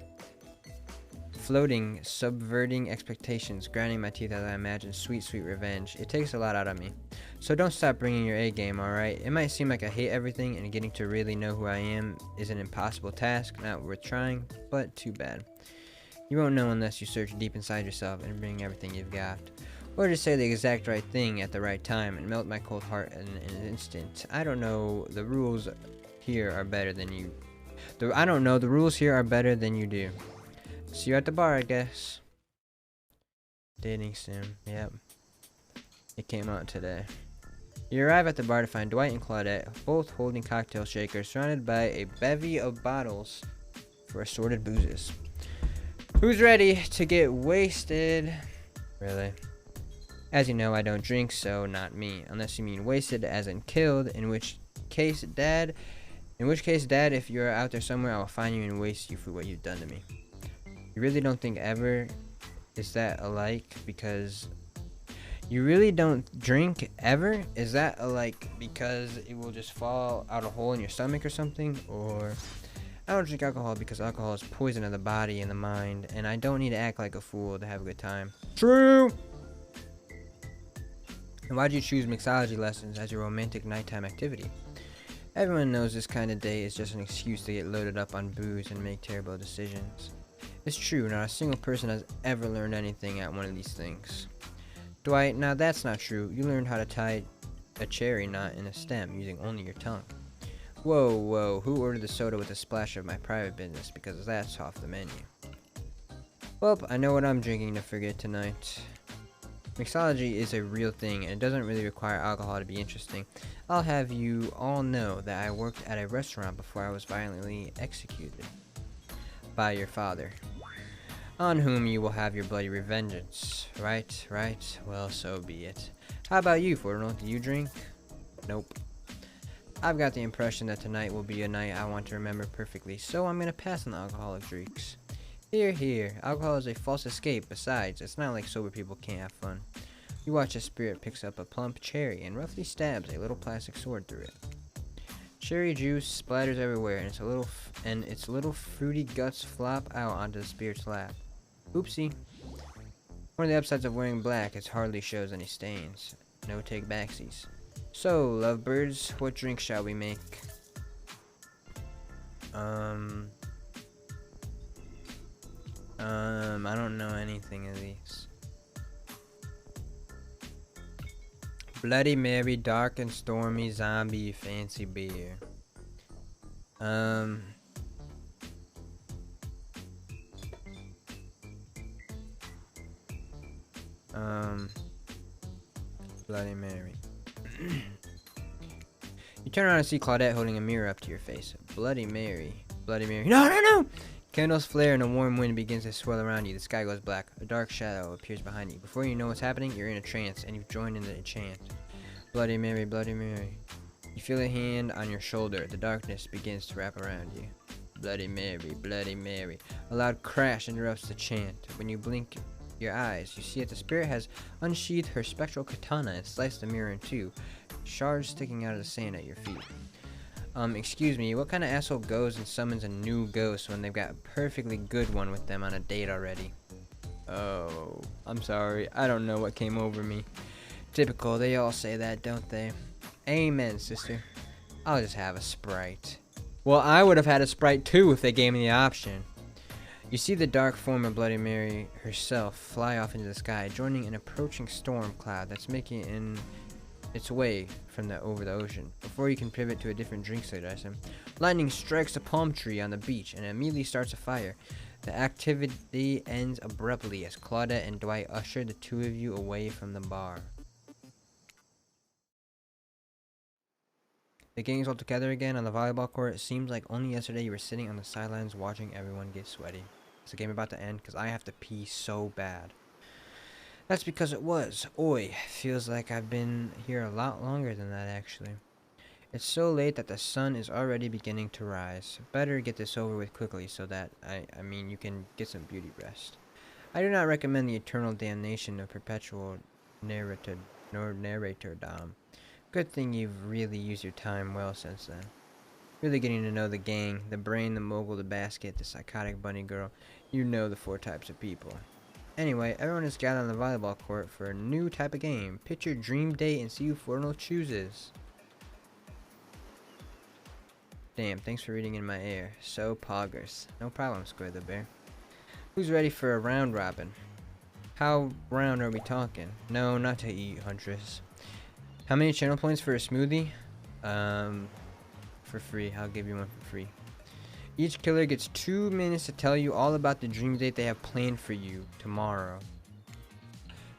Floating, subverting expectations, grinding my teeth as I imagine sweet, sweet revenge. It takes a lot out of me. So don't stop bringing your A game, alright? It might seem like I hate everything, and getting to really know who I am is an impossible task, not worth trying, but too bad. You won't know unless you search deep inside yourself and bring everything you've got. Or just say the exact right thing at the right time and melt my cold heart in an instant. I don't know, the rules here are better than you. I don't know, the rules here are better than you do. See you at the bar, I guess. Dating sim, yep. It came out today. You arrive at the bar to find Dwight and Claudette, both holding cocktail shakers, surrounded by a bevy of bottles for assorted boozes. Who's ready to get wasted? Really? As you know, I don't drink, so not me. Unless you mean wasted as in killed, in which case, Dad, if you're out there somewhere, I will find you and waste you for what you've done to me. You really don't think ever is that alike because you really don't drink ever? Is that alike because it will just fall out a hole in your stomach or something? Or I don't drink alcohol because alcohol is poison to the body and the mind, and I don't need to act like a fool to have a good time. True! And why'd you choose mixology lessons as your romantic nighttime activity? Everyone knows this kind of day is just an excuse to get loaded up on booze and make terrible decisions. It's true, not a single person has ever learned anything at one of these things. Dwight, now that's not true. You learned how to tie a cherry knot in a stem using only your tongue. Whoa, whoa, who ordered the soda with a splash of my private business because that's off the menu? Well, I know what I'm drinking to forget tonight. Mixology is a real thing, and it doesn't really require alcohol to be interesting. I'll have you all know that I worked at a restaurant before I was violently executed by your father, on whom you will have your bloody revengeance. Right, right, well, so be it. How about you, Fortnite? Do you drink? Nope. I've got the impression that tonight will be a night I want to remember perfectly, so I'm gonna pass on the alcoholic drinks. Here, here. Alcohol is a false escape. Besides, it's not like sober people can't have fun. You watch as Spirit picks up a plump cherry and roughly stabs a little plastic sword through it. Cherry juice splatters everywhere, and its little fruity guts flop out onto the Spirit's lap. Oopsie. One of the upsides of wearing black, it hardly shows any stains. No take backsies. So, lovebirds, what drink shall we make? I don't know anything of these. Bloody Mary, dark and stormy, zombie, fancy beer. Bloody Mary. You turn around and see Claudette holding a mirror up to your face. Bloody Mary. Bloody Mary. No, no, no! Candles flare and a warm wind begins to swirl around you. The sky goes black. A dark shadow appears behind you. Before you know what's happening, you're in a trance, and you've joined in the chant. Bloody Mary, Bloody Mary. You feel a hand on your shoulder. The darkness begins to wrap around you. Bloody Mary, Bloody Mary. A loud crash interrupts the chant. When you blink your eyes, you see that the Spirit has unsheathed her spectral katana and sliced the mirror in two, shards sticking out of the sand at your feet. Excuse me, what kind of asshole goes and summons a new ghost when they've got a perfectly good one with them on a date already? Oh, I'm sorry, I don't know what came over me. Typical, they all say that, don't they? Amen, sister. I'll just have a Sprite. Well, I would have had a Sprite too if they gave me the option. You see the dark form of Bloody Mary herself fly off into the sky, joining an approaching storm cloud that's making its way over the ocean. Before you can pivot to a different drink suggestion, lightning strikes a palm tree on the beach and immediately starts a fire. The activity ends abruptly as Claudette and Dwight usher the two of you away from the bar. The gang's all together again on the volleyball court. It seems like only yesterday you were sitting on the sidelines watching everyone get sweaty. Is the game about to end? Because I have to pee so bad. That's because it was. Oi, feels like I've been here a lot longer than that actually. It's so late that the sun is already beginning to rise. Better get this over with quickly so that, I mean, you can get some beauty rest. I do not recommend the eternal damnation of perpetual narratordom. Good thing you've really used your time well since then. Really getting to know the gang, the brain, the mogul, the basket, the psychotic bunny girl. You know the 4 types of people. Anyway, everyone is gathered on the volleyball court for a new type of game. Pick your dream date and see who Fortnite chooses. Damn, thanks for reading in my ear. So poggers. No problem, Square the Bear. Who's ready for a round robin? How round are we talking? No, not to eat, Huntress. How many channel points for a smoothie? For free. I'll give you one for free. Each killer gets 2 minutes to tell you all about the dream date they have planned for you tomorrow.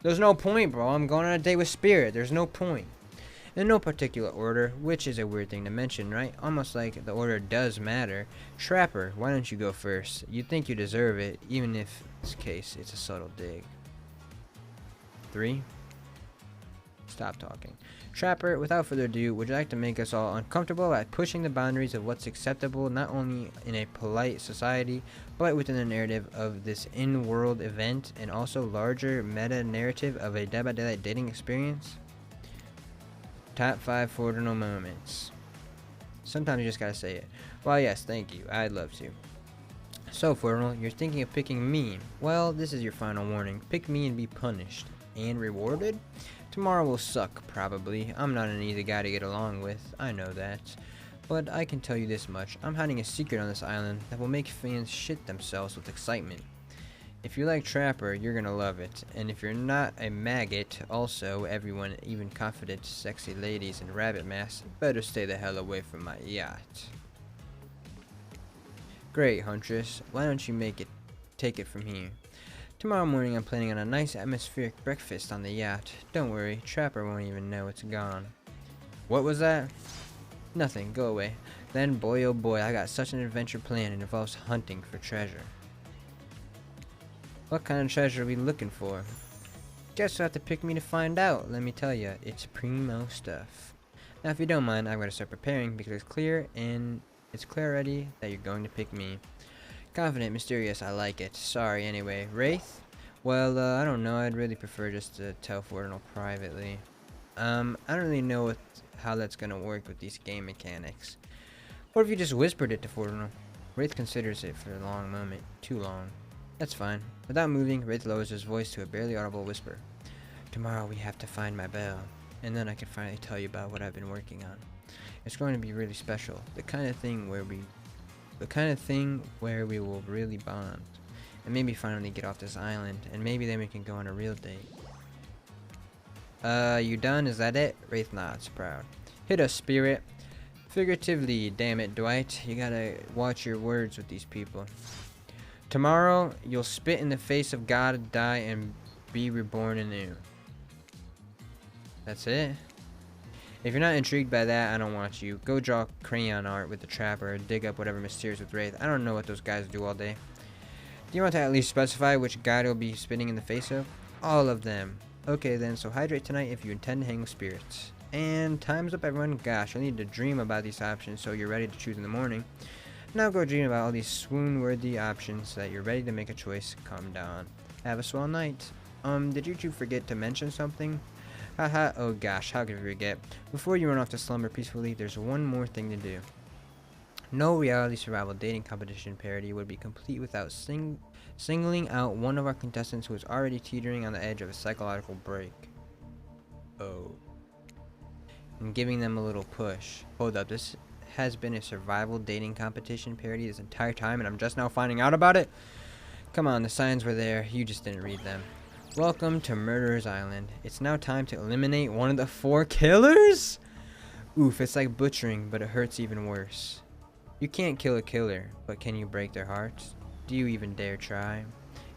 There's no point, bro. I'm going on a date with Spirit. There's no point. In no particular order, which is a weird thing to mention, right? Almost like the order does matter. Trapper, why don't you go first? You think you deserve it, even if in this case it's a subtle dig. 3. Stop talking. Trapper, without further ado, would you like to make us all uncomfortable by pushing the boundaries of what's acceptable not only in a polite society, but within the narrative of this in-world event and also larger meta-narrative of a Dead by Daylight dating experience? Top 5 Fortnite moments. Sometimes you just gotta say it. Well, yes, thank you. I'd love to. So, Fortnite, you're thinking of picking me. Well, this is your final warning. Pick me and be punished. And rewarded? Tomorrow will suck, probably. I'm not an easy guy to get along with, I know that. But I can tell you this much, I'm hiding a secret on this island that will make fans shit themselves with excitement. If you like Trapper, you're gonna love it. And if you're not a maggot, also, everyone, even confident, sexy ladies in rabbit masks, better stay the hell away from my yacht. Great, Huntress. Why don't you take it from here? Tomorrow morning I'm planning on a nice atmospheric breakfast on the yacht. Don't worry, Trapper won't even know it's gone. What was that? Nothing, go away. Then, boy oh boy, I got such an adventure planned. It involves hunting for treasure. What kind of treasure are we looking for? Guess you'll have to pick me to find out. Let me tell you, it's primo stuff. Now if you don't mind, I'm going to start preparing because it's clear already that you're going to pick me. Confident, mysterious, I like it. Sorry, anyway. Wraith? Well, I don't know. I'd really prefer just to tell Fortinal privately. I don't really know how that's gonna work with these game mechanics. What if you just whispered it to Fortinal? Wraith considers it for a long moment. Too long. That's fine. Without moving, Wraith lowers his voice to a barely audible whisper. Tomorrow we have to find my bell, and then I can finally tell you about what I've been working on. It's going to be really special. The kind of thing where we will really bond. And maybe finally get off this island, and maybe then we can go on a real date. You done? Is that it? Wraith nods, proud. Hit us, spirit. Figuratively, damn it, Dwight. You gotta watch your words with these people. Tomorrow, you'll spit in the face of God, die, and be reborn anew. That's it? If you're not intrigued by that, I don't want you. Go draw crayon art with the trapper, or dig up whatever mysterious with Wraith. I don't know what those guys do all day. Do you want to at least specify which god you'll be spitting in the face of? All of them. Okay then, so hydrate tonight if you intend to hang with spirits. And time's up, everyone. Gosh, I need to dream about these options so you're ready to choose in the morning. Now go dream about all these swoon-worthy options so that you're ready to make a choice come dawn. Have a swell night. Did you two forget to mention something? Haha, oh gosh, how could we forget? Before you run off to slumber peacefully, there's one more thing to do. No reality survival dating competition parody would be complete without singling out one of our contestants who is already teetering on the edge of a psychological break. Oh. And giving them a little push. Hold up, this has been a survival dating competition parody this entire time and I'm just now finding out about it? Come on, the signs were there, you just didn't read them. Welcome to Murderer's Island. It's now time to eliminate one of the 4 killers? Oof, it's like butchering, but it hurts even worse. You can't kill a killer, but can you break their hearts? Do you even dare try?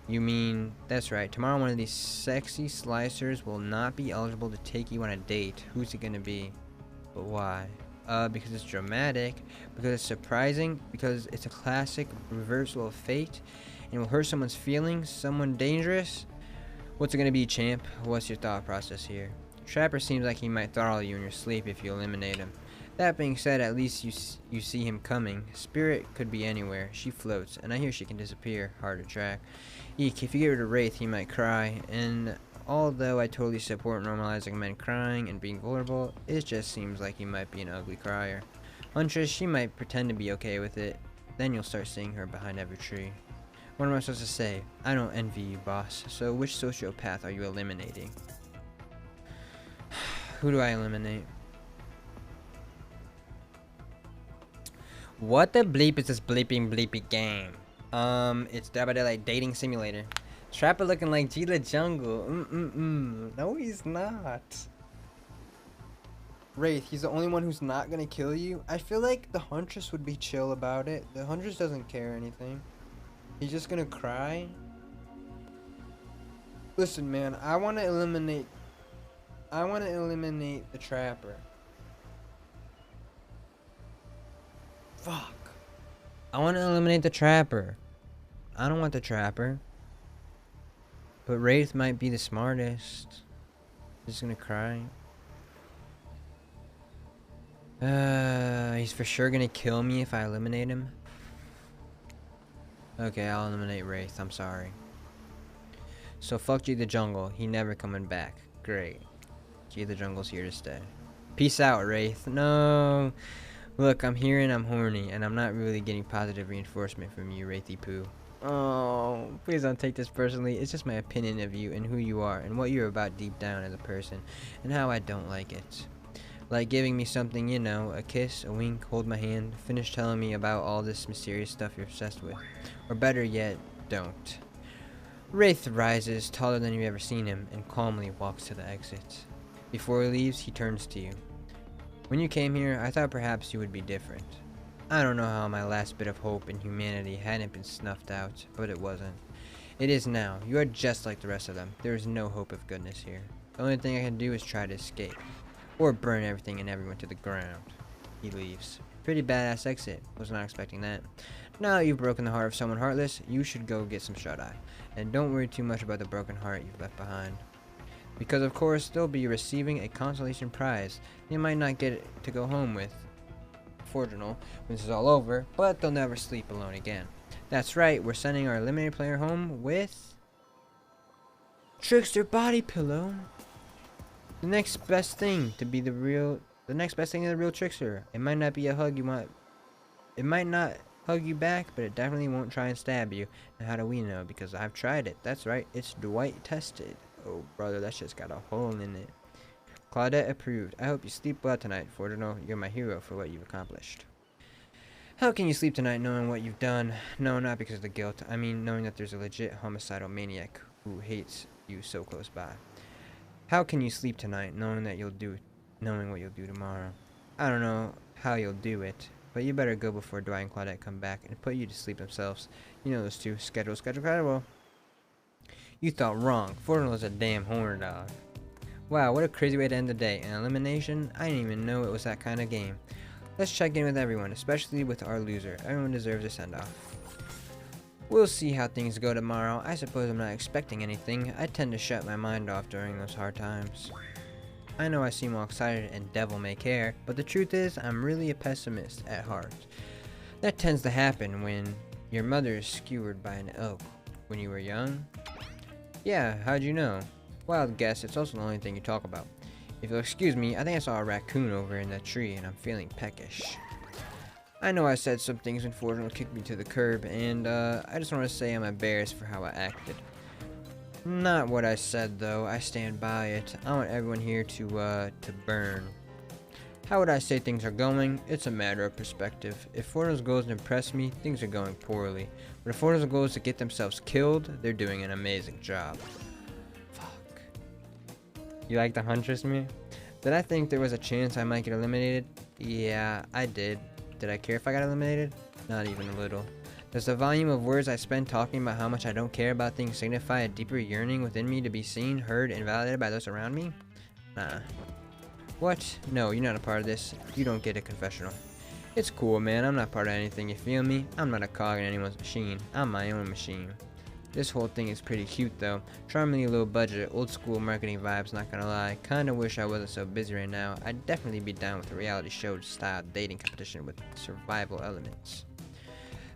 You mean, that's right, tomorrow one of these sexy slicers will not be eligible to take you on a date. Who's it gonna be? But why? Because it's dramatic, because it's surprising, because it's a classic reversal of fate, and will hurt someone's feelings, someone dangerous? What's it gonna be, champ? What's your thought process here? Trapper seems like he might throttle you in your sleep if you eliminate him. That being said, at least you see him coming. Spirit could be anywhere. She floats, and I hear she can disappear. Hard to track. Eek, if you get rid of Wraith, he might cry. And although I totally support normalizing men crying and being vulnerable, it just seems like he might be an ugly crier. Huntress, she might pretend to be okay with it. Then you'll start seeing her behind every tree. What am I supposed to say? I don't envy you, boss. So which sociopath are you eliminating? Who do I eliminate? What the bleep is this bleepy game? It's Dabadele Dating Simulator. Trapper looking like G the Jungle. No, he's not. Wraith, he's the only one who's not gonna kill you. I feel like the Huntress would be chill about it. The Huntress doesn't care anything. He's just gonna cry. Listen, man, I wanna eliminate the Trapper. Fuck. I want to eliminate the Trapper. I don't want the Trapper. But Wraith might be the smartest. He's gonna cry. He's for sure gonna kill me if I eliminate him. Okay, I'll eliminate Wraith. I'm sorry. So fuck G the Jungle. He never coming back. Great. G the Jungle's here to stay. Peace out, Wraith. No. Look, I'm here and I'm horny, and I'm not really getting positive reinforcement from you, Wraithy Poo. Oh, please don't take this personally. It's just my opinion of you and who you are and what you're about deep down as a person and how I don't like it. Like giving me something, you know, a kiss, a wink, hold my hand, finish telling me about all this mysterious stuff you're obsessed with. Or better yet, don't. Wraith rises, taller than you've ever seen him, and calmly walks to the exit. Before he leaves, he turns to you. When you came here, I thought perhaps you would be different. I don't know how my last bit of hope in humanity hadn't been snuffed out, but it wasn't. It is now. You are just like the rest of them. There is no hope of goodness here. The only thing I can do is try to escape. Or burn everything and everyone to the ground. He leaves. Pretty badass exit. Was not expecting that. Now that you've broken the heart of someone heartless, you should go get some shut-eye. And don't worry too much about the broken heart you've left behind. Because of course, they'll be receiving a consolation prize. They might not get it to go home with, Fortinal, when this is all over, but they'll never sleep alone again. That's right, we're sending our eliminated player home with Trickster Body Pillow. The next best thing to the real Trickster. It might not be a hug you want. It might not hug you back, but it definitely won't try and stab you. And how do we know? Because I've tried it. That's right, it's Dwight tested. Oh brother, that shit's got a hole in it. Claudette approved. I hope you sleep well tonight, Fortino. You're my hero for what you've accomplished. How can you sleep tonight knowing what you've done? No, not because of the guilt. I mean, knowing that there's a legit homicidal maniac who hates you so close by. How can you sleep tonight knowing what you'll do tomorrow? I don't know how you'll do it, but you better go before Dwight and Claudette come back and put you to sleep themselves. You know those two. Schedule. You thought wrong. Fortino's a damn horn dog. Wow, what a crazy way to end the day. An elimination? I didn't even know it was that kind of game. Let's check in with everyone, especially with our loser. Everyone deserves a send-off. We'll see how things go tomorrow. I suppose I'm not expecting anything. I tend to shut my mind off during those hard times. I know I seem all excited and devil may care, but the truth is I'm really a pessimist at heart. That tends to happen when your mother is skewered by an elk. When you were young? Yeah, how'd you know? Wild guess, it's also the only thing you talk about. If you'll excuse me, I think I saw a raccoon over in that tree and I'm feeling peckish. I know I said some things when Fortino kicked me to the curb, and I just want to say I'm embarrassed for how I acted. Not what I said though, I stand by it. I want everyone here to burn. How would I say things are going? It's a matter of perspective. If Fortino's goal is to impress me, things are going poorly. But if Fortino's goal is to get themselves killed, they're doing an amazing job. You like the Huntress me? Did I think there was a chance I might get eliminated? Yeah, I did. Did I care if I got eliminated? Not even a little. Does the volume of words I spend talking about how much I don't care about things signify a deeper yearning within me to be seen, heard, and validated by those around me? Nah. What? No, you're not a part of this. You don't get a confessional. It's cool, man. I'm not part of anything, you feel me? I'm not a cog in anyone's machine. I'm my own machine. This whole thing is pretty cute though. Charmingly low budget, old school marketing vibes, not gonna lie. Kinda wish I wasn't so busy right now. I'd definitely be down with a reality show style dating competition with survival elements.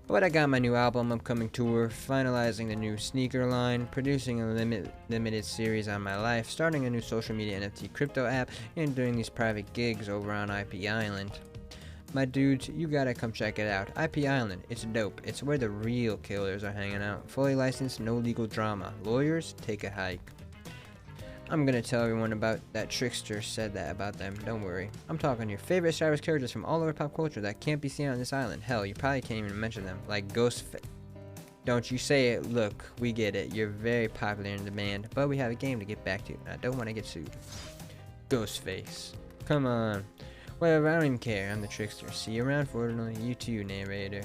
But I got my new album, upcoming tour, finalizing the new sneaker line, producing a limited series on my life, starting a new social media NFT crypto app, and doing these private gigs over on IP Island. My dudes, you gotta come check it out. IP Island, it's dope. It's where the real killers are hanging out. Fully licensed, no legal drama. Lawyers, take a hike. I'm gonna tell everyone about that Trickster said that about them, don't worry. I'm talking your favorite Star Wars characters from all over pop culture that can't be seen on this island. Hell, you probably can't even mention them, like Ghostface. Don't you say it, look, we get it. You're very popular in demand, but we have a game to get back to, and I don't want to get sued. Ghostface. Come on. Whatever, I don't even care. I'm the Trickster. See you around, Fortino. You too, narrator.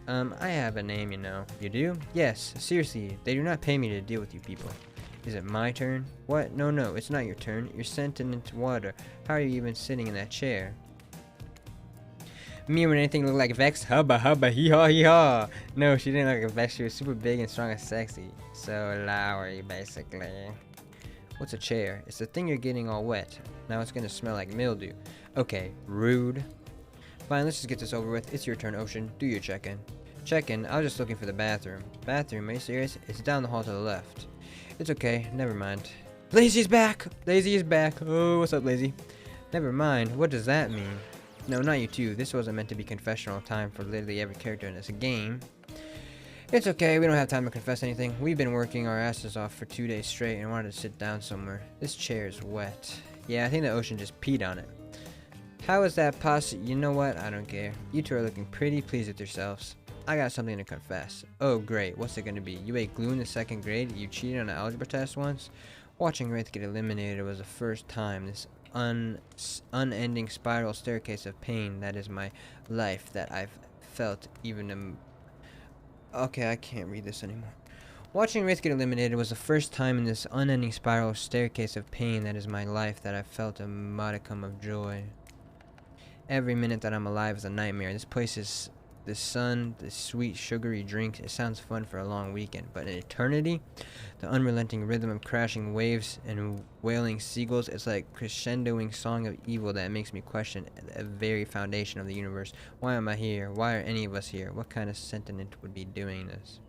I have a name, you know. You do? Yes. Seriously, they do not pay me to deal with you people. Is it my turn? What? No, it's not your turn. You're sent into water. How are you even sitting in that chair? Me when anything looked like Vex? Hubba hubba hee haw hee haw. No, she didn't look like Vex. She was super big and strong and sexy. So Lowry, basically. What's a chair? It's the thing you're getting all wet. Now it's gonna smell like mildew. Okay, rude. Fine, let's just get this over with. It's your turn, Ocean. Do your check-in. Check-in? I was just looking for the bathroom. Bathroom? Are you serious? It's down the hall to the left. It's okay. Never mind. Lazy's back! Lazy is back. Oh, what's up, Lazy? Never mind. What does that mean? No, not you two. This wasn't meant to be confessional time for literally every character in this game. It's okay. We don't have time to confess anything. We've been working our asses off for 2 days straight and wanted to sit down somewhere. This chair is wet. Yeah, I think the Ocean just peed on it. How is that possible? You know what? I don't care. You two are looking pretty pleased with yourselves. I got something to confess. Oh, great. What's it gonna be? You ate glue in the 2nd grade? You cheated on an algebra test once? Watching Wraith get eliminated was the first time. This unending spiral staircase of pain that is my life that I've felt even... Okay, I can't read this anymore. Watching Wraith get eliminated was the first time in this unending spiral staircase of pain that is my life that I've felt a modicum of joy. Every minute that I'm alive is a nightmare. This place is the sun, the sweet sugary drinks. It sounds fun for a long weekend, but in eternity, the unrelenting rhythm of crashing waves and wailing seagulls, it's like crescendoing song of evil that makes me question the very foundation of the universe. Why am I here? Why are any of us here? What kind of sentient would be doing this?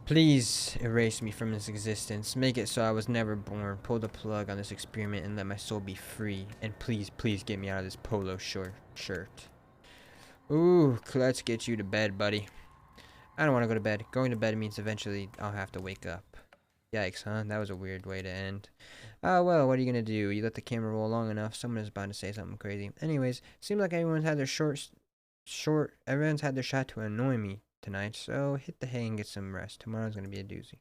Please erase me from this existence. Make it so I was never born. Pull the plug on this experiment and let my soul be free. And please, please get me out of this polo shirt. Ooh, let's get you to bed, buddy. I don't want to go to bed. Going to bed means eventually I'll have to wake up. Yikes, huh? That was a weird way to end. Oh, well, what are you going to do? You let the camera roll long enough, someone is bound to say something crazy. Anyways, seems like everyone's had their everyone's had their shot to annoy me tonight, so hit the hay and get some rest. Tomorrow's gonna be a doozy.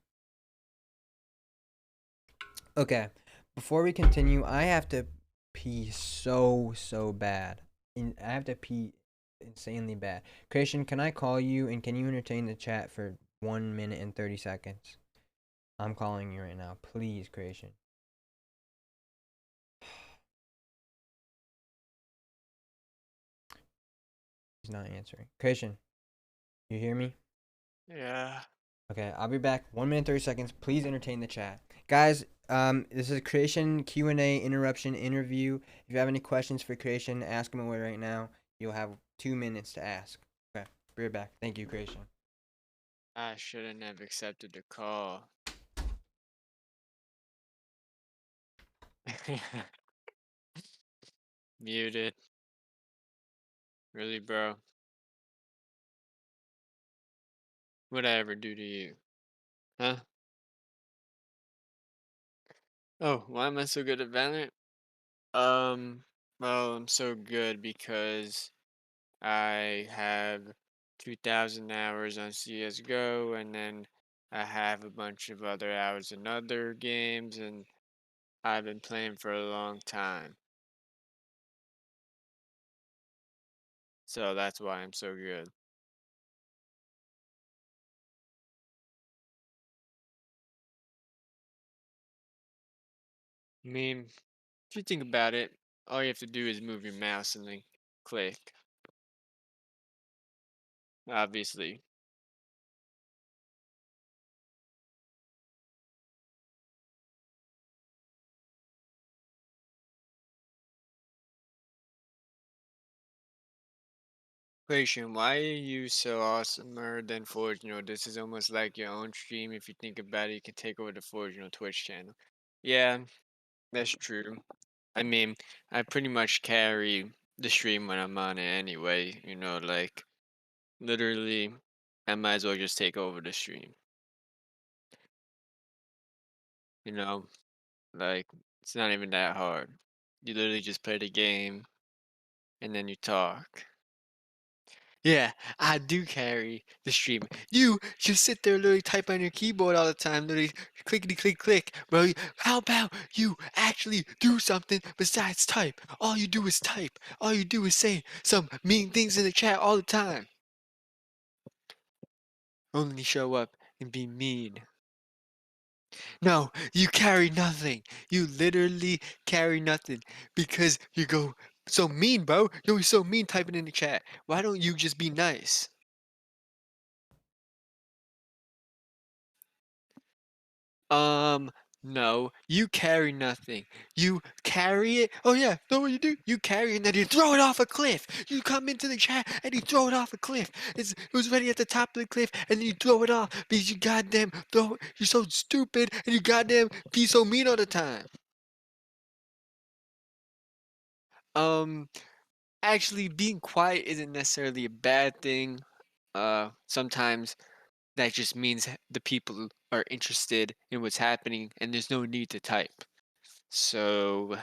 Okay, before we continue, I have to pee so bad. I have to pee insanely bad. Creation, can I call you and can you entertain the chat for 1 minute and 30 seconds? I'm calling you right now. Please, Creation. He's not answering. Creation. You hear me? Yeah. Okay, I'll be back. 1 minute, 30 seconds. Please entertain the chat. Guys, this is Creation Q&A interruption interview. If you have any questions for Creation, ask him away right now. You'll have 2 minutes to ask. Okay, be right back. Thank you, Creation. I shouldn't have accepted the call. Muted. Really, bro? What'd I ever do to you? Huh? Oh, why am I so good at Valorant? Well, I'm so good because I have 2,000 hours on CSGO, and then I have a bunch of other hours in other games, and I've been playing for a long time. So that's why I'm so good. I mean, if you think about it, all you have to do is move your mouse and then click. Obviously. Question, why are you so awesomer than Forgino? This is almost like your own stream. If you think about it, you can take over the Forgino Twitch channel. Yeah, that's true. I mean, I pretty much carry the stream when I'm on it anyway. You know, like, literally, I might as well just take over the stream. You know, like, it's not even that hard. You literally just play the game, and then you talk. Yeah, I do carry the stream. You just sit there literally type on your keyboard all the time, literally clickety click click, bro. How about you actually do something besides type? All you do is type. All you do is say some mean things in the chat all the time. Only show up and be mean. No, you carry nothing. You literally carry nothing because you go so mean, bro. You're so mean typing in the chat. Why don't you just be nice? No, you carry nothing. You carry it. Oh yeah, know what you do? You carry it and then you throw it off a cliff. You come into the chat and you throw it off a cliff. It was ready at the top of the cliff and then you throw it off because you goddamn you're so stupid and you goddamn be so mean all the time. Actually being quiet isn't necessarily a bad thing. Sometimes that just means the people are interested in what's happening and there's no need to type. So,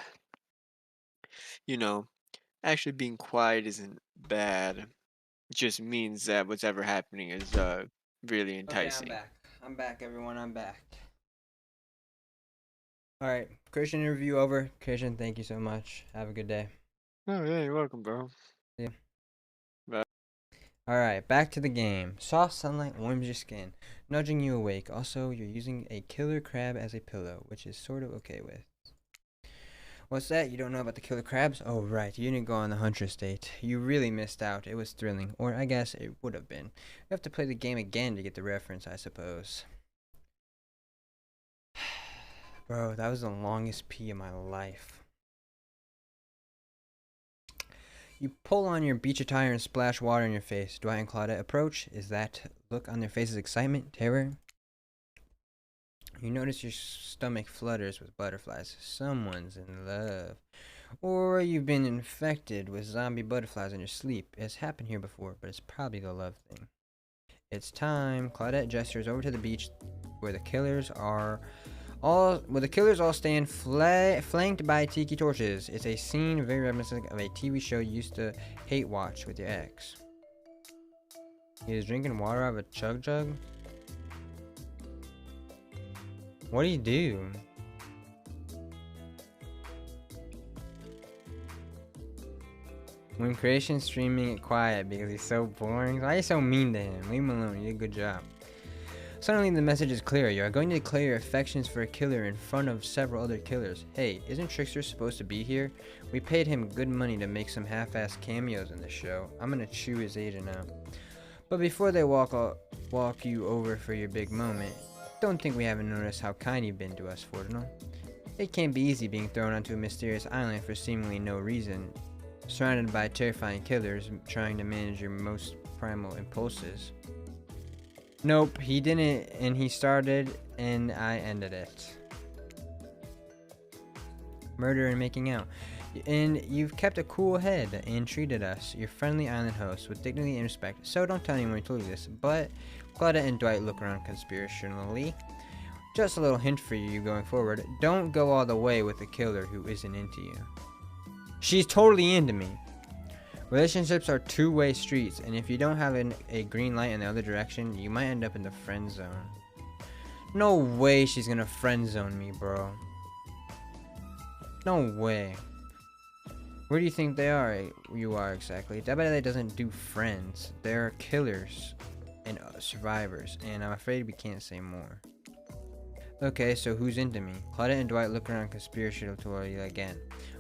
you know, actually being quiet isn't bad. It just means that whatever happening is really enticing. Okay, I'm back, everyone. I'm back. Alright, Christian interview over. Christian, thank you so much. Have a good day. Oh, yeah, you're welcome, bro. Yeah. Bye. Alright, back to the game. Soft sunlight warms your skin, nudging you awake. Also, you're using a killer crab as a pillow, which is sort of okay with. What's that? You don't know about the killer crabs? Oh, right. You didn't go on the Huntress date. You really missed out. It was thrilling. Or I guess it would have been. You have to play the game again to get the reference, I suppose. Bro, that was the longest pee of my life. You pull on your beach attire and splash water in your face. Dwight and Claudette approach. Is that look on their faces excitement? Terror? You notice your stomach flutters with butterflies. Someone's in love. Or you've been infected with zombie butterflies in your sleep. It's happened here before, but it's probably the love thing. It's time. Claudette gestures over to the beach where the killers all stand flanked by tiki torches. It's a scene very reminiscent of a TV show you used to hate watch with your ex. He is drinking water out of a chug jug. What do you do? When Creation's streaming it quiet because he's so boring. Why are you so mean to him? Leave him alone. You did a good job. Suddenly the message is clear. You are going to declare your affections for a killer in front of several other killers. Hey, isn't Trickster supposed to be here? We paid him good money to make some half-assed cameos in the show. I'm gonna chew his agent out. But before they walk you over for your big moment, don't think we haven't noticed how kind you've been to us, Fortnal. It can't be easy being thrown onto a mysterious island for seemingly no reason, surrounded by terrifying killers trying to manage your most primal impulses. Nope, he didn't, and he started, and I ended it. Murder and making out. And you've kept a cool head and treated us, your friendly island host, with dignity and respect. So don't tell anyone I told you this, but Claudette and Dwight look around conspirationally. Just a little hint for you going forward. Don't go all the way with a killer who isn't into you. She's totally into me. Relationships are two-way streets, and if you don't have a green light in the other direction, you might end up in the friend zone. No way she's gonna friend zone me, bro. No way. Where do you think you are exactly? Dabba doesn't do friends. They're killers and survivors, and I'm afraid we can't say more. Okay, so who's into me? Claudette and Dwight look around conspiratorially again.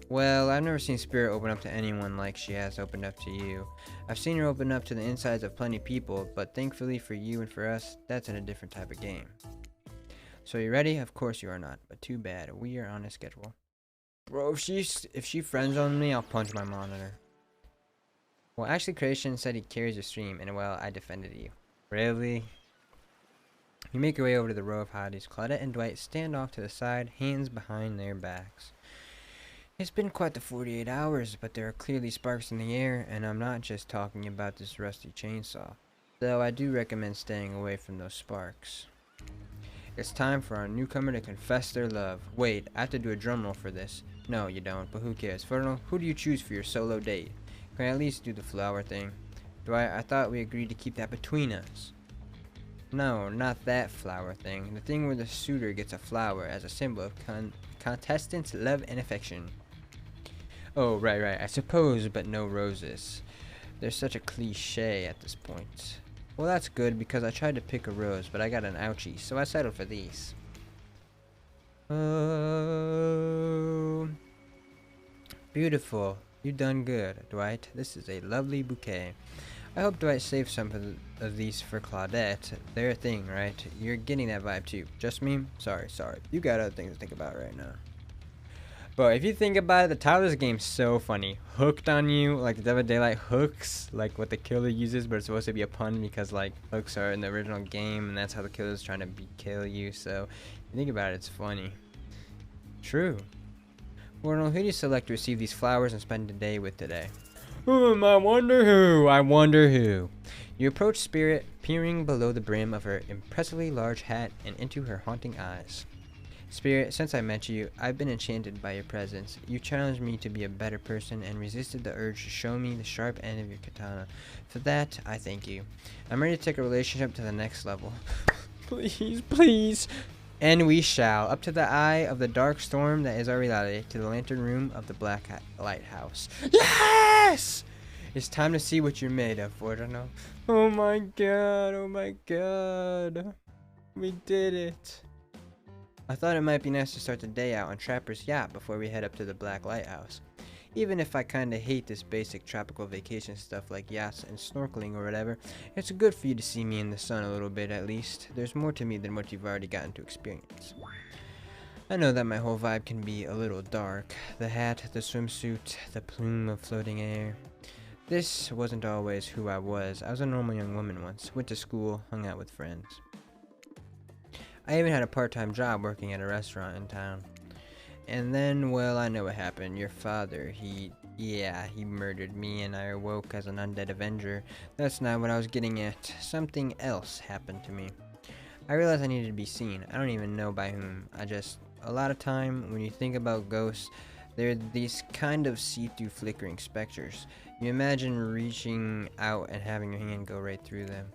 Well, I've never seen Spirit open up to anyone like she has opened up to you. I've seen her open up to the insides of plenty of people, but thankfully for you and for us, that's in a different type of game. So you ready? Of course you are not, but too bad. We are on a schedule. Bro, if she friends on me, I'll punch my monitor. Well, actually, Creation said he carries your stream, and well, I defended you. Really? You make your way over to the row of hotties. Claudette and Dwight stand off to the side, hands behind their backs. It's been quite the 48 hours, but there are clearly sparks in the air, and I'm not just talking about this rusty chainsaw. Though I do recommend staying away from those sparks. It's time for our newcomer to confess their love. Wait, I have to do a drum roll for this. No, you don't, but who cares? Fertile, who do you choose for your solo date? Can I at least do the flower thing? Dwight, I thought we agreed to keep that between us. No, not that flower thing. The thing where the suitor gets a flower as a symbol of contestants' love and affection. Oh, right, I suppose, but no roses. There's such a cliche at this point. Well, that's good, because I tried to pick a rose, but I got an ouchie, so I settled for these. Oh, beautiful. You done good, Dwight. This is a lovely bouquet. I hope Dwight saves some of these for Claudette. They're a thing, right? You're getting that vibe too. Just me? Sorry. You got other things to think about right now. But if you think about it, the title of this game's so funny. Hooked on you, like the Dead by Daylight hooks, like what the killer uses, but it's supposed to be a pun because like hooks are in the original game, and that's how the killer's trying to kill you. So, if you think about it, it's funny. True. Well, who do you select to receive these flowers and spend the day with today? I wonder who. You approach Spirit, peering below the brim of her impressively large hat and into her haunting eyes. Spirit, since I met you, I've been enchanted by your presence. You challenged me to be a better person and resisted the urge to show me the sharp end of your katana. For that, I thank you. I'm ready to take a relationship to the next level. Please. And we shall, up to the eye of the dark storm that is our reality, to the lantern room of the Black Lighthouse. Yes! It's time to see what you're made of, Fortnal. Oh my god. We did it. I thought it might be nice to start the day out on Trapper's yacht before we head up to the Black Lighthouse. Even if I kinda hate this basic tropical vacation stuff like yachts and snorkeling or whatever, it's good for you to see me in the sun a little bit at least. There's more to me than what you've already gotten to experience. I know that my whole vibe can be a little dark. The hat, the swimsuit, the plume of floating air. This wasn't always who I was. I was a normal young woman once, went to school, hung out with friends. I even had a part-time job working at a restaurant in town. And then, well, I know what happened. Your father, he murdered me and I awoke as an undead avenger. That's not what I was getting at. Something else happened to me. I realized I needed to be seen. I don't even know by whom. A lot of time, when you think about ghosts, they're these kind of see-through flickering specters. You imagine reaching out and having your hand go right through them.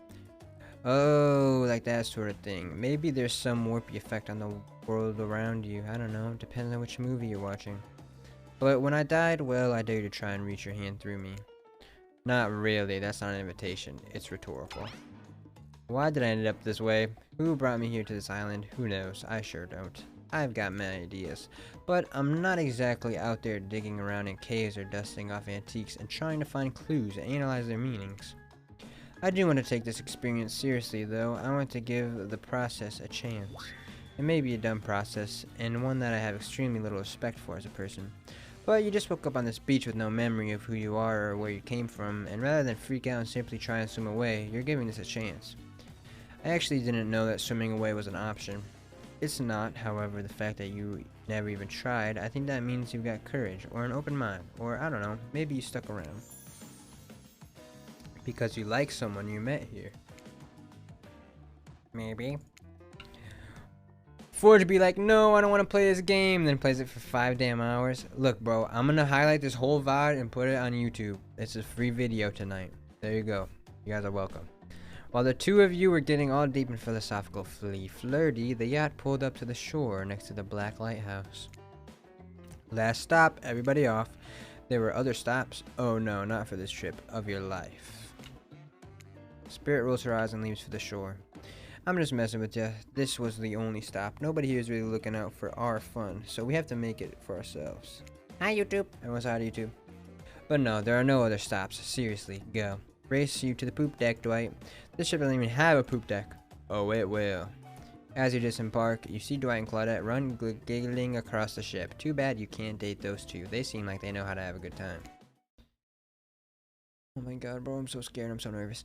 Oh, like that sort of thing. Maybe there's some warpy effect on the world around you. I don't know. Depends on which movie you're watching. But when I died, well, I dare you to try and reach your hand through me. Not really. That's not an invitation. It's rhetorical. Why did I end up this way? Who brought me here to this island? Who knows? I sure don't. I've got many ideas, but I'm not exactly out there digging around in caves or dusting off antiques and trying to find clues and analyze their meanings. I do want to take this experience seriously, though. I want to give the process a chance. It may be a dumb process, and one that I have extremely little respect for as a person. But you just woke up on this beach with no memory of who you are or where you came from, and rather than freak out and simply try and swim away, you're giving this a chance. I actually didn't know that swimming away was an option. It's not, however, the fact that you never even tried. I think that means you've got courage, or an open mind, or I don't know, maybe you stuck around because you like someone you met here. Maybe. For it to be like, no, I don't want to play this game, then plays it for 5 damn hours. Look, bro, I'm gonna highlight this whole VOD and put it on YouTube. It's a free video tonight. There you go. You guys are welcome. While the two of you were getting all deep and philosophical flirty, the yacht pulled up to the shore next to the Black Lighthouse. Last stop, everybody off. There were other stops. Oh no, not for this trip of your life. Spirit rolls her eyes and leaves for the shore. I'm just messing with ya. This was the only stop. Nobody here is really looking out for our fun, so we have to make it for ourselves. Hi, YouTube. Everyone's hi to YouTube. But no, there are no other stops. Seriously, go. Race you to the poop deck, Dwight. This ship doesn't even have a poop deck. Oh, it will. As you disembark, you see Dwight and Claudette run giggling across the ship. Too bad you can't date those two. They seem like they know how to have a good time. Oh my god, bro, I'm so scared. I'm so nervous.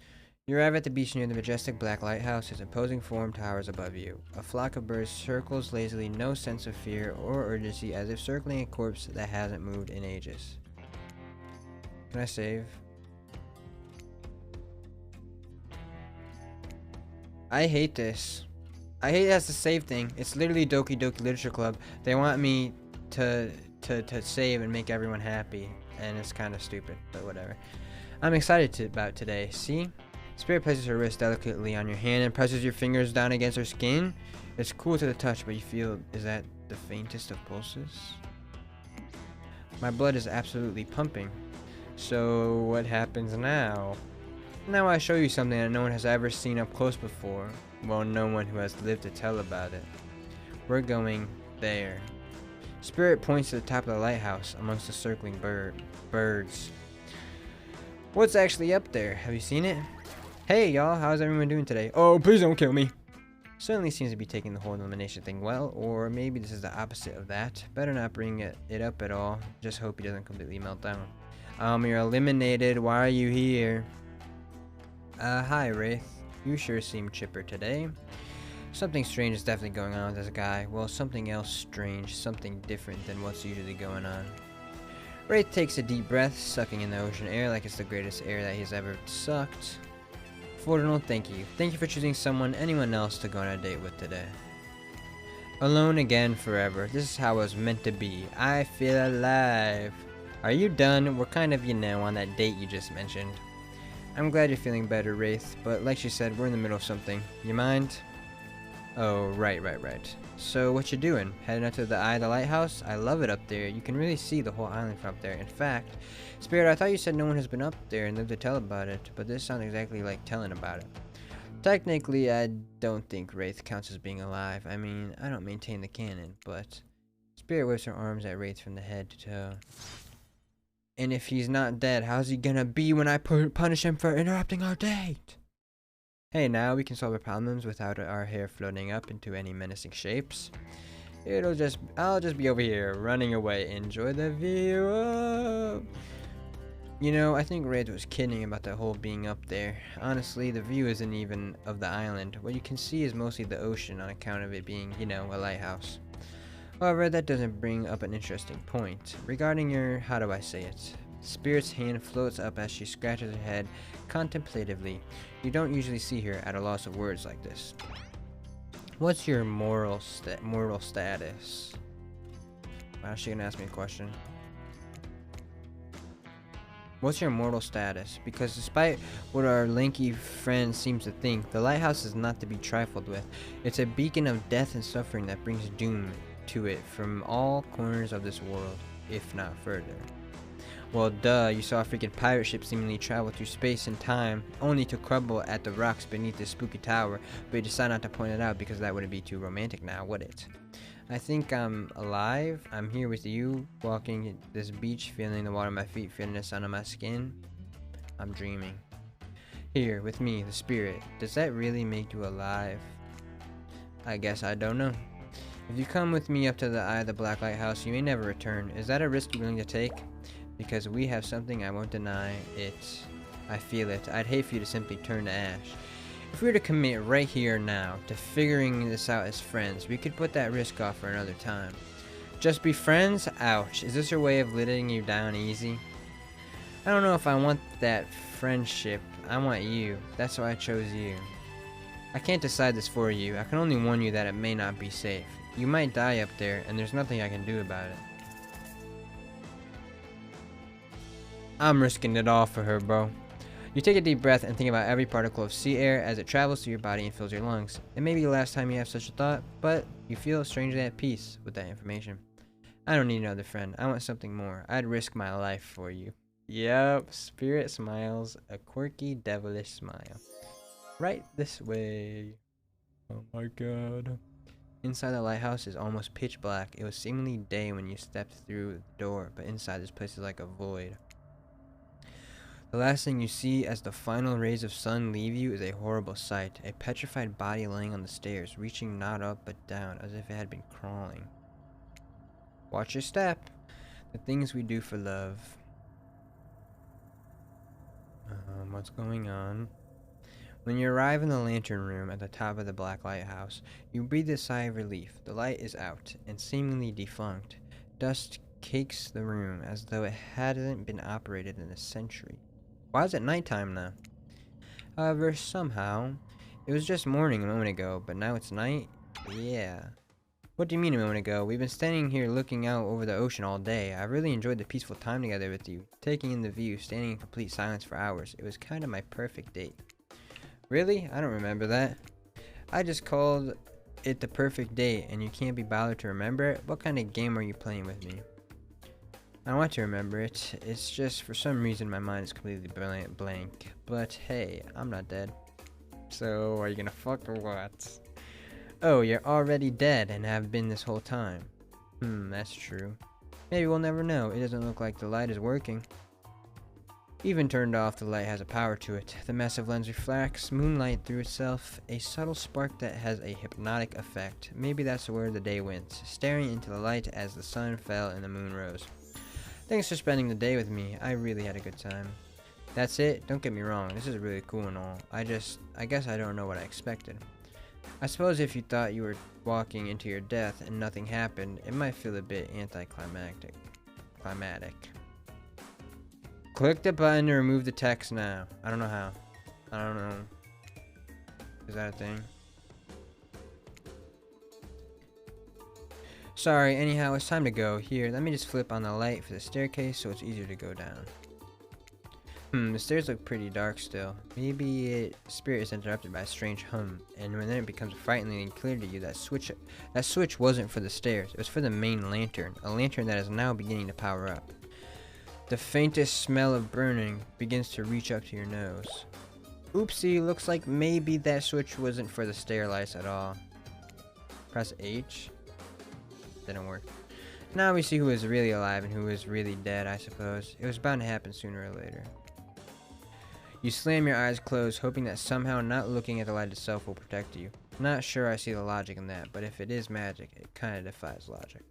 You arrive at the beach near the majestic Black Lighthouse. Its imposing form towers above you. A flock of birds circles lazily, no sense of fear or urgency, as if circling a corpse that hasn't moved in ages. Can I save? I hate this. I hate that's the save thing. It's literally Doki Doki Literature Club. They want me to save and make everyone happy, and it's kind of stupid, but whatever. I'm excited about today. See? Spirit places her wrist delicately on your hand and presses your fingers down against her skin. It's cool to the touch, but you feel, is that the faintest of pulses? My blood is absolutely pumping. So what happens now? Now I show you something that no one has ever seen up close before. Well, no one who has lived to tell about it. We're going there. Spirit points to the top of the lighthouse amongst the circling birds. What's actually up there? Have you seen it? Hey y'all, how's everyone doing today? Oh, please don't kill me. Certainly seems to be taking the whole elimination thing well, or maybe this is the opposite of that. Better not bring it up at all. Just hope he doesn't completely melt down. You're eliminated. Why are you here? Hi Wraith. You sure seem chipper today. Something strange is definitely going on with this guy. Well, something else strange, something different than what's usually going on. Wraith takes a deep breath, sucking in the ocean air like it's the greatest air that he's ever sucked. Fordinal, thank you. Thank you for choosing anyone else to go on a date with today. Alone again forever. This is how it was meant to be. I feel alive. Are you done? We're kind of, on that date you just mentioned. I'm glad you're feeling better, Wraith, but like she said, we're in the middle of something. You mind? Oh, right. So, what you doing? Heading out to the eye of the lighthouse? I love it up there. You can really see the whole island from up there. In fact, Spirit, I thought you said no one has been up there and lived to tell about it, but this sounds exactly like telling about it. Technically, I don't think Wraith counts as being alive. I mean, I don't maintain the canon, but Spirit whips her arms at Wraith from the head to toe. And if he's not dead, how's he gonna be when I punish him for interrupting our date? Hey, now we can solve our problems without our hair floating up into any menacing shapes. I'll just be over here running away. Enjoy the view. You know, I think Wraith was kidding about that whole being up there. Honestly, the view isn't even of the island. What you can see is mostly the ocean on account of it being, you know, a lighthouse. However, that doesn't bring up an interesting point. Regarding your, how do I say it? Spirit's hand floats up as she scratches her head contemplatively. You don't usually see her at a loss of words like this. What's your moral status? Wow, she gonna ask me a question. What's your mortal status? Because despite what our lanky friend seems to think, the lighthouse is not to be trifled with. It's a beacon of death and suffering that brings doom to it from all corners of this world, if not further. Well, duh, you saw a freaking pirate ship seemingly travel through space and time, only to crumble at the rocks beneath this spooky tower, but you decide not to point it out because that wouldn't be too romantic now, would it? I think I'm alive. I'm here with you, walking this beach, feeling the water on my feet, feeling the sun on my skin. I'm dreaming. Here, with me, the spirit. Does that really make you alive? I guess I don't know. If you come with me up to the eye of the Black Lighthouse, you may never return. Is that a risk you're willing to take? Because we have something I won't deny. I feel it. I'd hate for you to simply turn to ash. If we were to commit right here now to figuring this out as friends, we could put that risk off for another time. Just be friends? Ouch. Is this your way of letting you down easy? I don't know if I want that friendship. I want you. That's why I chose you. I can't decide this for you. I can only warn you that it may not be safe. You might die up there, and there's nothing I can do about it. I'm risking it all for her, bro. You take a deep breath and think about every particle of sea air as it travels through your body and fills your lungs. It may be the last time you have such a thought, but you feel strangely at peace with that information. I don't need another friend. I want something more. I'd risk my life for you. Yep, Spirit smiles a quirky, devilish smile. Right this way. Oh my god. Inside the lighthouse is almost pitch black. It was seemingly day when you stepped through the door, but inside this place is like a void. The last thing you see as the final rays of sun leave you is a horrible sight. A petrified body laying on the stairs, reaching not up but down as if it had been crawling. Watch your step. The things we do for love. What's going on? When you arrive in the lantern room at the top of the Black Lighthouse, you breathe a sigh of relief. The light is out and seemingly defunct. Dust cakes the room as though it hadn't been operated in a century. Why is it nighttime now? However, somehow, it was just morning a moment ago, but now it's night? Yeah. What do you mean a moment ago? We've been standing here looking out over the ocean all day. I really enjoyed the peaceful time together with you, taking in the view, standing in complete silence for hours. It was kind of my perfect date. Really? I don't remember that. I just called it the perfect date, and you can't be bothered to remember it? What kind of game are you playing with me? I want to remember it. It's just, for some reason, my mind is completely blank. But hey, I'm not dead. So, are you gonna fuck or what? Oh, you're already dead and have been this whole time. That's true. Maybe we'll never know. It doesn't look like the light is working. Even turned off, the light has a power to it. The massive lens reflects moonlight through itself, a subtle spark that has a hypnotic effect. Maybe that's where the day went, staring into the light as the sun fell and the moon rose. Thanks for spending the day with me. I really had a good time. That's it? Don't get me wrong, this is really cool and all. I guess I don't know what I expected. I suppose if you thought you were walking into your death and nothing happened, it might feel a bit anticlimactic. Click the button to remove the text now. I don't know how. I don't know. Is that a thing? Sorry, anyhow, it's time to go. Here, let me just flip on the light for the staircase so it's easier to go down. The stairs look pretty dark still. Maybe Spirit is interrupted by a strange hum, and then it becomes frighteningly clear to you that switch wasn't for the stairs. It was for the main lantern, a lantern that is now beginning to power up. The faintest smell of burning begins to reach up to your nose. Oopsie, looks like maybe that switch wasn't for the stair lights at all. Press H. Didn't work. Now we see who is really alive and who is really dead, I suppose. It was bound to happen sooner or later. You slam your eyes closed, hoping that somehow not looking at the light itself will protect you. Not sure I see the logic in that, but if it is magic, it kinda defies logic.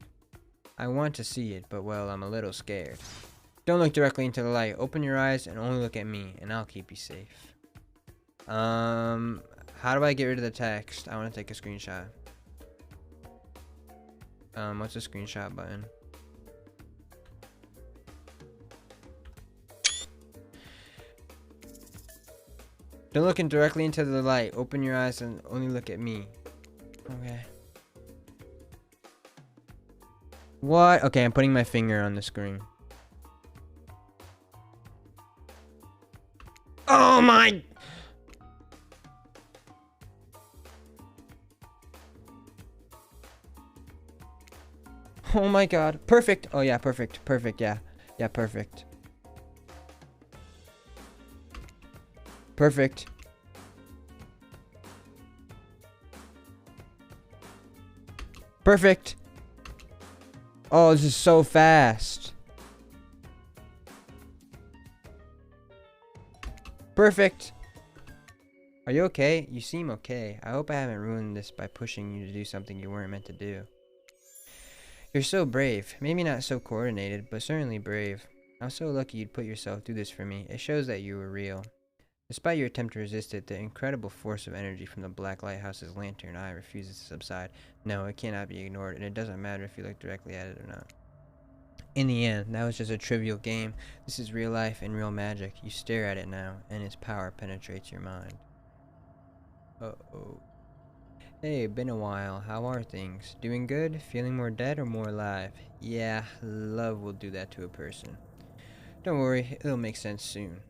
I want to see it, but well, I'm a little scared. Don't look directly into the light. Open your eyes and only look at me, and I'll keep you safe. How do I get rid of the text? I want to take a screenshot. What's the screenshot button? Don't look directly into the light. Open your eyes and only look at me. Okay. What? Okay, I'm putting my finger on the screen. Oh my! Oh my god. Perfect. Oh yeah, perfect. Perfect, yeah. Yeah, perfect. Perfect. Perfect. Oh, this is so fast. Perfect. Are you okay? You seem okay. I hope I haven't ruined this by pushing you to do something you weren't meant to do. You're so brave. Maybe not so coordinated, but certainly brave. I'm so lucky you'd put yourself through this for me. It shows that you were real. Despite your attempt to resist it, the incredible force of energy from the Black Lighthouse's lantern eye refuses to subside. No, it cannot be ignored, and it doesn't matter if you look directly at it or not. In the end, that was just a trivial game. This is real life and real magic. You stare at it now, and its power penetrates your mind. Uh-oh. Hey, been a while. How are things? Doing good? Feeling more dead or more alive? Yeah, love will do that to a person. Don't worry, it'll make sense soon.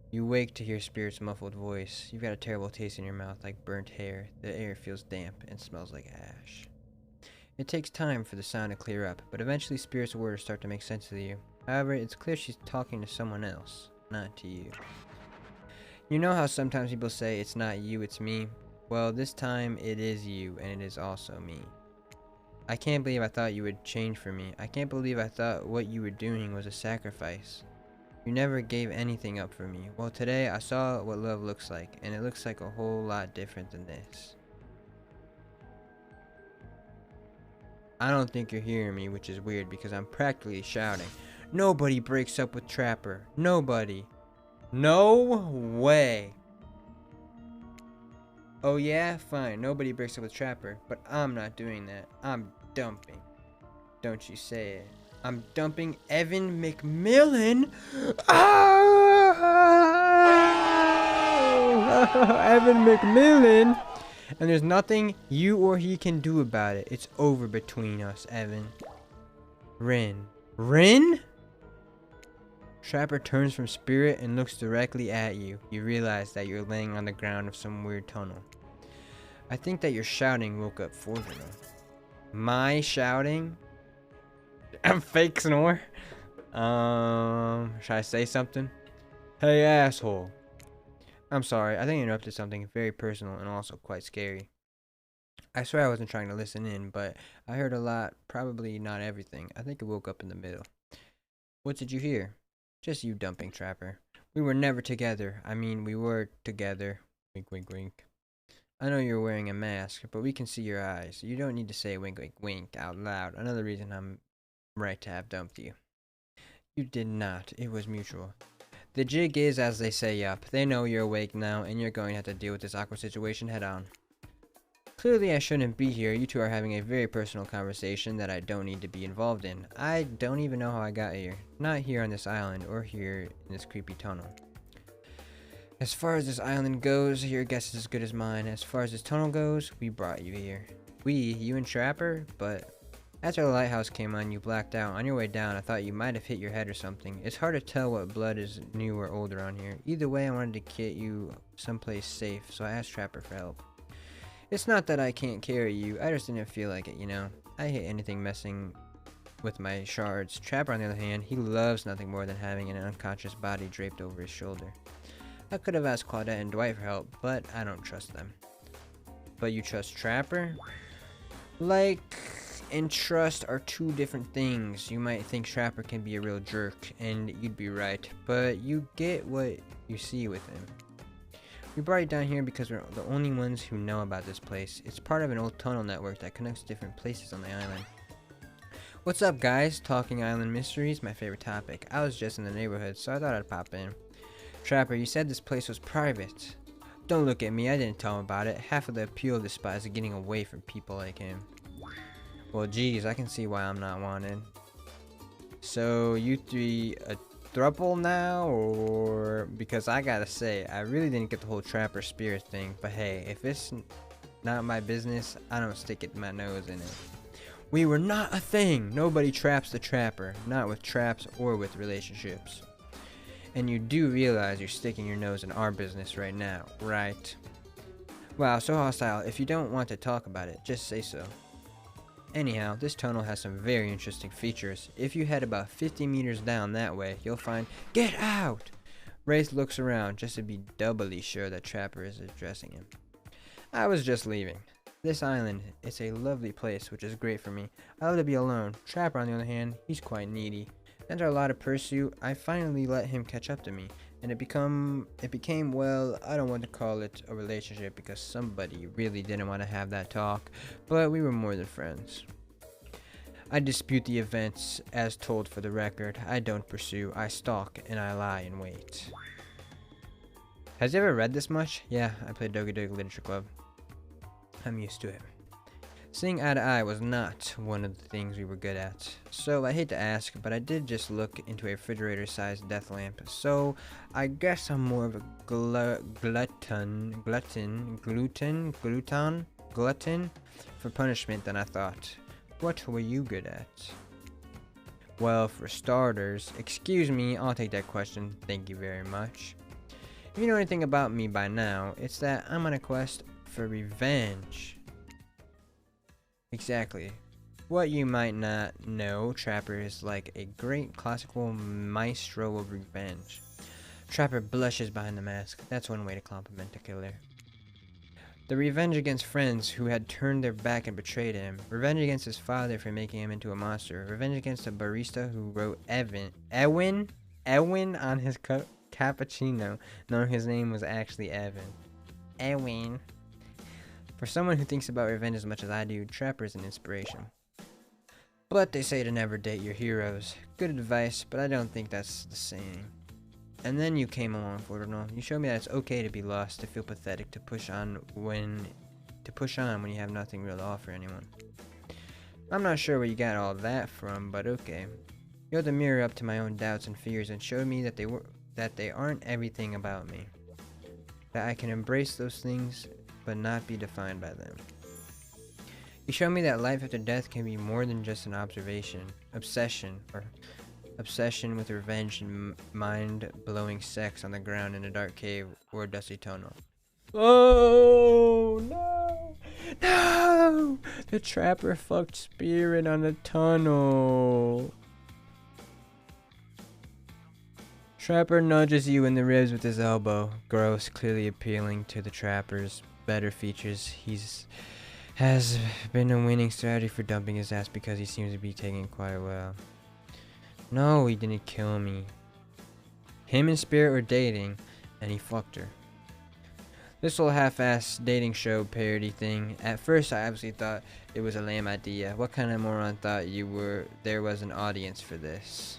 You wake to hear Spirit's muffled voice. You've got a terrible taste in your mouth like burnt hair. The air feels damp and smells like ash. It takes time for the sound to clear up, but eventually Spirit's words start to make sense to you. However, it's clear she's talking to someone else, not to you. You know how sometimes people say, it's not you, it's me? Well, this time it is you, and it is also me. I can't believe I thought you would change for me. I can't believe I thought what you were doing was a sacrifice. You never gave anything up for me. Well, today I saw what love looks like, and it looks like a whole lot different than this. I don't think you're hearing me, which is weird because I'm practically shouting. Nobody breaks up with Trapper. Nobody. No way. Oh yeah? Fine. Nobody breaks up with Trapper, but I'm not doing that. I'm dumping. Don't you say it. I'm dumping Evan McMillan. Evan McMillan. And there's nothing you or he can do about it. It's over between us, Evan. Rin. Rin? Trapper turns from Spirit and looks directly at you. You realize that you're laying on the ground of some weird tunnel. I think that your shouting woke up Forgeron. My shouting? I'm fake snore. Should I say something? Hey, asshole. I'm sorry, I think I interrupted something very personal and also quite scary. I swear I wasn't trying to listen in, but I heard a lot, probably not everything. I think it woke up in the middle. What did you hear? Just you dumping Trapper. We were never together. I mean, we were together. Wink, wink, wink. I know you're wearing a mask, but we can see your eyes. You don't need to say wink, wink, wink out loud. Another reason I'm right to have dumped you. You did not. It was mutual. The jig is, as they say, up. They know you're awake now, and you're going to have to deal with this awkward situation head on. Clearly, I shouldn't be here. You two are having a very personal conversation that I don't need to be involved in. I don't even know how I got here. Not here on this island, or here in this creepy tunnel. As far as this island goes, your guess is as good as mine. As far as this tunnel goes, we brought you here. We, you and Trapper? But after the lighthouse came on, you blacked out. On your way down, I thought you might have hit your head or something. It's hard to tell what blood is new or old around here. Either way, I wanted to get you someplace safe, so I asked Trapper for help. It's not that I can't carry you, I just didn't feel like it, you know. I hate anything messing with my shards. Trapper, on the other hand, he loves nothing more than having an unconscious body draped over his shoulder. I could have asked Claudette and Dwight for help, but I don't trust them. But you trust Trapper? Like and trust are two different things. You might think Trapper can be a real jerk, and you'd be right, but you get what you see with him. We brought you down here because we're the only ones who know about this place. It's part of an old tunnel network that connects different places on the island. What's up, guys? Talking Island Mysteries, my favorite topic. I was just in the neighborhood, so I thought I'd pop in. Trapper, you said this place was private. Don't look at me, I didn't tell him about it. Half of the appeal of this spot is getting away from people like him. Well, geez, I can see why I'm not wanted. So, you three a throuple now, or... Because I gotta say, I really didn't get the whole Trapper spirit thing, but hey, if it's not my business, I don't stick it my nose in it. We were not a thing! Nobody traps the Trapper, not with traps or with relationships. And you do realize you're sticking your nose in our business right now, right? Wow, so hostile. If you don't want to talk about it, just say so. Anyhow, this tunnel has some very interesting features. If you head about 50 meters down that way, you'll find... Get out! Wraith looks around just to be doubly sure that Trapper is addressing him. I was just leaving. This island, it's a lovely place, which is great for me. I love to be alone. Trapper, on the other hand, he's quite needy. After a lot of pursuit, I finally let him catch up to me, and it became, well, I don't want to call it a relationship because somebody really didn't want to have that talk, but we were more than friends. I dispute the events as told for the record. I don't pursue, I stalk, and I lie in wait. Has you ever read this much? Yeah, I played Dogi Dogi Literature Club. I'm used to it. Seeing eye to eye was not one of the things we were good at. So I hate to ask, but I did just look into a refrigerator-sized death lamp. So I guess I'm more of a glutton for punishment than I thought. What were you good at? Well, for starters, excuse me, I'll take that question. Thank you very much. If you know anything about me by now, it's that I'm on a quest for revenge. Exactly. What you might not know, Trapper is like a great classical maestro of revenge. Trapper blushes behind the mask. That's one way to compliment a killer. The revenge against friends who had turned their back and betrayed him. Revenge against his father for making him into a monster. Revenge against a barista who wrote Ewin on his cappuccino, knowing his name was actually Evan. Ewin. For someone who thinks about revenge as much as I do, Trapper is an inspiration. But they say to never date your heroes. Good advice, but I don't think that's the saying. And then you came along, Fortnite. You showed me that it's okay to be lost, to feel pathetic, to push on when you have nothing real to offer anyone. I'm not sure where you got all that from, but okay. You held the mirror up to my own doubts and fears and showed me that they aren't everything about me. That I can embrace those things but not be defined by them. You show me that life after death can be more than just an obsession with revenge and mind-blowing sex on the ground in a dark cave or a dusty tunnel. Oh no! No! The Trapper fucked Spirit on the tunnel. Trapper nudges you in the ribs with his elbow. Gross, clearly appealing to the Trapper's better features. Has been a winning strategy for dumping his ass because he seems to be taking it quite well. No, he didn't kill me. Him and Spirit were dating, and he fucked her. This whole half-ass dating show parody thing, at first I obviously thought it was a lame idea. What kind of moron thought there was an audience for this?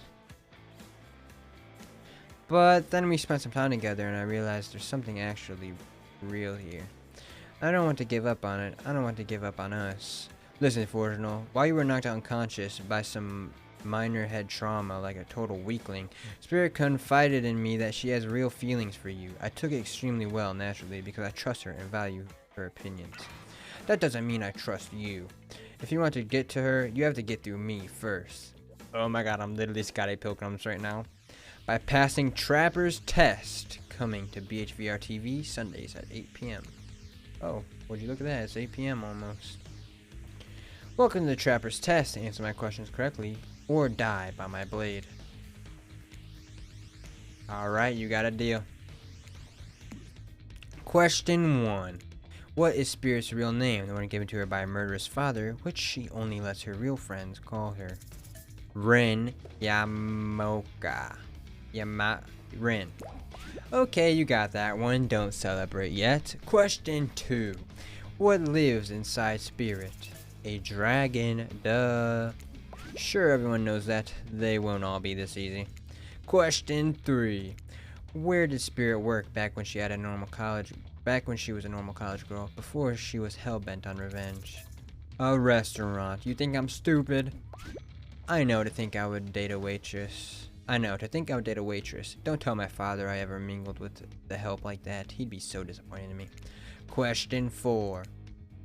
But then we spent some time together and I realized there's something actually real here. I don't want to give up on it. I don't want to give up on us. Listen, Fortunal, while you were knocked out unconscious by some minor head trauma like a total weakling, Spirit confided in me that she has real feelings for you. I took it extremely well, naturally, because I trust her and value her opinions. That doesn't mean I trust you. If you want to get to her, you have to get through me first. Oh my god, I'm literally Scotty Pilgrims right now. By passing Trapper's test, coming to BHVR TV Sundays at 8 p.m. Oh, would you look at that? It's 8 p.m. almost. Welcome to the Trapper's Test. Answer my questions correctly or die by my blade. Alright, you got a deal. Question 1. What is Spirit's real name? The one given to her by a murderous father, which she only lets her real friends call her. Rin Yamoka. Rin. Okay, you got that one. Don't celebrate yet. Question 2. What lives inside Spirit? A dragon. Duh. Sure, everyone knows that. They won't all be this easy. Question 3. Where did Spirit work back when she was a normal college girl, before she was hell-bent on revenge? A restaurant. You think I'm stupid? I know to think I would date a waitress. Don't tell my father I ever mingled with the help like that. He'd be so disappointed in me. Question 4.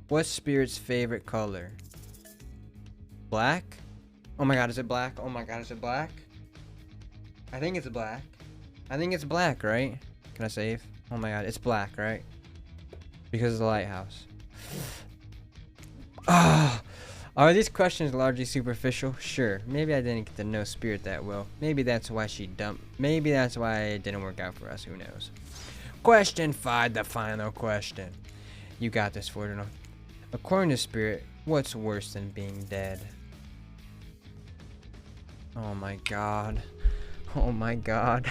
What's Spirit's favorite color? Black? Oh my god, is it black? Oh my god, is it black? I think it's black. I think it's black, right? Can I save? Oh my god, it's black, right? Because of the lighthouse. Ah! Are these questions largely superficial? Sure. Maybe I didn't get to know Spirit that well. Maybe that's why she dumped. Maybe that's why it didn't work out for us. Who knows? Question 5, the final question. You got this, Fortuna. According to Spirit, what's worse than being dead? Oh my god. Oh my god.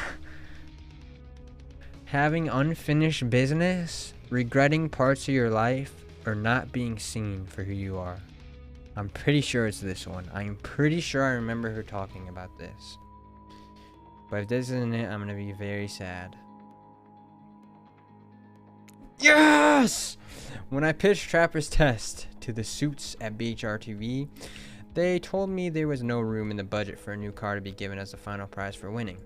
Having unfinished business? Regretting parts of your life? Or not being seen for who you are? I'm pretty sure it's this one. I'm pretty sure I remember her talking about this. But if this isn't it, I'm gonna be very sad. Yes! When I pitched Trapper's Test to the suits at BHRTV, they told me there was no room in the budget for a new car to be given as the final prize for winning.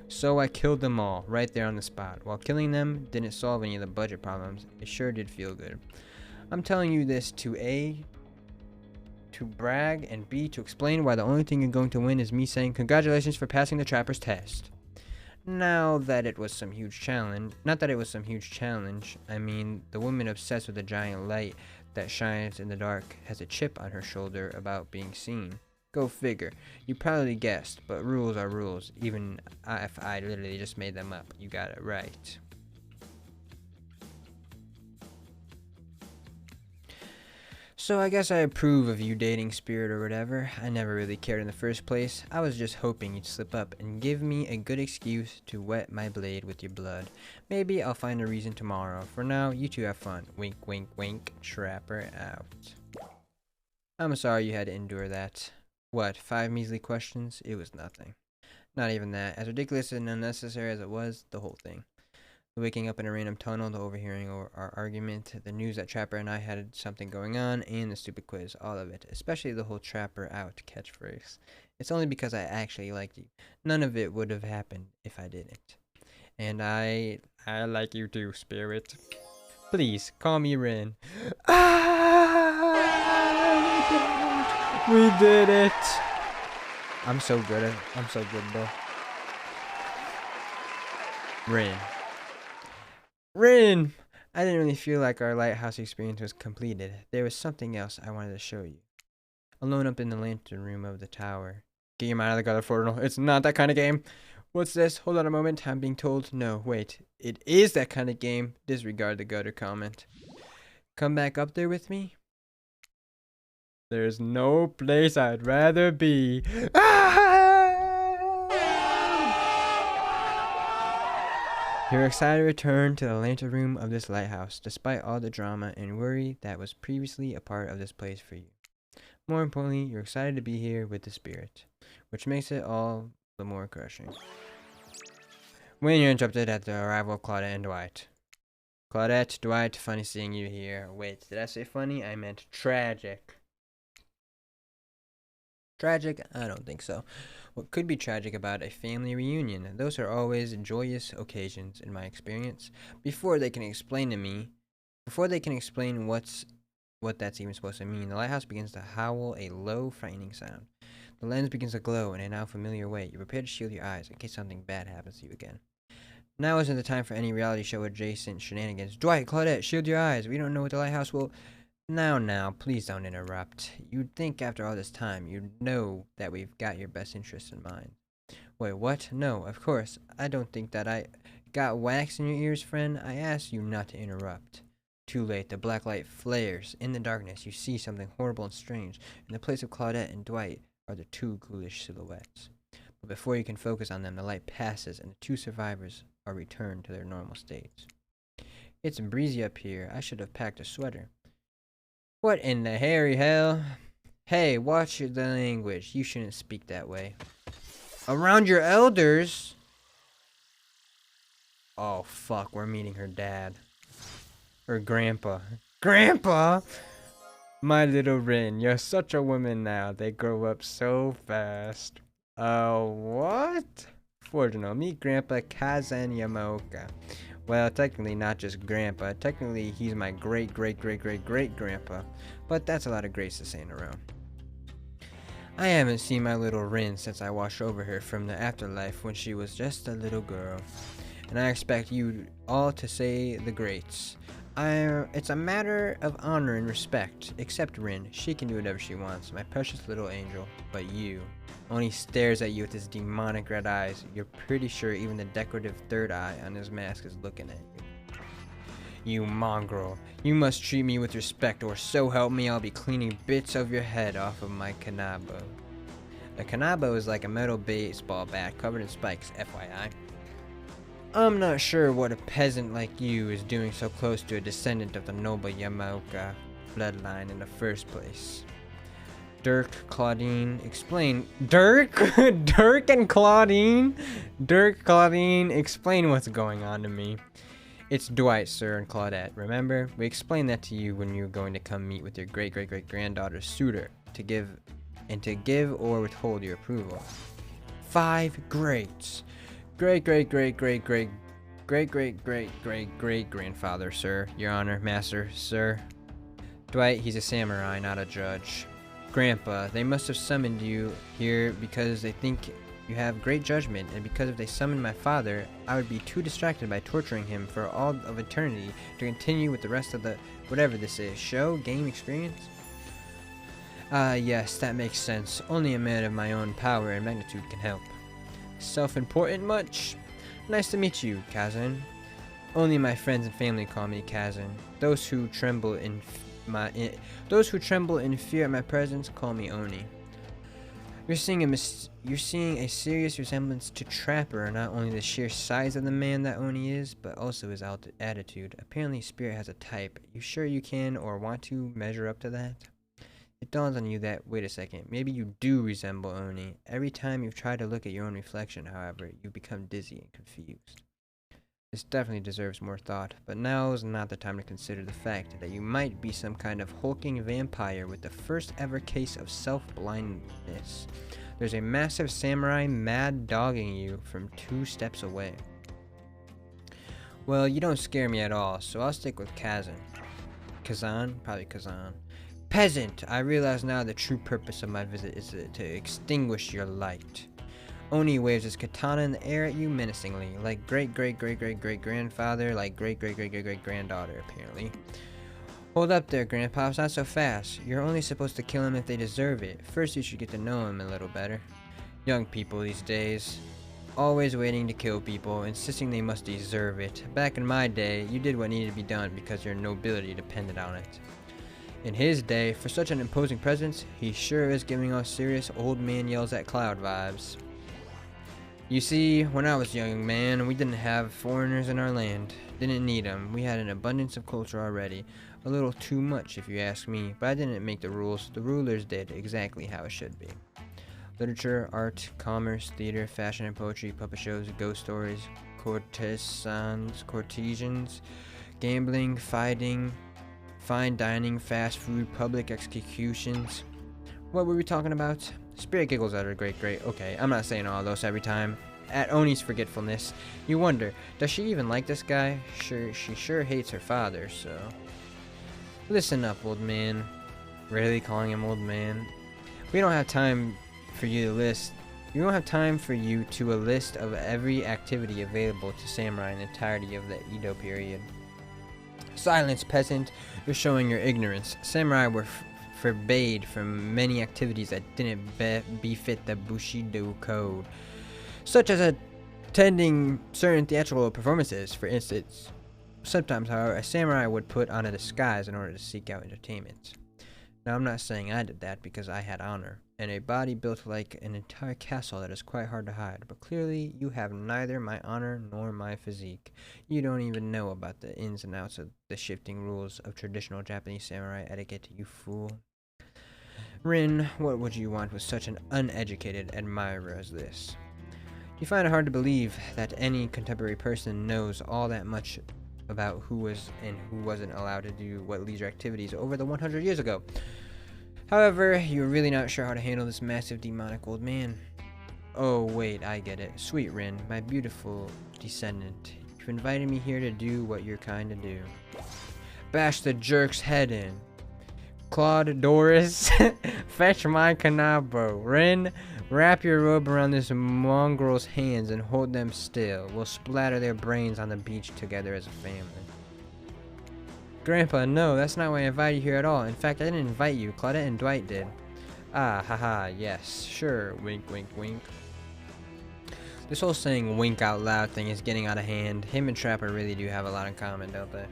So I killed them all, right there on the spot. While killing them didn't solve any of the budget problems, it sure did feel good. I'm telling you this to A, to brag, and B, to explain why the only thing you're going to win is me saying congratulations for passing the Trapper's Test. Not that it was some huge challenge, I mean, the woman obsessed with a giant light that shines in the dark has a chip on her shoulder about being seen. Go figure. You probably guessed, but rules are rules, even if I literally just made them up. You got it right. So I guess I approve of you dating Spirit or whatever. I never really cared in the first place. I was just hoping you'd slip up and give me a good excuse to wet my blade with your blood. Maybe I'll find a reason tomorrow. For now, you two have fun. Wink, wink, wink. Trapper out. I'm sorry you had to endure that. What, 5 measly questions? It was nothing. Not even that. As ridiculous and unnecessary as it was, the whole thing. The waking up in a random tunnel, the overhearing our argument, the news that Trapper and I had something going on, and the stupid quiz, all of it. Especially the whole Trapper out catchphrase. It's only because I actually liked you. None of it would have happened if I didn't. And I like you too, Spirit. Please, call me Rin. We did it! I'm so good, bro. Rin! I didn't really feel like our lighthouse experience was completed. There was something else I wanted to show you. Alone up in the lantern room of the tower. Get your mind out of the gutter, Fortnal. It's not that kind of game. What's this? Hold on a moment. I'm being told. No, wait. It is that kind of game. Disregard the gutter comment. Come back up there with me? There's no place I'd rather be. You're excited to return to the lantern room of this lighthouse, despite all the drama and worry that was previously a part of this place for you. More importantly, you're excited to be here with the Spirit, which makes it all the more crushing. When you're interrupted at the arrival of Claudette and Dwight. Claudette, Dwight, funny seeing you here. Wait, did I say funny? I meant tragic. Tragic? I don't think so. What could be tragic about a family reunion? Those are always joyous occasions, in my experience. Before they can explain what that's even supposed to mean, the lighthouse begins to howl a low, frightening sound. The lens begins to glow in a now familiar way. You prepare to shield your eyes in case something bad happens to you again. Now isn't the time for any reality show adjacent shenanigans. Dwight, Claudette, shield your eyes. We don't know what the lighthouse will... Now, please don't interrupt. You'd think after all this time you'd know that we've got your best interests in mind. Wait, what? No, of course. I don't think that I got wax in your ears, friend. I asked you not to interrupt. Too late. The black light flares. In the darkness, you see something horrible and strange. In the place of Claudette and Dwight are the two ghoulish silhouettes. But before you can focus on them, the light passes and the two survivors are returned to their normal states. It's breezy up here. I should have packed a sweater. What in the hairy hell? Hey, watch the language. You shouldn't speak that way. Around your elders? Oh, fuck. We're meeting her dad. Or grandpa. Grandpa! My little Rin, you're such a woman now. They grow up so fast. What? Fortunate. Meet Grandpa Kazan Yamaoka. Well, technically not just grandpa. Technically, he's my great-great-great-great-great-grandpa. But that's a lot of grace to say in a row. I haven't seen my little Rin since I watched over her from the afterlife when she was just a little girl. And I expect you all to say the greats. It's a matter of honor and respect. Except Rin. She can do whatever she wants. My precious little angel. But you. Only stares at you with his demonic red eyes. You're pretty sure even the decorative third eye on his mask is looking at you. You mongrel. You must treat me with respect, or so help me I'll be cleaning bits of your head off of my kanabo. A kanabo is like a metal baseball bat covered in spikes, FYI. I'm not sure what a peasant like you is doing so close to a descendant of the noble Yamaoka bloodline in the first place. Dirk, Claudine, explain. Dirk? Dirk and Claudine? Dirk, Claudine, explain what's going on to me. It's Dwight, sir, and Claudette. Remember? We explained that to you when you were going to come meet with your great-great-great-granddaughter's suitor to give or withhold your approval. 5 greats. Great-great-great-great-great-great-great-great-great-grandfather, sir. Your honor, master, sir. Dwight, he's a samurai, not a judge. Grandpa, they must have summoned you here because they think you have great judgment, and because if they summoned my father, I would be too distracted by torturing him for all of eternity to continue with the rest of the whatever this is, show, game, experience? Yes, that makes sense. Only a man of my own power and magnitude can help. Self-important much? Nice to meet you, Kazan. Only my friends and family call me Kazan. Those who tremble in fear at my presence call me Oni. You're seeing a serious resemblance to Trapper, not only the sheer size of the man that Oni is, but also his attitude. Apparently Spirit has a type. You sure you can or want to measure up to that? It dawns on you that, wait a second, maybe you do resemble Oni. Every time you've tried to look at your own reflection, however, you become dizzy and confused. This definitely deserves more thought, but now is not the time to consider the fact that you might be some kind of hulking vampire with the first ever case of self-blindness. There's a massive samurai mad dogging you from 2 steps away. Well, you don't scare me at all, so I'll stick with Kazan. Kazan? Probably Kazan. Peasant! I realize now the true purpose of my visit is to extinguish your light. Oni waves his katana in the air at you menacingly, like great-great-great-great-great-grandfather, like great-great-great-great-great-granddaughter, apparently. Hold up there, Grandpa, it's not so fast. You're only supposed to kill him if they deserve it. First you should get to know him a little better. Young people these days, always waiting to kill people, insisting they must deserve it. Back in my day, you did what needed to be done because your nobility depended on it. In his day, for such an imposing presence, he sure is giving us serious old man yells at cloud vibes. You see, when I was a young man, we didn't have foreigners in our land. Didn't need them. We had an abundance of culture already. A little too much, if you ask me, but I didn't make the rules. The rulers did exactly how it should be. Literature, art, commerce, theater, fashion and poetry, puppet shows, ghost stories, courtesans, gambling, fighting, fine dining, fast food, public executions. What were we talking about? Spirit giggles at her great. Okay, I'm not saying all those every time. At Oni's forgetfulness, you wonder, does she even like this guy? She sure hates her father, so... Listen up, old man. Really calling him old man? We don't have time for you to list. We don't have time for you to a list of every activity available to samurai in the entirety of the Edo period. Silence, peasant. You're showing your ignorance. Samurai were forbade from many activities that didn't befit the Bushido code, such as attending certain theatrical performances, for instance. Sometimes, however, a samurai would put on a disguise in order to seek out entertainment. Now, I'm not saying I did that because I had honor, and a body built like an entire castle that is quite hard to hide, but clearly you have neither my honor nor my physique. You don't even know about the ins and outs of the shifting rules of traditional Japanese samurai etiquette, you fool. Rin, what would you want with such an uneducated admirer as this? Do you find it hard to believe that any contemporary person knows all that much about who was and who wasn't allowed to do what leisure activities over the 100 years ago? However, you're really not sure how to handle this massive demonic old man. Oh, wait, I get it. Sweet Rin, my beautiful descendant. You've invited me here to do what you're kind to do. Bash the jerk's head in. Claude Doris, fetch my kanabo. Rin, wrap your robe around this mongrel's hands and hold them still. We'll splatter their brains on the beach together as a family. Grandpa, no, that's not why I invited you here at all. In fact, I didn't invite you. Claudette and Dwight did. Ah, haha, yes, sure. Wink, wink, wink. This whole saying wink out loud thing is getting out of hand. Him and Trapper really do have a lot in common, don't they?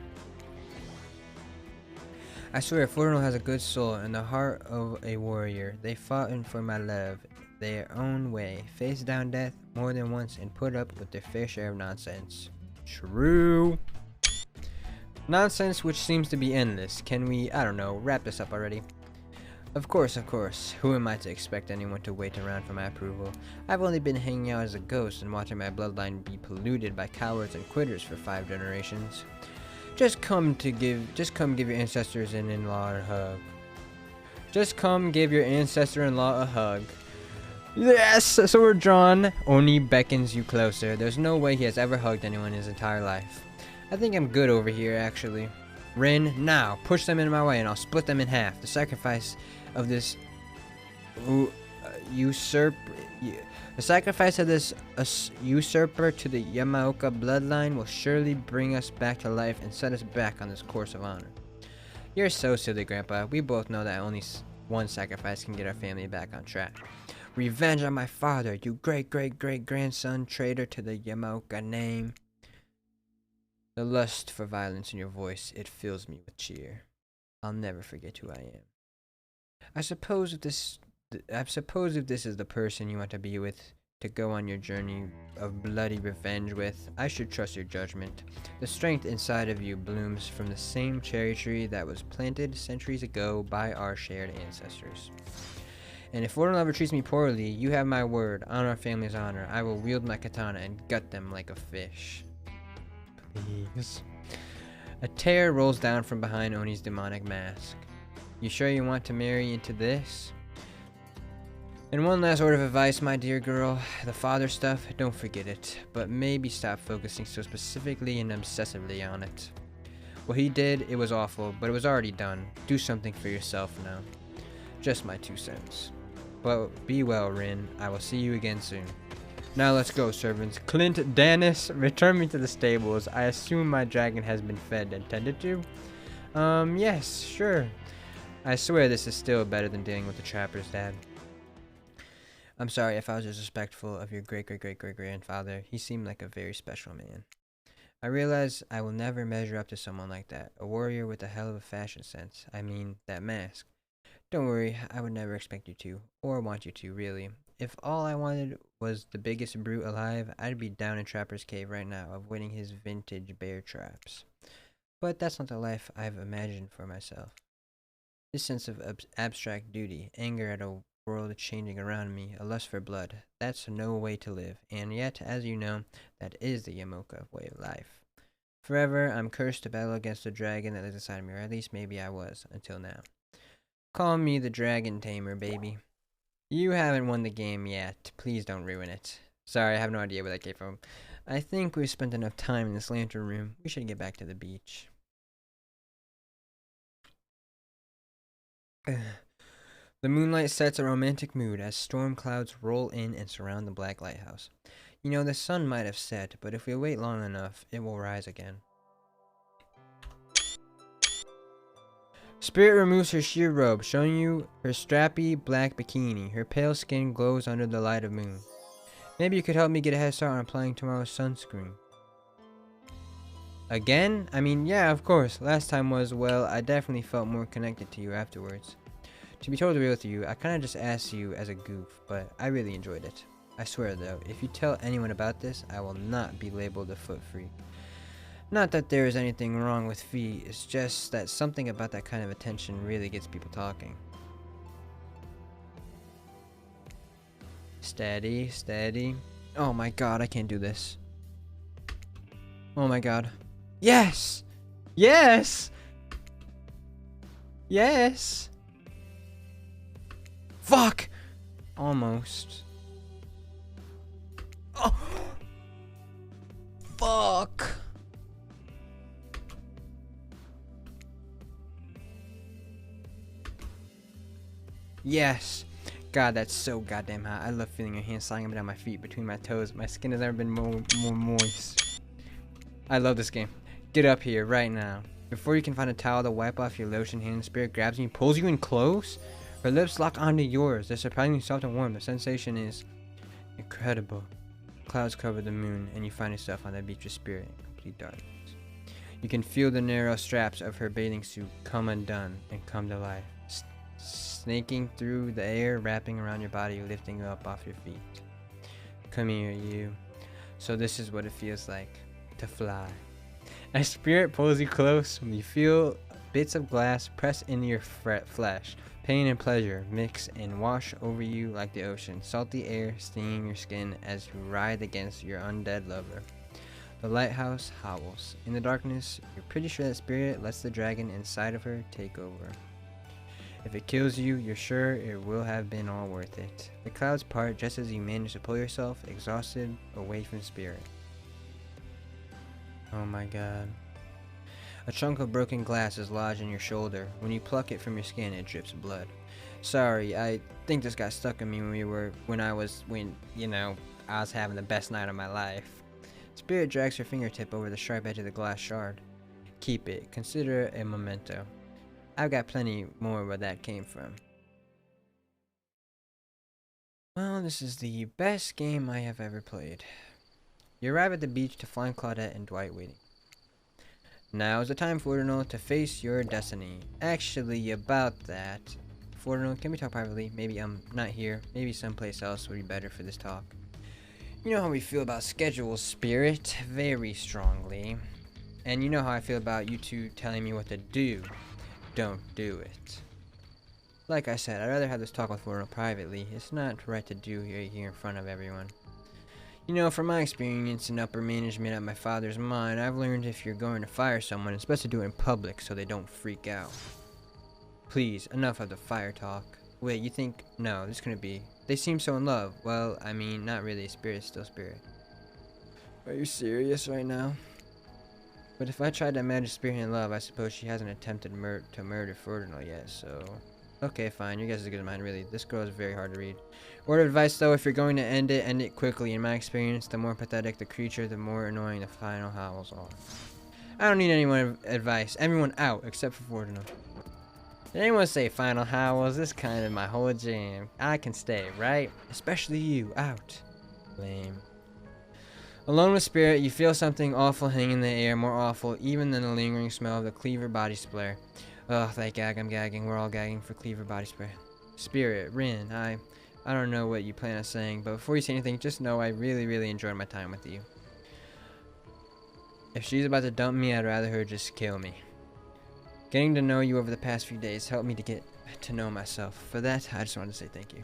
I swear, Forno has a good soul and the heart of a warrior. They fought in for my love, their own way, faced down death more than once, and put up with their fair share of nonsense. True. Nonsense which seems to be endless. Can we, I don't know, wrap this up already? Of course, of course. Who am I to expect anyone to wait around for my approval? I've only been hanging out as a ghost and watching my bloodline be polluted by cowards and quitters for 5 generations. Just come give your ancestors and in-law a hug. Just come give your ancestor-in-law a hug. Yes, Sword John. Oni beckons you closer. There's no way he has ever hugged anyone in his entire life. I think I'm good over here, actually. Rin, now, push them in my way and I'll split them in half. The sacrifice of this usurper to the Yamaoka bloodline will surely bring us back to life and set us back on this course of honor. You're so silly, Grandpa. We both know that only one sacrifice can get our family back on track. Revenge on my father, you great-great-great-grandson, traitor to the Yamaoka name. The lust for violence in your voice, it fills me with cheer. I'll never forget who I am. I suppose if this is the person you want to be with, to go on your journey of bloody revenge with, I should trust your judgment. The strength inside of you blooms from the same cherry tree that was planted centuries ago by our shared ancestors. And if Warden Lover treats me poorly, you have my word, on our family's honor, I will wield my katana and gut them like a fish. Please. A tear rolls down from behind Oni's demonic mask. You sure you want to marry into this? And one last word of advice, my dear girl. The father stuff, don't forget it. But maybe stop focusing so specifically and obsessively on it. What he did, it was awful, but it was already done. Do something for yourself now. Just my 2 cents. But be well, Rin. I will see you again soon. Now let's go, servants. Clint Danis, return me to the stables. I assume my dragon has been fed and tended to? Yes, sure. I swear this is still better than dealing with the trapper's dad. I'm sorry if I was disrespectful of your great-great-great-great-grandfather. He seemed like a very special man. I realize I will never measure up to someone like that. A warrior with a hell of a fashion sense. I mean, that mask. Don't worry, I would never expect you to. Or want you to, really. If all I wanted was the biggest brute alive, I'd be down in Trapper's Cave right now, avoiding his vintage bear traps. But that's not the life I've imagined for myself. This sense of abstract duty, anger at a world changing around me, a lust for blood, that's no way to live. And yet, as you know, that is the Yamaoka way of life. Forever, I'm cursed to battle against the dragon that lives inside me, or at least maybe I was, until now. Call me the Dragon Tamer, baby. You haven't won the game yet. Please don't ruin it. Sorry, I have no idea where that came from. I think we've spent enough time in this lantern room. We should get back to the beach. The moonlight sets a romantic mood as storm clouds roll in and surround the black lighthouse. You know, the sun might have set, but if we wait long enough, it will rise again. Spirit removes her sheer robe, showing you her strappy black bikini. Her pale skin glows under the light of moon. Maybe you could help me get a head start on applying tomorrow's sunscreen. Again? I mean, yeah, of course. Last time was, well, I definitely felt more connected to you afterwards. To be totally real with you, I kinda just asked you as a goof, but I really enjoyed it. I swear though, if you tell anyone about this, I will not be labeled a foot freak. Not that there is anything wrong with feet, it's just that something about that kind of attention really gets people talking. Steady, steady. Oh my god, I can't do this. Oh my god. Yes! Yes! Yes! Fuck! Almost. Oh! Fuck! Yes. God, that's so goddamn hot. I love feeling your hands sliding down my feet between my toes. My skin has never been more moist. I love this game. Get up here right now. Before you can find a towel to wipe off your lotion, hand spirit grabs you and pulls you in close. Her lips lock onto yours. They're surprisingly soft and warm. The sensation is incredible. Clouds cover the moon, and you find yourself on the beach with spirit in complete darkness. You can feel the narrow straps of her bathing suit come undone and come to life. Snaking through the air, wrapping around your body, lifting you up off your feet. Come here, you. So this is what it feels like to fly. As spirit pulls you close, you feel bits of glass press into your flesh. Pain and pleasure mix and wash over you like the ocean. Salty air stinging your skin as you writhe against your undead lover. The lighthouse howls. In the darkness, you're pretty sure that spirit lets the dragon inside of her take over. If it kills you, you're sure it will have been all worth it. The clouds part just as you manage to pull yourself, exhausted, away from spirit. Oh my god. A chunk of broken glass is lodged in your shoulder. When you pluck it from your skin, it drips blood. Sorry, I think this got stuck in me when I was having the best night of my life. Spirit drags her fingertip over the sharp edge of the glass shard. Keep it. Consider it a memento. I've got plenty more where that came from. Well, this is the best game I have ever played. You arrive at the beach to find Claudette and Dwight waiting. Now is the time, Fordinal, to face your destiny. Actually, about that, Fordinal, can we talk privately? Maybe I'm not here. Maybe someplace else would be better for this talk. You know how we feel about schedules, Spirit, very strongly. And you know how I feel about you two telling me what to do. Don't do it. Like I said, I'd rather have this talk with Fordinal privately. It's not right to do here in front of everyone. You know, from my experience in upper management at my father's mine, I've learned if you're going to fire someone, it's best to do it in public so they don't freak out. Please, enough of the fire talk. Wait, you think... No, this couldn't be. They seem so in love. Well, I mean, not really. Spirit's still spirit. Are you serious right now? But if I tried to imagine Spirit in love, I suppose she hasn't attempted to murder Fordinal yet, so... Okay, fine. Your guess is as good as mine, really. This girl is very hard to read. Word of advice, though, if you're going to end it quickly. In my experience, the more pathetic the creature, the more annoying the final howls are. I don't need anyone's advice. Everyone out, except for Fordinal. Did anyone say final howls? This is kind of my whole jam. I can stay, right? Especially you. Out. Lame. Alone with Spirit, you feel something awful hang in the air, more awful even than the lingering smell of the Cleaver body spray. Ugh, that gag, I'm gagging. We're all gagging for Cleaver body spray. Spirit, Rin, I don't know what you plan on saying, but before you say anything, just know I really enjoyed my time with you. If she's about to dump me, I'd rather her just kill me. Getting to know you over the past few days helped me to get to know myself. For that, I just wanted to say thank you.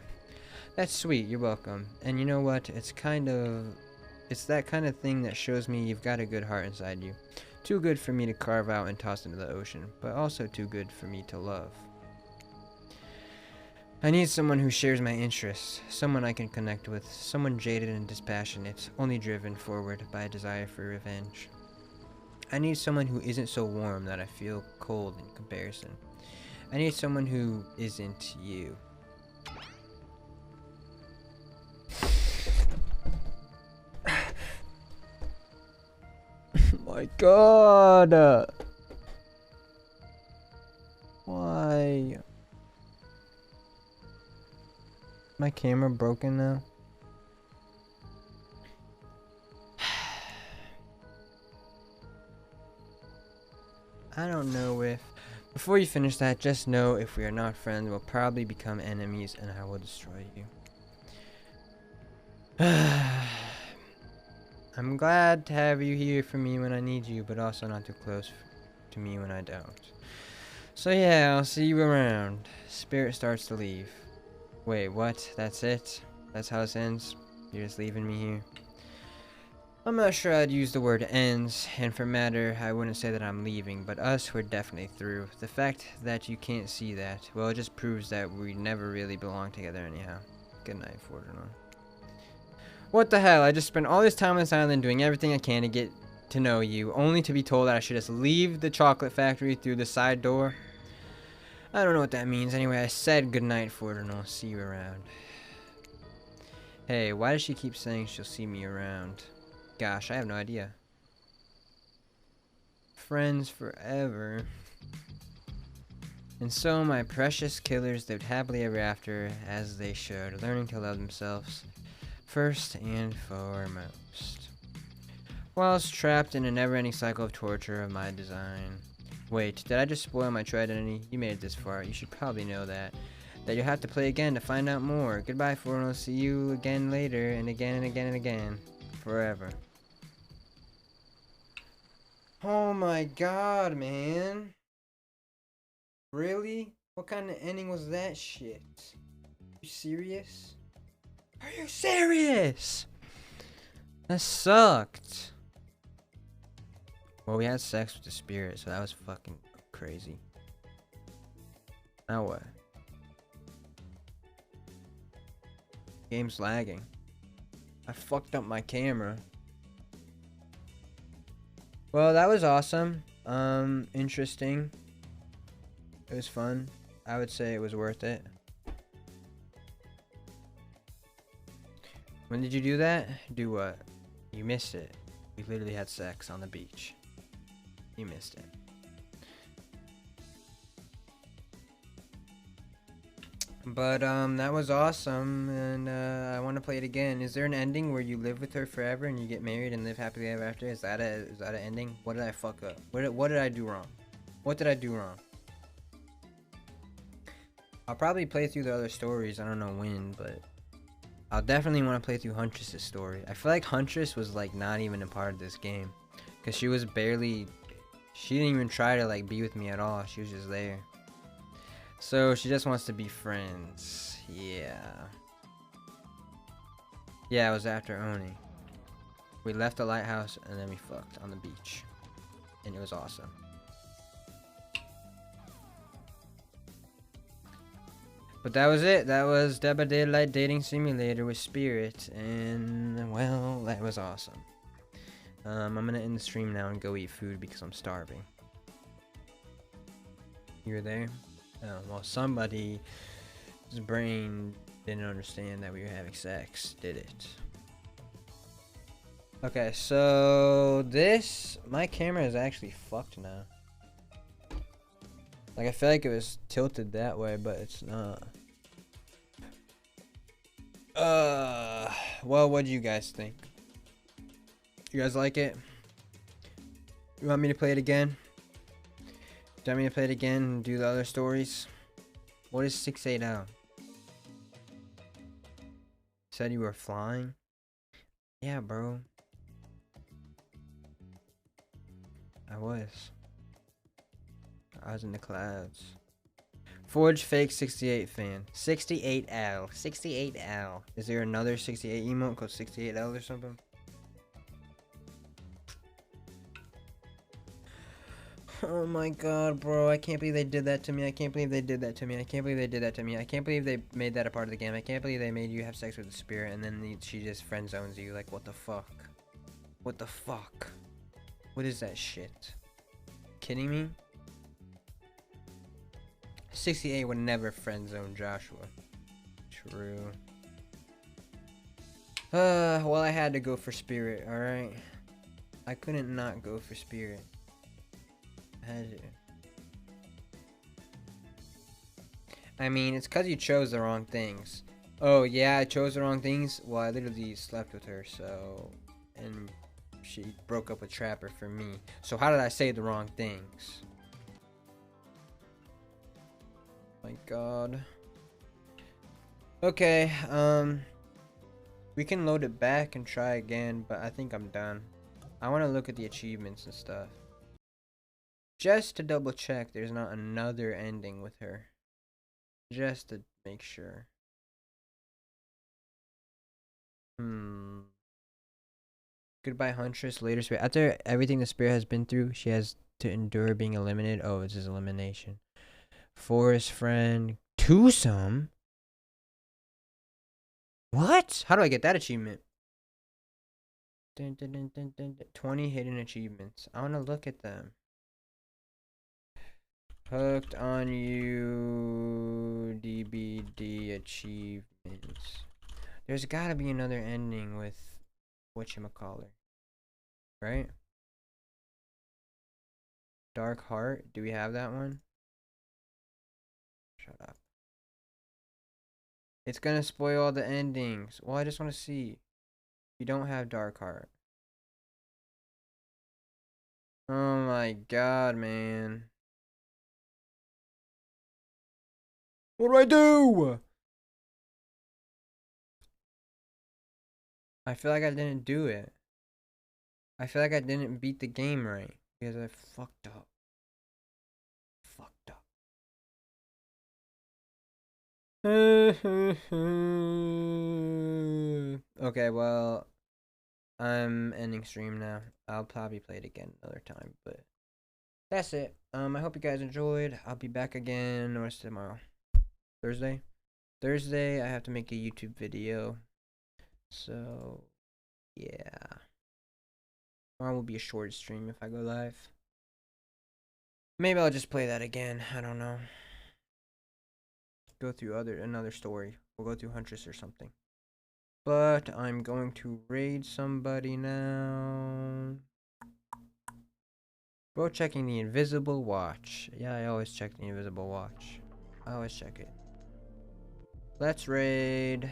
That's sweet, you're welcome. And you know what? It's that kind of thing that shows me you've got a good heart inside you. Too good for me to carve out and toss into the ocean, but also too good for me to love. I need someone who shares my interests, someone I can connect with, someone jaded and dispassionate, only driven forward by a desire for revenge. I need someone who isn't so warm that I feel cold in comparison. I need someone who isn't you. My god! Why? My camera broken now? I don't know if... Before you finish that, just know if we are not friends, we'll probably become enemies and I will destroy you. I'm glad to have you here for me when I need you, but also not too close to me when I don't. So yeah, I'll see you around. Spirit starts to leave. Wait, what? That's it? That's how this ends? You're just leaving me here? I'm not sure I'd use the word ends, and for matter, I wouldn't say that I'm leaving, but us, we're definitely through. The fact that you can't see that, well, it just proves that we never really belong together anyhow. Good night, Fortuna. What the hell? I just spent all this time on this island doing everything I can to get to know you, only to be told that I should just leave the chocolate factory through the side door. I don't know what that means. Anyway, I said good night, Fortuna. See you around. Hey, why does she keep saying she'll see me around? Gosh, I have no idea. Friends forever. And so my precious killers lived happily ever after, as they should, learning to love themselves first and foremost. Whilst trapped in a never-ending cycle of torture of my design. Wait, did I just spoil my true identity? You made it this far. You should probably know that. That you'll have to play again to find out more. Goodbye, Fortuna. See you again later, and again and again and again. Forever. Oh my god, man. Really? What kind of ending was that shit? You serious? Are you serious? That sucked. Well, we had sex with the spirit, so that was fucking crazy. Now what? Game's lagging. I fucked up my camera. Well, that was awesome. Interesting. It was fun. I would say it was worth it. When did you do that? Do what? You missed it. We literally had sex on the beach. You missed it. But that was awesome, and I want to play it again. Is there an ending where you live with her forever and you get married and live happily ever after? Is that an ending? What did I fuck up? What did I do wrong? What did I do wrong? I'll probably play through the other stories. I don't know when, but I'll definitely want to play through Huntress's story. I feel like Huntress was like not even a part of this game, because she was barely. She didn't even try to like be with me at all. She was just there. So she just wants to be friends. Yeah. Yeah, it was after Oni. We left the lighthouse and then we fucked on the beach. And it was awesome. But that was it. That was Dead by Daylight Dating Simulator with Spirit. And, well, that was awesome. I'm gonna end the stream now and go eat food because I'm starving. You're there? Well, somebody's brain didn't understand that we were having sex, did it? Okay, so my camera is actually fucked now. Like, I feel like it was tilted that way, but it's not. Well, what do you guys think? You guys like it? You want me to play it again? Do you want me to play it again and do the other stories? What is 68L? Said you were flying? Yeah, bro. I was in the clouds. Forge Fake 68 fan. 68L. 68L. Is there another 68 emote called 68L or something? Oh my god, bro. I can't believe they did that to me. I can't believe they did that to me. I can't believe they did that to me. I can't believe they made that a part of the game. I can't believe they made you have sex with the spirit and then she just friend zones you. Like, what the fuck? What the fuck? What is that shit? Kidding me? 68 would never friend zone Joshua. True. Well, I had to go for spirit, alright? I couldn't not go for spirit. I mean, it's because you chose the wrong things. Oh yeah, I chose the wrong things. Well, I literally slept with her, so, and she broke up with Trapper for me. So how did I say the wrong things? My God. Okay, we can load it back and try again, but I think I'm done. I want to look at the achievements and stuff. Just to double check there's not another ending with her. Just to make sure. Goodbye, Huntress. Later, Spirit. After everything the Spirit has been through, she has to endure being eliminated. Oh, it's his elimination. Forest friend. Twosome? What? How do I get that achievement? 20 hidden achievements. I want to look at them. Hooked on you. DBD achievements. There's gotta be another ending with whatchamacallit. Right? Dark Heart. Do we have that one? Shut up. It's gonna spoil all the endings. Well, I just want to see. You don't have Dark Heart. Oh my God, man. What do I do? I feel like I didn't do it. I feel like I didn't beat the game right because I fucked up. Okay, well, I'm ending stream now. I'll probably play it again another time, but that's it. I hope you guys enjoyed. I'll be back again. What's tomorrow? Thursday? Thursday, I have to make a YouTube video. So, yeah. Tomorrow will be a short stream if I go live. Maybe I'll just play that again. I don't know. Go through another story. We'll go through Huntress or something. But I'm going to raid somebody now. Go checking the invisible watch. Yeah, I always check the invisible watch. I always check it. Let's raid.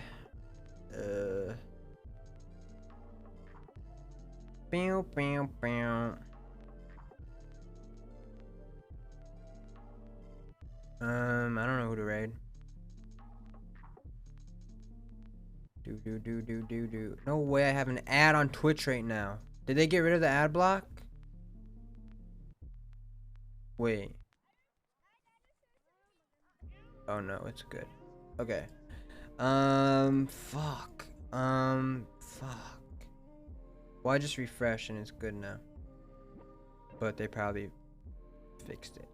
Bow, bow, bow. I don't know who to raid. Do. No way I have an ad on Twitch right now. Did they get rid of the ad block? Wait. Oh no, it's good. Okay. Fuck. Fuck. Well, I just refreshed and it's good now. But they probably fixed it.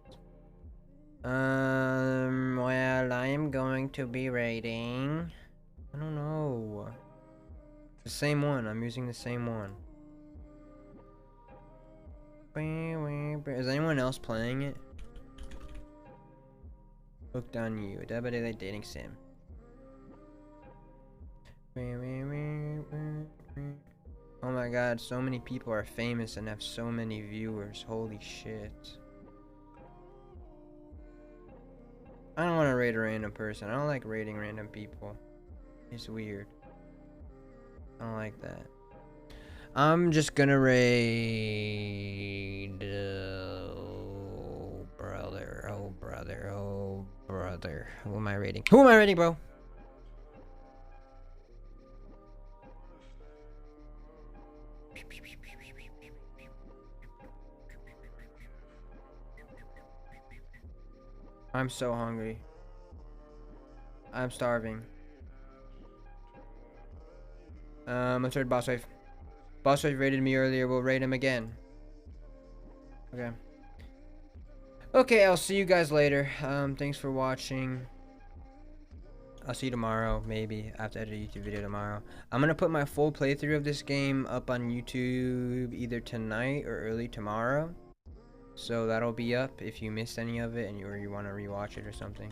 Well, I am going to be raiding. I don't know. The same one. I'm using the same one. Is anyone else playing it? Hooked on you. Dabba dating sim. Oh my God, so many people are famous and have so many viewers. Holy shit. I don't want to raid a random person. I don't like raiding random people. It's weird. I don't like that. I'm just gonna raid. Oh brother, oh brother, oh brother. Who am I raiding? Who am I raiding, bro? I'm so hungry. I'm starving. Let's raid Boss Wave. Boss Wave raided me earlier. We'll raid him again. Okay. Okay, I'll see you guys later. Thanks for watching. I'll see you tomorrow, maybe. I have to edit a YouTube video tomorrow. I'm gonna put my full playthrough of this game up on YouTube either tonight or early tomorrow. So that'll be up if you missed any of it and you want to rewatch it or something.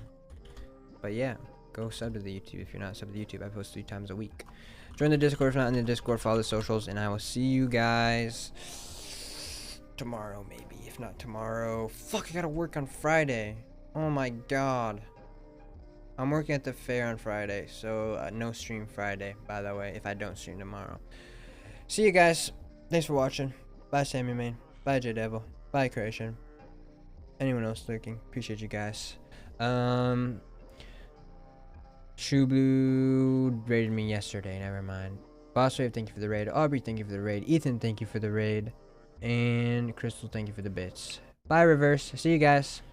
But yeah, go sub to the YouTube if you're not sub to the YouTube. I post 3 times a week. Join the Discord if not in the Discord. Follow the socials, and I will see you guys tomorrow, maybe. If not tomorrow, fuck, I gotta work on Friday. Oh my God. I'm working at the fair on Friday, so no stream Friday, by the way, if I don't stream tomorrow. See you guys. Thanks for watching. Bye, Sammy Main. Bye, J Devil. Bye, Creation. Anyone else lurking? Appreciate you guys. Shoe Blue raided me yesterday. Never mind. Boss Wave, thank you for the raid. Aubrey, thank you for the raid. Ethan, thank you for the raid. And Crystal, thank you for the bits. Bye, Reverse. See you guys.